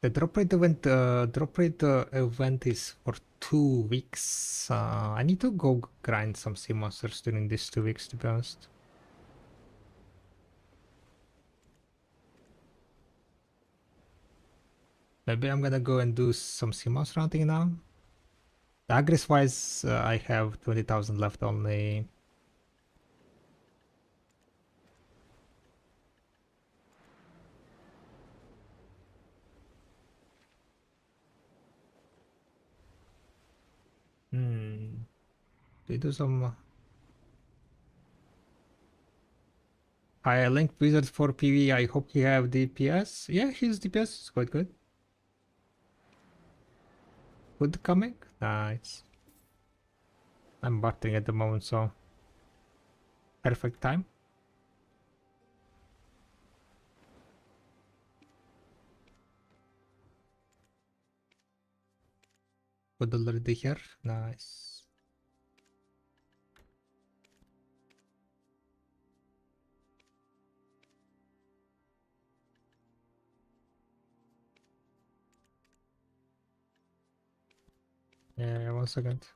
The drop rate event is for 2 weeks. I need to go grind some sea monsters during these 2 weeks, to be honest. Maybe I'm gonna go and do some sea monster hunting now. Agris wise, I have 20,000 left only. We do some. I linked Wizard for PV. I hope he have DPS. Yeah, his DPS is quite good. Good coming. Nice. I'm bartering at the moment, so perfect time. Good already here. Nice. Yeah, 1 second.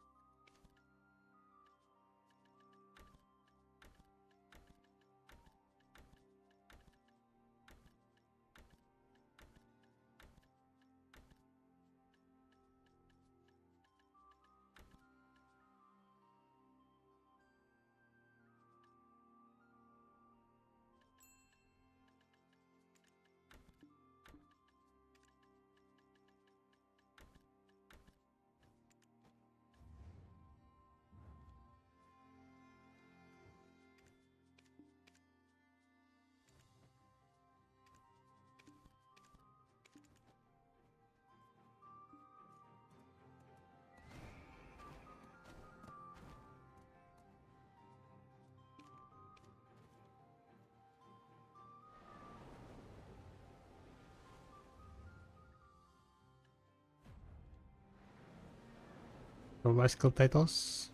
So life skill titles.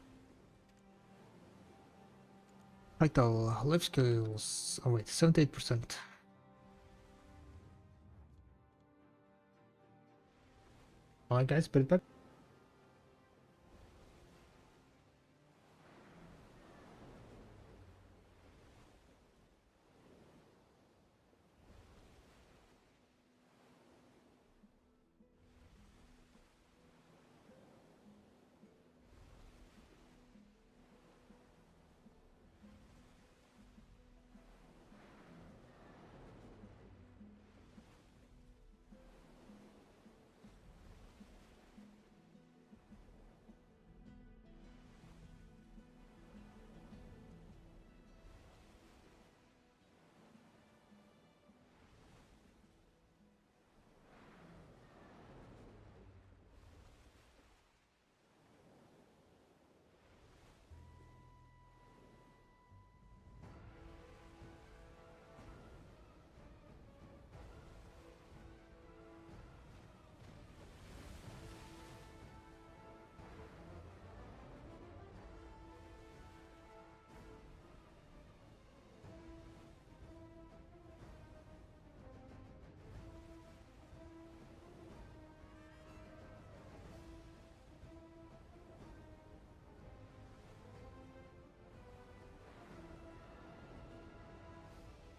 Title, life skills. Oh wait, 78%. Alright guys, put it back.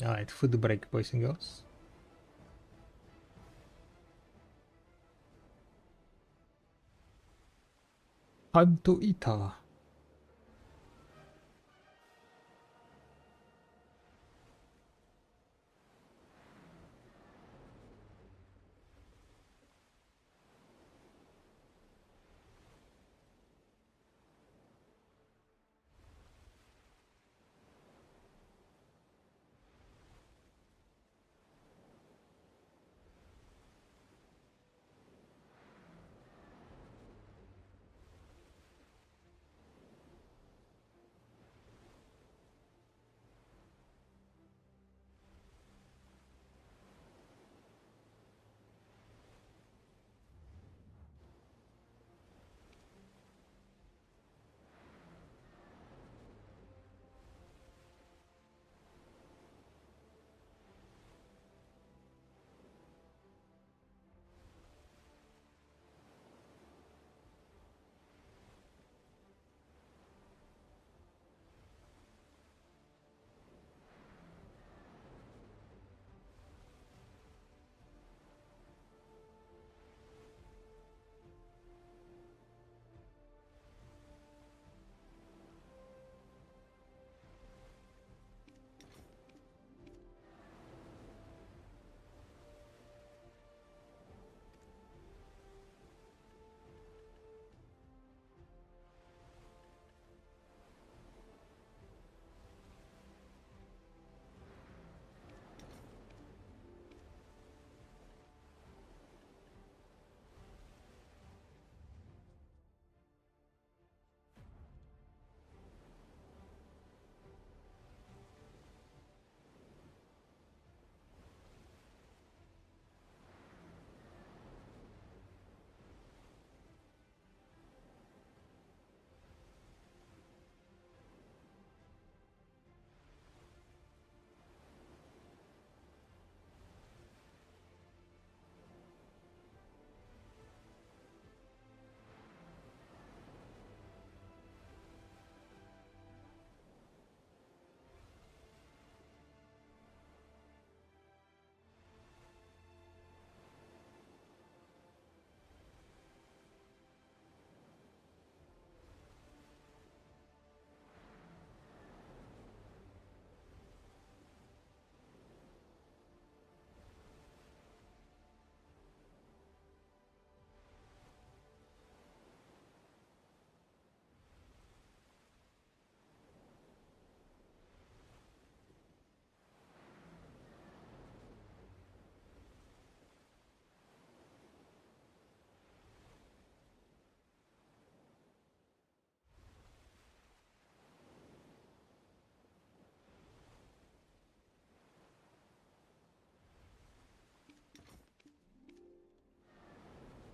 Alright, food break, boys and girls. Time to eat.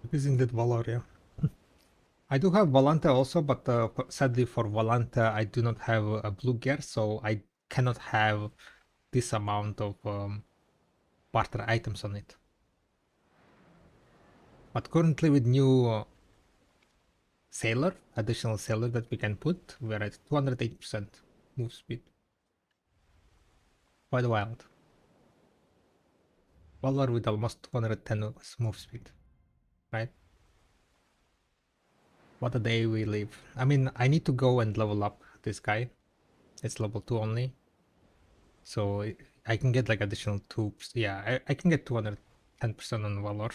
It is indeed Valoria. I do have Volante also, but sadly for Volante I do not have a blue gear, so I cannot have this amount of barter items on it. But currently with new sailor, additional sailor that we can put, we're at 280% move speed. Quite wild. Valor with almost 210 move speed, right? What a day we live. I mean, I need to go and level up this guy. It's level 2 only. So I can get like additional 2. Yeah, I can get 210% on Valor.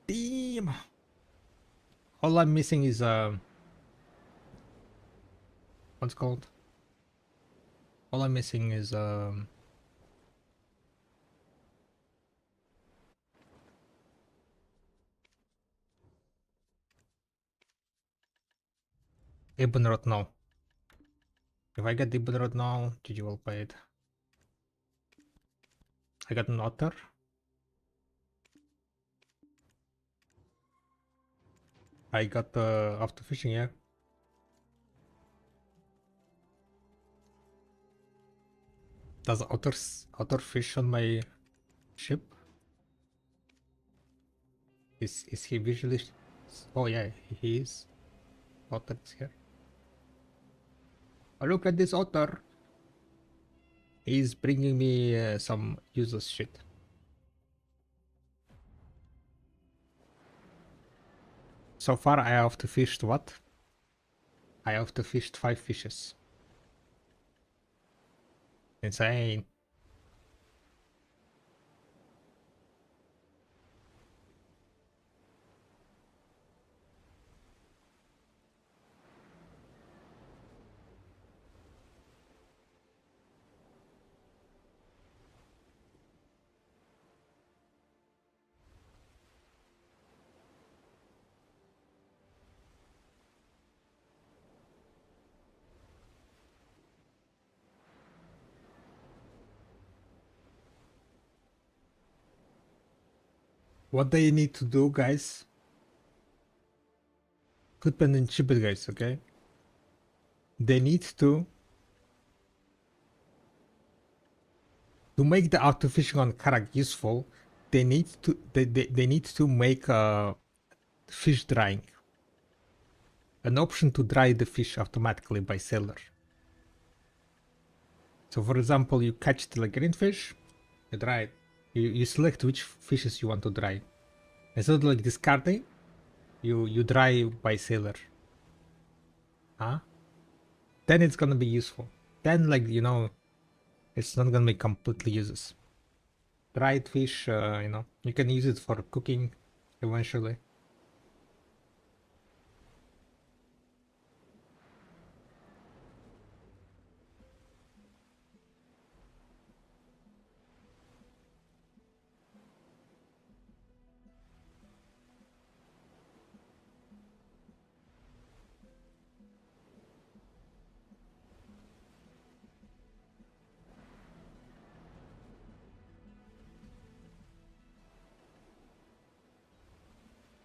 Damn! All I'm missing is what's it called? All I'm missing is Ibn now. If I get Ibn now, GG will play it. I got an otter. I got after fishing, yeah. Does otter fish on my ship? Is he visually? Oh yeah, he is. Otter is here. Oh, look at this otter. He's bringing me some useless shit. So far I have to fished what? I have to fished 5 fishes. Insane. What they need to do, guys? Put pen and chip it, guys, okay? They need to make the auto fishing on Karak useful. They need to make fish drying an option to dry the fish automatically by sailor. So for example, you catch the green fish, you dry it. You select which fishes you want to dry. Instead of like discarding, you dry by sailor. Huh? Then it's gonna be useful. Then like it's not gonna be completely useless. Dried fish, you can use it for cooking eventually.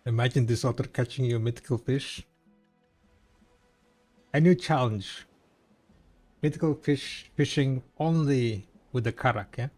Imagine this otter catching you a mythical fish. A new challenge. Mythical fish fishing only with the Karak, yeah?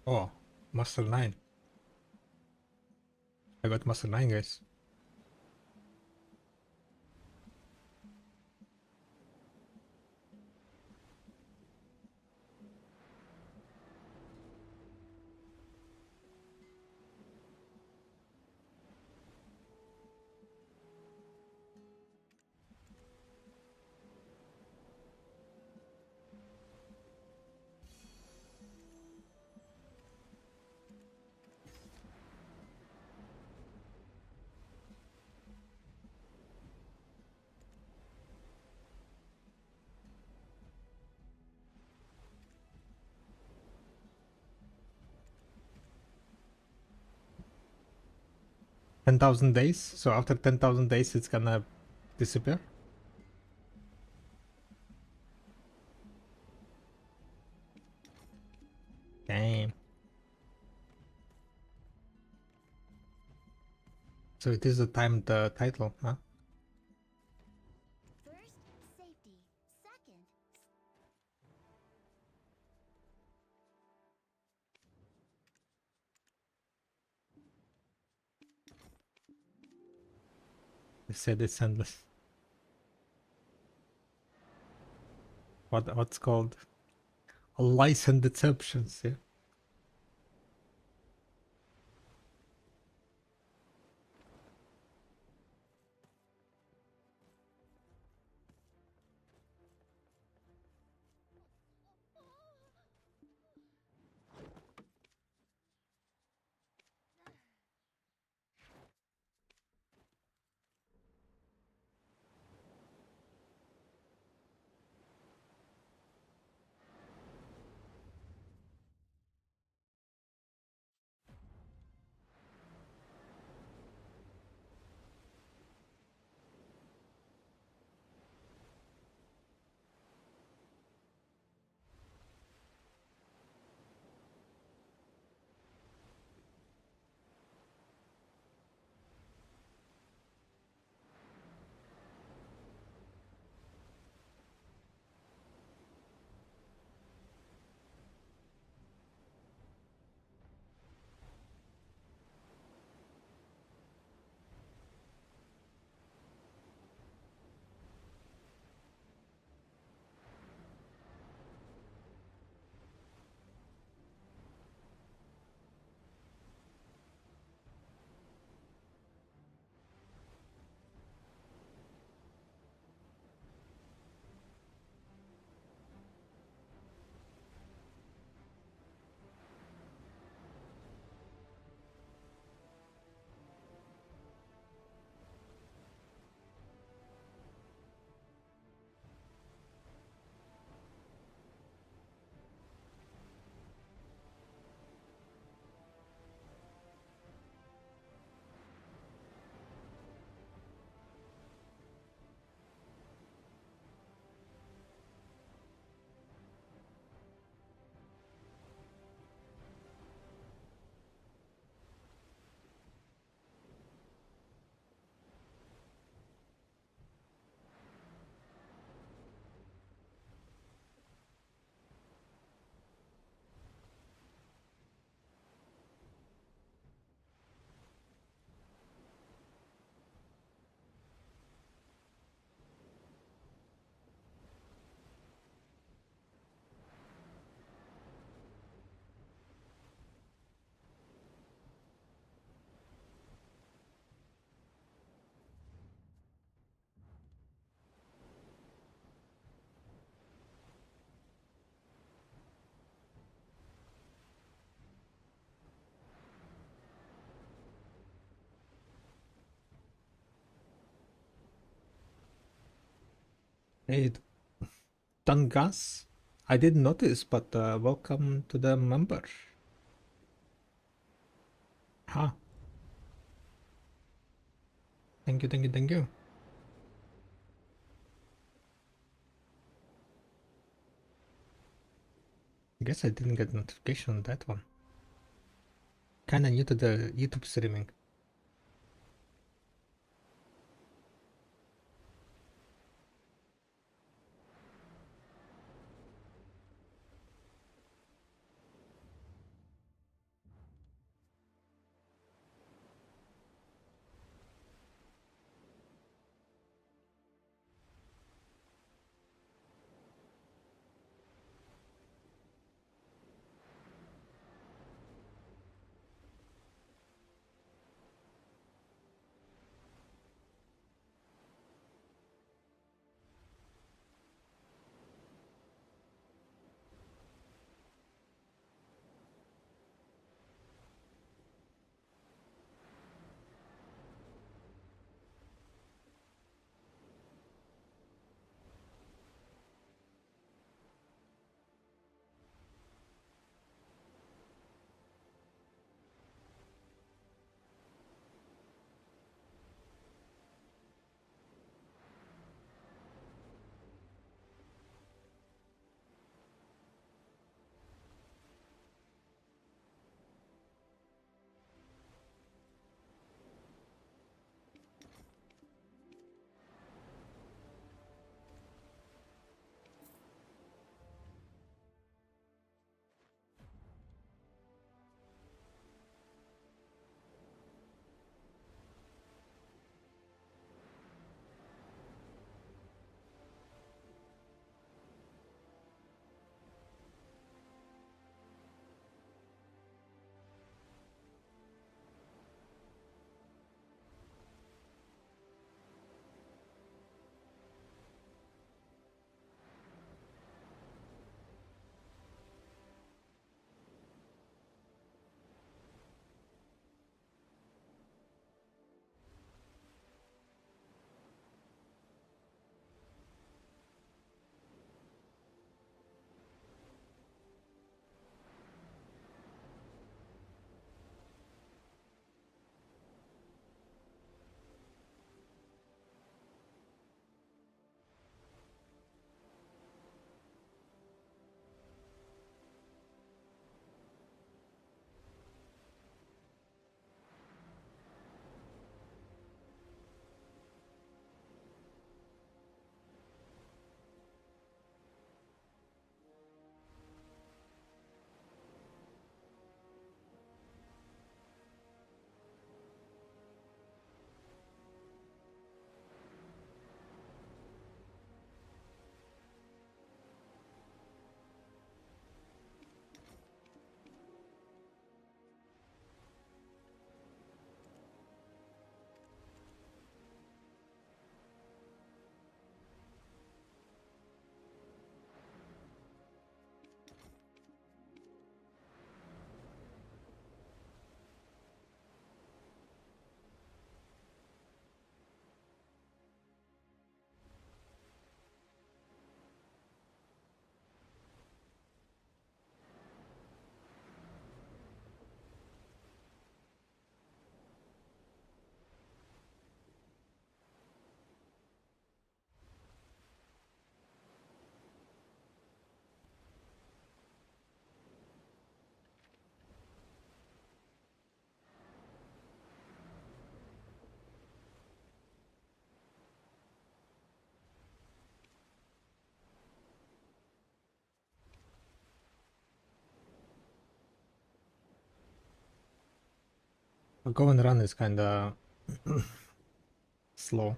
Oh, Master 9. I got Master 9, guys. $10,000 days. So after 10,000 days, it's gonna disappear. Damn. So it is a timed title, huh? First, safety. Second, They said it's endless. What's called a license deceptions, yeah. Hey, Tangas, I didn't notice, but welcome to the member. Ha! Thank you, thank you, thank you. I guess I didn't get notification on that one. Kinda new to the YouTube streaming. Go and run is kinda slow.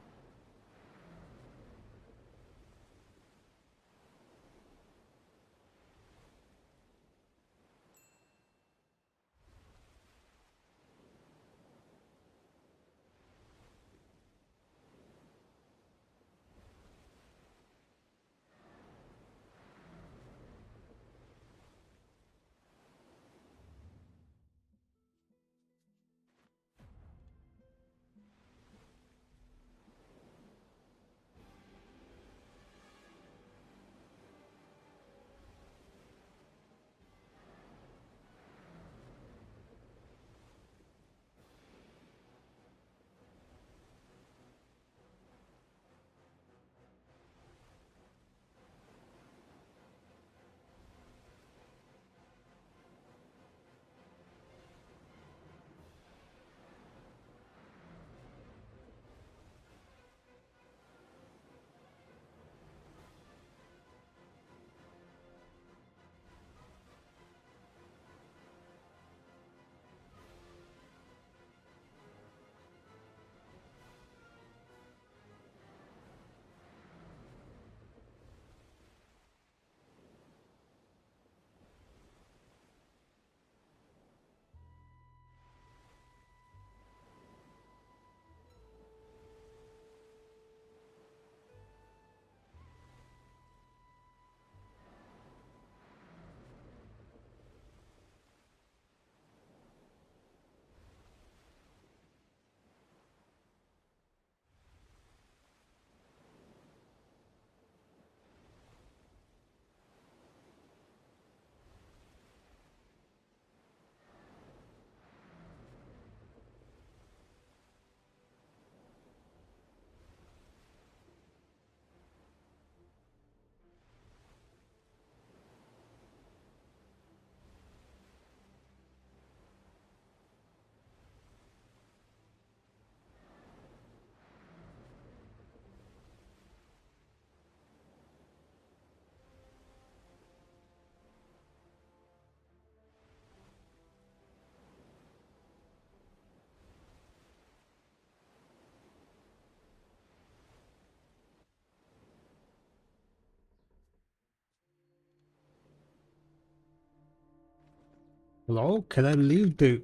Hello? Can I leave the...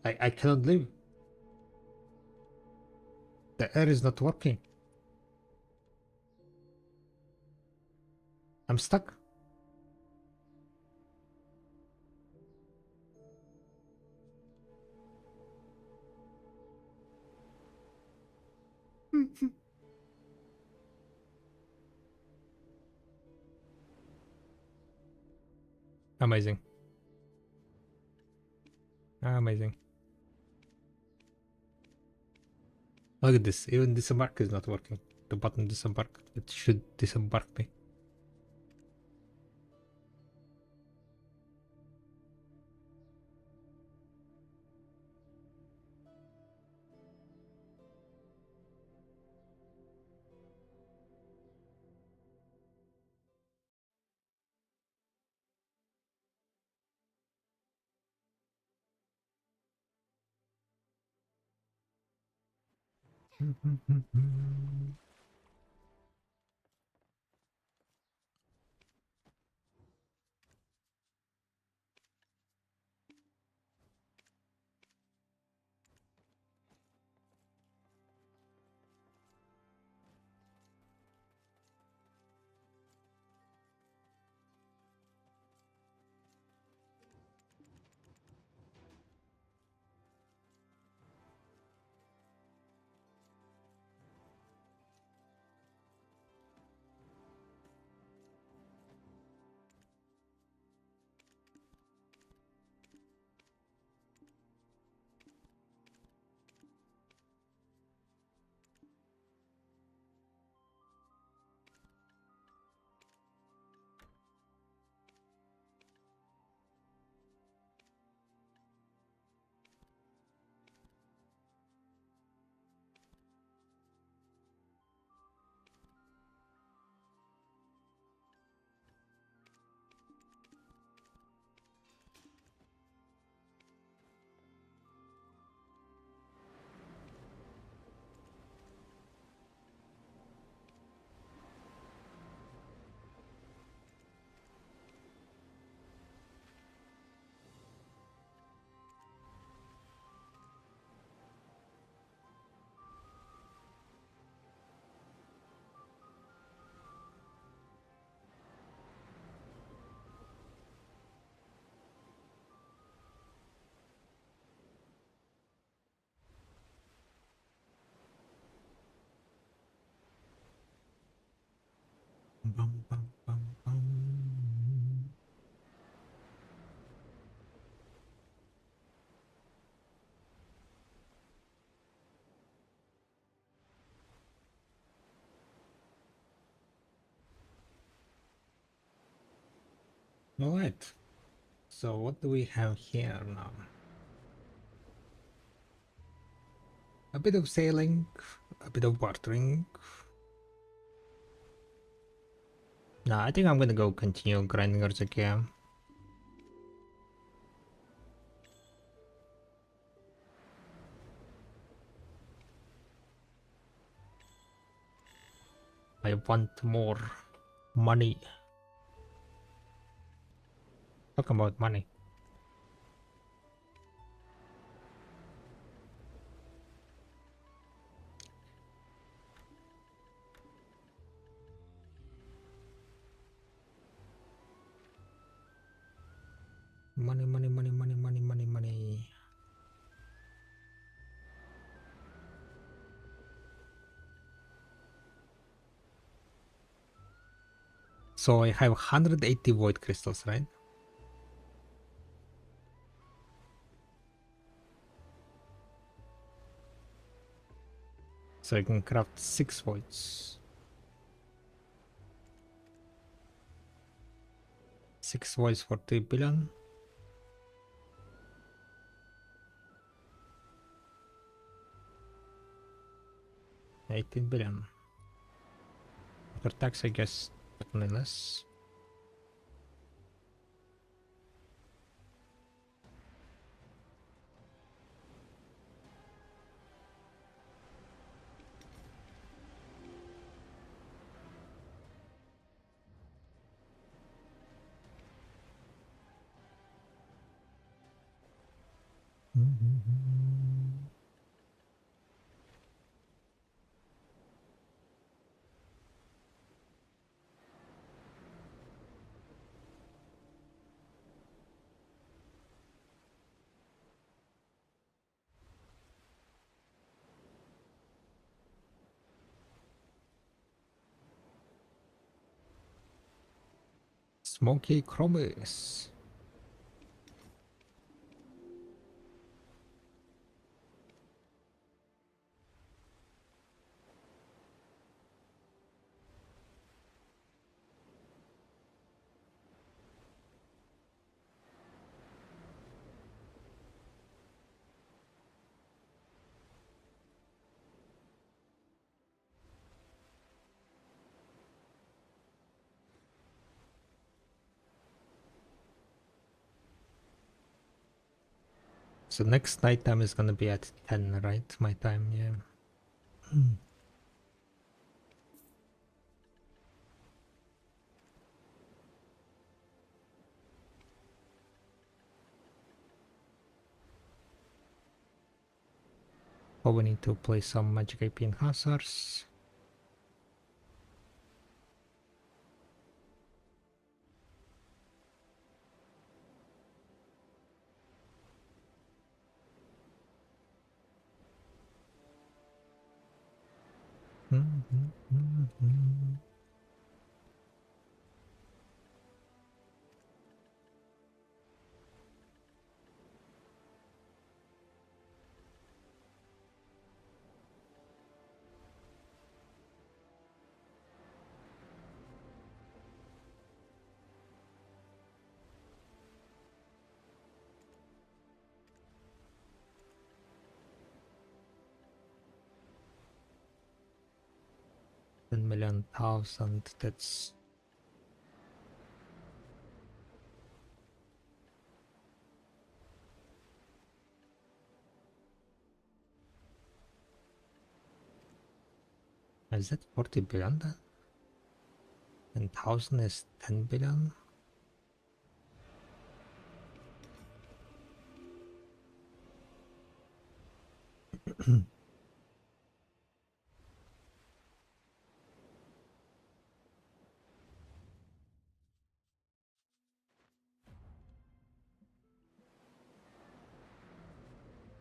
I cannot leave. The air is not working. I'm stuck. Amazing. Amazing. Look at this. Even disembark is not working. The button disembark. It should disembark me. Bum, bum, bum, bum. All right. So what do we have here now? A bit of sailing, a bit of bartering. Nah, I think I'm gonna go continue grinding Orzekea. I want more money. Talk about money. Money, money, money, money, money, money, money. So I have 180 void crystals, right? So I can craft 6 voids. 6 voids for 3 billion. $18 billion. After tax, I guess, definitely less. Smoky Chromis. So next night time is gonna be at 10, right? My time, yeah. Oh, we need to play some Magic IP enhancers. $10 million thousand, that's is that 40 billion then? And 1000 is 10 billion?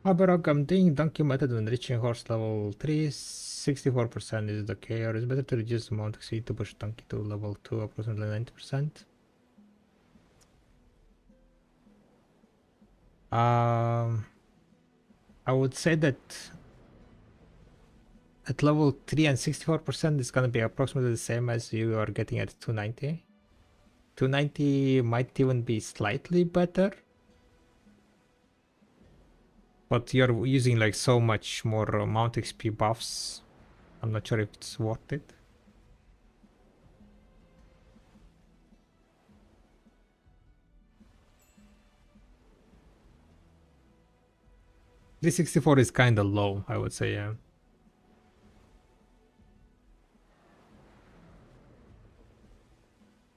Aberog, I'm doing donkey method when reaching horse level 3, 64% is the K, or is better to reduce the amount of speed to push donkey to level 2, approximately 90%. I would say that at level 3 and 64% is gonna be approximately the same as you are getting at 290. 290 might even be slightly better. But you're using like so much more mount XP buffs. I'm not sure if it's worth it. This 64 is kind of low, I would say, yeah.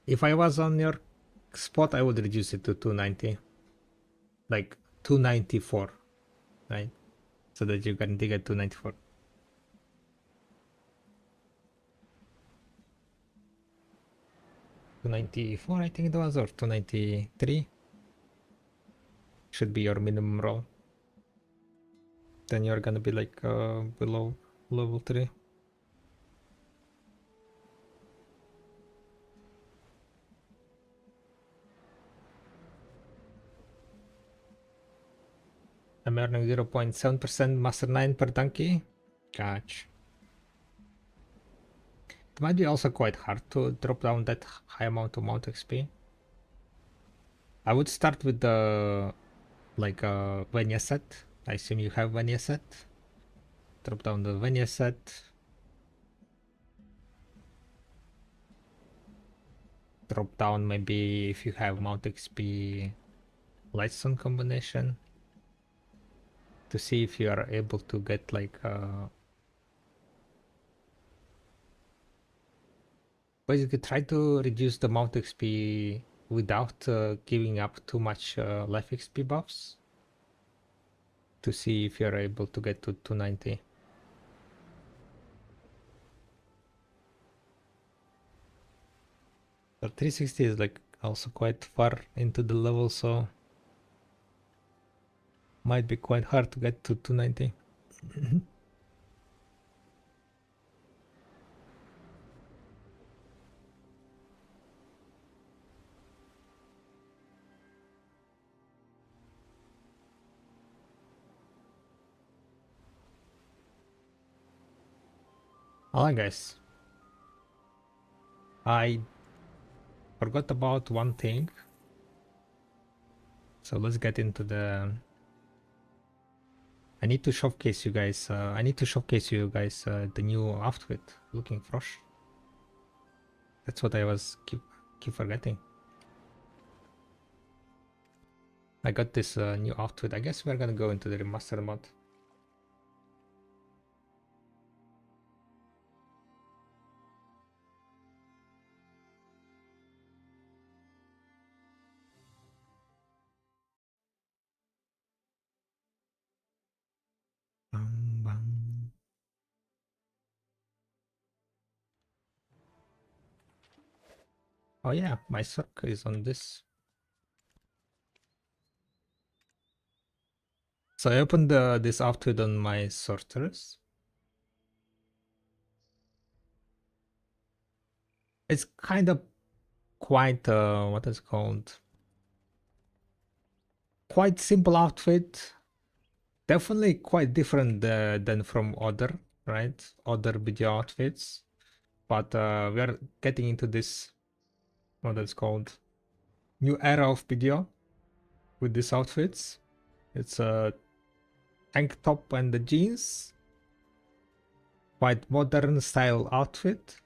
If I was on your spot, I would reduce it to 290. Like 294, right? So that you can dig at 294. 294, I think it was, or 293. Should be your minimum roll. Then you're gonna be like below level 3. I'm earning 0.7% Master 9 per donkey. Gotcha. It might be also quite hard to drop down that high amount of mount XP. I would start with the like Venia set. I assume you have Venia set. Drop down the Venia set. Drop down maybe if you have mount XP Lightstone combination. To see if you are able to get like basically try to reduce the mount XP without giving up too much life XP buffs. to see if you're able to get to 290. So 360 is like also quite far into the level, so might be quite hard to get to 290. Alright guys, I forgot about one thing, so let's get into the... I need to showcase you guys the new outfit, looking fresh. That's what I was keep forgetting. I got this new outfit. I guess we're gonna go into the remastered mode. Bam, bam. Oh yeah, my circle is on this. So I opened this outfit on my sorceress. It's kind of quite what is it called? Quite simple outfit. Definitely quite different than from other, right? Other video outfits. But we are getting into this, what is called, new era of video with these outfits. It's a tank top and the jeans. Quite modern style outfit.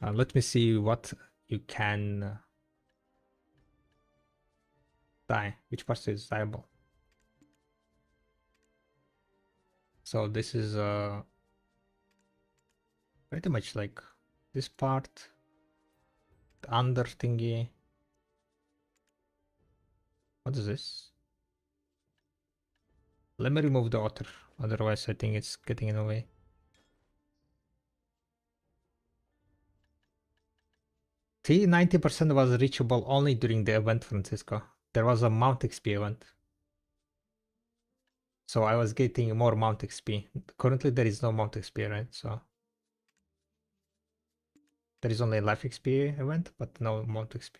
Let me see what you can dye. Which part is dyeable? So this is pretty much like this part, the under thingy. What is this? Let me remove the otter, otherwise I think it's getting in the way. See, 90% was reachable only during the event, Francisco. There was a Mount XP event. So I was getting more Mount XP. Currently there is no Mount XP, right? So there is only a Life XP event, but no Mount XP.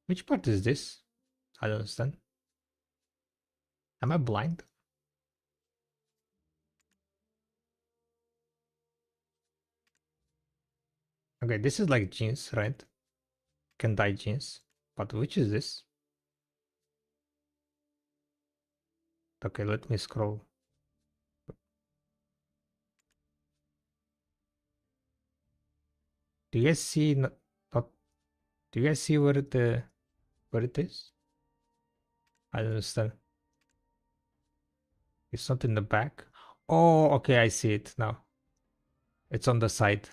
Which part is this? I don't understand. Am I blind? Okay, this is like jeans, right? Can dye jeans. But which is this? Okay, let me scroll. Do you guys see not, do you guys see where it is? I don't understand. It's not in the back. Oh, okay, I see it now. It's on the side.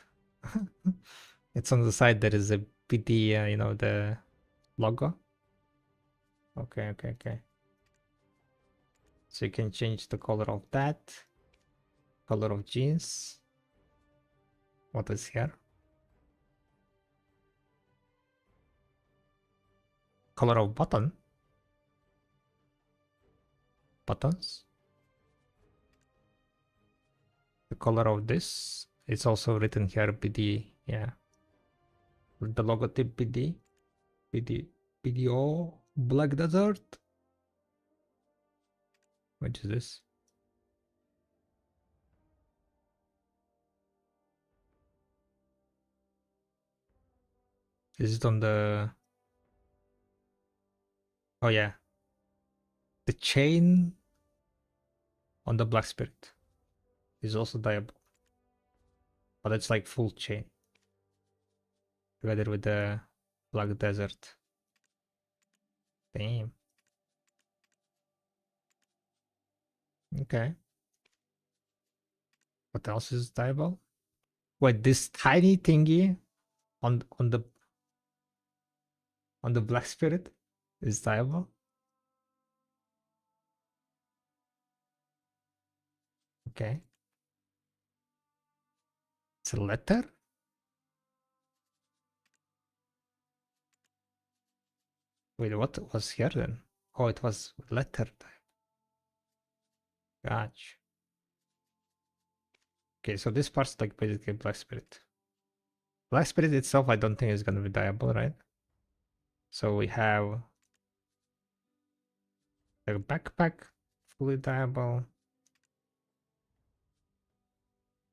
It's on the side. There is a PD, you know, the logo. Okay, okay, okay. So you can change the color of that. Color of jeans. What is here? Color of button. Buttons. The color of this. It's also written here PD. Yeah. With the logotype PD. PDO Black Desert. Which is this? Is it on the... Oh yeah. The chain on the Black Spirit is also dyeable. But it's like full chain. Together with the Black Desert. Damn. Okay. What else is dyeable? Wait, this tiny thingy on the Black Spirit is dyeable? Okay. It's a letter? Wait, what was here then? Oh, it was letter type. Gotcha. Okay, so this part's like basically Black Spirit. Black Spirit itself, I don't think is gonna be diable, right? So we have the backpack, fully diable.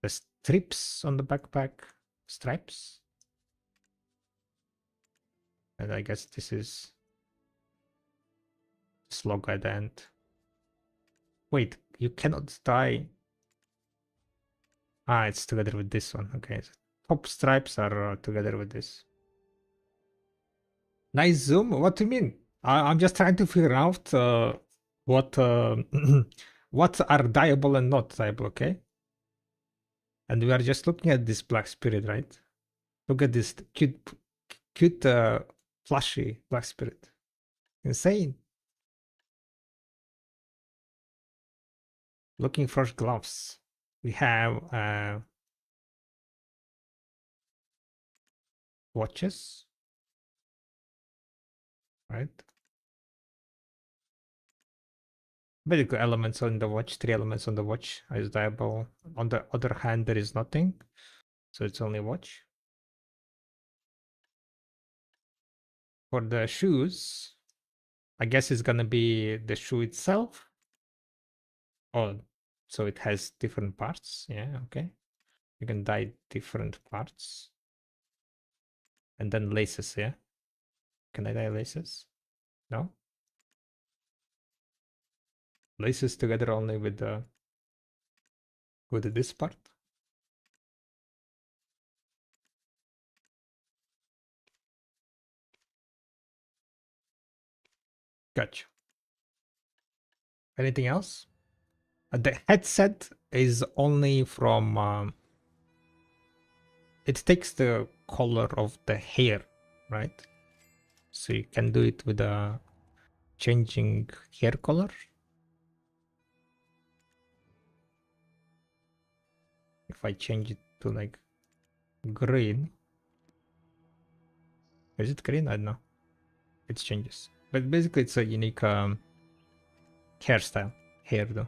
The strips on the backpack, stripes. And I guess this is slog at the end. Wait, you cannot die. Ah, it's together with this one. Okay, so top stripes are together with this. Nice zoom. What do you mean? I'm just trying to figure out what what are diable and not diable. Okay, and we are just looking at this Black Spirit, right? Look at this cute, flashy Black Spirit. Insane. Looking for gloves. We have watches, right? Basically elements on the watch, 3 elements on the watch is diable. On the other hand, there is nothing. So it's only watch. For the shoes, I guess it's gonna be the shoe itself. Oh, so it has different parts. Yeah, okay. You can dye different parts. And then laces, yeah? Can I dye laces? No? Laces together only with this part? Gotcha. Anything else? The headset is only from it takes the color of the hair, right? So you can do it with a changing hair color. If I change it to like green, is it green? I don't know. It changes, but basically it's a unique hairstyle, hairdo.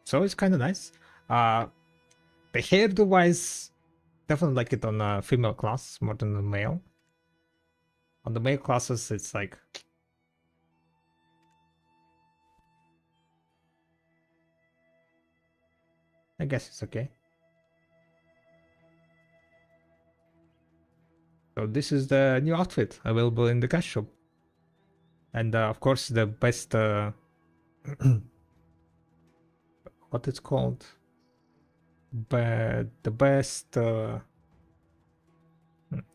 So it's kind of nice. The hairdo wise, definitely like it on a female class more than the male. On the male classes, it's like I guess it's okay. So this is the new outfit available in the cash shop. And of course the best what it's called, but the best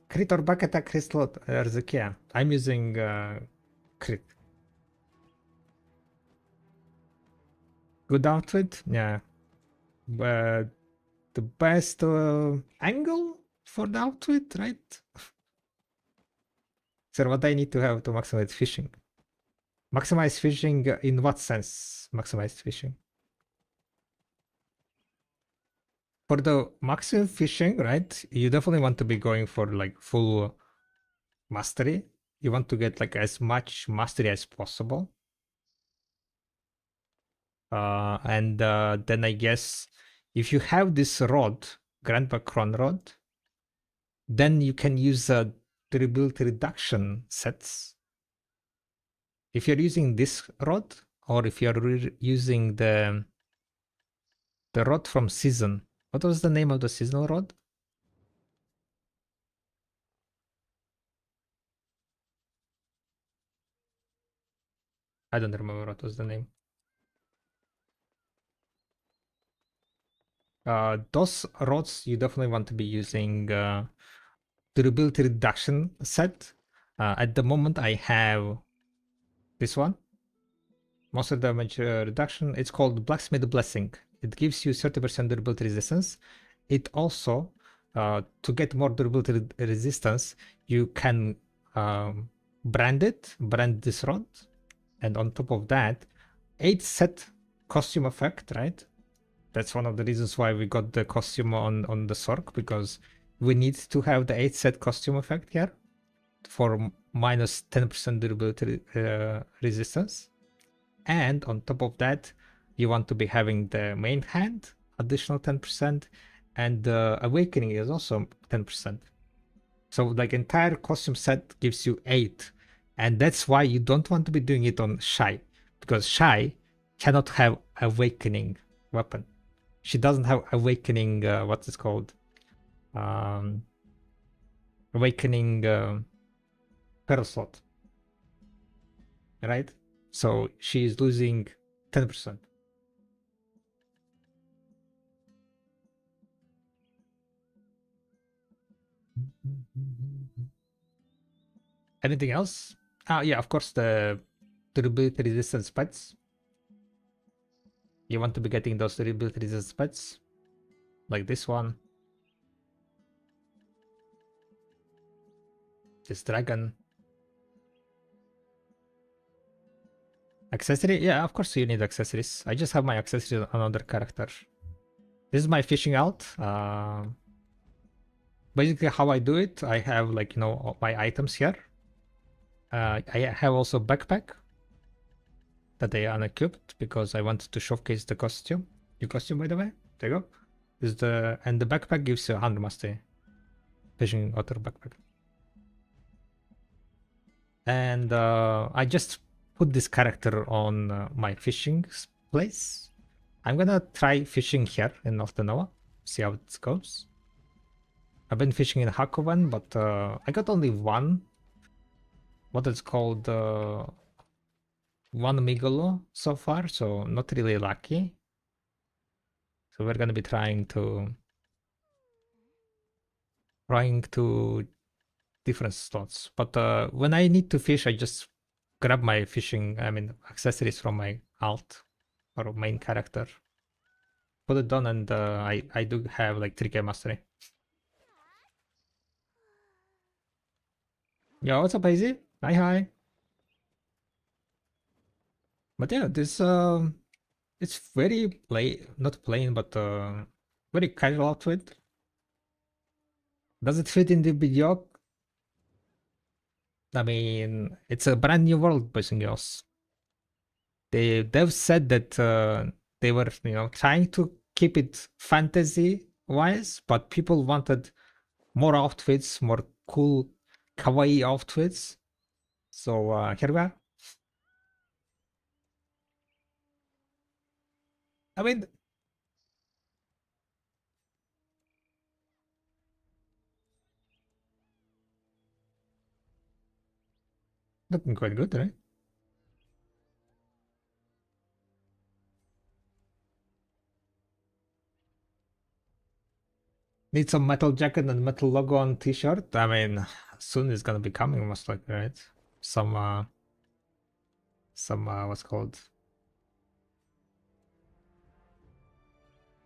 crit or back attack crystal Orzekea. I'm using crit. Good outfit, yeah, but the best angle for the outfit, right? So what I need to have to maximize fishing? Maximize fishing in what sense? Maximize fishing. For the maximum fishing, right? You definitely want to be going for like full mastery. You want to get like as much mastery as possible. And then I guess if you have this rod, Grandpa Cron rod, then you can use durability reduction sets. If you're using this rod, or if you're using the rod from season. What was the name of the seasonal rod? I don't remember what was the name. Those rods you definitely want to be using durability reduction set. At the moment I have this one. Monster damage reduction. It's called Blacksmith Blessing. It gives you 30% durability resistance. It also, to get more durability resistance, you can brand this rod. And on top of that, 8 set costume effect, right? That's one of the reasons why we got the costume on the Sork, because we need to have the 8 set costume effect here for minus 10% durability resistance. And on top of that, you want to be having the main hand, additional 10%, and the awakening is also 10%. So like entire costume set gives you 8. And that's why you don't want to be doing it on Shy, because Shy cannot have awakening weapon. She doesn't have awakening, what's it called? Awakening pearl slot. Right? So she's losing 10%. Anything else? Yeah, of course, the durability resistance pets. You want to be getting those durability resistance pets, like this one, this dragon. Accessory? Yeah, of course you need accessories. I just have my accessories on another character. This is my fishing out. Basically how I do it, I have like, you know, all my items here. I have also backpack that I unequipped because I wanted to showcase the costume. New costume, by the way. There you go. And the backpack gives you 100 mastery. Fishing otter backpack. And I just put this character on my fishing place. I'm gonna try fishing here in North Noah, see how it goes. I've been fishing in Hakovan, but I got only one. What is called one Migolo so far, so not really lucky. So we're gonna be trying to different slots. But when I need to fish, I just grab my accessories from my alt or main character. Put it on, and I do have like 3k mastery. Yo, what's up, Hazy? Hi. But yeah, this it's very not plain, but very casual outfit. Does it fit in the video? I mean, it's a brand new world, boys and girls. They've said that they were, you know, trying to keep it fantasy wise, but people wanted more outfits, more cool kawaii outfits. So here we are. I mean, looking quite good, right? Need some metal jacket and metal logo on t-shirt. I mean, soon it's gonna be coming, most likely, right? Some what's called,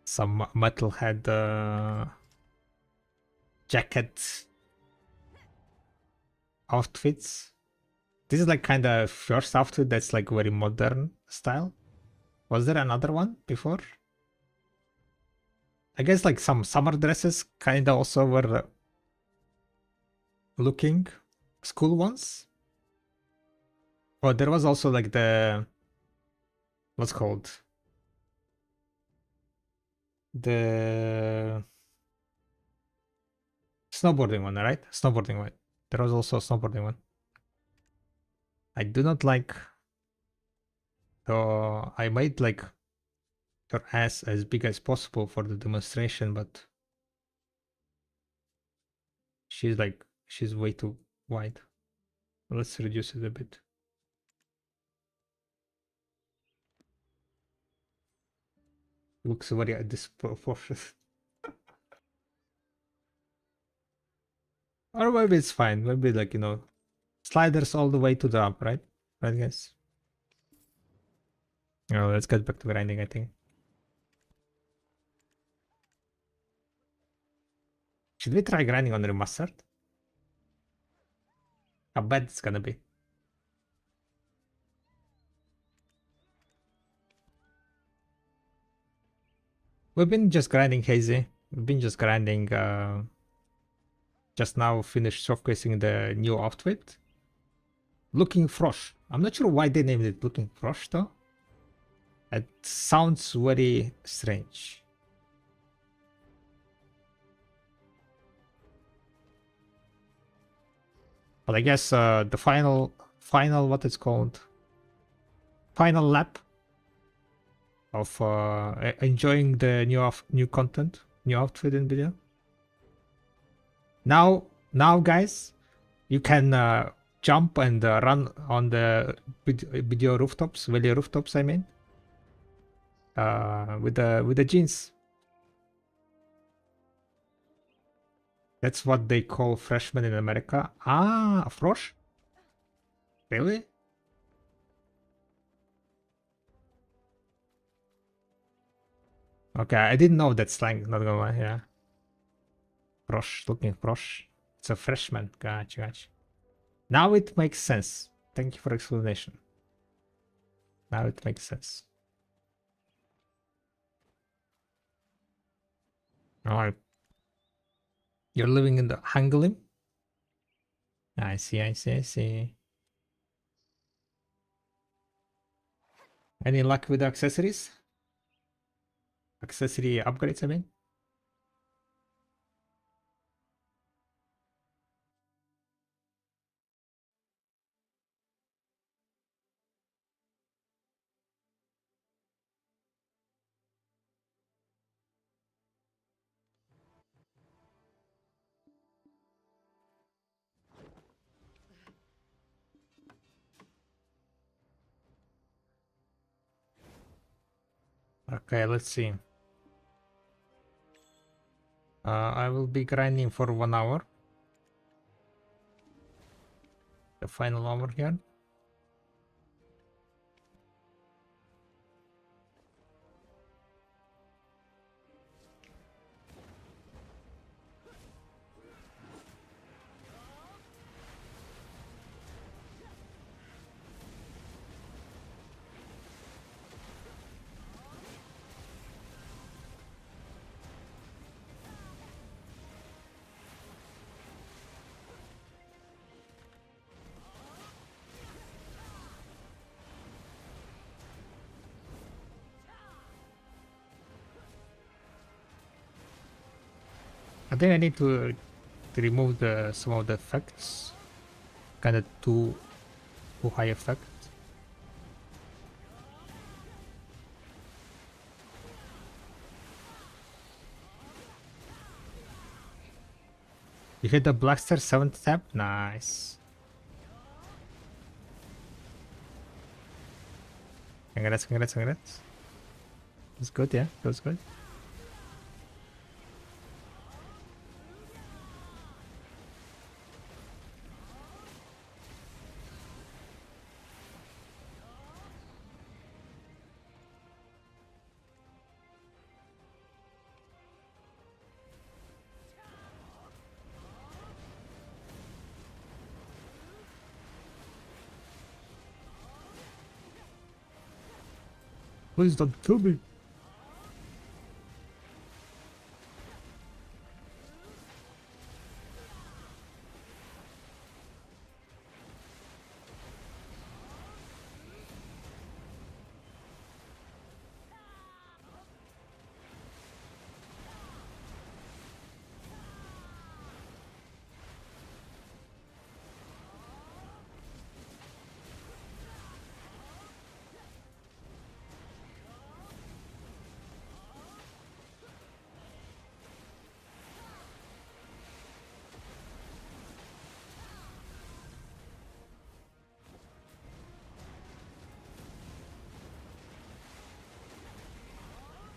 some metalhead jacket outfits. This is like kind of first outfit that's like very modern style. Was there another one before? I guess like some summer dresses kind of also were looking school ones. But there was also like the, what's called, the snowboarding one, right? Snowboarding one. There was also a snowboarding one. I do not like. So I made like your ass as big as possible for the demonstration, but she's way too wide. Let's reduce it a bit. Looks very disproportionate. Or maybe it's fine. Maybe like, you know, sliders all the way to the up, right? Right, guys? Oh, let's get back to grinding, I think. Should we try grinding on remastered? How bad it's gonna be. We've been just grinding hazy. We've been just grinding. Just now finished showcasing the new outfit. Looking Frosh. I'm not sure why they named it Looking Frosh though. It sounds very strange. But I guess the final what it's called, final lap of enjoying the new content, new outfit in video. Now guys, you can jump and run on the video rooftops, valley rooftops. I mean, with the jeans. That's what they call freshmen in America. Ah, a frosh? Really? Okay, I didn't know that slang, not gonna lie, yeah. Frosh, looking frosh. It's a freshman. Gotcha. Now it makes sense. Thank you for explanation. Now it makes sense. Alright. You're living in the Hangalim? I see. Any luck with the accessories? Accessory upgrades, I mean? Okay, let's see. I will be grinding for 1 hour. The final hour here. I think I need to remove some of the effects. Kinda too high effect. You hit the Blackstar 7th tab? Nice. Congrats. That's good, yeah. That's good. Please don't kill me.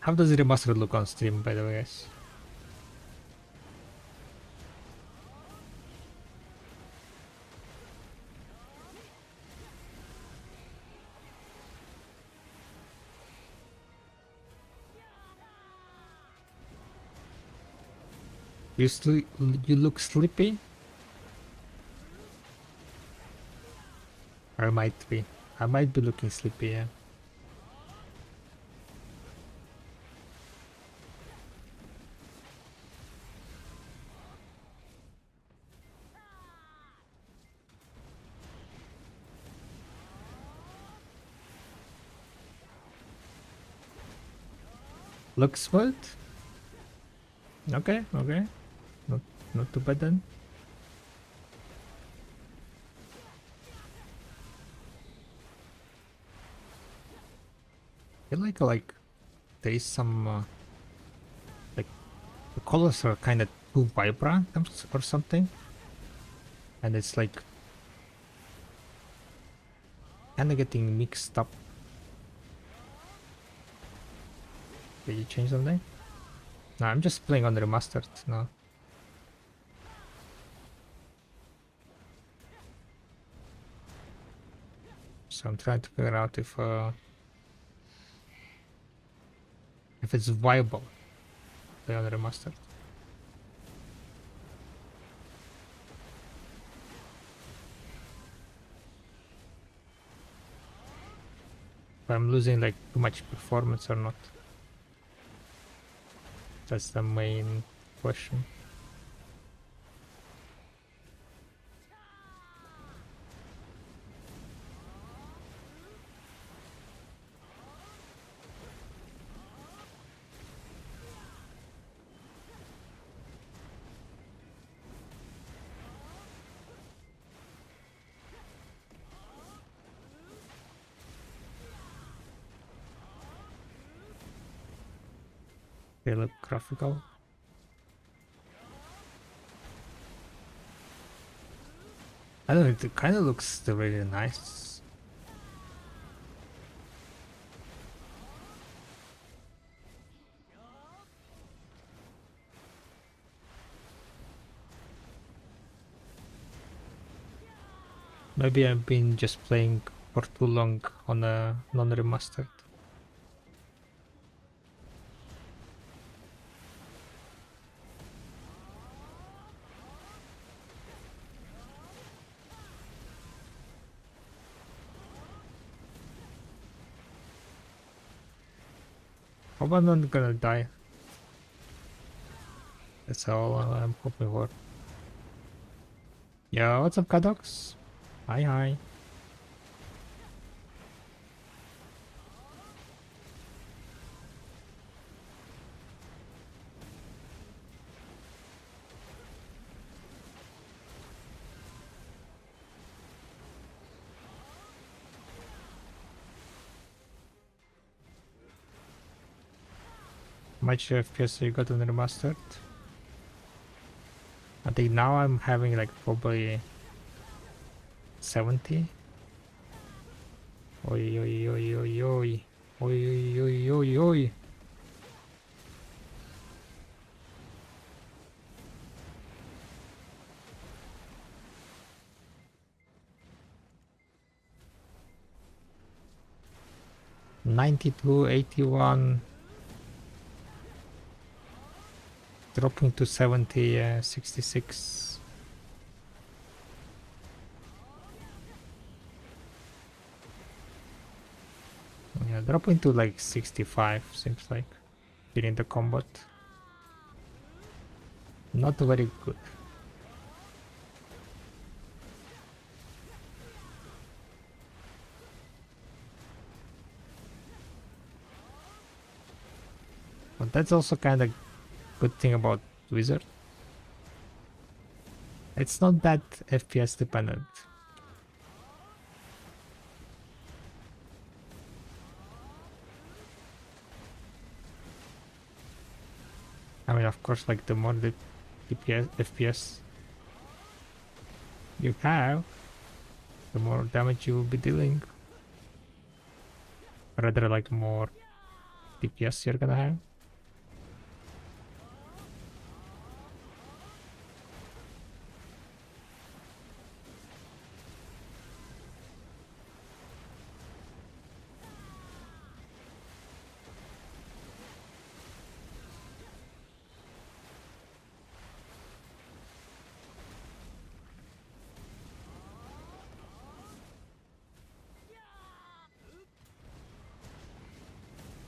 How does the remastered look on stream, by the way, guys? You look sleepy? Or I might be. I might be looking sleepy, yeah. Looks smooth. Okay, okay. Not too bad then. I feel like there is some like the colors are kind of too vibrant or something, and it's like kind of getting mixed up. Did you change something? No, I'm just playing on the remastered now. So I'm trying to figure out if it's viable to play on the remastered. If I'm losing like too much performance or not. That's the main question. They look graphical. I don't know, it kind of looks still really nice. Maybe I've been just playing for too long on a non-remastered. Hope I'm not gonna die. That's all I'm hoping for. Yo, what's up, Kadox? Hi, hi. How much FPS you got on the remastered? I think now I'm having like probably 70. Oi, oi, oi, oi, oi. Oi, oi, oi, oi, oi. $92, $81. Dropping to 70, 66. Yeah, dropping to like 65 seems like during the combat. Not very good. But that's also kind of good thing about Wizard. It's not that FPS dependent. I mean, of course, like the more the FPS you have, the more damage you will be dealing. Rather, like more DPS you're gonna have.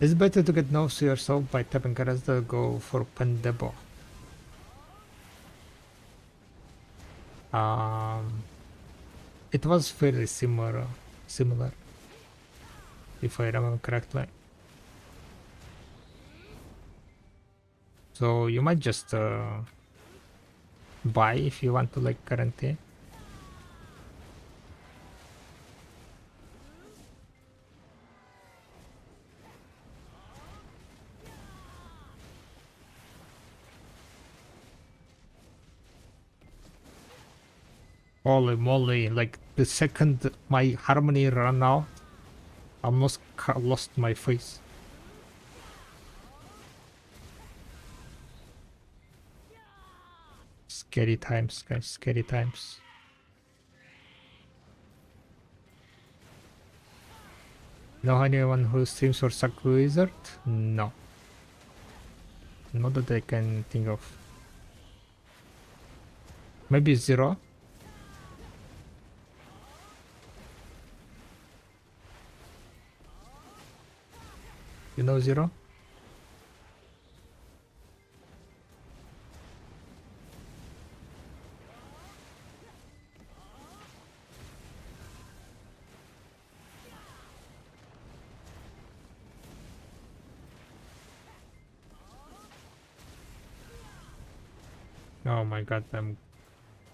It's better to get nose to yourself by tapping cards than go for Pendebo. It was fairly similar, if I remember correctly. So you might just buy if you want to like guarantee. Holy moly, like the second my harmony ran out, I almost lost my face. Scary times, guys, scary times. Know anyone who streams or suck wizard? No. Not that I can think of. Maybe Zero? You know Zero? Oh my god, I'm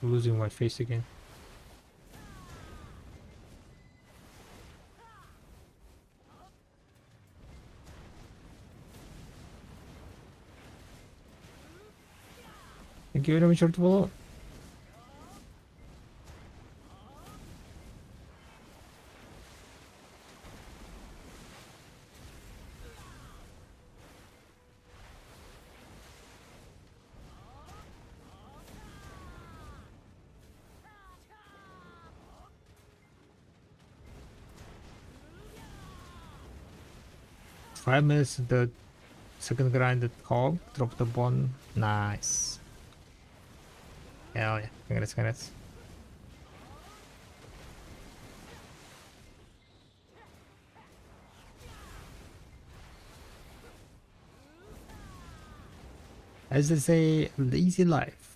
losing my face again. Thank you very much for the follow. Five minutes, the second grinded hog, drop the bone. Nice. Hell yeah, congrats, congrats. As they say, lazy life.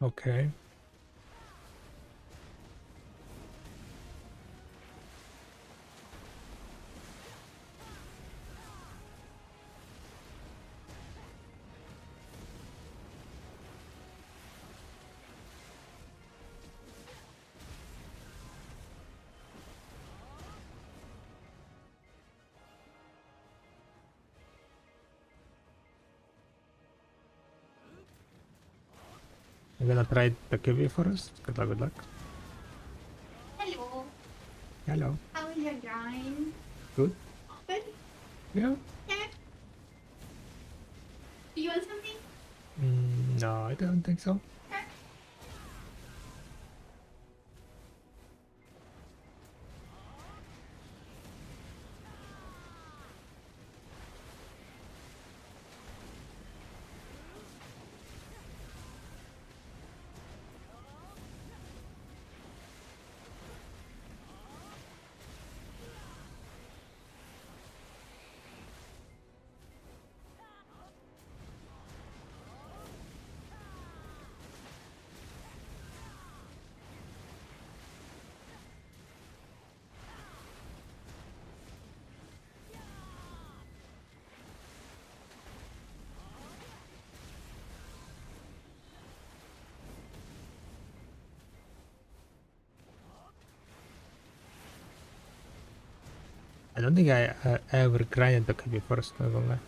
Okay. I'm gonna try the kiwi first. Good luck, good luck. Hello. Hello. How is your grind? Good? Good. Yeah? Yeah. Do you want something? No, I don't think so. Sure. I don't think I ever grinded the kiwi first, not gonna lie.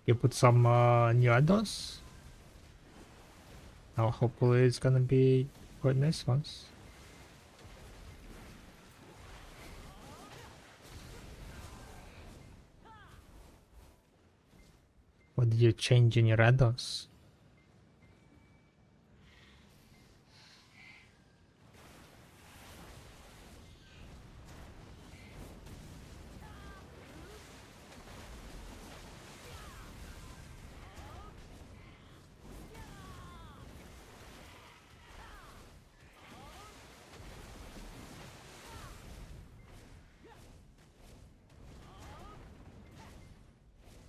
You put some new add-ons. Now hopefully it's gonna be quite nice ones. What did you change in your add-ons?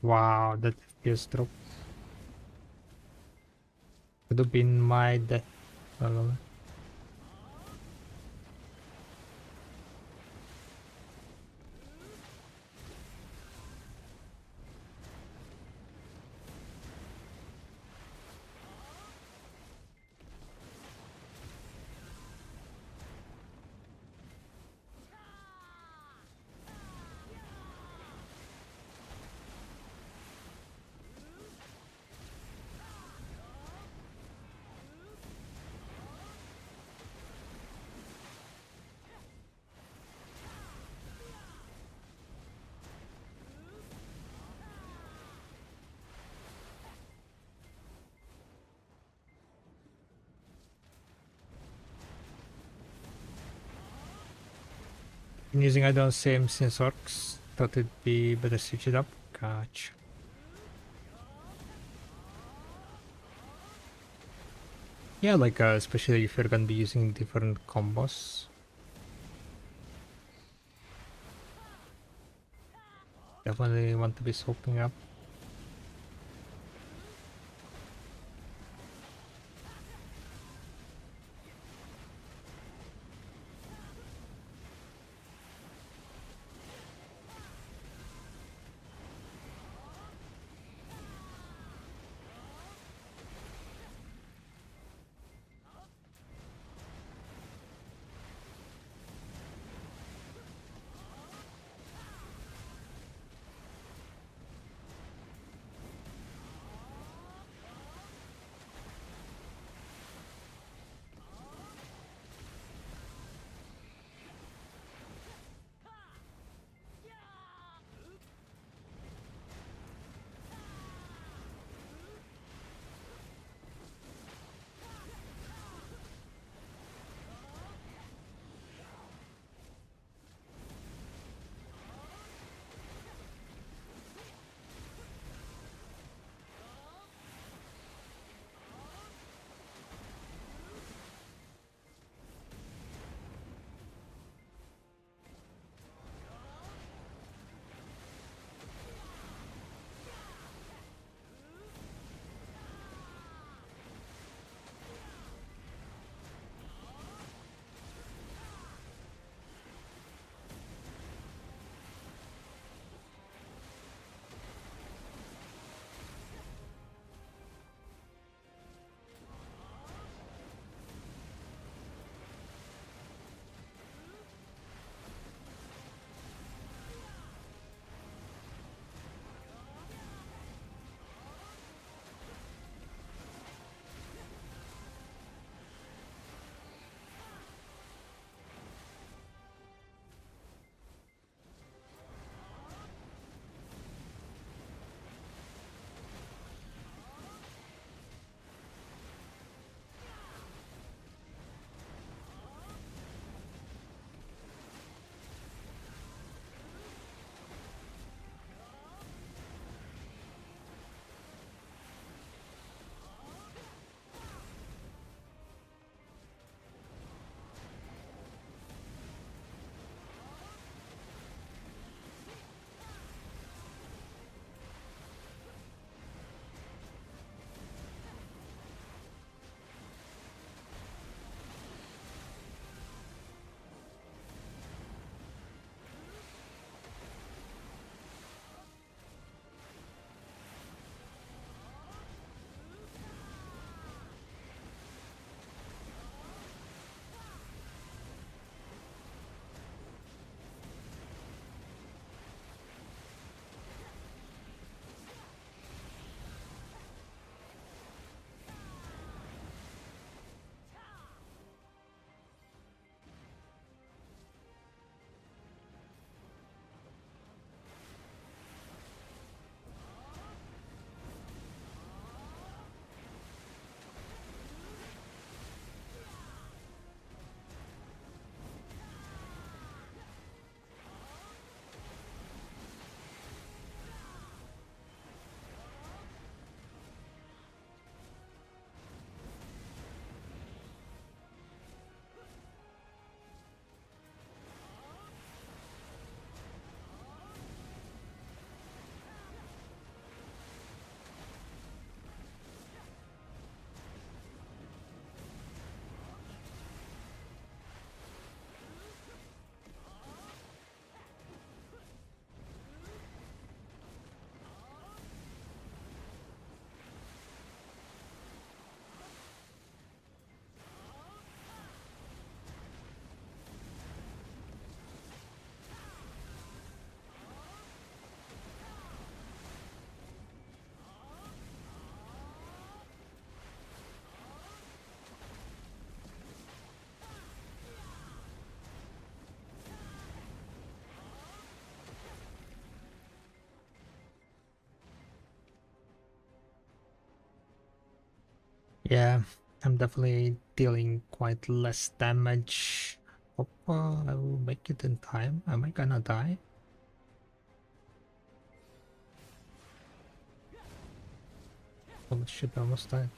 Wow, that FPS drop. Could have been my death. Well, been using add-ons same since orcs. Thought it'd be better switch it up. Gotcha. Yeah, like especially if you're gonna be using different combos. Definitely want to be soaking up. Yeah, I'm definitely dealing quite less damage. Hope I will make it in time. Am I gonna die? Holy shit, I almost died.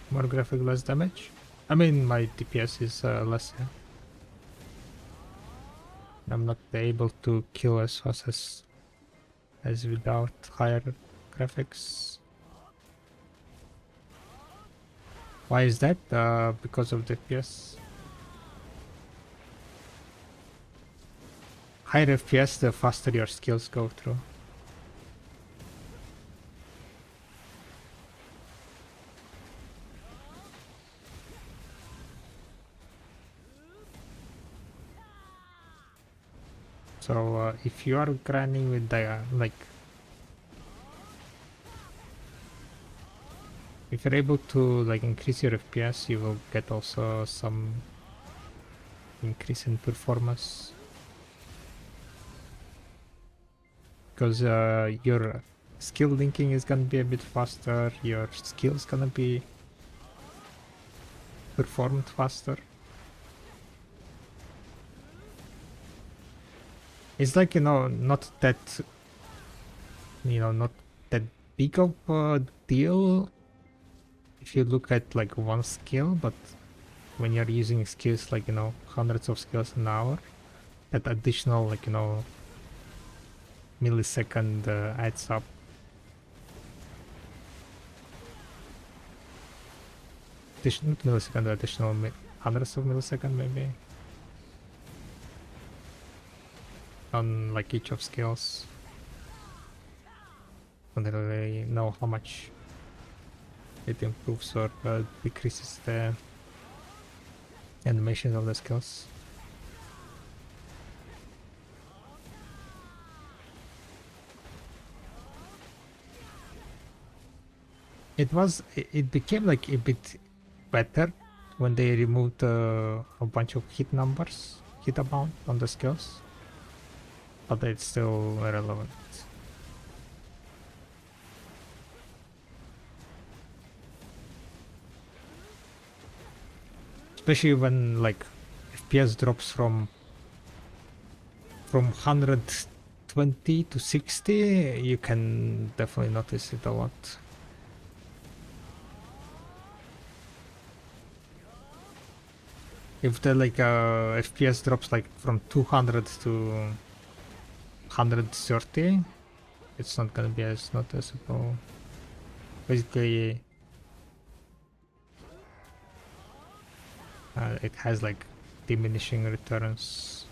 More graphic, less damage. I mean, my DPS is less. Yeah. I'm not able to kill as fast as without higher graphics. Why is that? Because of the FPS. Higher FPS, the faster your skills go through. So if you are grinding with the if you're able to increase your FPS, you will get also some increase in performance. Because your skill linking is gonna be a bit faster, your skills gonna be performed faster. It's like, not that, not that big of a deal if you look at one skill, but when you're using skills hundreds of skills an hour, that additional millisecond adds up. Not millisecond, additional hundreds of millisecond maybe on each of skills. I don't really know how much it improves or decreases the animation of the skills. It became a bit better when they removed a bunch of hit amount on the skills, but it's still irrelevant. Especially when FPS drops from 120 to 60, you can definitely notice it a lot. If the FPS drops from 200 to 130, it's not gonna be as noticeable. Basically, it has diminishing returns.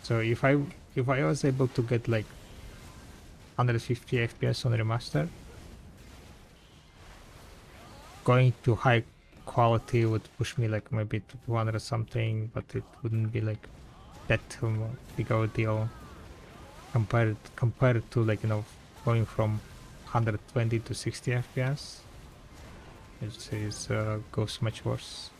So if I was able to get 150 FPS on remaster, going to high quality would push me maybe to 200 something, but it wouldn't be that big of a deal compared to going from 120 to 60 FPS. It goes much worse.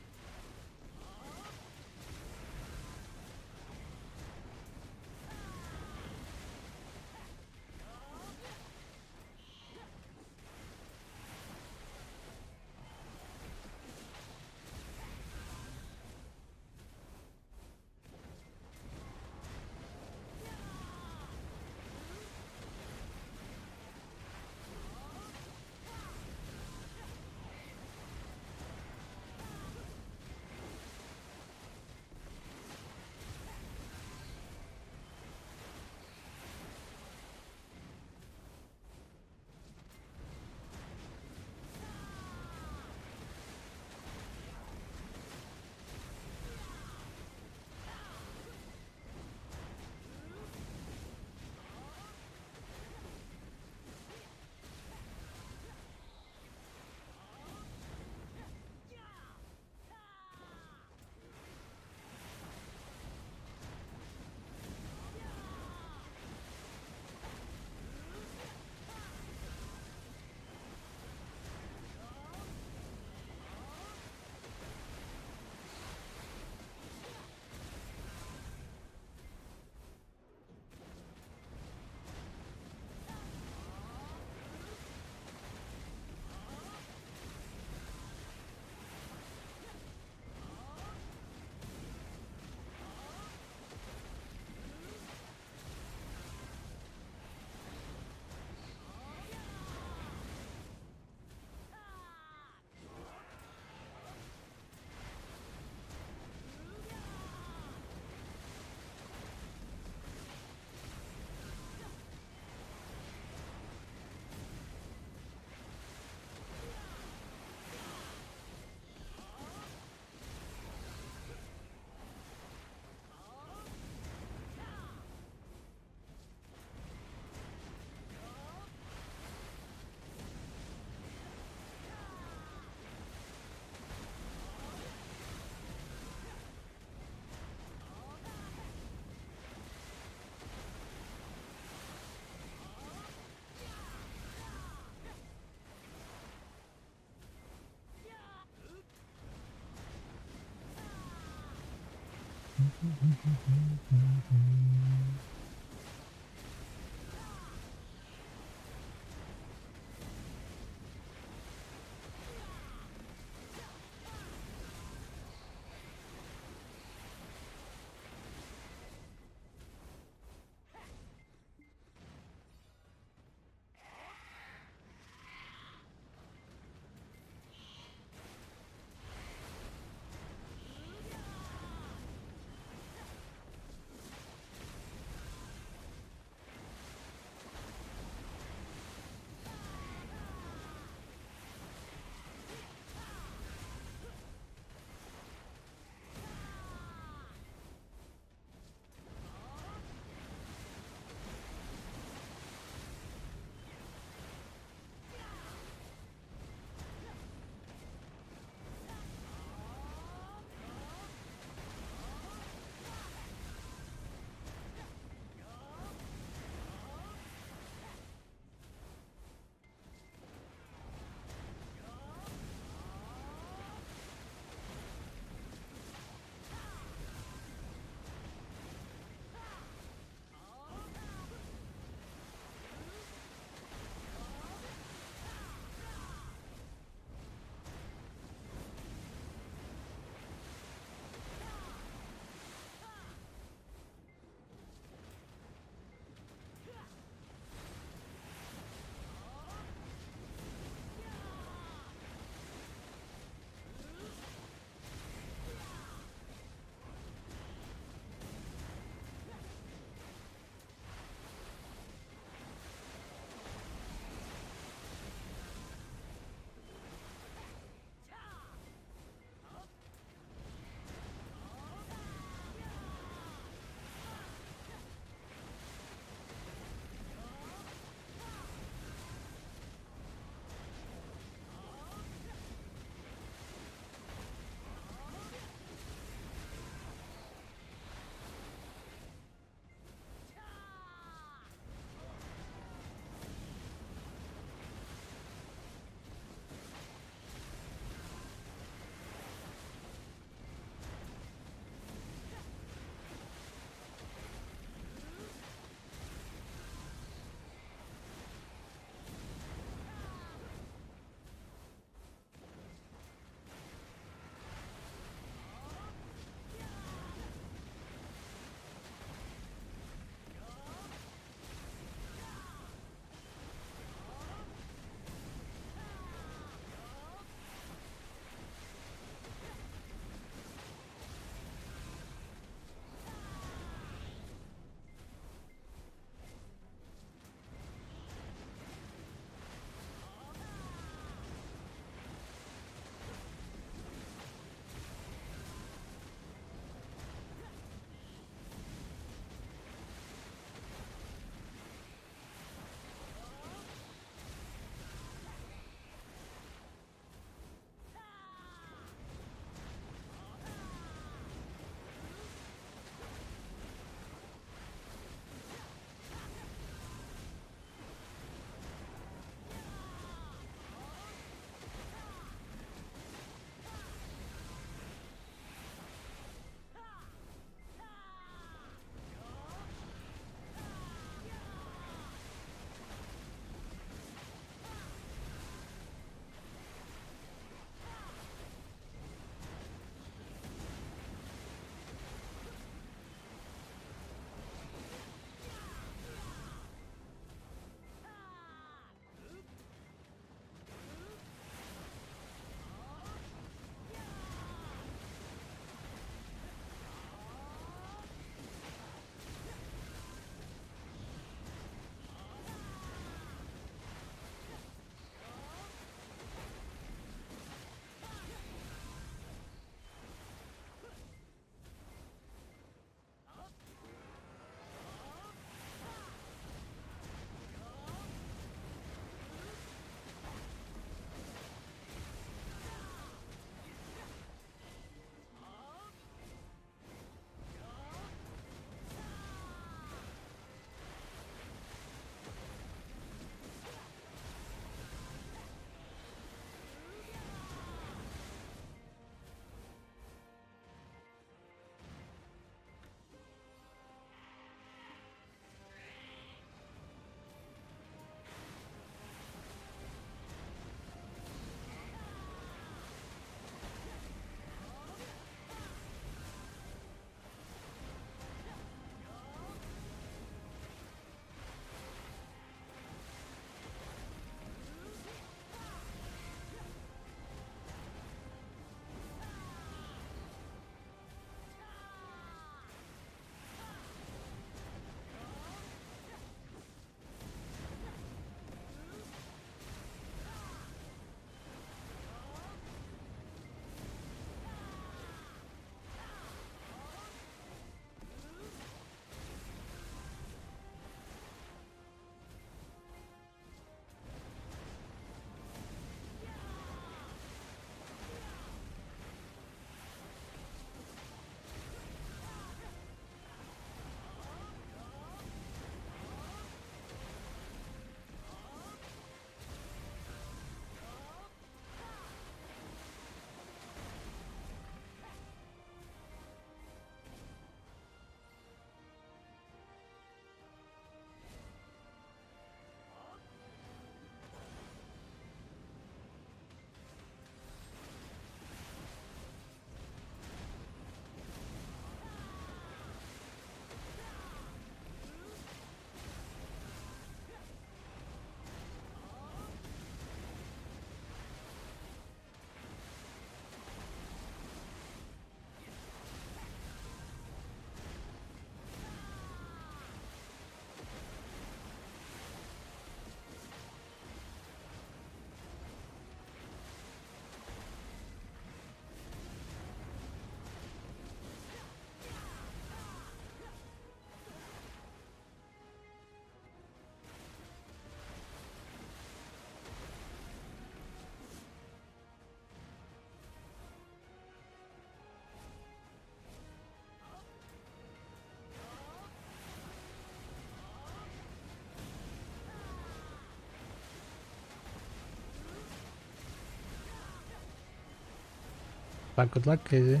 Good luck, Casey.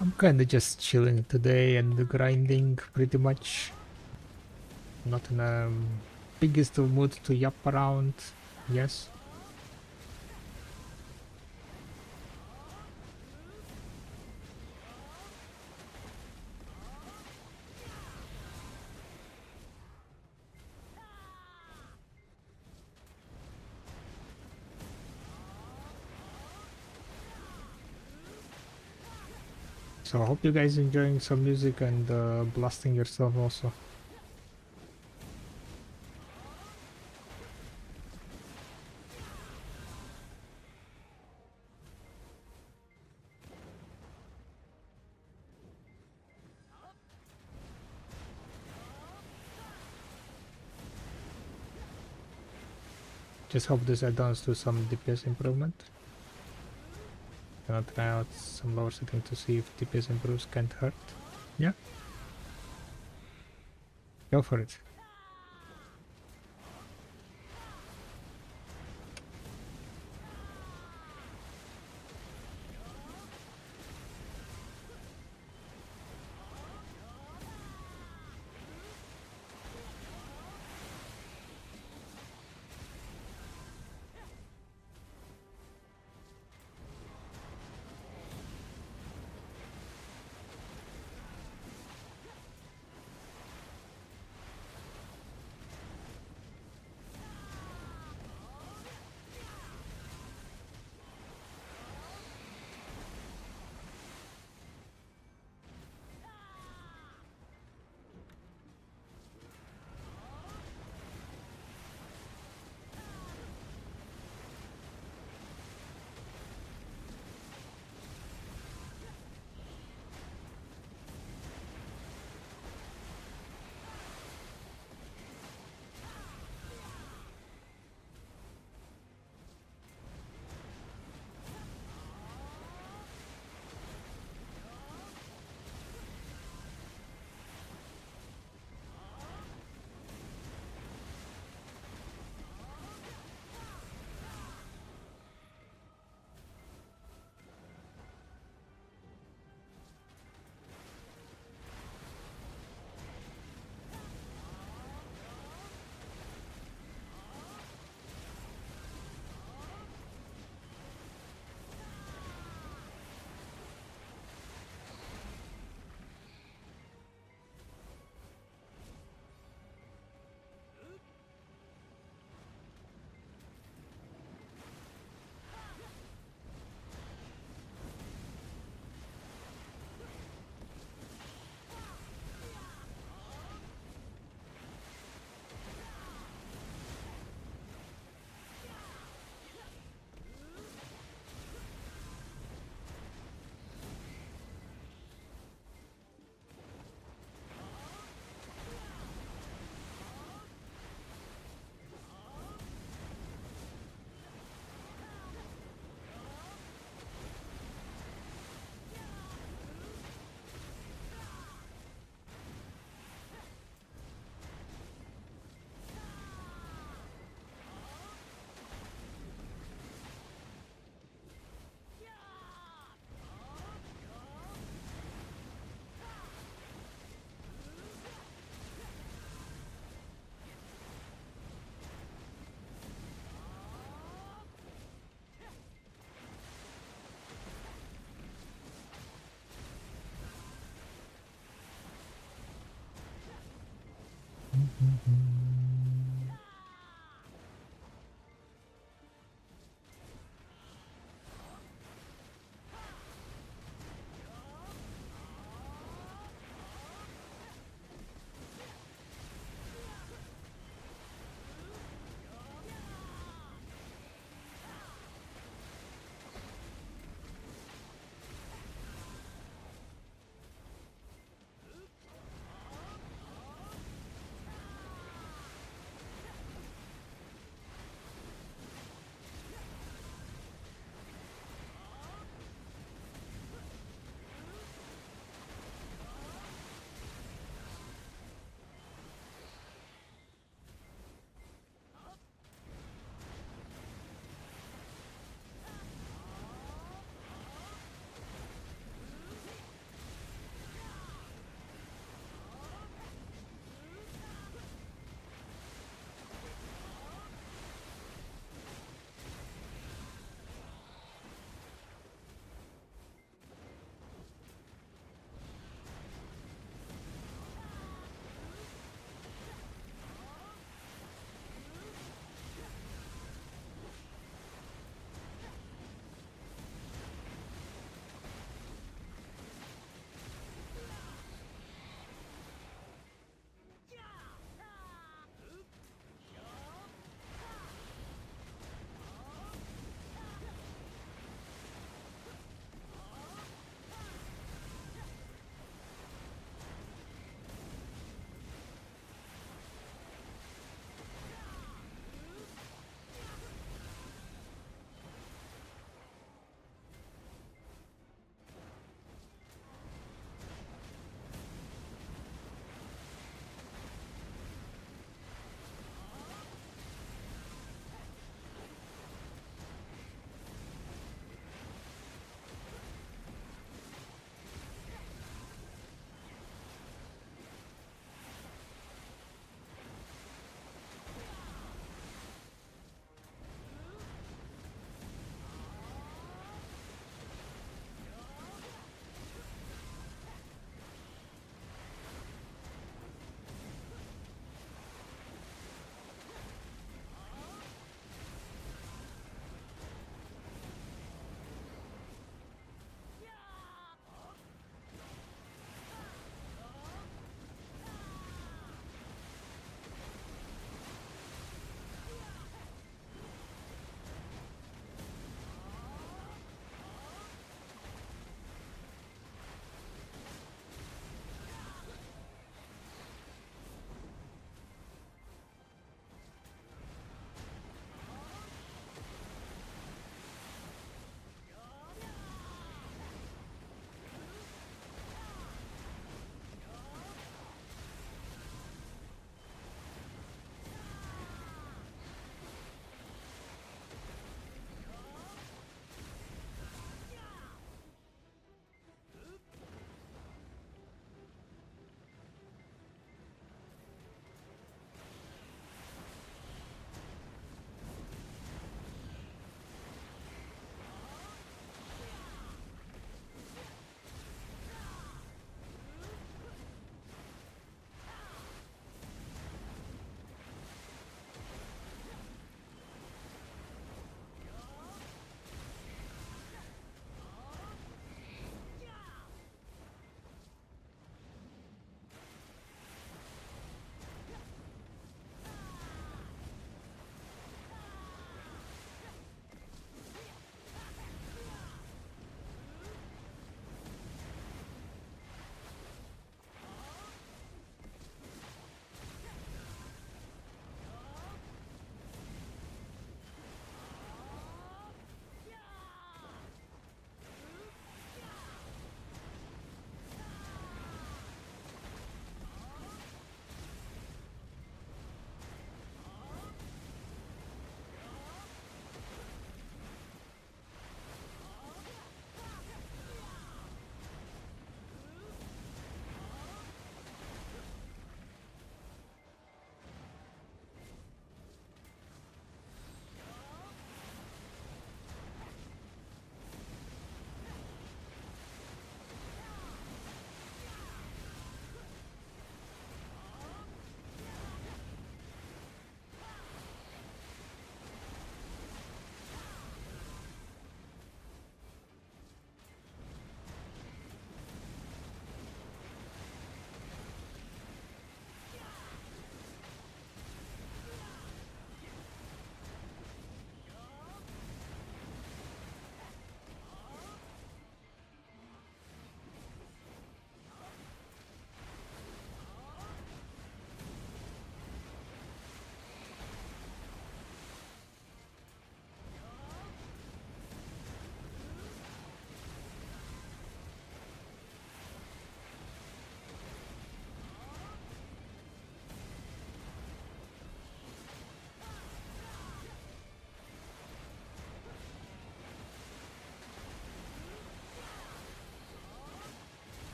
I'm kinda just chilling today and grinding pretty much. Not in a biggest of mood to yap around. Yes. So I hope you guys enjoying some music and blasting yourself also. Just hope this add-ons to some DPS improvement. Gonna try out some lower setting to see if DPS improves, can't hurt. Yeah. Go for it.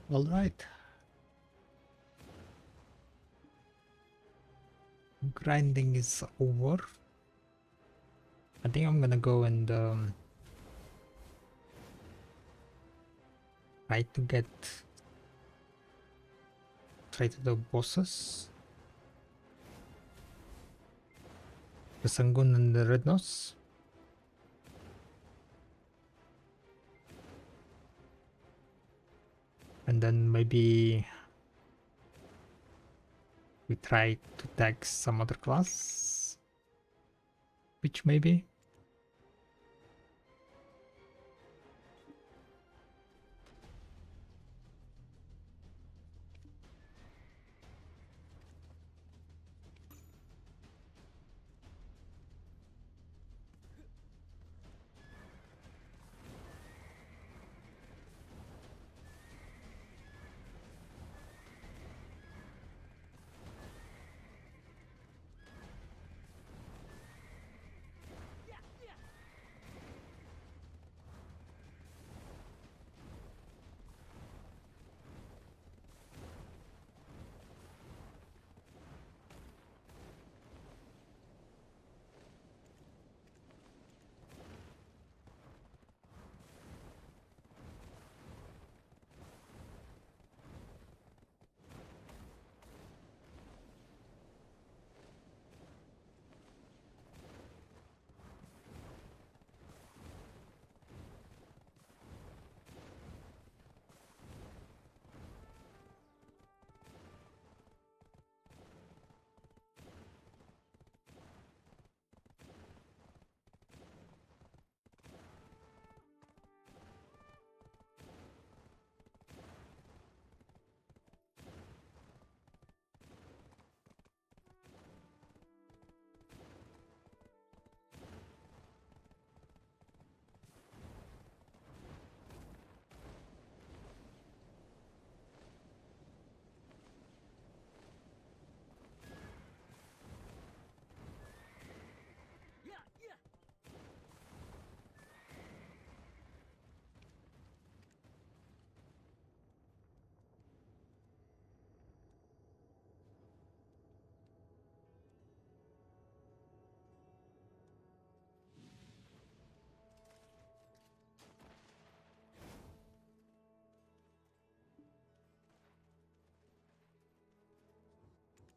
All right. Grinding is over. I think I'm gonna go and try to get the bosses. The Sangun and the Red Nose. And then maybe we try to tag some other class. Which maybe?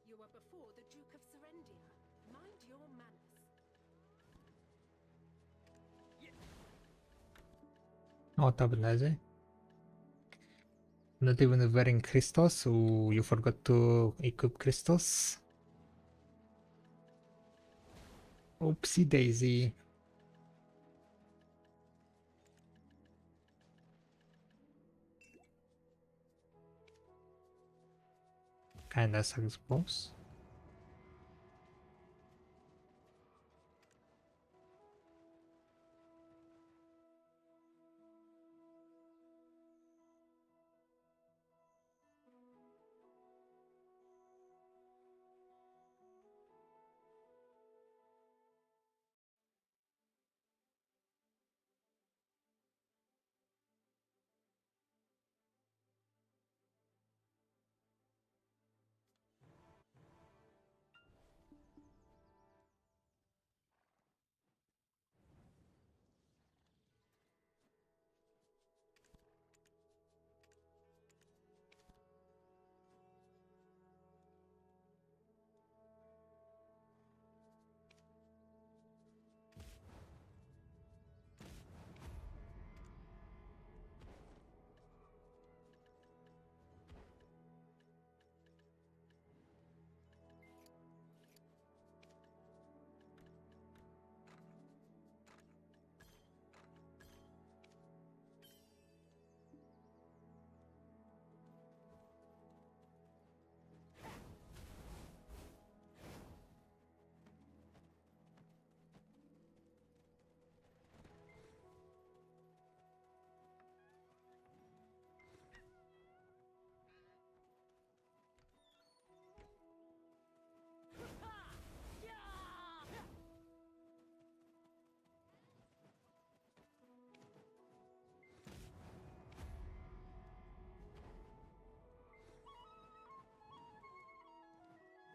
You are before the Duke of Serendia. Mind your manners. What happened, Isaac? Not even wearing crystals, so you forgot to equip crystals? Oopsie daisy. Kinda sucks, I suppose.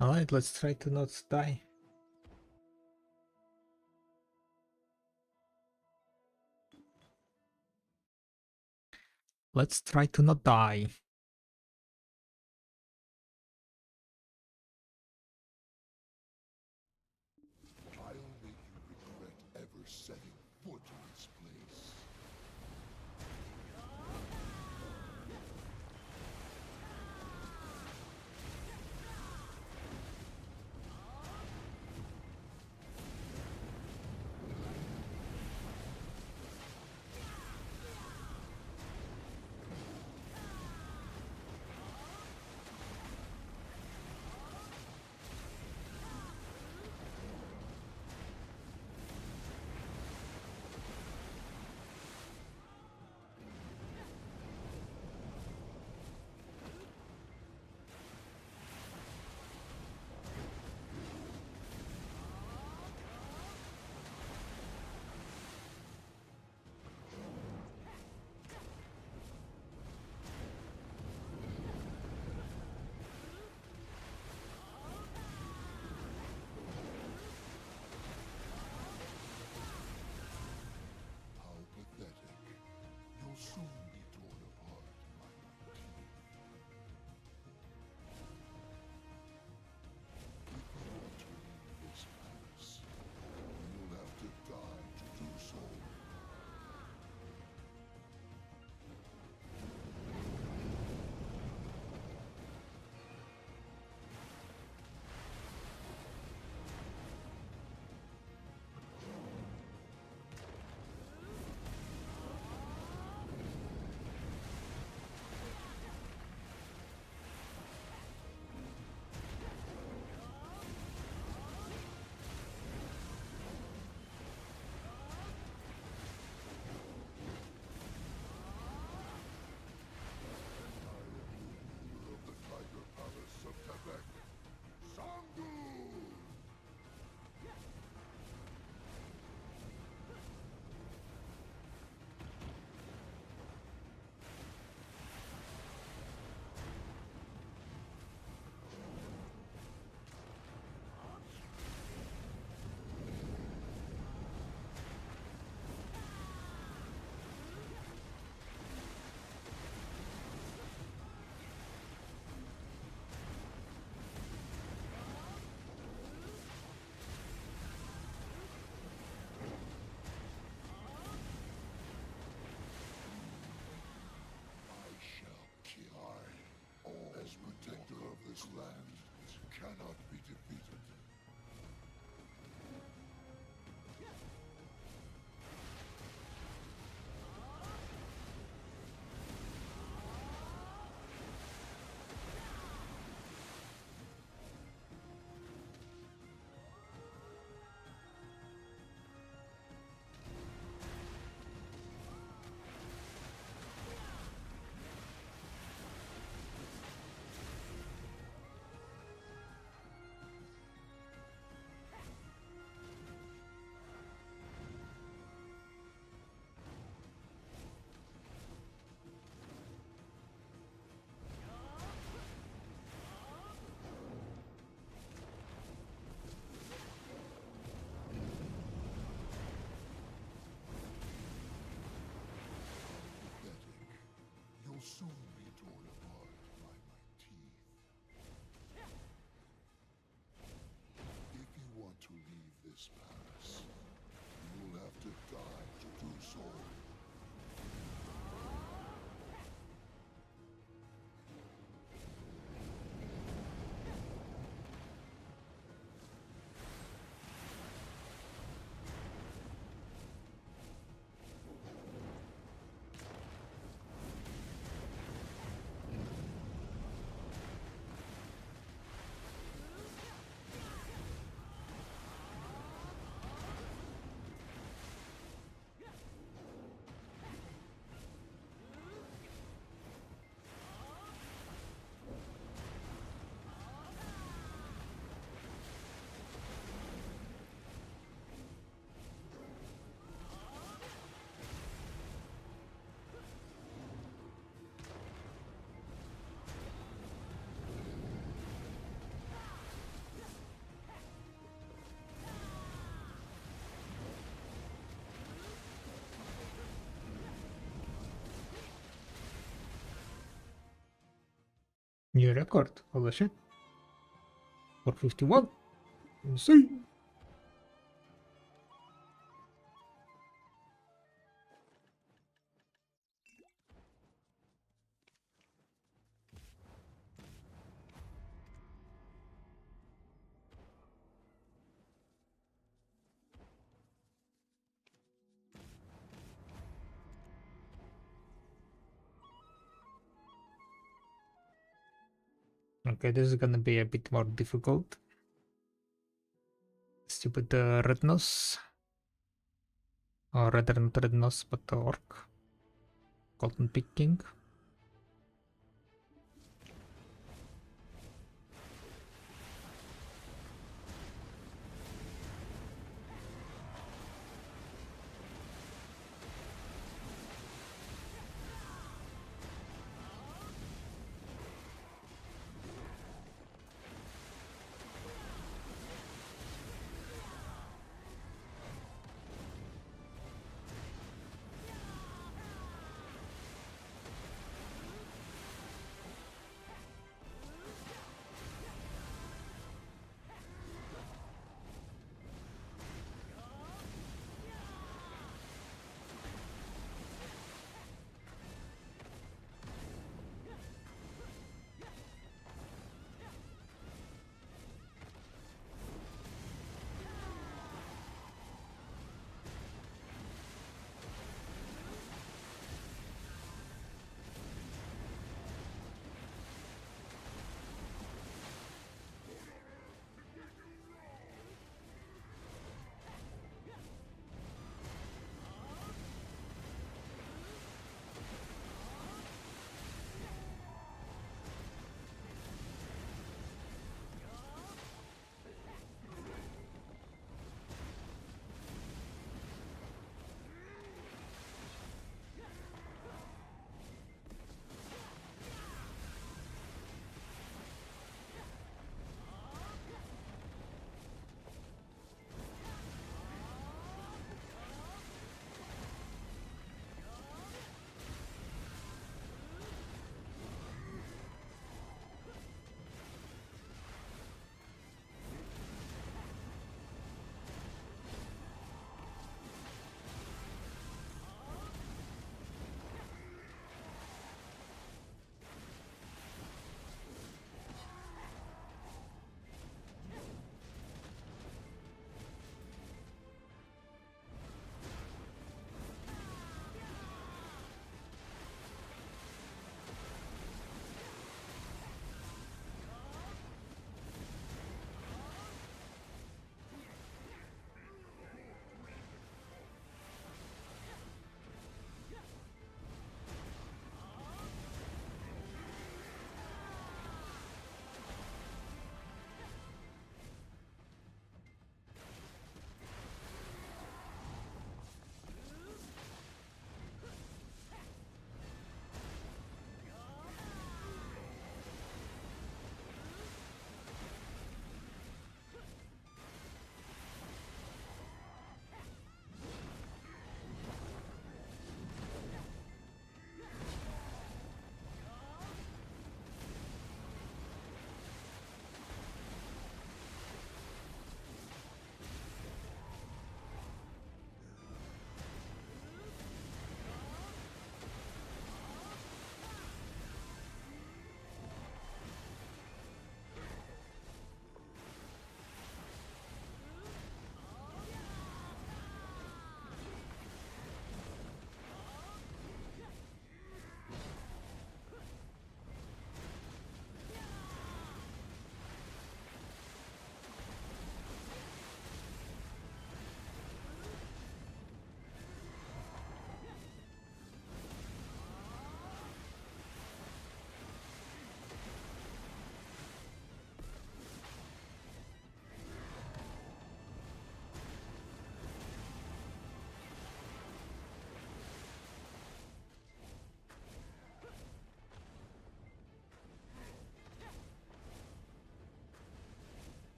Alright, let's try to not die. Let's try to not die. I'll make you regret ever setting foot in this place. How pathetic. You'll soon be torn apart, my team. If you want to leave this palace, you'll have to die to do so. Of the Tiger Palace of Karak, Sangu! I shall kill. I, as protector of this land, cannot be defeated. New record. Holy shit. 451. Insane. Okay, this is gonna be a bit more difficult. Stupid red nose. Or rather not red nose, but the orc. Cotton picking.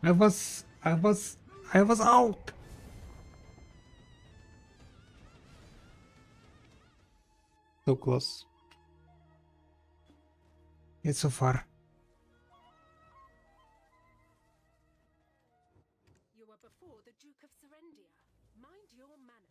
I was out. So close. It's so far. You are before the Duke of Serendia. Mind your manners.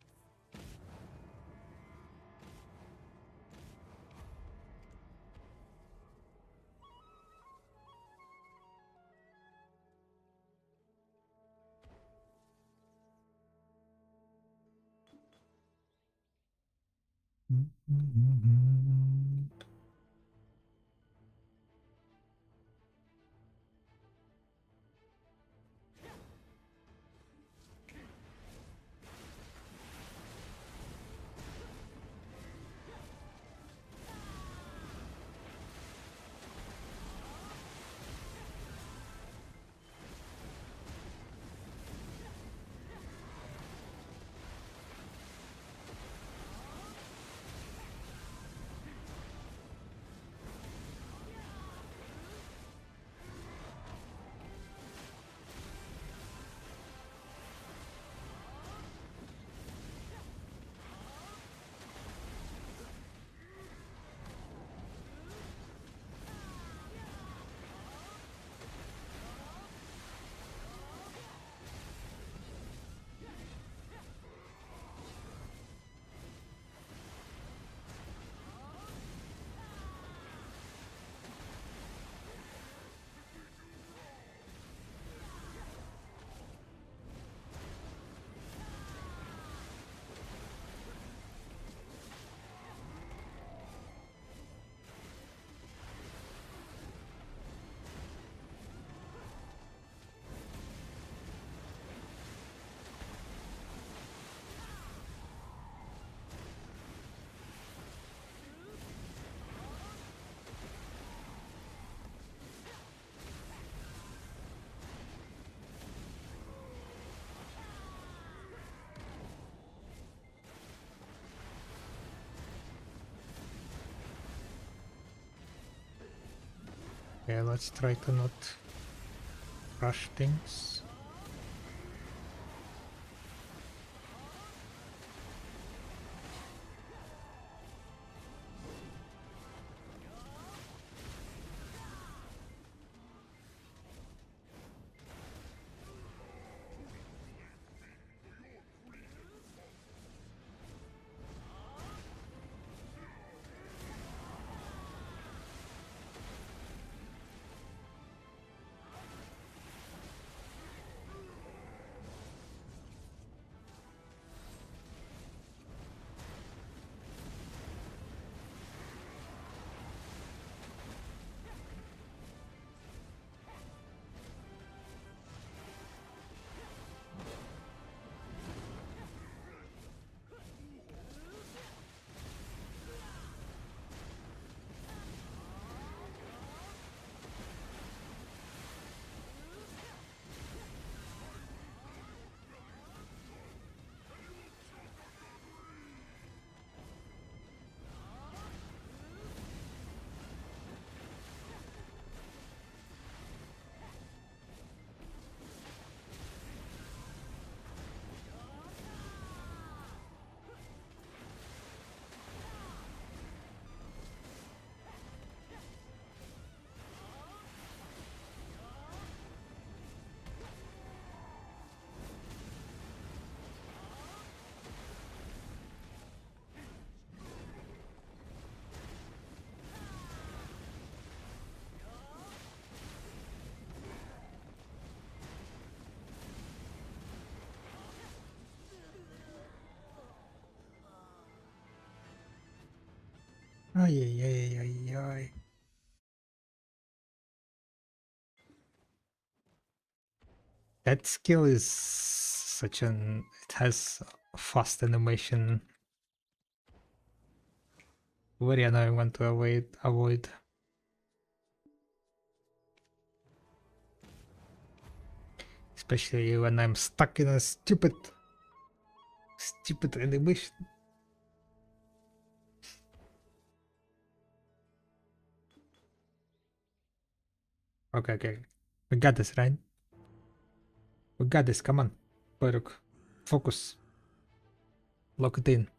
Okay, let's try to not rush things. Ay, ay, ay, ay, ay. That skill is such an... It has fast animation. Very annoying one to avoid. Especially when I'm stuck in a stupid animation. Okay, okay. We got this, right? We got this, come on. Baruk. Focus. Lock it in.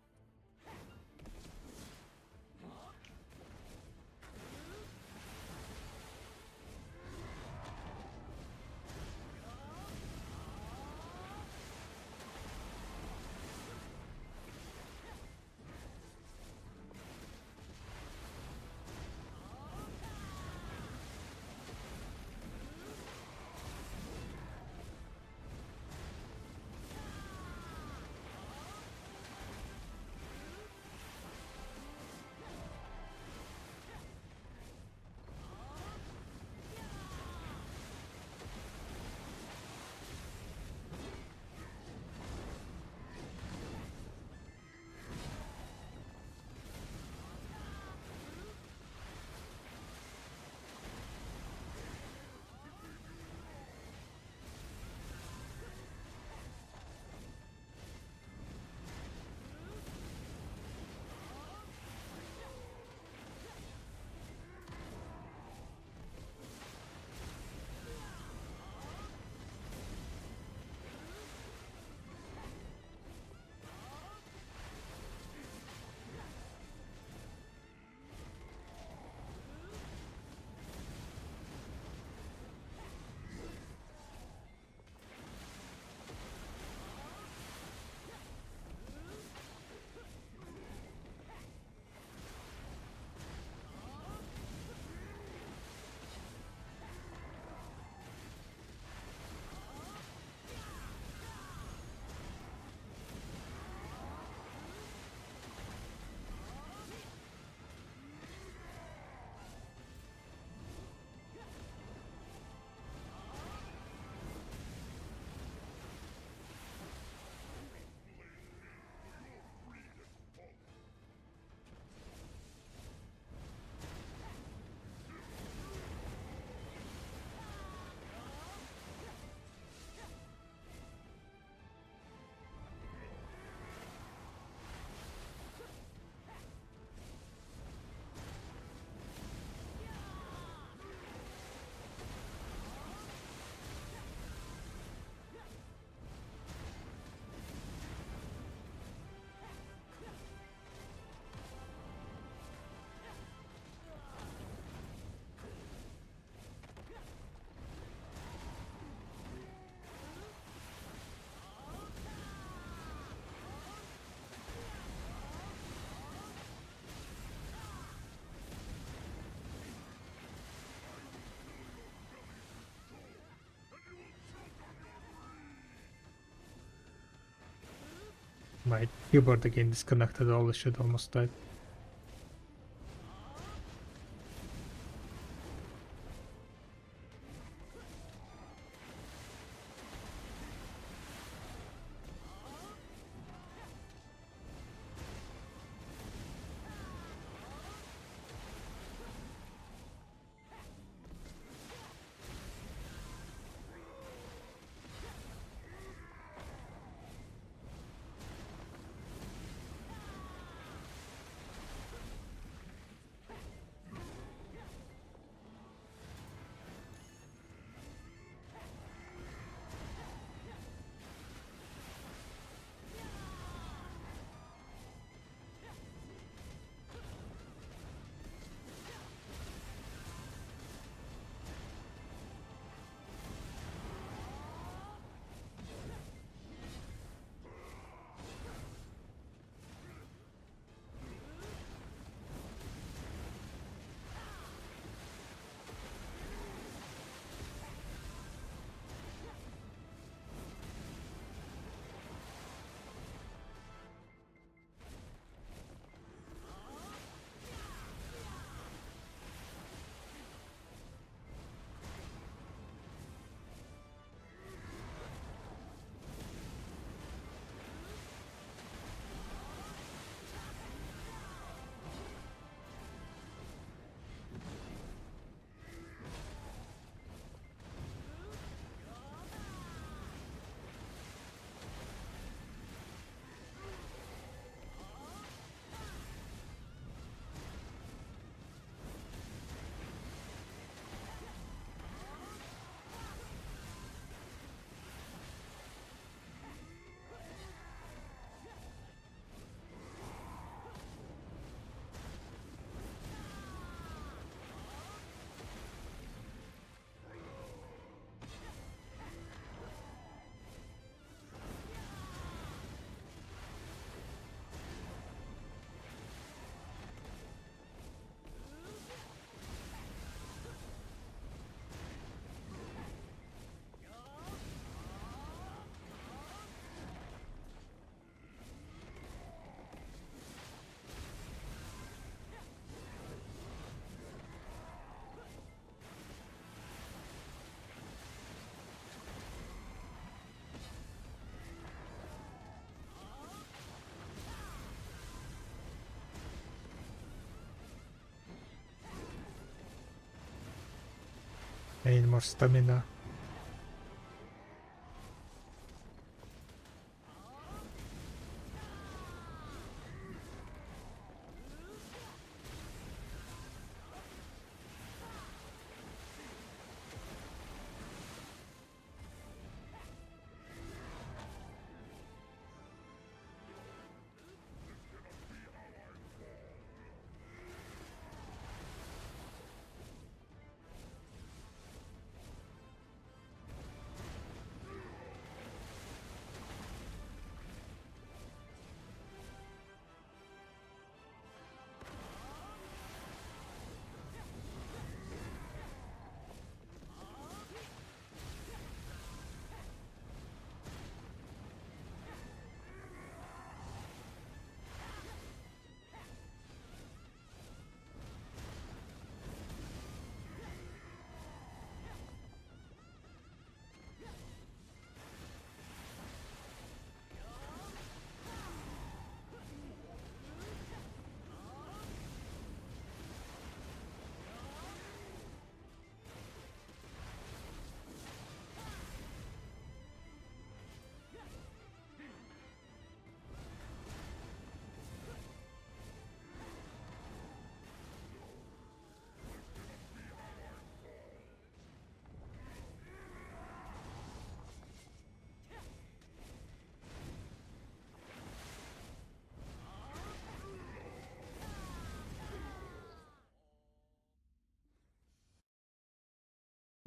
My keyboard again disconnected, all the shit almost died. I need more stamina.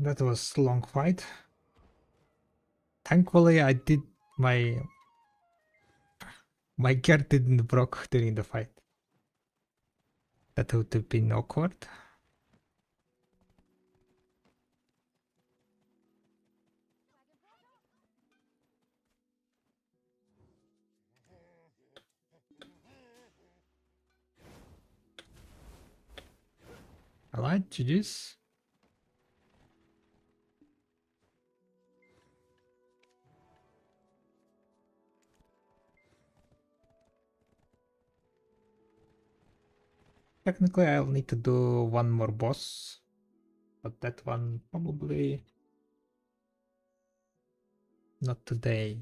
That was a long fight. Thankfully, I did my gear didn't broke during the fight. That would have been awkward. Alright, GG's. Technically, I'll need to do one more boss, but that one probably not today.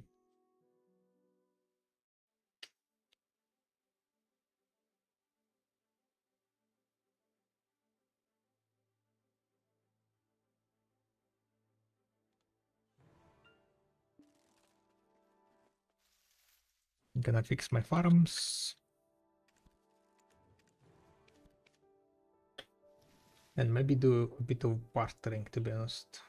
I'm gonna fix my farms. And maybe do a bit of bartering, to be honest.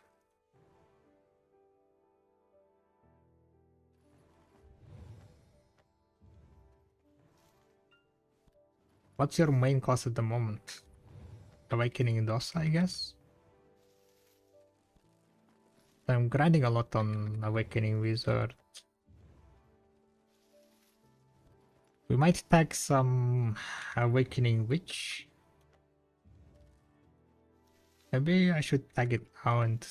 What's your main class at the moment? Awakening DOS, I guess? I'm grinding a lot on Awakening Wizard. We might tag some Awakening Witch. Maybe I should tag it now and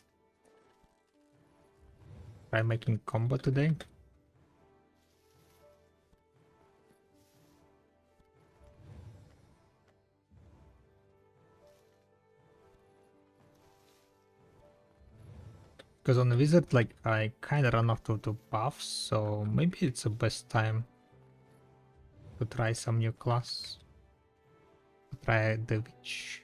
try making combo today. Because on the wizard, like, I kinda run out of the buffs, so maybe it's the best time to try some new class. Try the witch.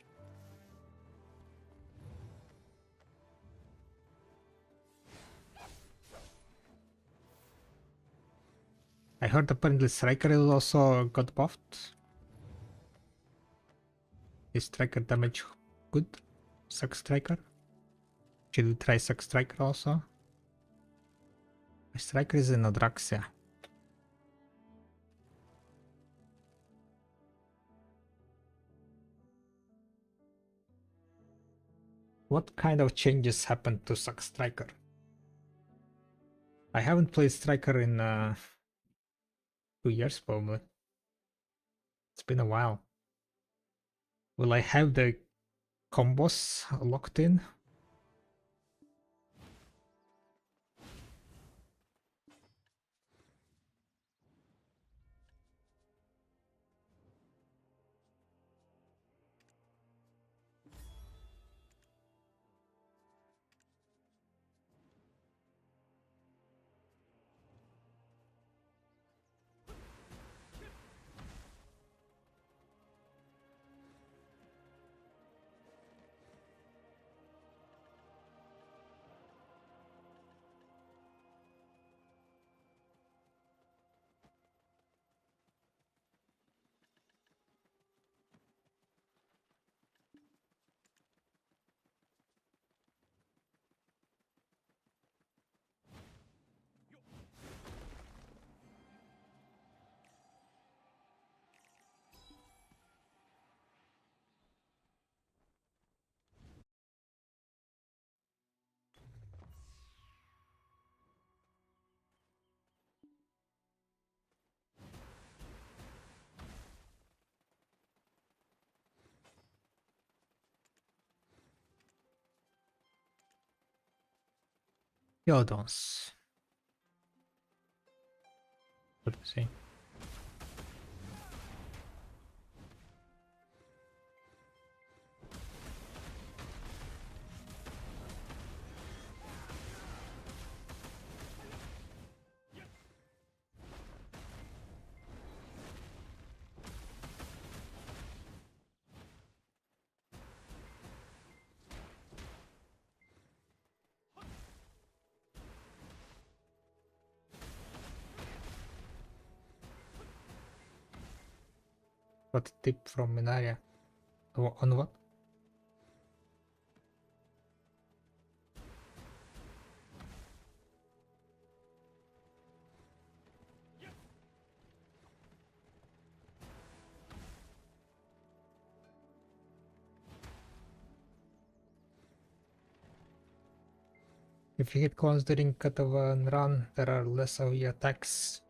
I heard apparently Striker is also got buffed. Is Striker damage good? Suck Striker? Should we try Suck Striker also? My Striker is in Adraxia. What kind of changes happened to Suck Striker? I haven't played Striker in 2 years probably. It's been a while. Will I have the combos locked in? Yodons. What do you say? What tip from Minaria? On what? If you hit clones during cut of a run, there are less of your attacks.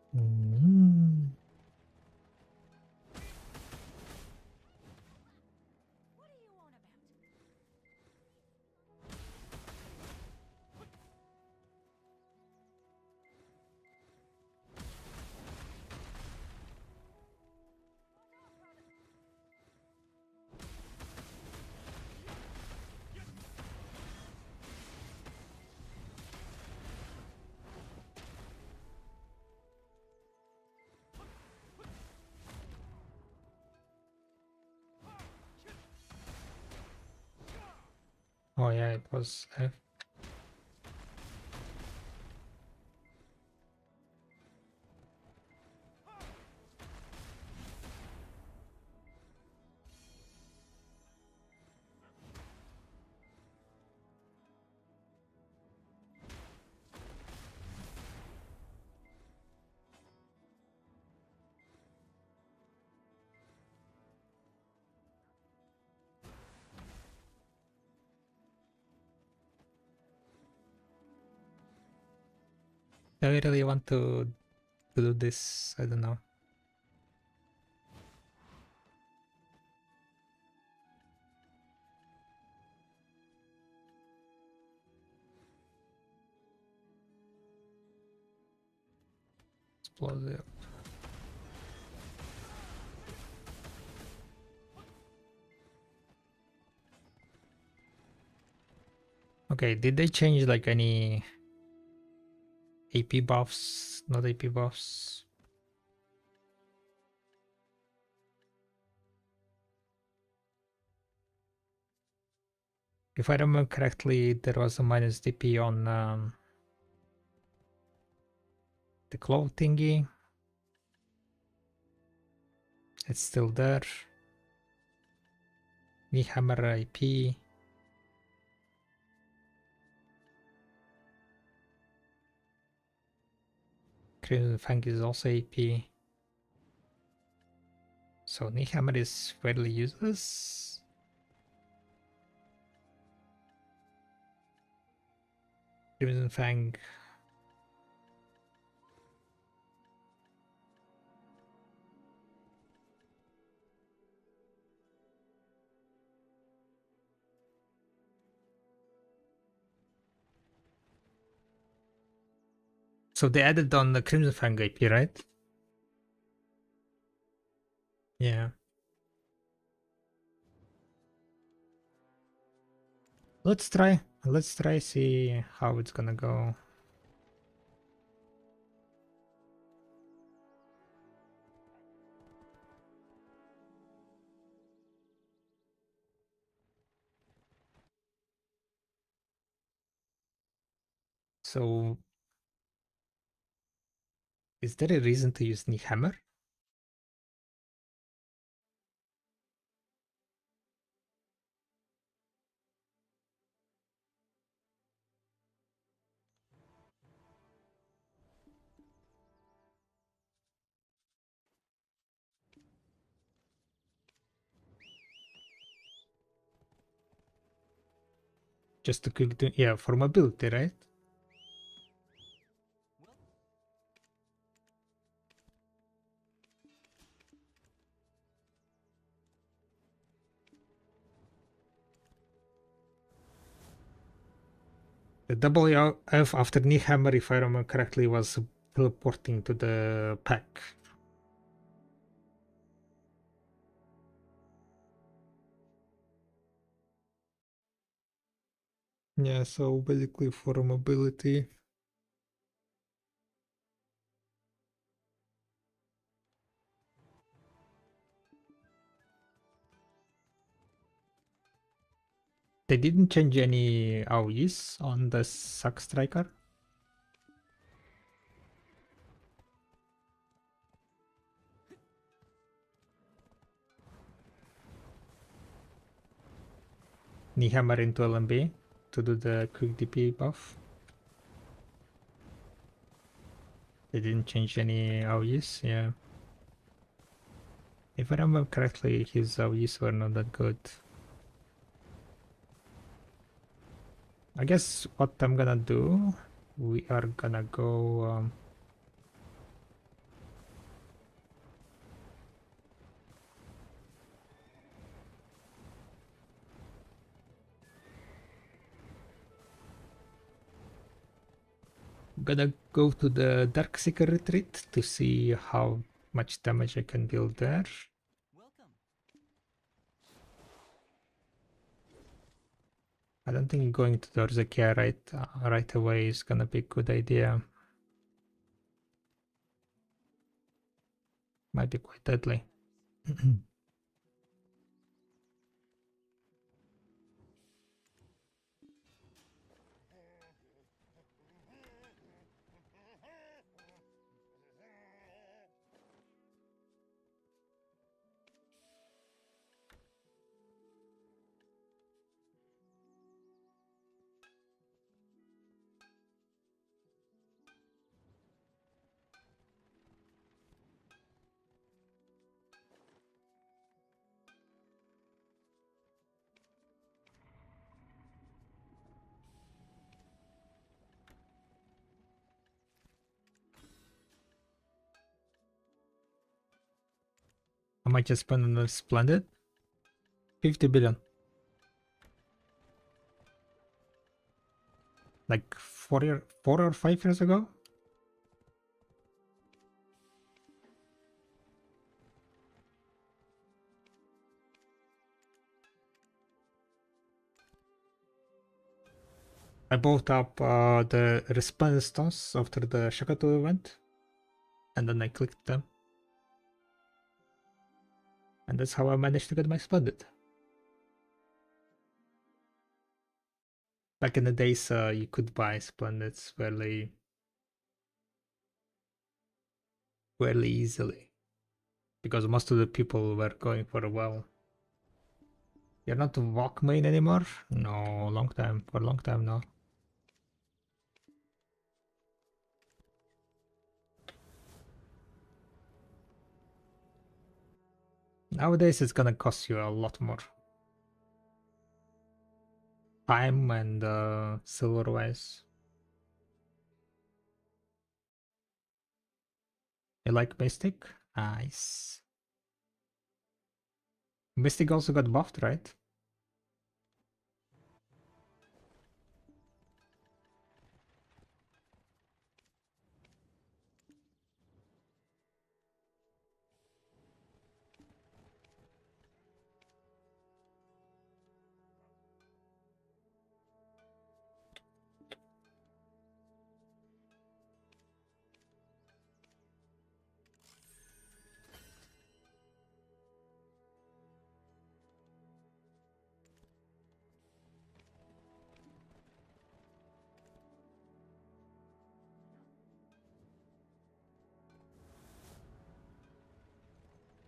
Oh yeah, it was F. Do I really want to do this? I don't know. Explosive. Okay, did they change like any AP buffs? Not AP buffs. If I remember correctly, there was a minus DP on the claw thingy. It's still there. Me hammer AP. Crimson Fang is also AP. So Hammer is fairly useless. Crimson Fang. So they added on the Crimson Fang AP, right? Yeah. Let's try see how it's gonna go. So is there a reason to use Hammer? Just to quick do, yeah, for mobility, right? The WF after knee hammer, if I remember correctly, was teleporting to the pack. Yeah, so basically for mobility. They didn't change any AoEs on the Sack Striker. Knee hammer into LMB to do the quick DP buff. They didn't change any AoEs, yeah. If I remember correctly, his AoEs were not that good. I guess what I'm gonna do, we are gonna go gonna go to the Darkseeker retreat to see how much damage I can deal there. Welcome. I don't think going to the Orzekea right away is gonna be a good idea. Might be quite deadly. I might just spend on the Splendid. 50 billion. Like 4 or 5 years ago? I bought up the Resplendent Stones after the Shakatu event. And then I clicked them. And that's how I managed to get my Splendid. Back in the days, you could buy Splendids fairly easily. Because most of the people were going for a while. You're not a Walk main anymore? No, long time. For a long time now. Nowadays it's gonna cost you a lot more. Time and silver wise. You like Mystic? Nice. Mystic also got buffed, right?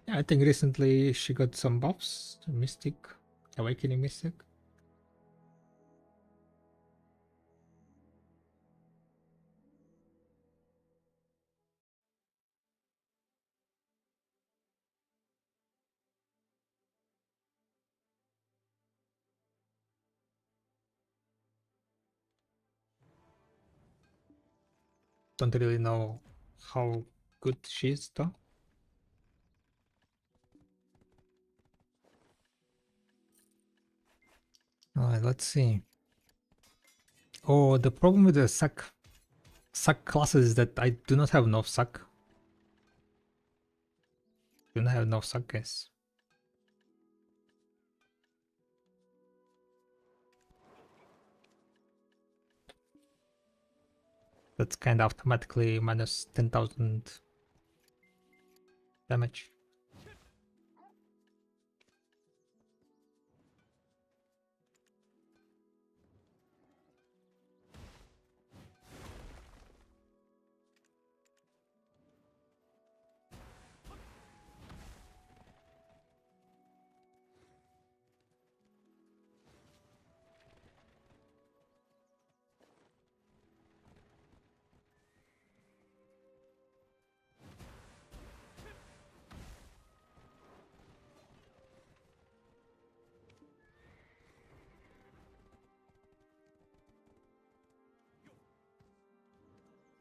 Yeah, I think recently she got some buffs. Mystic, Awakening Mystic. Don't really know how good she is though. Alright, let's see. Oh, the problem with the suck classes is that I do not have enough suck. Do not have enough suck, guys. That's kind of automatically minus 10,000 damage.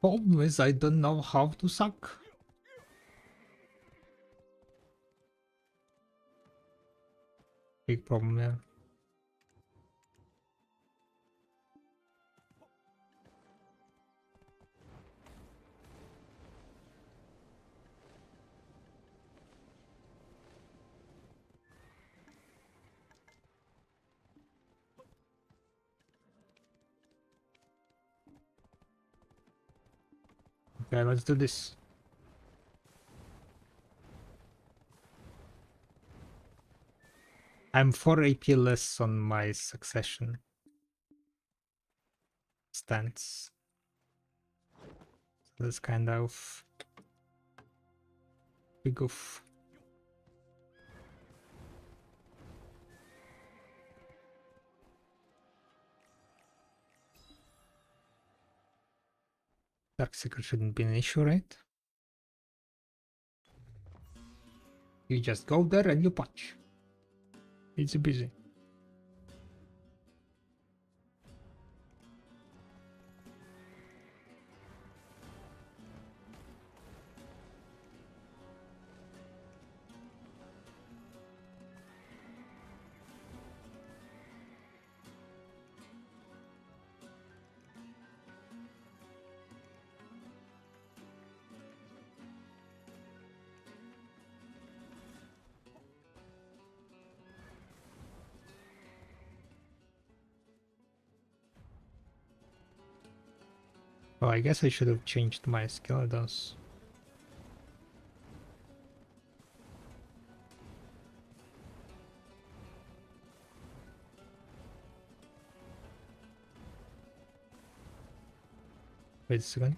Problem is I don't know how to suck. Big problem, yeah. Okay, let's do this. I'm 4 AP less on my succession stance. So that's kind of big oof. Dark Secret shouldn't be an issue, right? You just go there and you punch. It's busy. Oh, I guess I should have changed my skeletons. Wait a second.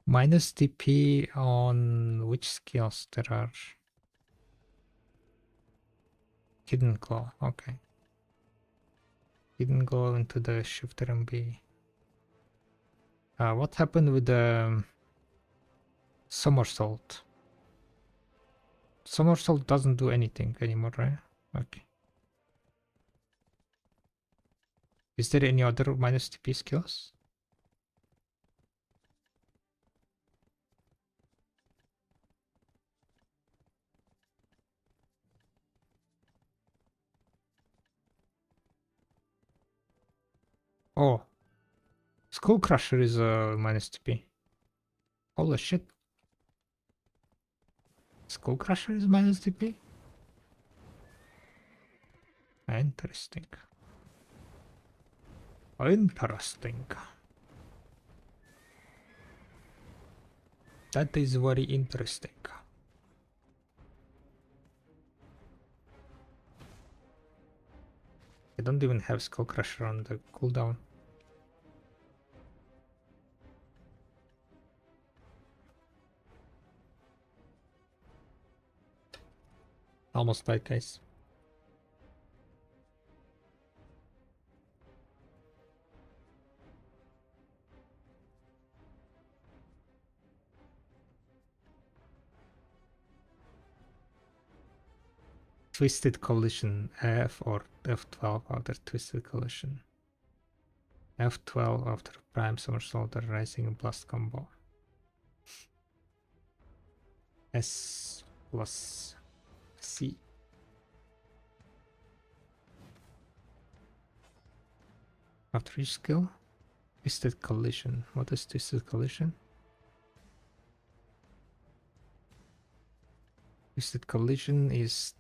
Minus TP on which skills there are? Hidden Claw, okay. Hidden Claw into the Shifter MB. What happened with the Somersault? Somersault doesn't do anything anymore, right? Okay. Is there any other minus TP skills? Oh, Skull Crusher is a minus TP. Holy shit. Skull Crusher is minus TP? Interesting. Interesting. That is very interesting. I don't even have Skull Crusher on the cooldown. Almost died, guys. Twisted Collision, F or F12 after Twisted Collision. F12 after Prime Somersault or Rising Blast combo. S plus C. After each skill, Twisted Collision. What is Twisted Collision? Twisted Collision is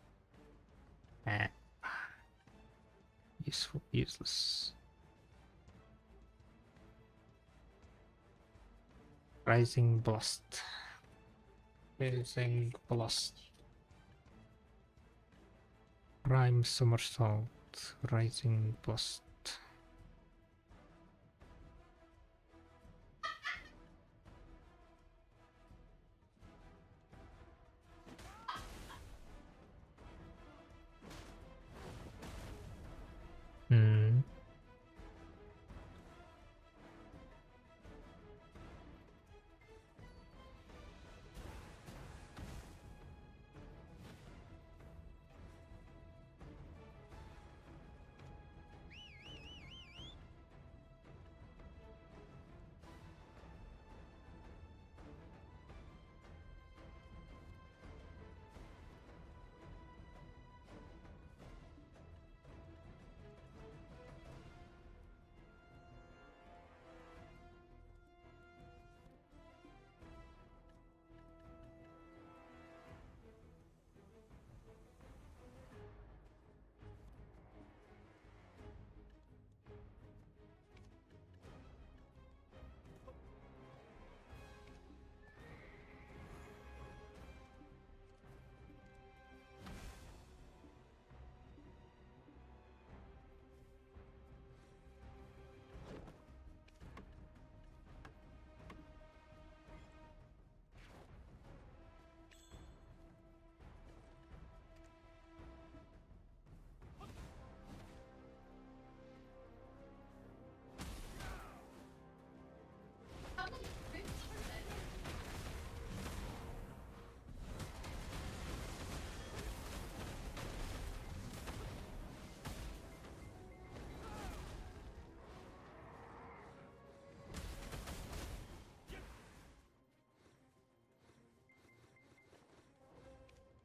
useful, useless. Rising Blast. Rising Blast. Prime Somersault. Rising Blast. Hmm.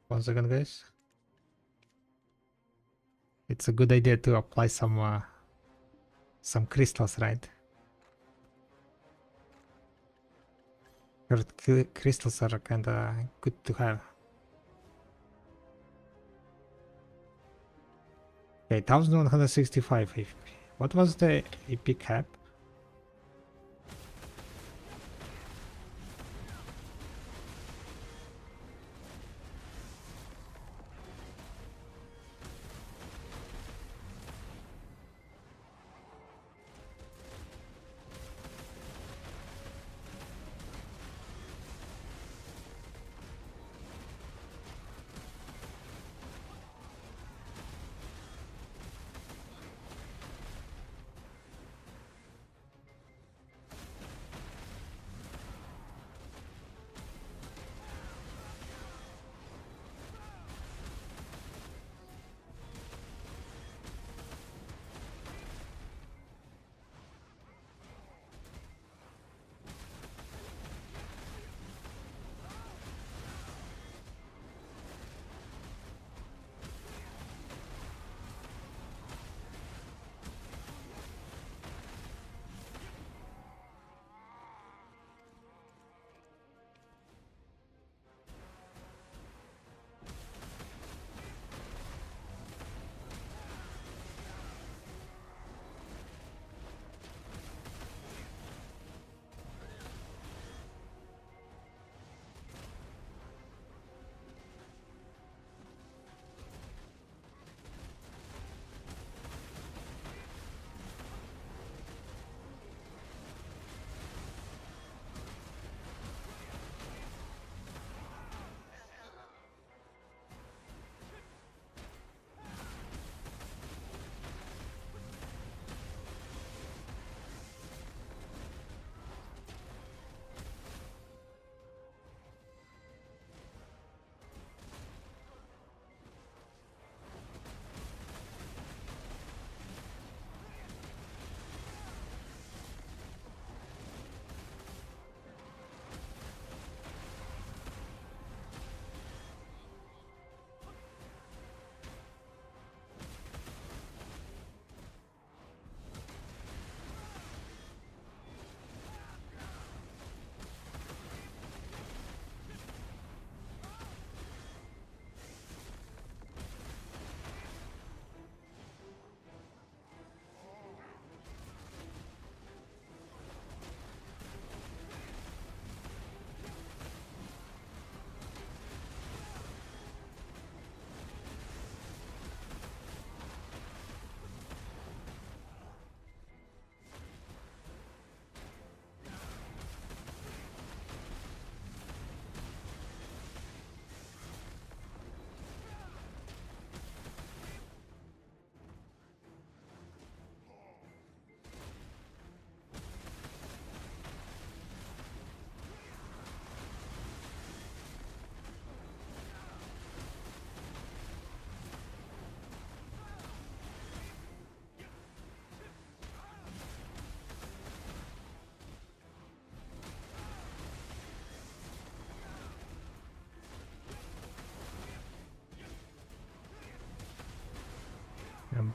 One second, guys. It's a good idea to apply some crystals, right? Crystals are kinda good to have. Okay, 1165 HP. What was the EP cap?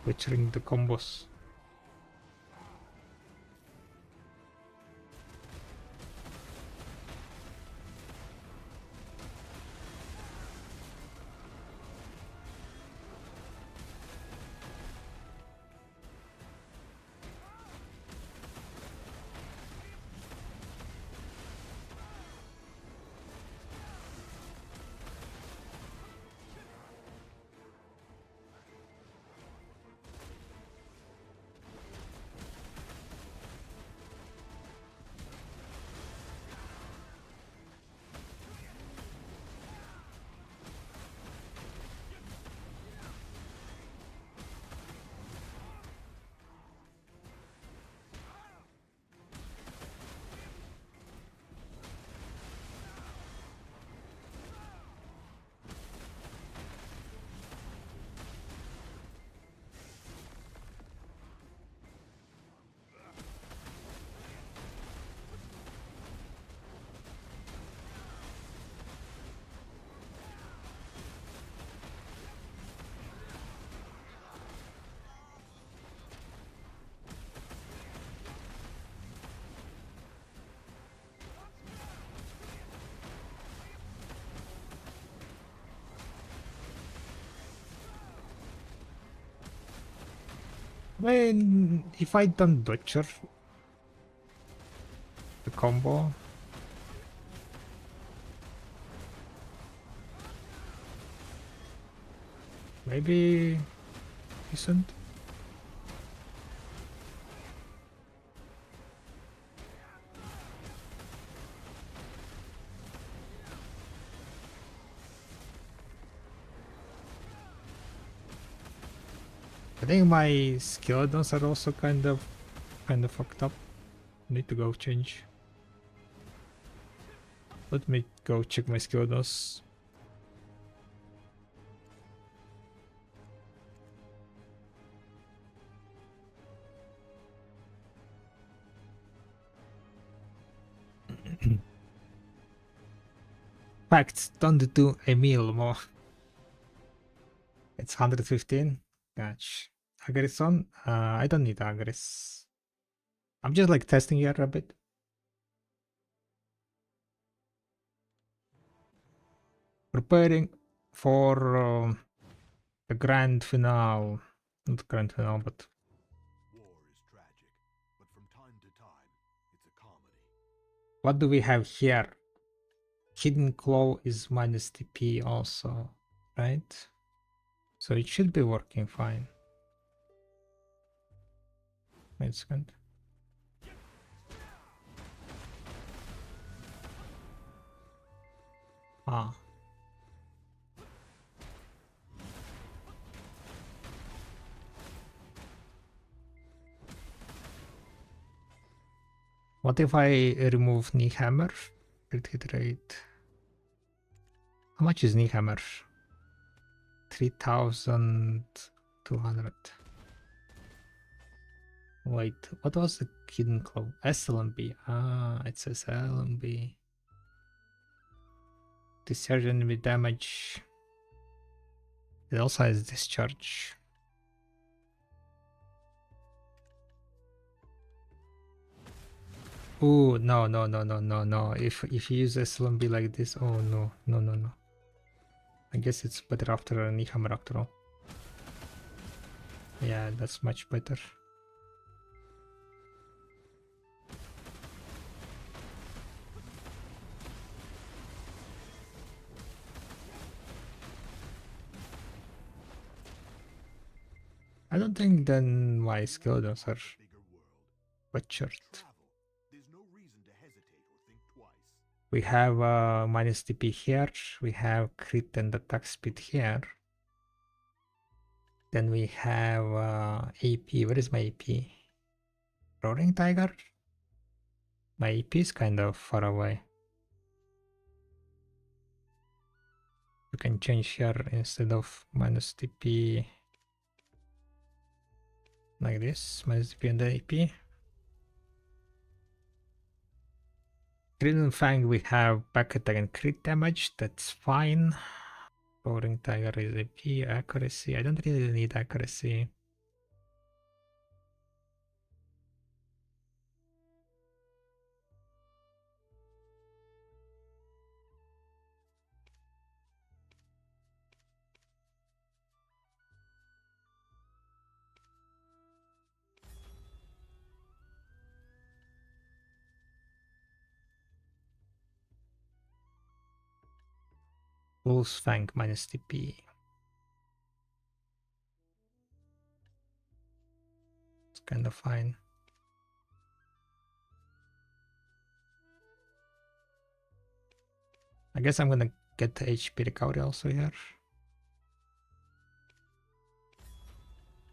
butchering the combos. I mean, if I don't butcher the combo, maybe decent. I think my skeletons are also kind of fucked up. Need to go change. Let me go check my skeletons. Facts, don't do a meal more. It's 115. Gotcha. Agris on? I don't need Agris. I'm just like testing here a bit. Preparing for the grand finale. Not grand finale, but War is tragic, but from time to time, it's a comedy. what do we have here? Hidden Claw is minus TP also, right? So it should be working fine. Wait a second. Ah. What if I remove knee hammer? Crit hit rate. How much is knee hammer? 3,200. Wait, what was the hidden claw? SLMB. Ah, it says LMB. Discharge enemy damage. It also has discharge. Oh no no no no no no! If you use SLMB like this, oh no no no no! I guess it's better after a knee hammer after all. Yeah, that's much better. I don't think then my skeletons are Bigger world. butchered. Travel. There's no reason to hesitate or think twice. We have minus TP here. We have crit and attack speed here. Then we have AP. Where is my AP? Roaring Tiger? My AP is kind of far away. You can change here instead of minus TP. Like this, minus TP and the AP. Crimson Fang, we have back attack and crit damage. That's fine. Roaring Tiger is AP, accuracy. I don't really need accuracy. Wolf's Fang minus TP. It's kind of fine. I guess I'm gonna get the HP recovery also here.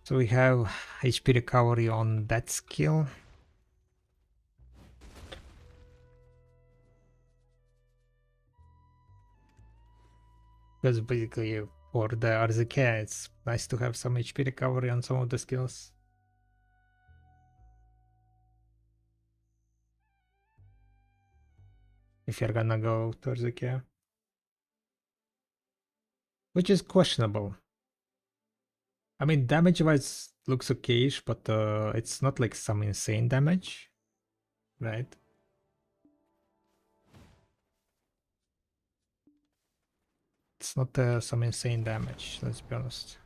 So we have HP recovery on that skill. Because basically for the Orzekea, it's nice to have some HP recovery on some of the skills. If you're gonna go to Orzekea. Which is questionable. I mean, damage-wise looks okayish, but it's not like some insane damage, right? It's not some insane damage, let's be honest.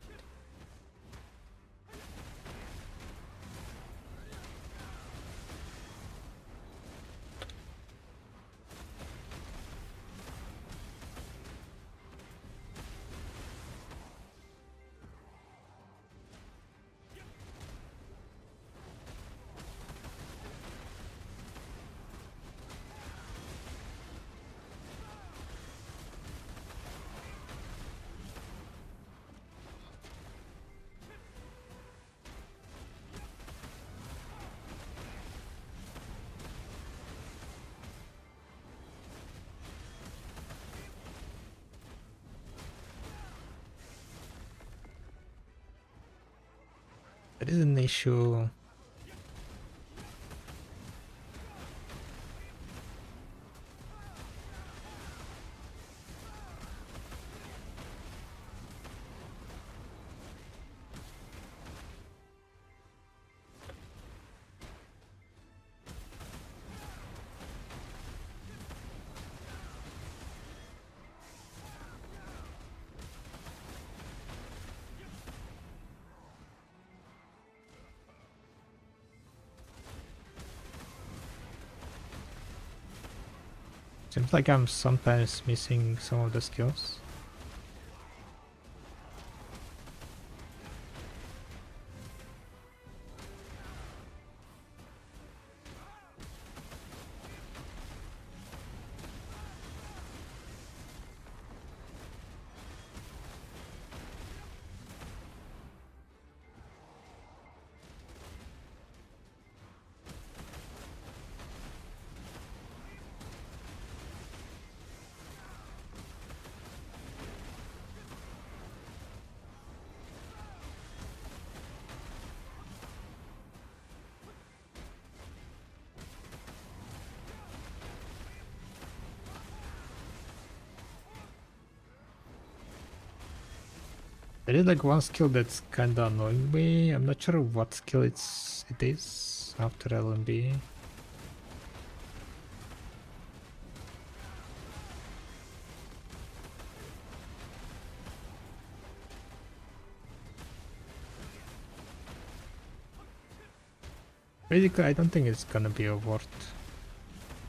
There is an issue. Seems like I'm sometimes missing some of the skills. There is like one skill that's kinda annoying me. I'm not sure what skill it is after LMB. Basically, I don't think it's gonna be worth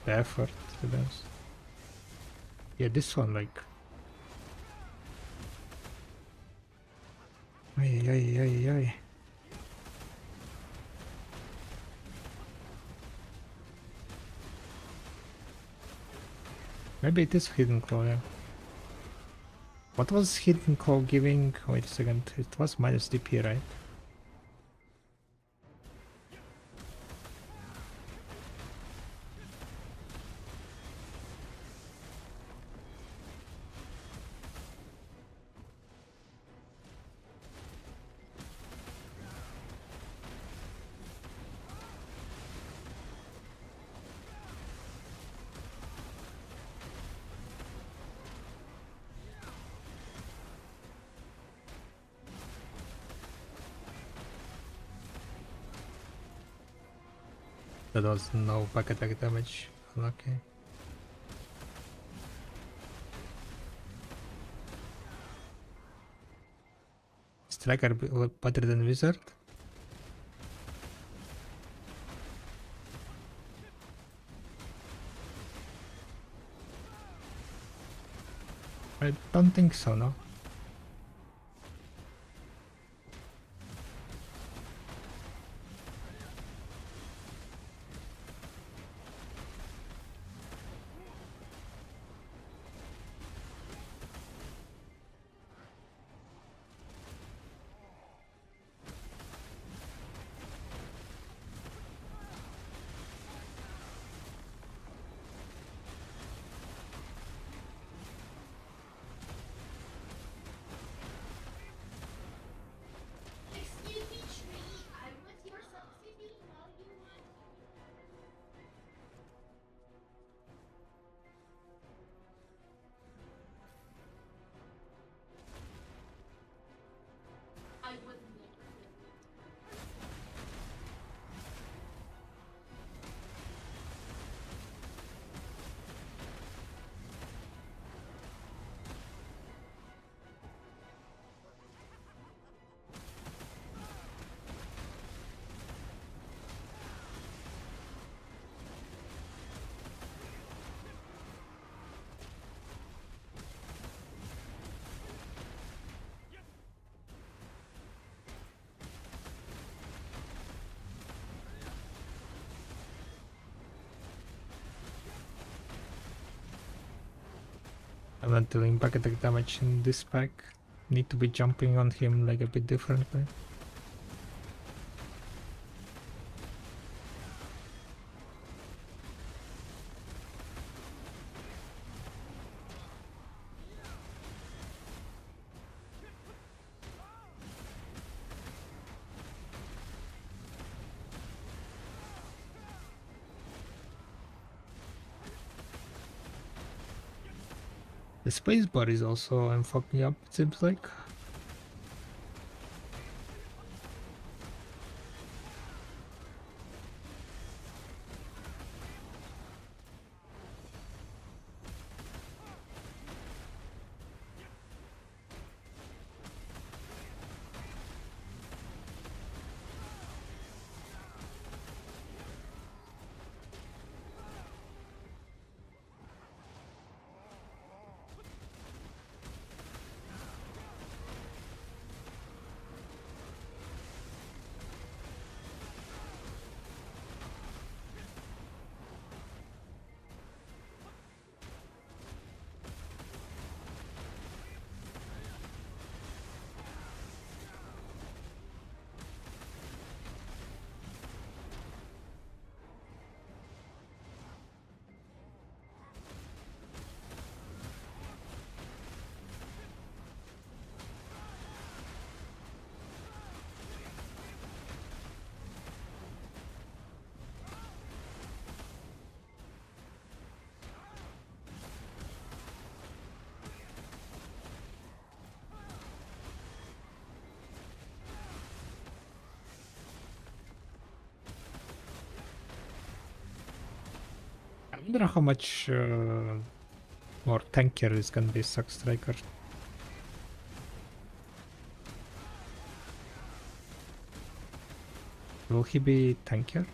the effort, to be honest. Yeah, this one, like... Ay, ay, ay, ay. Maybe it is Hidden Claw, yeah. What was Hidden Claw giving? Wait a second, it was minus DP, right? That was no back attack damage. Unlucky. Striker better than Wizard? I don't think so, no. Excuse me, tree. I was your subsidy while you want. I would never. I'm not doing back attack damage in this pack. Need to be jumping on him like a bit differently. The spacebar is also fucking up, it seems like. I wonder how much more tankier is gonna be Suck Striker. Will he be tankier?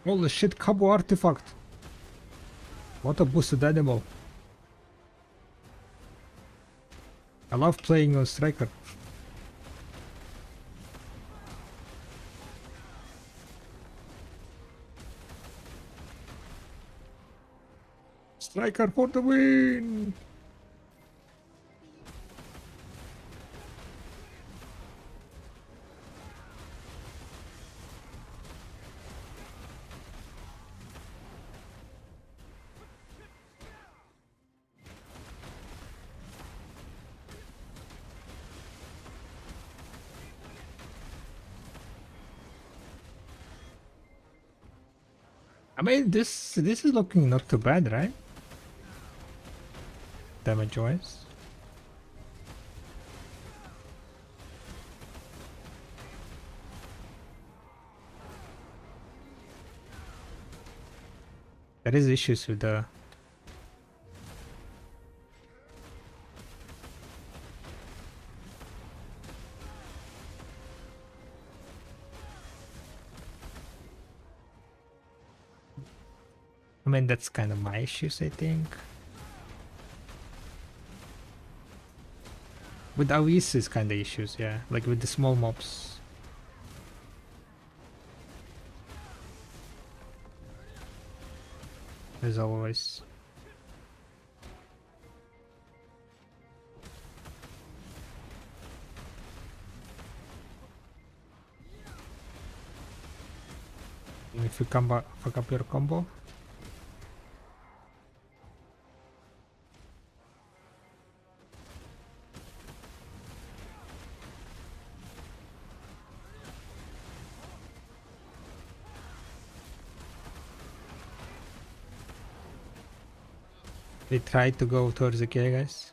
Holy shit, Cabo artifact! What a boosted animal. I love playing on Striker. Striker for the win! I mean, this is looking not too bad, right? Damage wise. There is issues with the... I mean, that's kind of my issues, I think. With AoEs is kind of issues, yeah. Like with the small mobs. As always. And if you fuck up your combo, we tried to go towards the K, guys.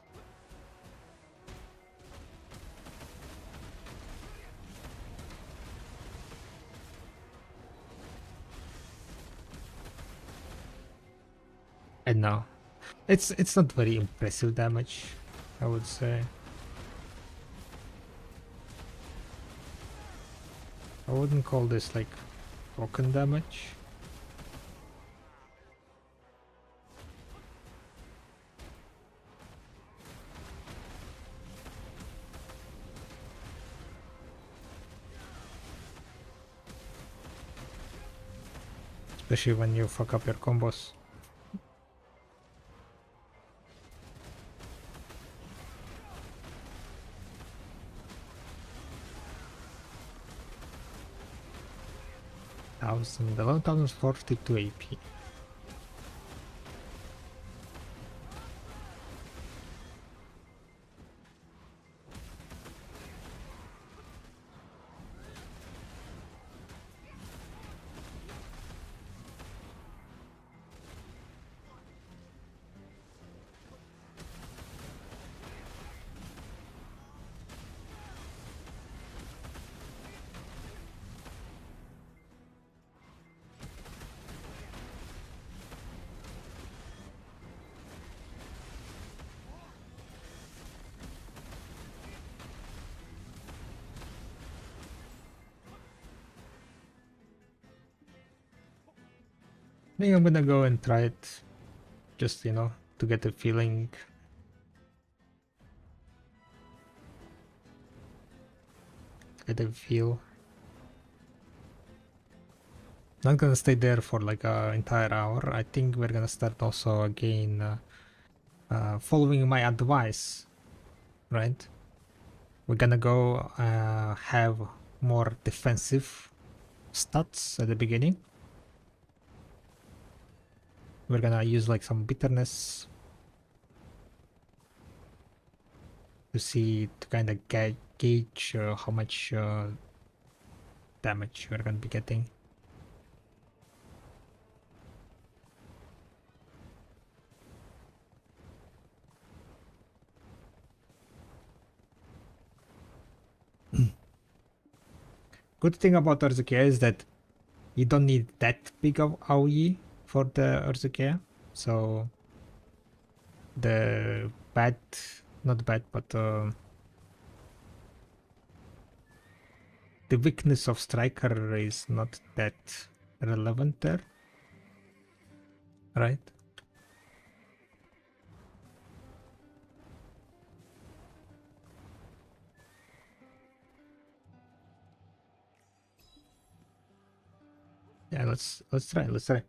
And no, it's not very impressive damage, I would say. I wouldn't call this like broken damage. Especially when you fuck up your combos. Thousand, 11,042 AP. I think I'm gonna go and try it, just, you know, to get a feeling. Get a feel. Not gonna stay there for like an entire hour. I think we're gonna start also again following my advice, right? We're gonna go have more defensive stats at the beginning. We're gonna use like some bitterness to see, to kind of gauge how much damage we're gonna be getting. Good thing about Orzekea is that you don't need that big of AoE for the Orzekea, so the bad, not bad, but the weakness of Striker is not that relevant there, right? Yeah, let's try.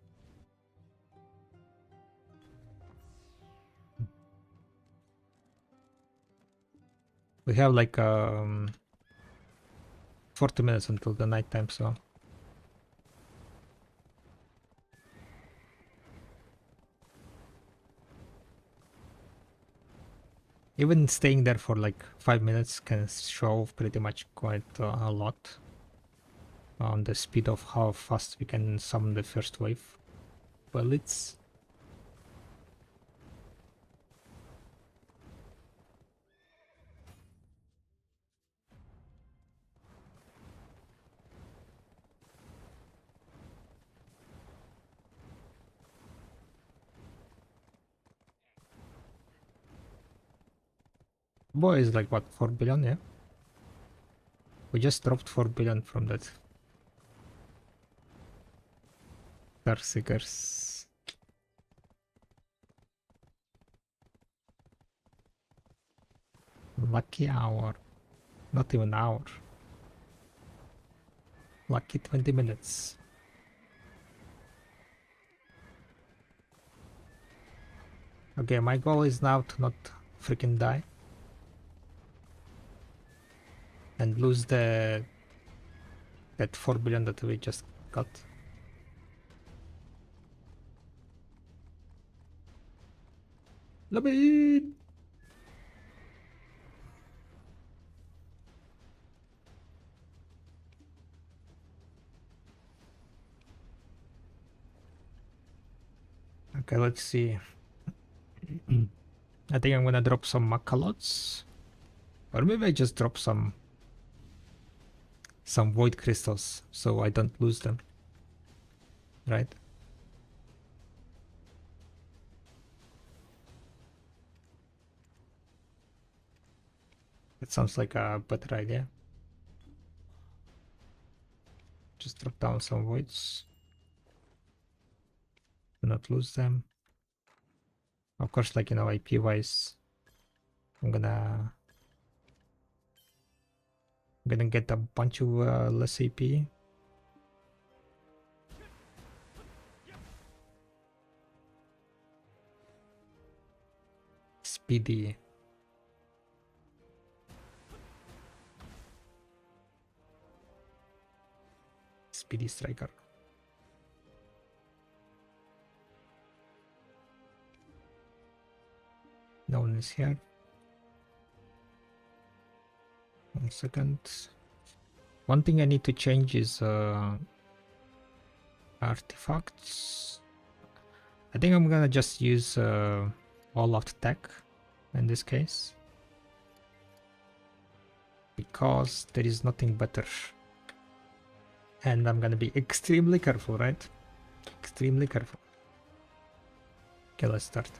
We have like 40 minutes until the night time, so even staying there for like 5 minutes can show pretty much quite a lot on the speed of how fast we can summon the first wave bullets. Boy is like what, 4 billion, yeah? We just dropped 4 billion from that. Darkseekers. Lucky hour. Not even hour. Lucky 20 minutes. Okay, my goal is now to not freaking die. And lose that 4 billion that we just got. Labin! Okay, let's see. I think I'm gonna drop some macalots. Or maybe I just drop some void crystals so I don't lose them. Right? That sounds like a better idea. Just drop down some voids. Do not lose them. Of course, like, you know, IP wise, I'm gonna get a bunch of less AP. Speedy. Speedy striker. No one is here. 1 second. One thing I need to change is artifacts. I think I'm gonna just use all of the tech in this case, because there is nothing better. And I'm gonna be extremely careful, right? Extremely careful. Okay, let's start.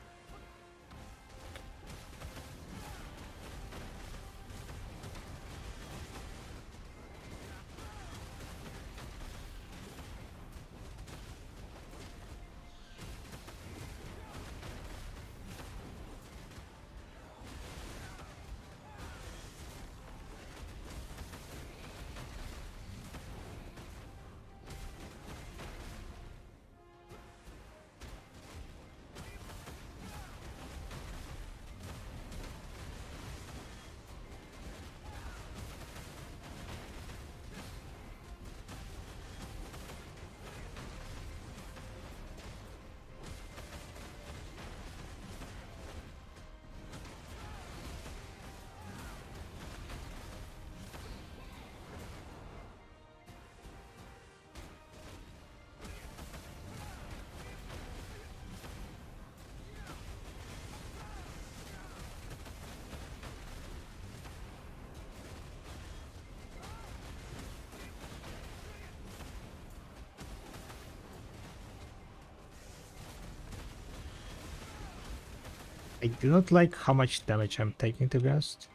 I do not like how much damage I'm taking, to be honest.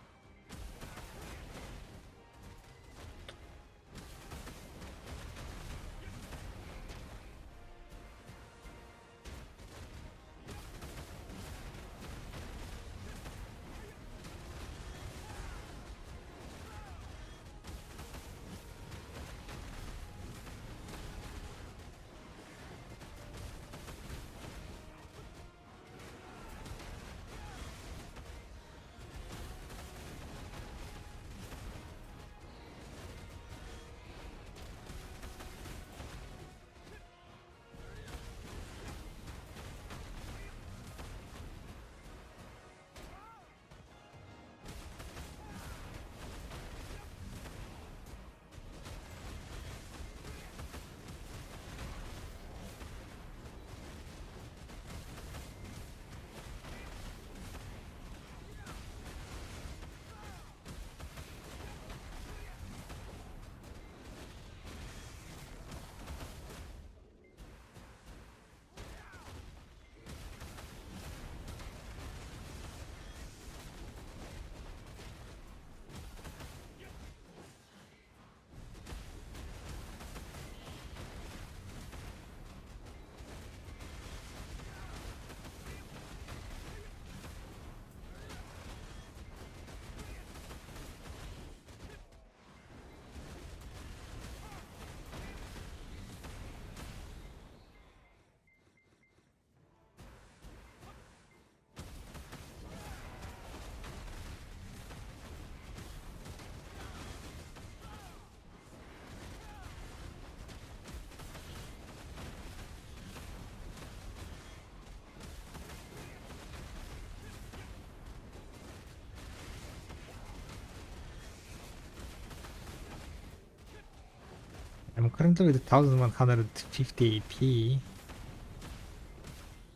I'm currently with 1150 AP.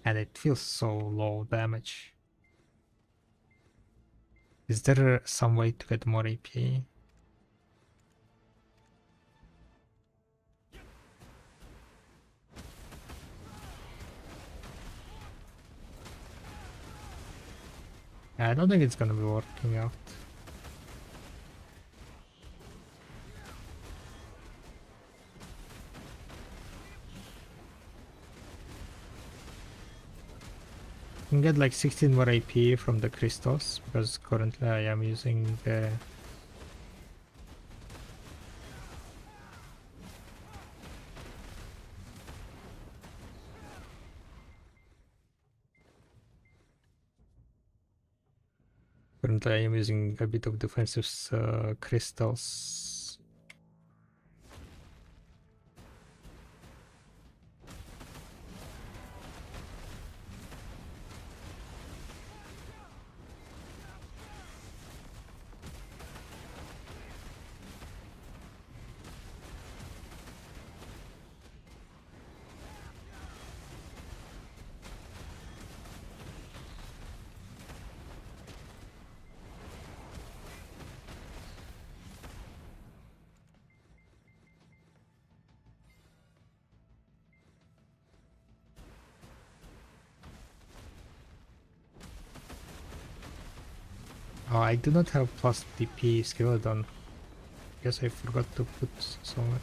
And it feels so low damage. Is there some way to get more AP? I don't think it's gonna be working out. I can get like 16 more AP from the crystals because currently I am using the currently I am using a bit of defensive crystals. Oh, I do not have plus DP skeleton. Guess I forgot to put somewhere.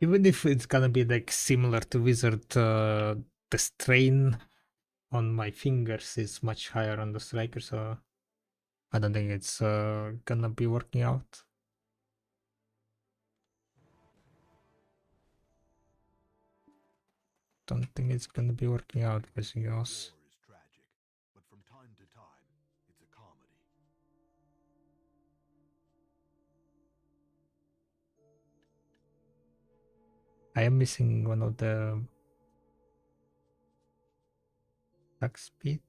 Even if it's gonna be like similar to Wizard, the strain on my fingers is much higher on the striker, so I don't think it's gonna be working out. Don't think it's gonna be working out with anything else. War is tragic, but from time to time, it's a comedy. I am missing one of the attack speed.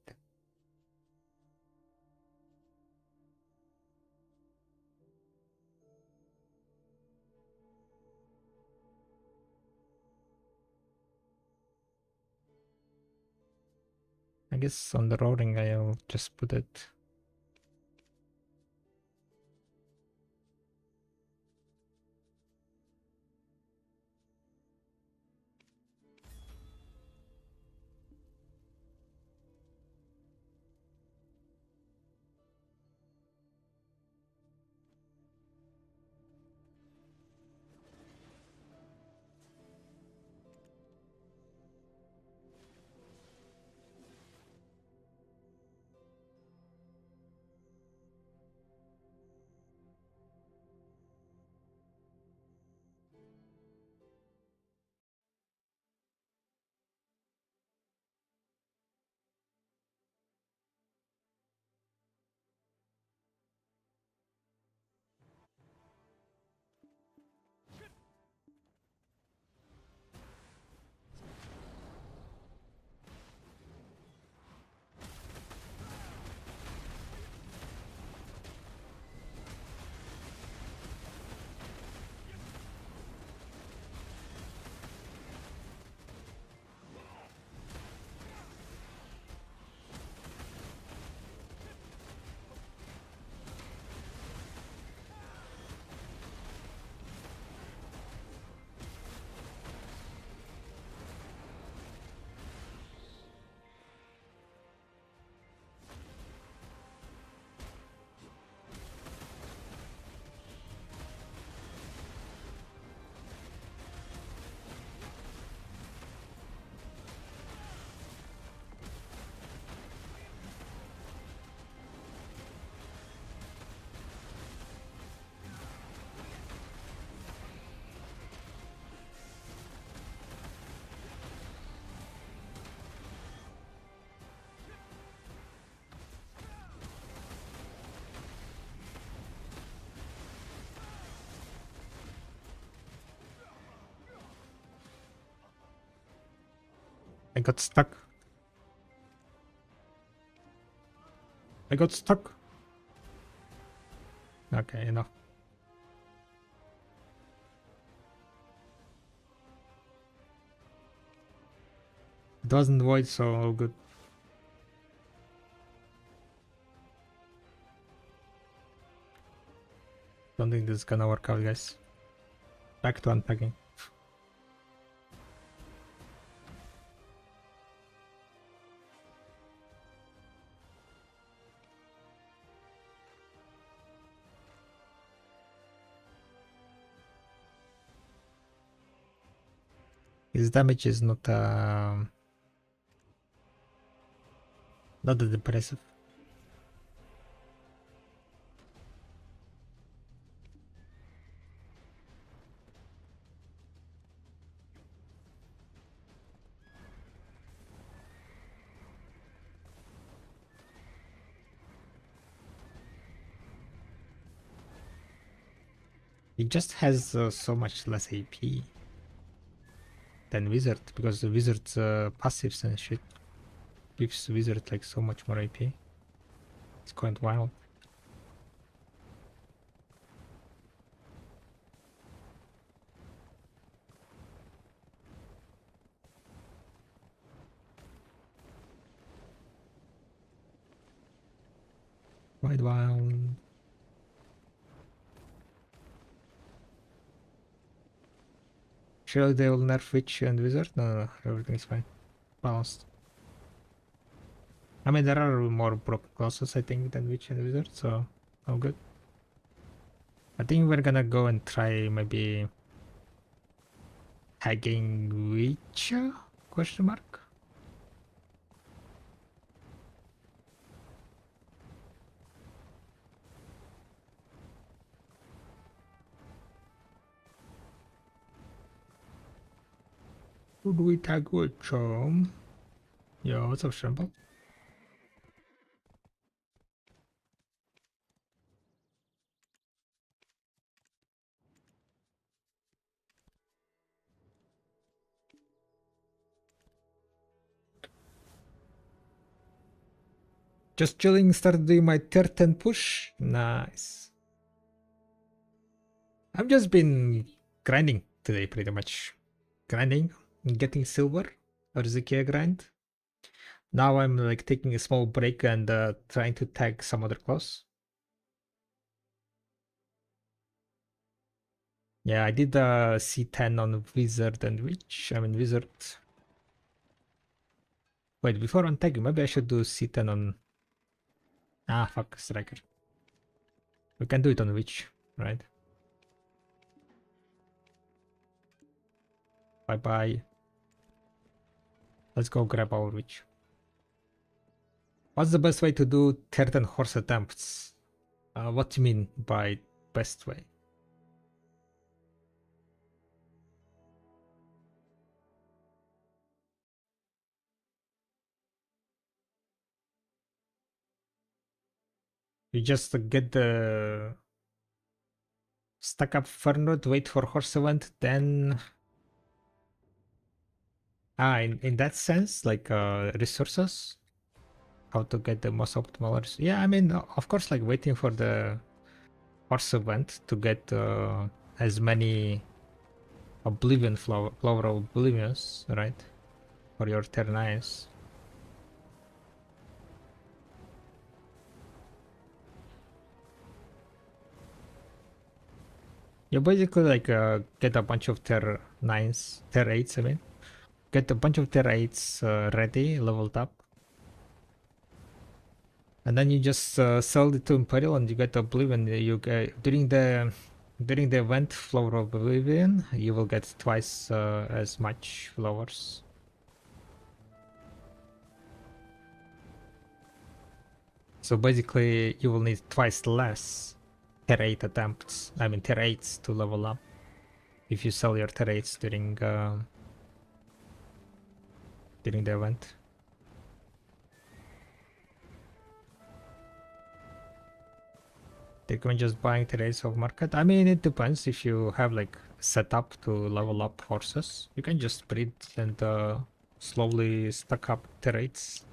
I guess on the roaring I'll just put it. I got stuck. I got stuck. Okay, enough. It wasn't void, so all good. Don't think this is gonna work out, guys. Back to unpacking. His damage is not that impressive. He just has so much less AP than Wizard, because the Wizard's passives and shit gives Wizard like so much more AP. It's quite wild. Quite wild. Surely they will nerf Witch and Wizard? No, everything is fine. Balanced. I mean, there are more broken classes, I think, than Witch and Wizard, so all good. I think we're gonna go and try maybe tagging Witch? Question mark? Who do we tag Witch? Yo, what's up, Shrimple? Just chilling, started doing my tier 10 push. Nice. I've just been grinding today, pretty much. Grinding, getting silver, Orzekea grind. Now I'm like taking a small break and trying to tag some other class. Yeah, I did C10 on Wizard and Witch. I mean Wizard. Wait, before on tagging, maybe I should do C10 on... Ah, fuck, Striker. We can do it on Witch, right? Bye-bye. Let's go grab our Witch. What's the best way to do certain horse attempts? What do you mean by best way? You just get the stack up Fernwood, wait for horse event, then in that sense, like resources, how to get the most optimal yeah, I mean, of course, like waiting for the horse event to get as many Oblivion flower of Oblivions, right, for your turn 9s. You basically like get a bunch of tier 9s, tier 8s, I mean. Get a bunch of tier 8s ready, leveled up. And then you just sell it to Imperial and you get Oblivion. You get, during the event Flower of Oblivion, you will get twice as much flowers. So basically you will need twice less tier 8 attempts, I mean tier 8s to level up if you sell your tier 8s during the event. They can just buying tier 8s of market. I mean, it depends. If you have like set up to level up horses, you can just breed and slowly stack up tier 8s.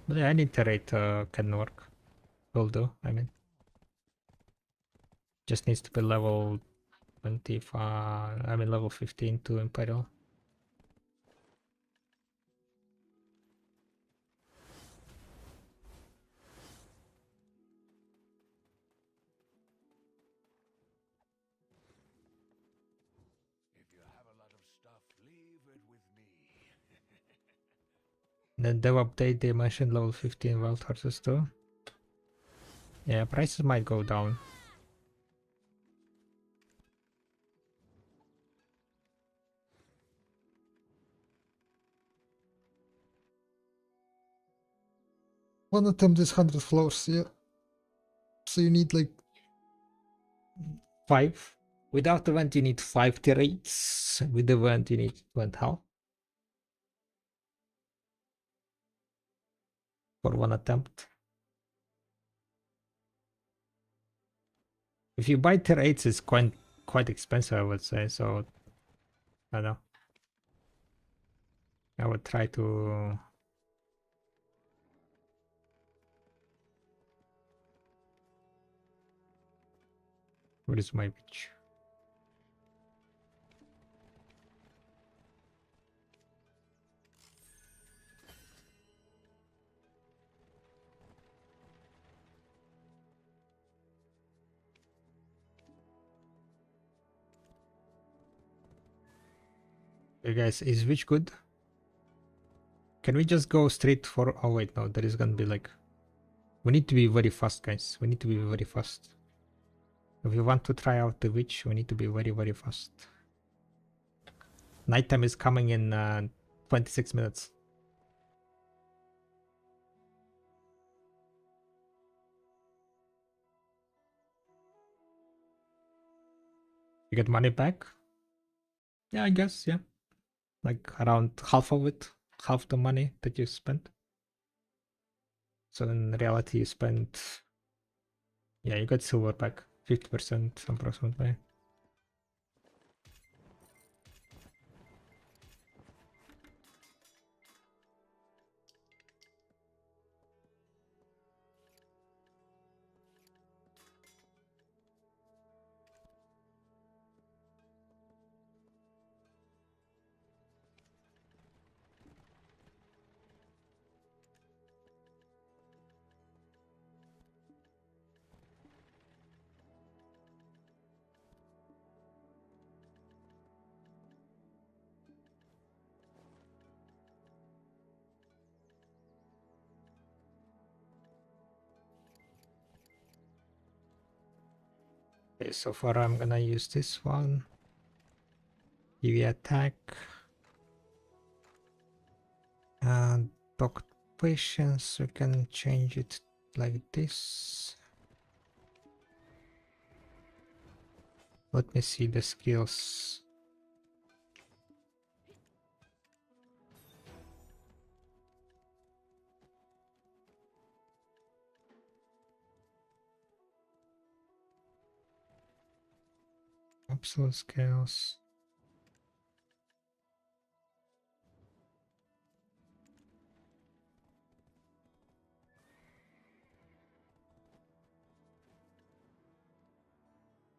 But yeah, any tier 8 can work. Will do, I mean. Just needs to be level 25, I mean level 15 to Imperial. If you have a lot of stuff, leave it with me. Then dev update, they mentioned level 15 wild horses too. Yeah, prices might go down. One attempt is 100 flowers, yeah. So you need like 5. Without event you need 5 tier 8s. With the event you need 1/2. For one attempt. If you buy tier 8s, it's quite expensive, I would say, so I don't know. I would try to... Where is my bitch? Hey guys, is which good? Can we just go straight for... Oh wait, no, there is gonna be like... We need to be very fast, guys. We need to be very fast. If we want to try out the witch, we need to be very, very fast. Nighttime is coming in 26 minutes. You get money back? Yeah, I guess, yeah. Like around half of it. Half the money that you spent. So in reality you spent... Yeah, you got silver back. 50% approximately. Okay, so far I'm gonna use this one. EV attack. And docked patience, we can change it like this. Let me see the skills. Absolute scales.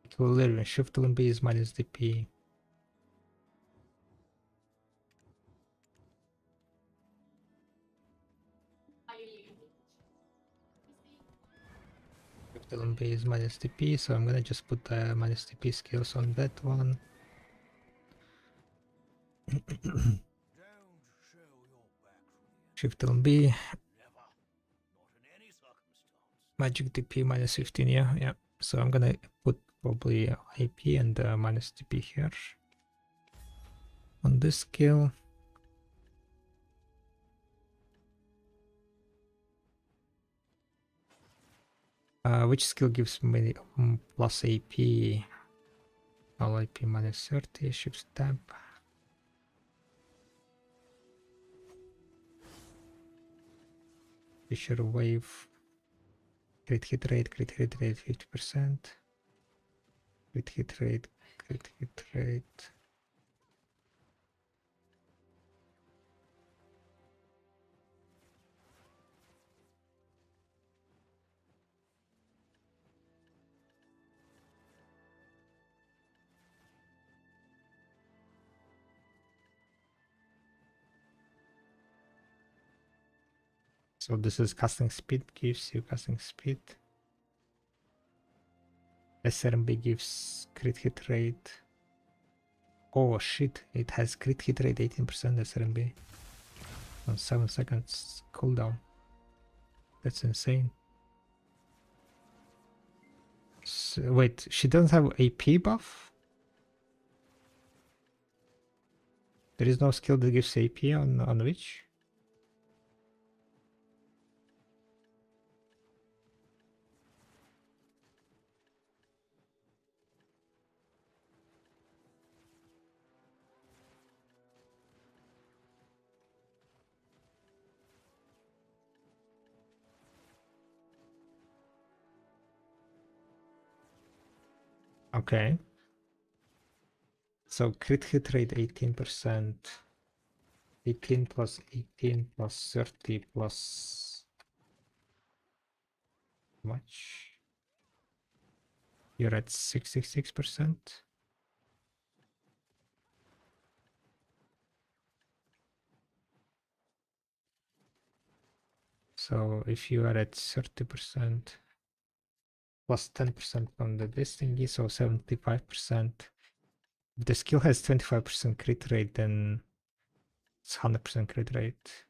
It will literally shift and B is minus DP. Shift and B is minus DP, so I'm gonna just put the minus DP skills on that one. Shift and B. Magic DP minus 15, yeah. So I'm gonna put probably AP and minus DP here. On this skill. Which skill gives me plus AP? All AP minus 30, shift tab. Fisher wave. Crit hit rate 50%. Crit hit rate. So this is casting speed, gives you casting speed. SRMB gives crit hit rate. Oh shit, it has crit hit rate 18% SRMB. On 7 seconds cooldown. That's insane. So, wait, she doesn't have AP buff? There is no skill that gives AP on which? Okay. So crit hit rate 18%. 18 plus 18 plus 30 plus much? You're at 66%. So if you are at 30% plus 10% from the this thingy, so 75%. If the skill has 25% crit rate, then it's 100% crit rate.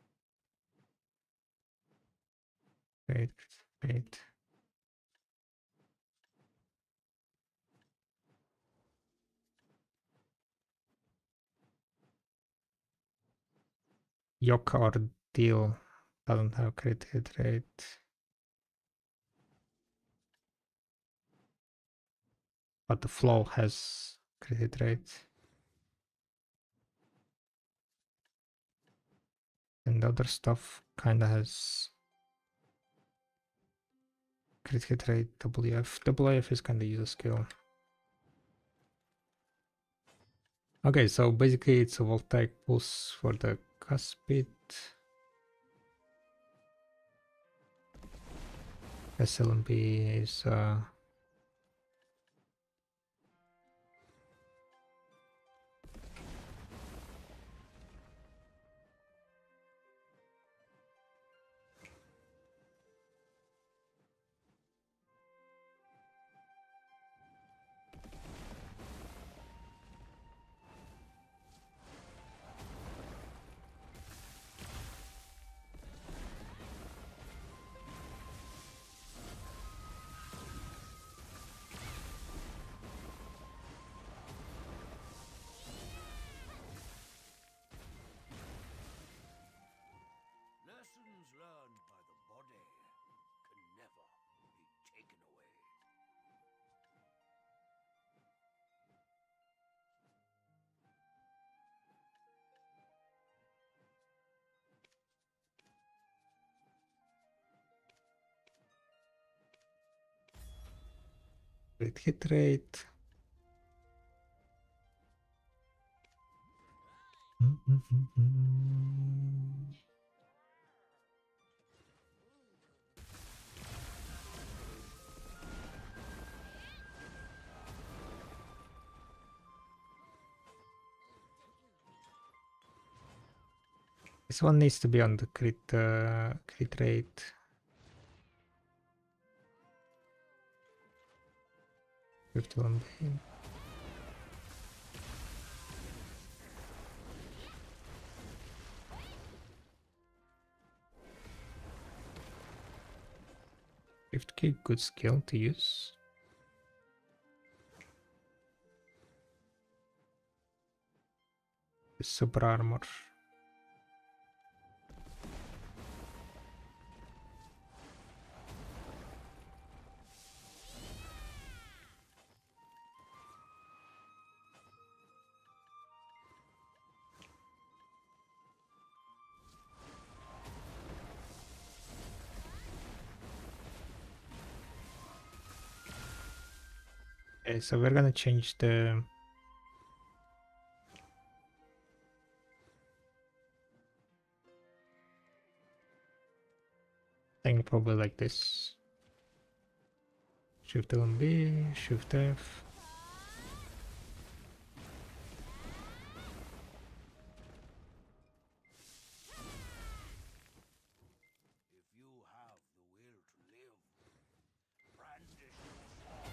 Wait. Yoka or Deal doesn't have crit hit rate. But the flow has crit hit rate. And other stuff kinda has crit hit rate, WF. WF is kinda user skill. Okay, so basically it's a voltaic pulse for the cast speed. SLMB is Great hit rate. This one needs to be on the crit rate. Fifth one being. Fifth key, good skill to use. Super armor. Okay, so we're gonna change the thing probably like this. Shift LB, Shift F. If you have the will to live, brandish your sword.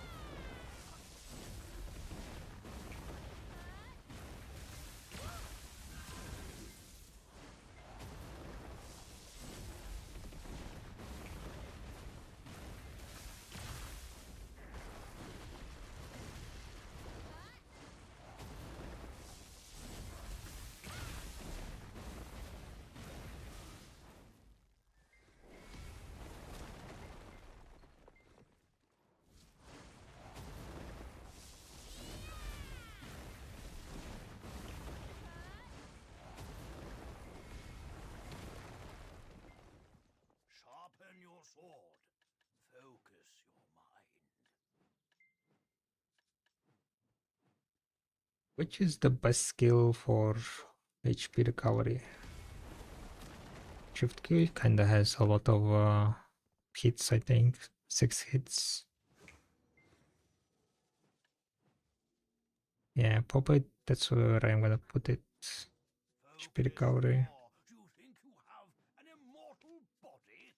Sharpen your sword. Focus your mind. Which is the best skill for HP recovery? Shift Q kinda has a lot of hits, I think. 6 hits. Yeah, probably that's where I'm gonna put it. HP recovery. Do you think you have an immortal body?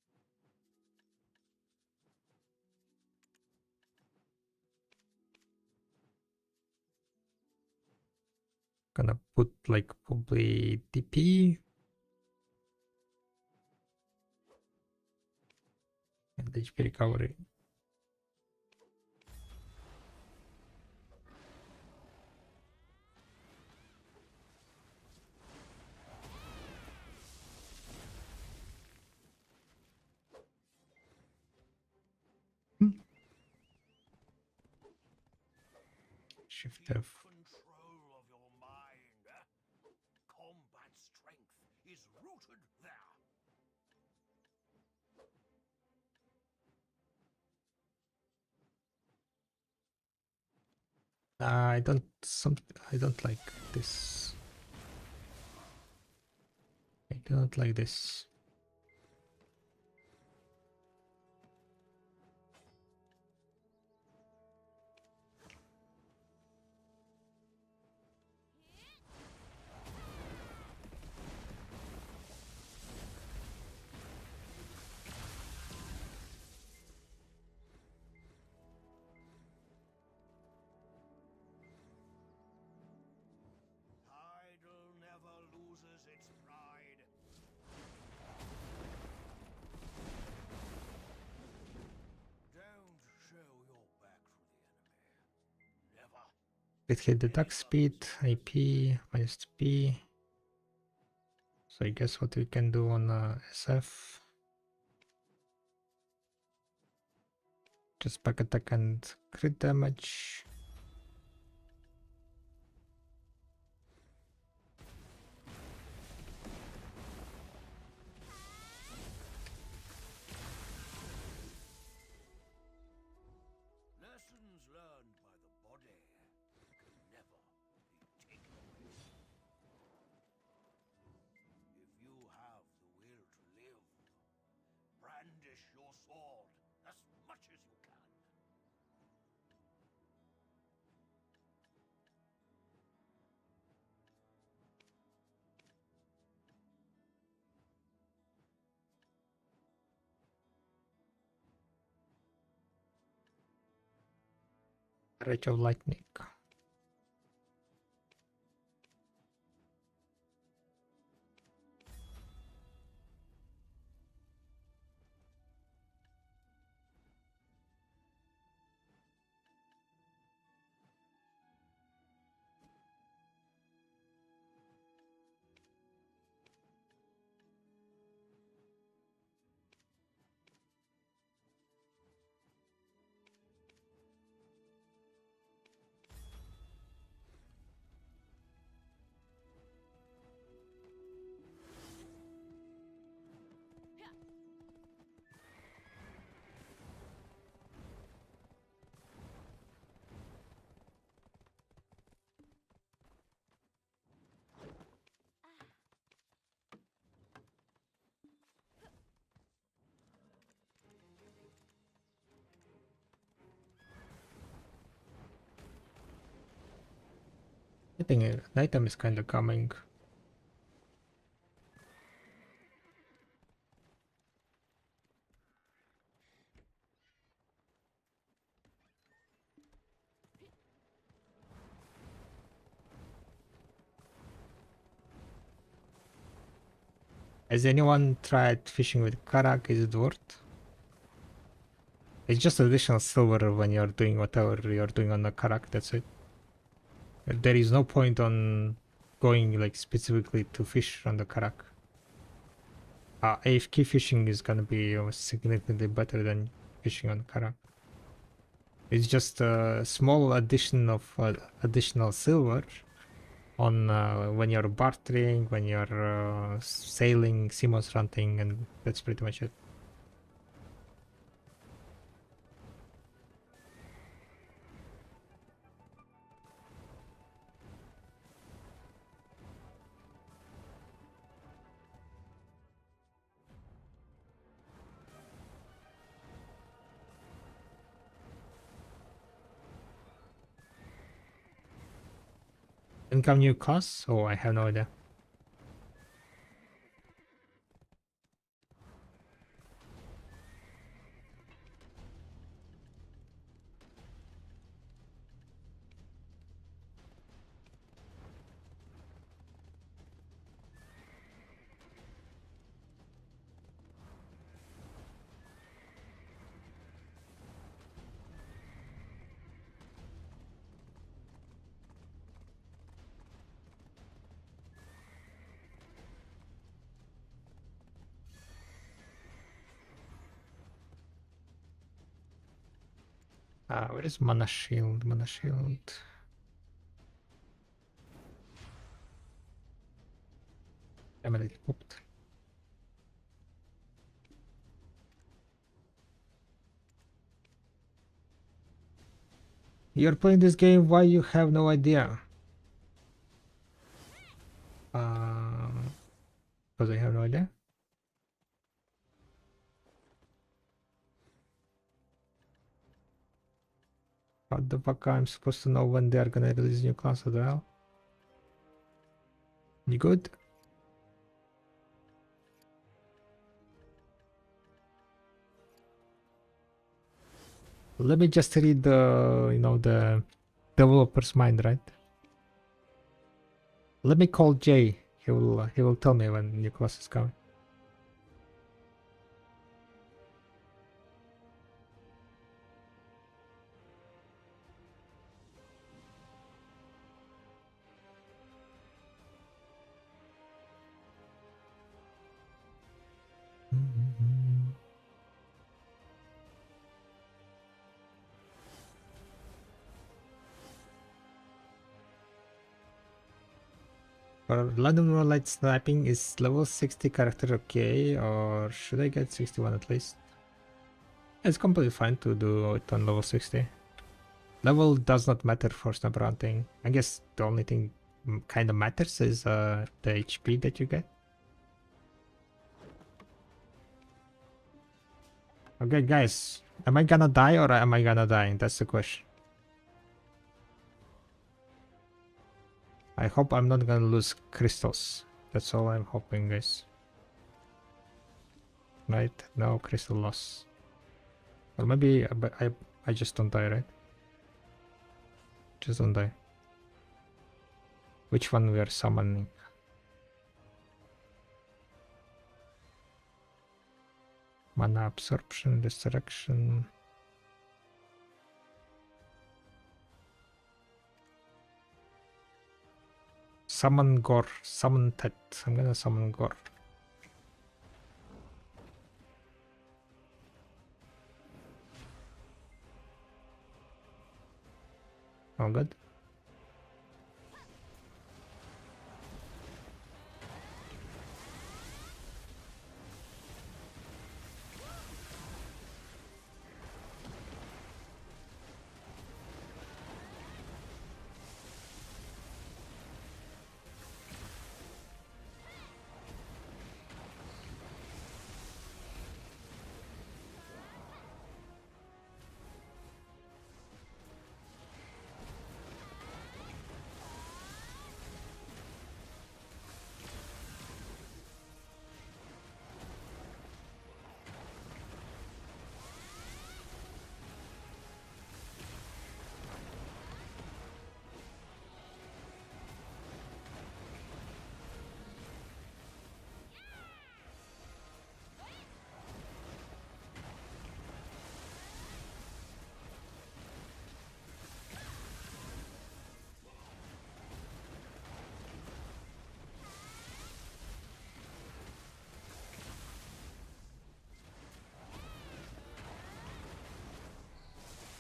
Gonna put like probably DP and HP recovery. Shift Keep F. control of your mind. Combat strength is rooted there. I don't like this. I don't like this. Idle never loses its pride. Don't show your back to the enemy. Never. It hit the duck speed, AP, minus P. So I guess what we can do on SF. Just back attack and crit damage. Lessons Lessons learned by the body can never be taken away. If you have the will to live, brandish your sword as much as you can. Rage of Lightning. I think an item is kind of coming. Has anyone tried fishing with Karak? Is it worth? It's just additional silver when you're doing whatever you're doing on the Karak, that's it. There is no point on going like specifically to fish on the Karak. AFK fishing is gonna be significantly better than fishing on Karak. It's just a small addition of additional silver on when you're bartering, when you're sailing, simos hunting, and that's pretty much it. Income new class? Oh, I have no idea. Where is mana shield? Mana shield. Damn it, it popped. You're playing this game, why you have no idea? Because I have no idea. How the fuck I'm supposed to know when they are gonna release new class as well? You good? Let me just read the, you know, the developer's mind, right? Let me call Jay. He will tell me when new class is coming. For random light sniping, is level 60 character okay, or should I get 61 at least? It's completely fine to do it on level 60. Level does not matter for snap hunting. I guess the only thing kind of matters is the HP that you get. Okay, guys, am I gonna die or am I gonna die? That's the question. I hope I'm not gonna lose crystals. That's all I'm hoping, guys. Right? No crystal loss. Or maybe I just don't die, right? Just don't die. Which one we are summoning? Mana absorption, resurrection. Summon Gore, summon Tet. I'm gonna summon Gore. All good.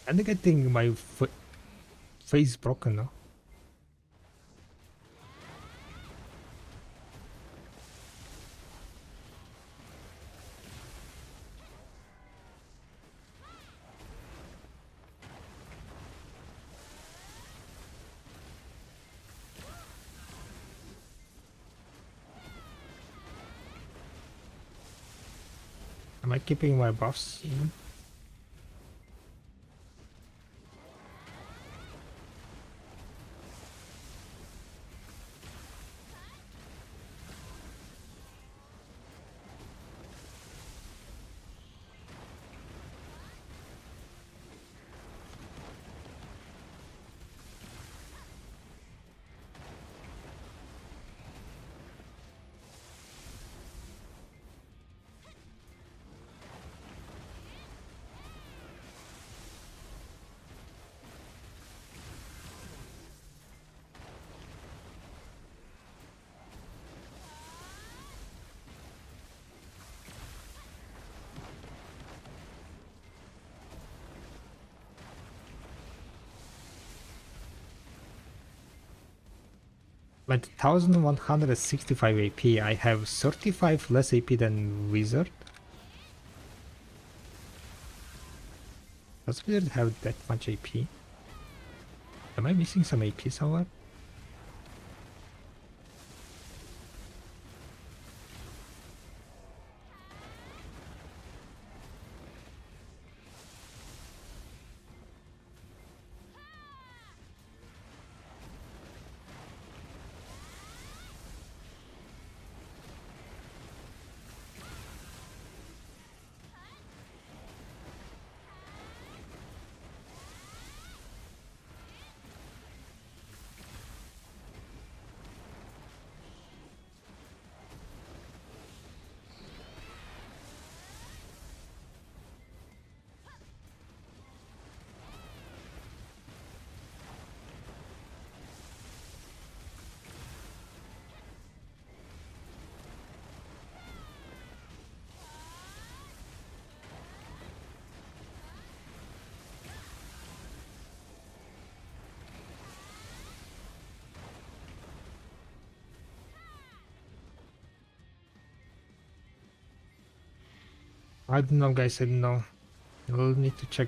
I think my face broken now. Am I keeping my buffs even? At 1165 AP, I have 35 less AP than Wizard. Does Wizard have that much AP? Am I missing some AP somewhere? I don't know, guys. I don't know. I'll need to check.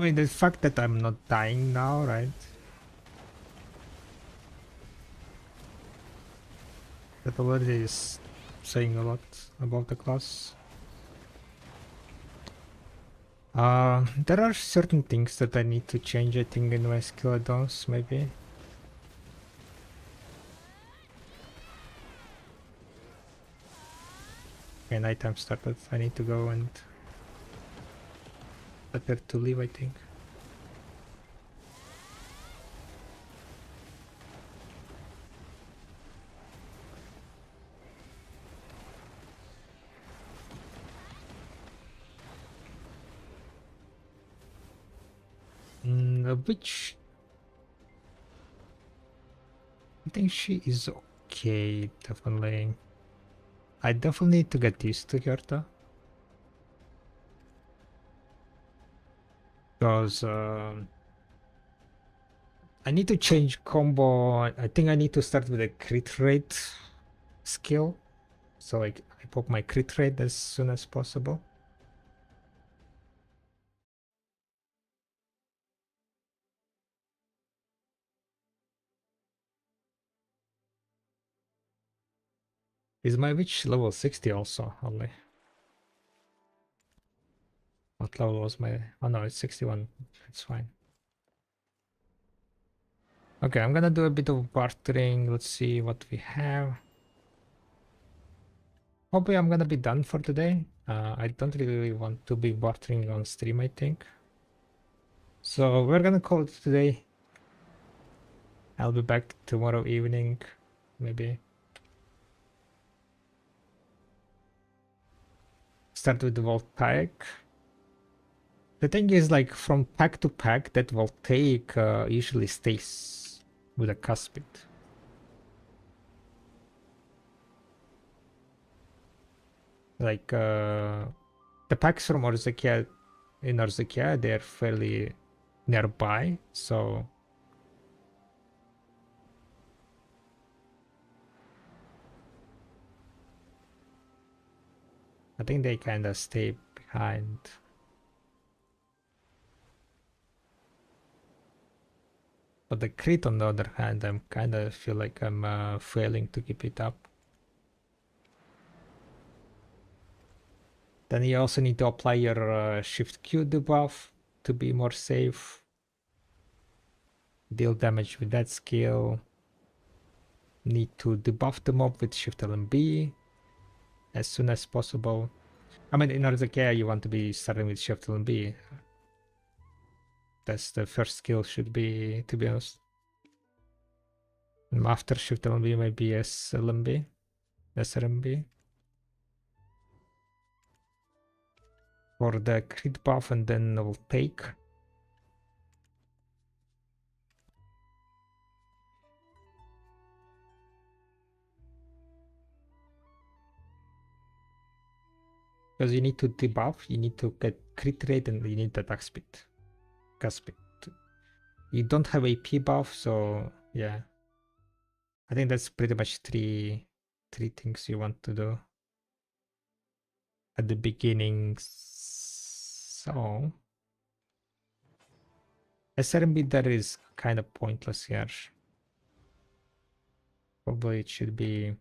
I mean, the fact that I'm not dying now, right? That already is saying a lot about the class. There are certain things that I need to change, I think, in my skill add-ons, maybe. Okay, nighttime started. I need to go and prepare to leave, I think. Which I think she is okay, definitely. I definitely need to get used to her though. Because I need to change combo. I think I need to start with a crit rate skill. So like I pop my crit rate as soon as possible. Is my witch level 60 also only? What level was my... Oh no, it's 61. It's fine. Okay, I'm gonna do a bit of bartering. Let's see what we have. Probably I'm gonna be done for today. I don't really want to be bartering on stream, I think. So we're gonna call it today. I'll be back tomorrow evening, maybe. Start with the voltaic. The thing is, like, from pack to pack, that voltaic usually stays with a cuspid. Like, the packs from Orzekea, in Orzekea, they're fairly nearby, so... I think they kind of stay behind. But the crit, on the other hand, I'm kind of feel like I'm failing to keep it up. Then you also need to apply your Shift Q debuff to be more safe. Deal damage with that skill. Need to debuff the mob with Shift L and B as soon as possible. I mean, in Orzekea, you want to be starting with Shift L and B. That's the first skill should be, to be honest. And after Shift L and B, maybe SLMB, SRMB. For the crit buff, and then we'll take. Because you need to debuff, you need to get crit rate, and you need attack speed. Speed. You don't have AP buff, so yeah. I think that's pretty much three things you want to do at the beginning. So SRMB there is kind of pointless here. Probably it should be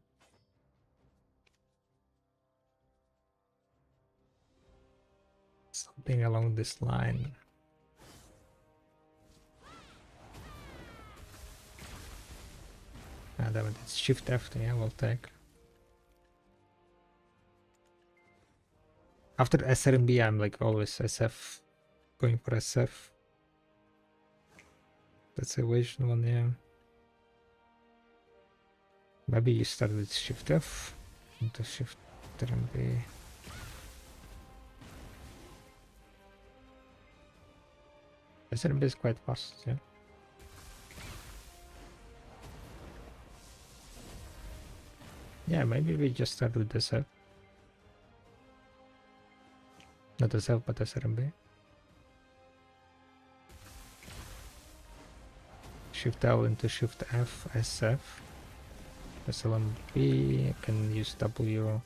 something along this line. Ah, damn it, it's Shift F, yeah, we'll take. After SRMB, I'm like always SF, going for SF. That's a Asian one, yeah. Maybe you start with Shift F into Shift RMB. SRMB is quite fast, yeah. Yeah, maybe we just start with SF. Not SF, but SRMB. Shift L into Shift F, SF. SLMB, I can use W.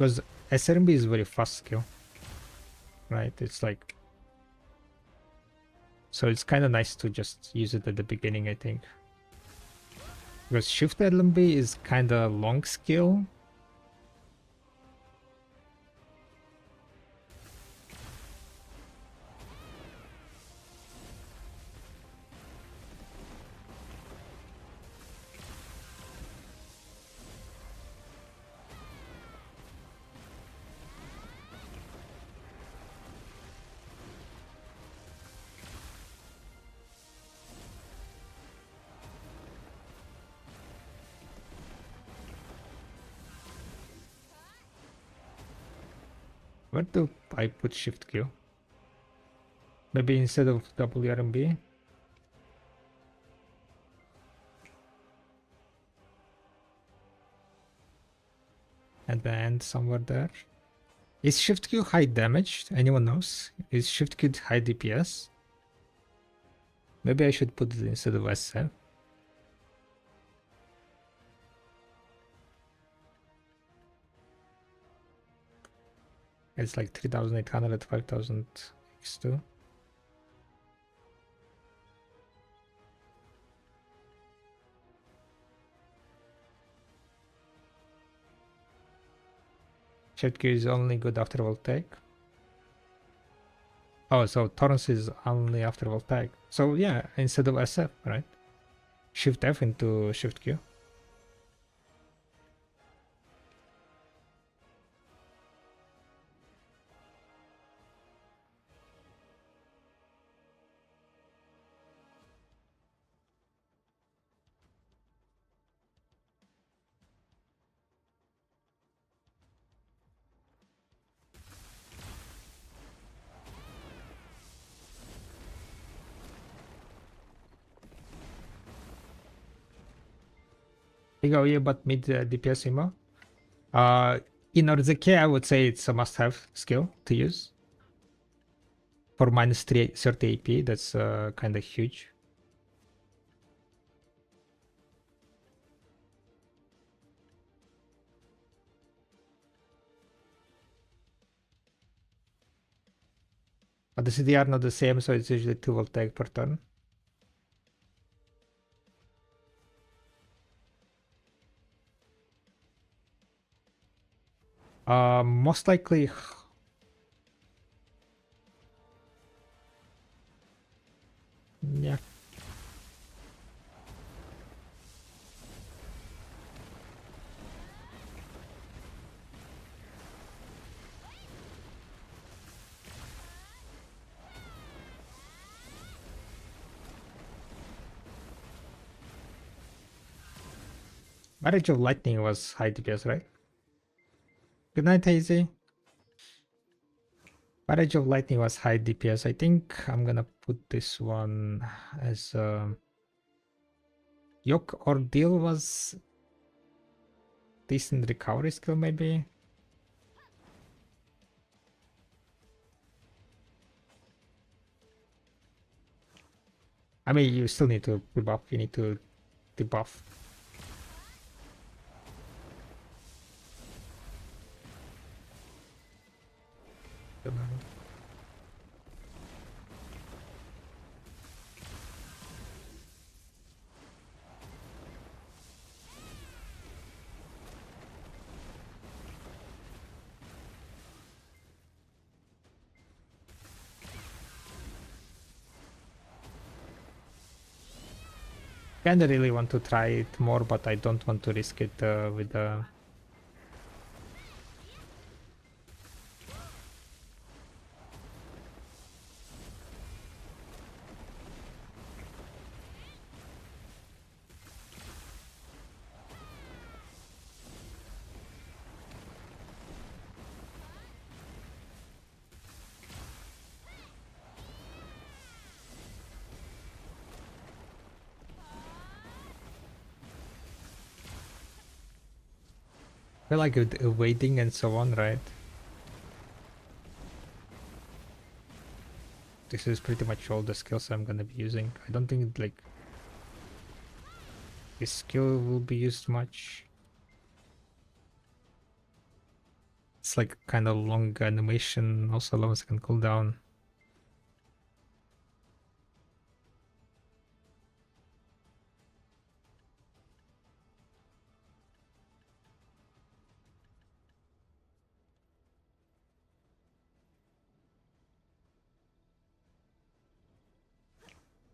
Because SRMB is very fast skill, right? It's like, so it's kind of nice to just use it at the beginning, I think. Because Shift LMB is kind of long skill. Where do I put Shift Q? Maybe instead of WRMB? At the end, somewhere there. Is Shift Q high damage? Anyone knows? Is Shift Q high DPS? Maybe I should put it instead of SF. It's like 3800, 5000 X2. Shift Q is only good after voltaic. Oh, so Torrance is only after voltaic. So yeah, instead of SF, right? Shift F into Shift Q. Yeah, but mid DPS emo. In Orzekea, I would say it's a must-have skill to use. For minus 30 AP, that's kind of huge. But the CDR not the same, so it's usually 2 voltaic per turn. Most likely. Yeah. Marriage of Lightning was high DPS, right? Good night, Hazy. Marriage of Lightning was high DPS. I think I'm gonna put this one as Yoke Ordeal was decent recovery skill, maybe. I mean, you still need to debuff. You need to debuff. Kinda really want to try it more, but I don't want to risk it with the... I feel like with waiting and so on, right? This is pretty much all the skills I'm gonna be using. I don't think like this skill will be used much. It's like kind of long animation, also 11-second cooldown.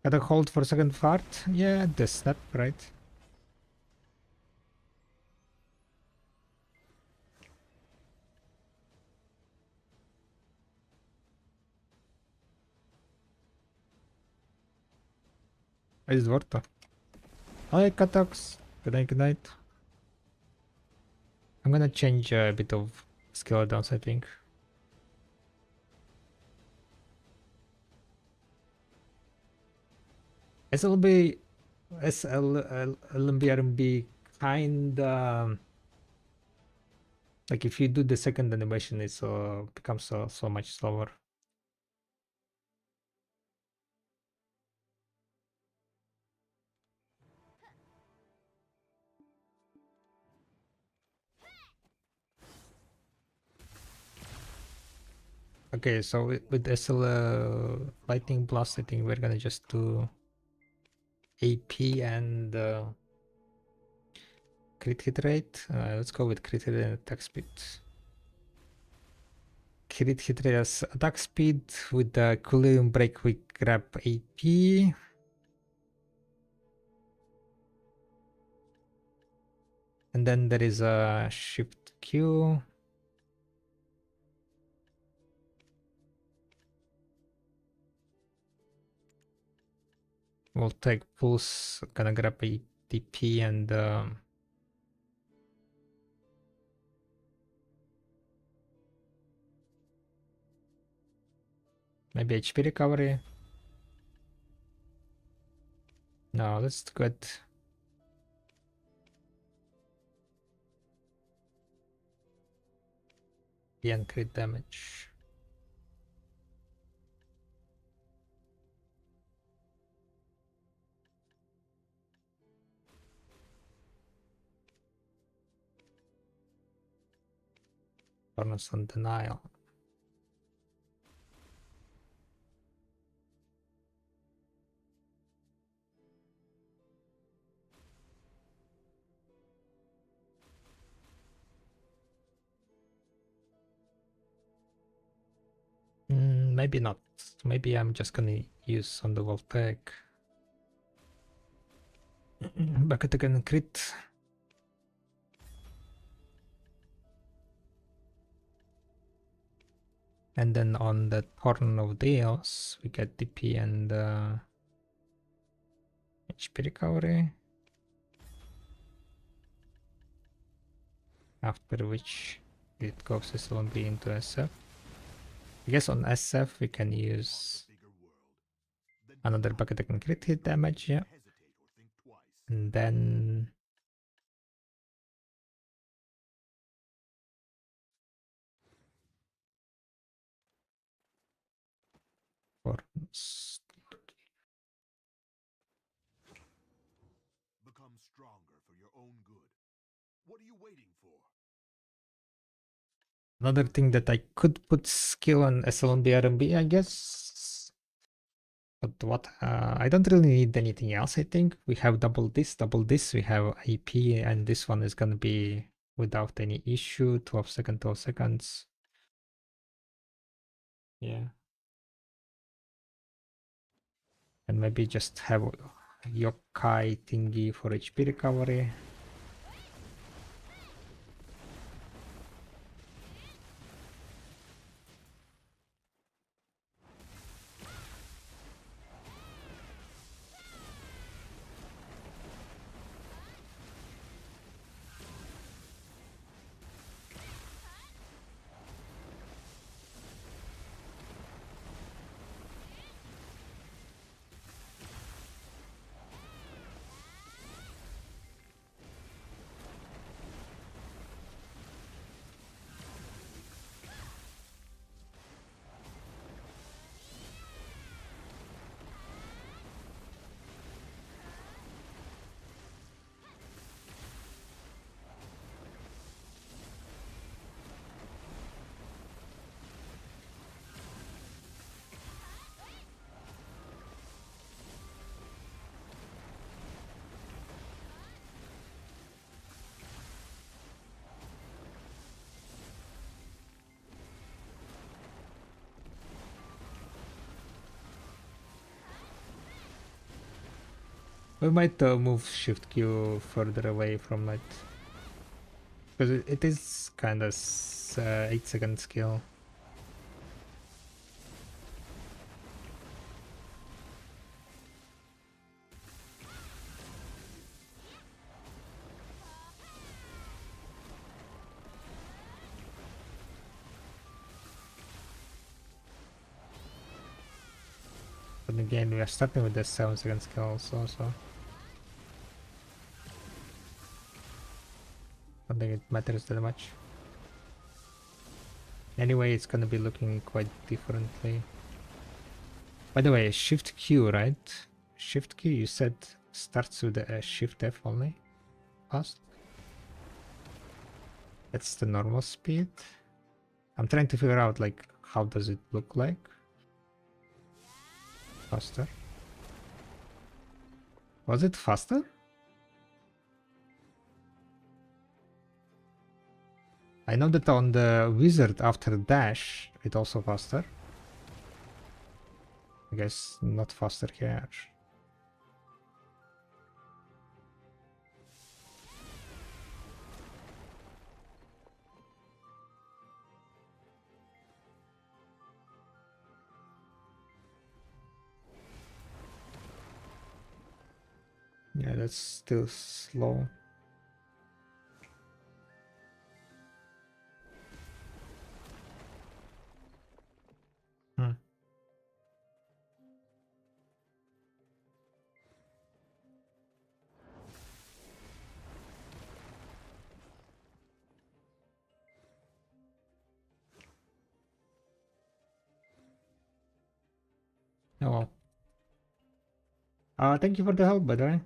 Gotta hold for second fart. Yeah, the snap, right? Is Dvorta. Hi, Katax. Good night, good night. I'm gonna change a bit of skill downs, I think. SLB, LMB kinda like if you do the second animation, it's becomes so much slower. Okay, so with SL Lightning Blast, I think we're gonna just do AP and crit hit rate. Let's go with crit hit and attack speed. Crit hit rate as attack speed. With the Equilibrium Break, we grab AP. And then there is a Shift Q. We'll take Pulse, gonna grab a TP and maybe HP recovery. No, that's good. And crit damage. Cornerstone Denial. Maybe not. Maybe I'm just gonna use on the Voltaic. Bucket again crit. And then on the Horn of Deos, we get DP and HP recovery. After which it goes SLB into SF. I guess on SF we can use another bucket and crit hit damage, yeah. And then for Become stronger for your own good. What are you waiting for? another thing that I could put skill on SLB RMB, I guess. But what? I don't really need anything else, I think. We have double this, we have AP, and this one is gonna be without any issue. 12 seconds. Yeah. And maybe just have yokai thingy for HP recovery. We might move Shift Q further away from it. Because it is kind of 8-second skill. But again, we are starting with the 7-second skill also, so I don't think it matters that much. Anyway, it's gonna be looking quite differently. By the way, Shift Q, right? Shift Q, you said starts with the Shift F only? Fast? That's the normal speed. I'm trying to figure out, like, how does it look like? Faster. Was it faster? I know that on the wizard after dash, it also faster. I guess not faster here. Yeah, that's still slow. Hmm. Oh well. Thank you for the help, by the way.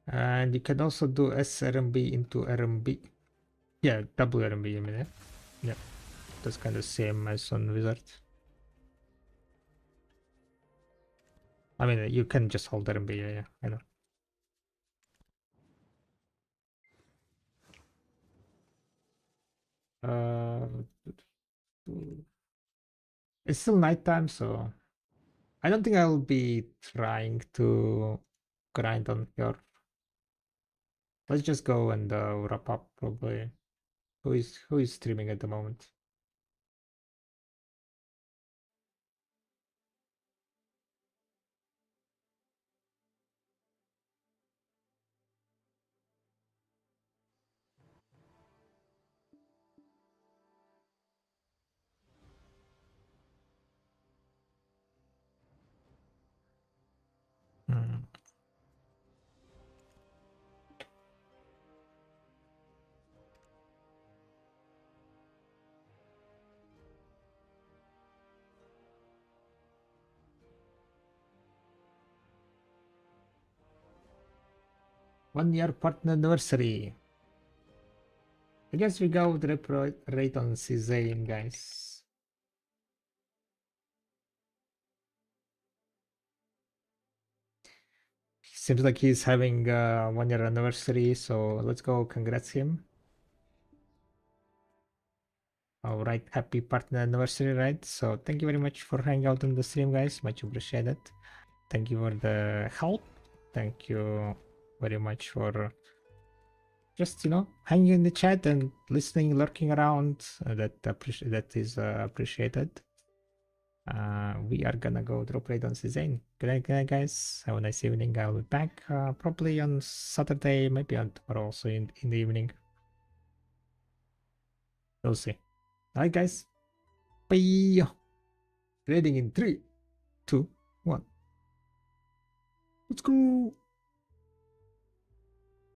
And you can also do SRMB into RMB. Yeah, double RMB, you mean, yeah? Yeah, that's kind of same as on wizard. I mean, you can just hold RMB, yeah, I know. It's still nighttime, so I don't think I'll be trying to grind on here. Let's just go and wrap up probably. Who is streaming at the moment? Hmm. One-year partner anniversary. I guess we go with the rate on Cezanne, guys. Seems like he's having a 1-year anniversary, so let's go congrats him. All right, happy partner anniversary, right? So thank you very much for hanging out on the stream, guys. Much appreciated. Thank you for the help. Thank you very much for just hanging in the chat and listening, lurking around. That is appreciated. We are gonna go drop raid on Cezanne. Good night, guys. Have a nice evening. I'll be back probably on Saturday, maybe on tomorrow also in the evening. We'll see. Alright, guys. Bye. Raiding in 3, 2, 1. Let's go.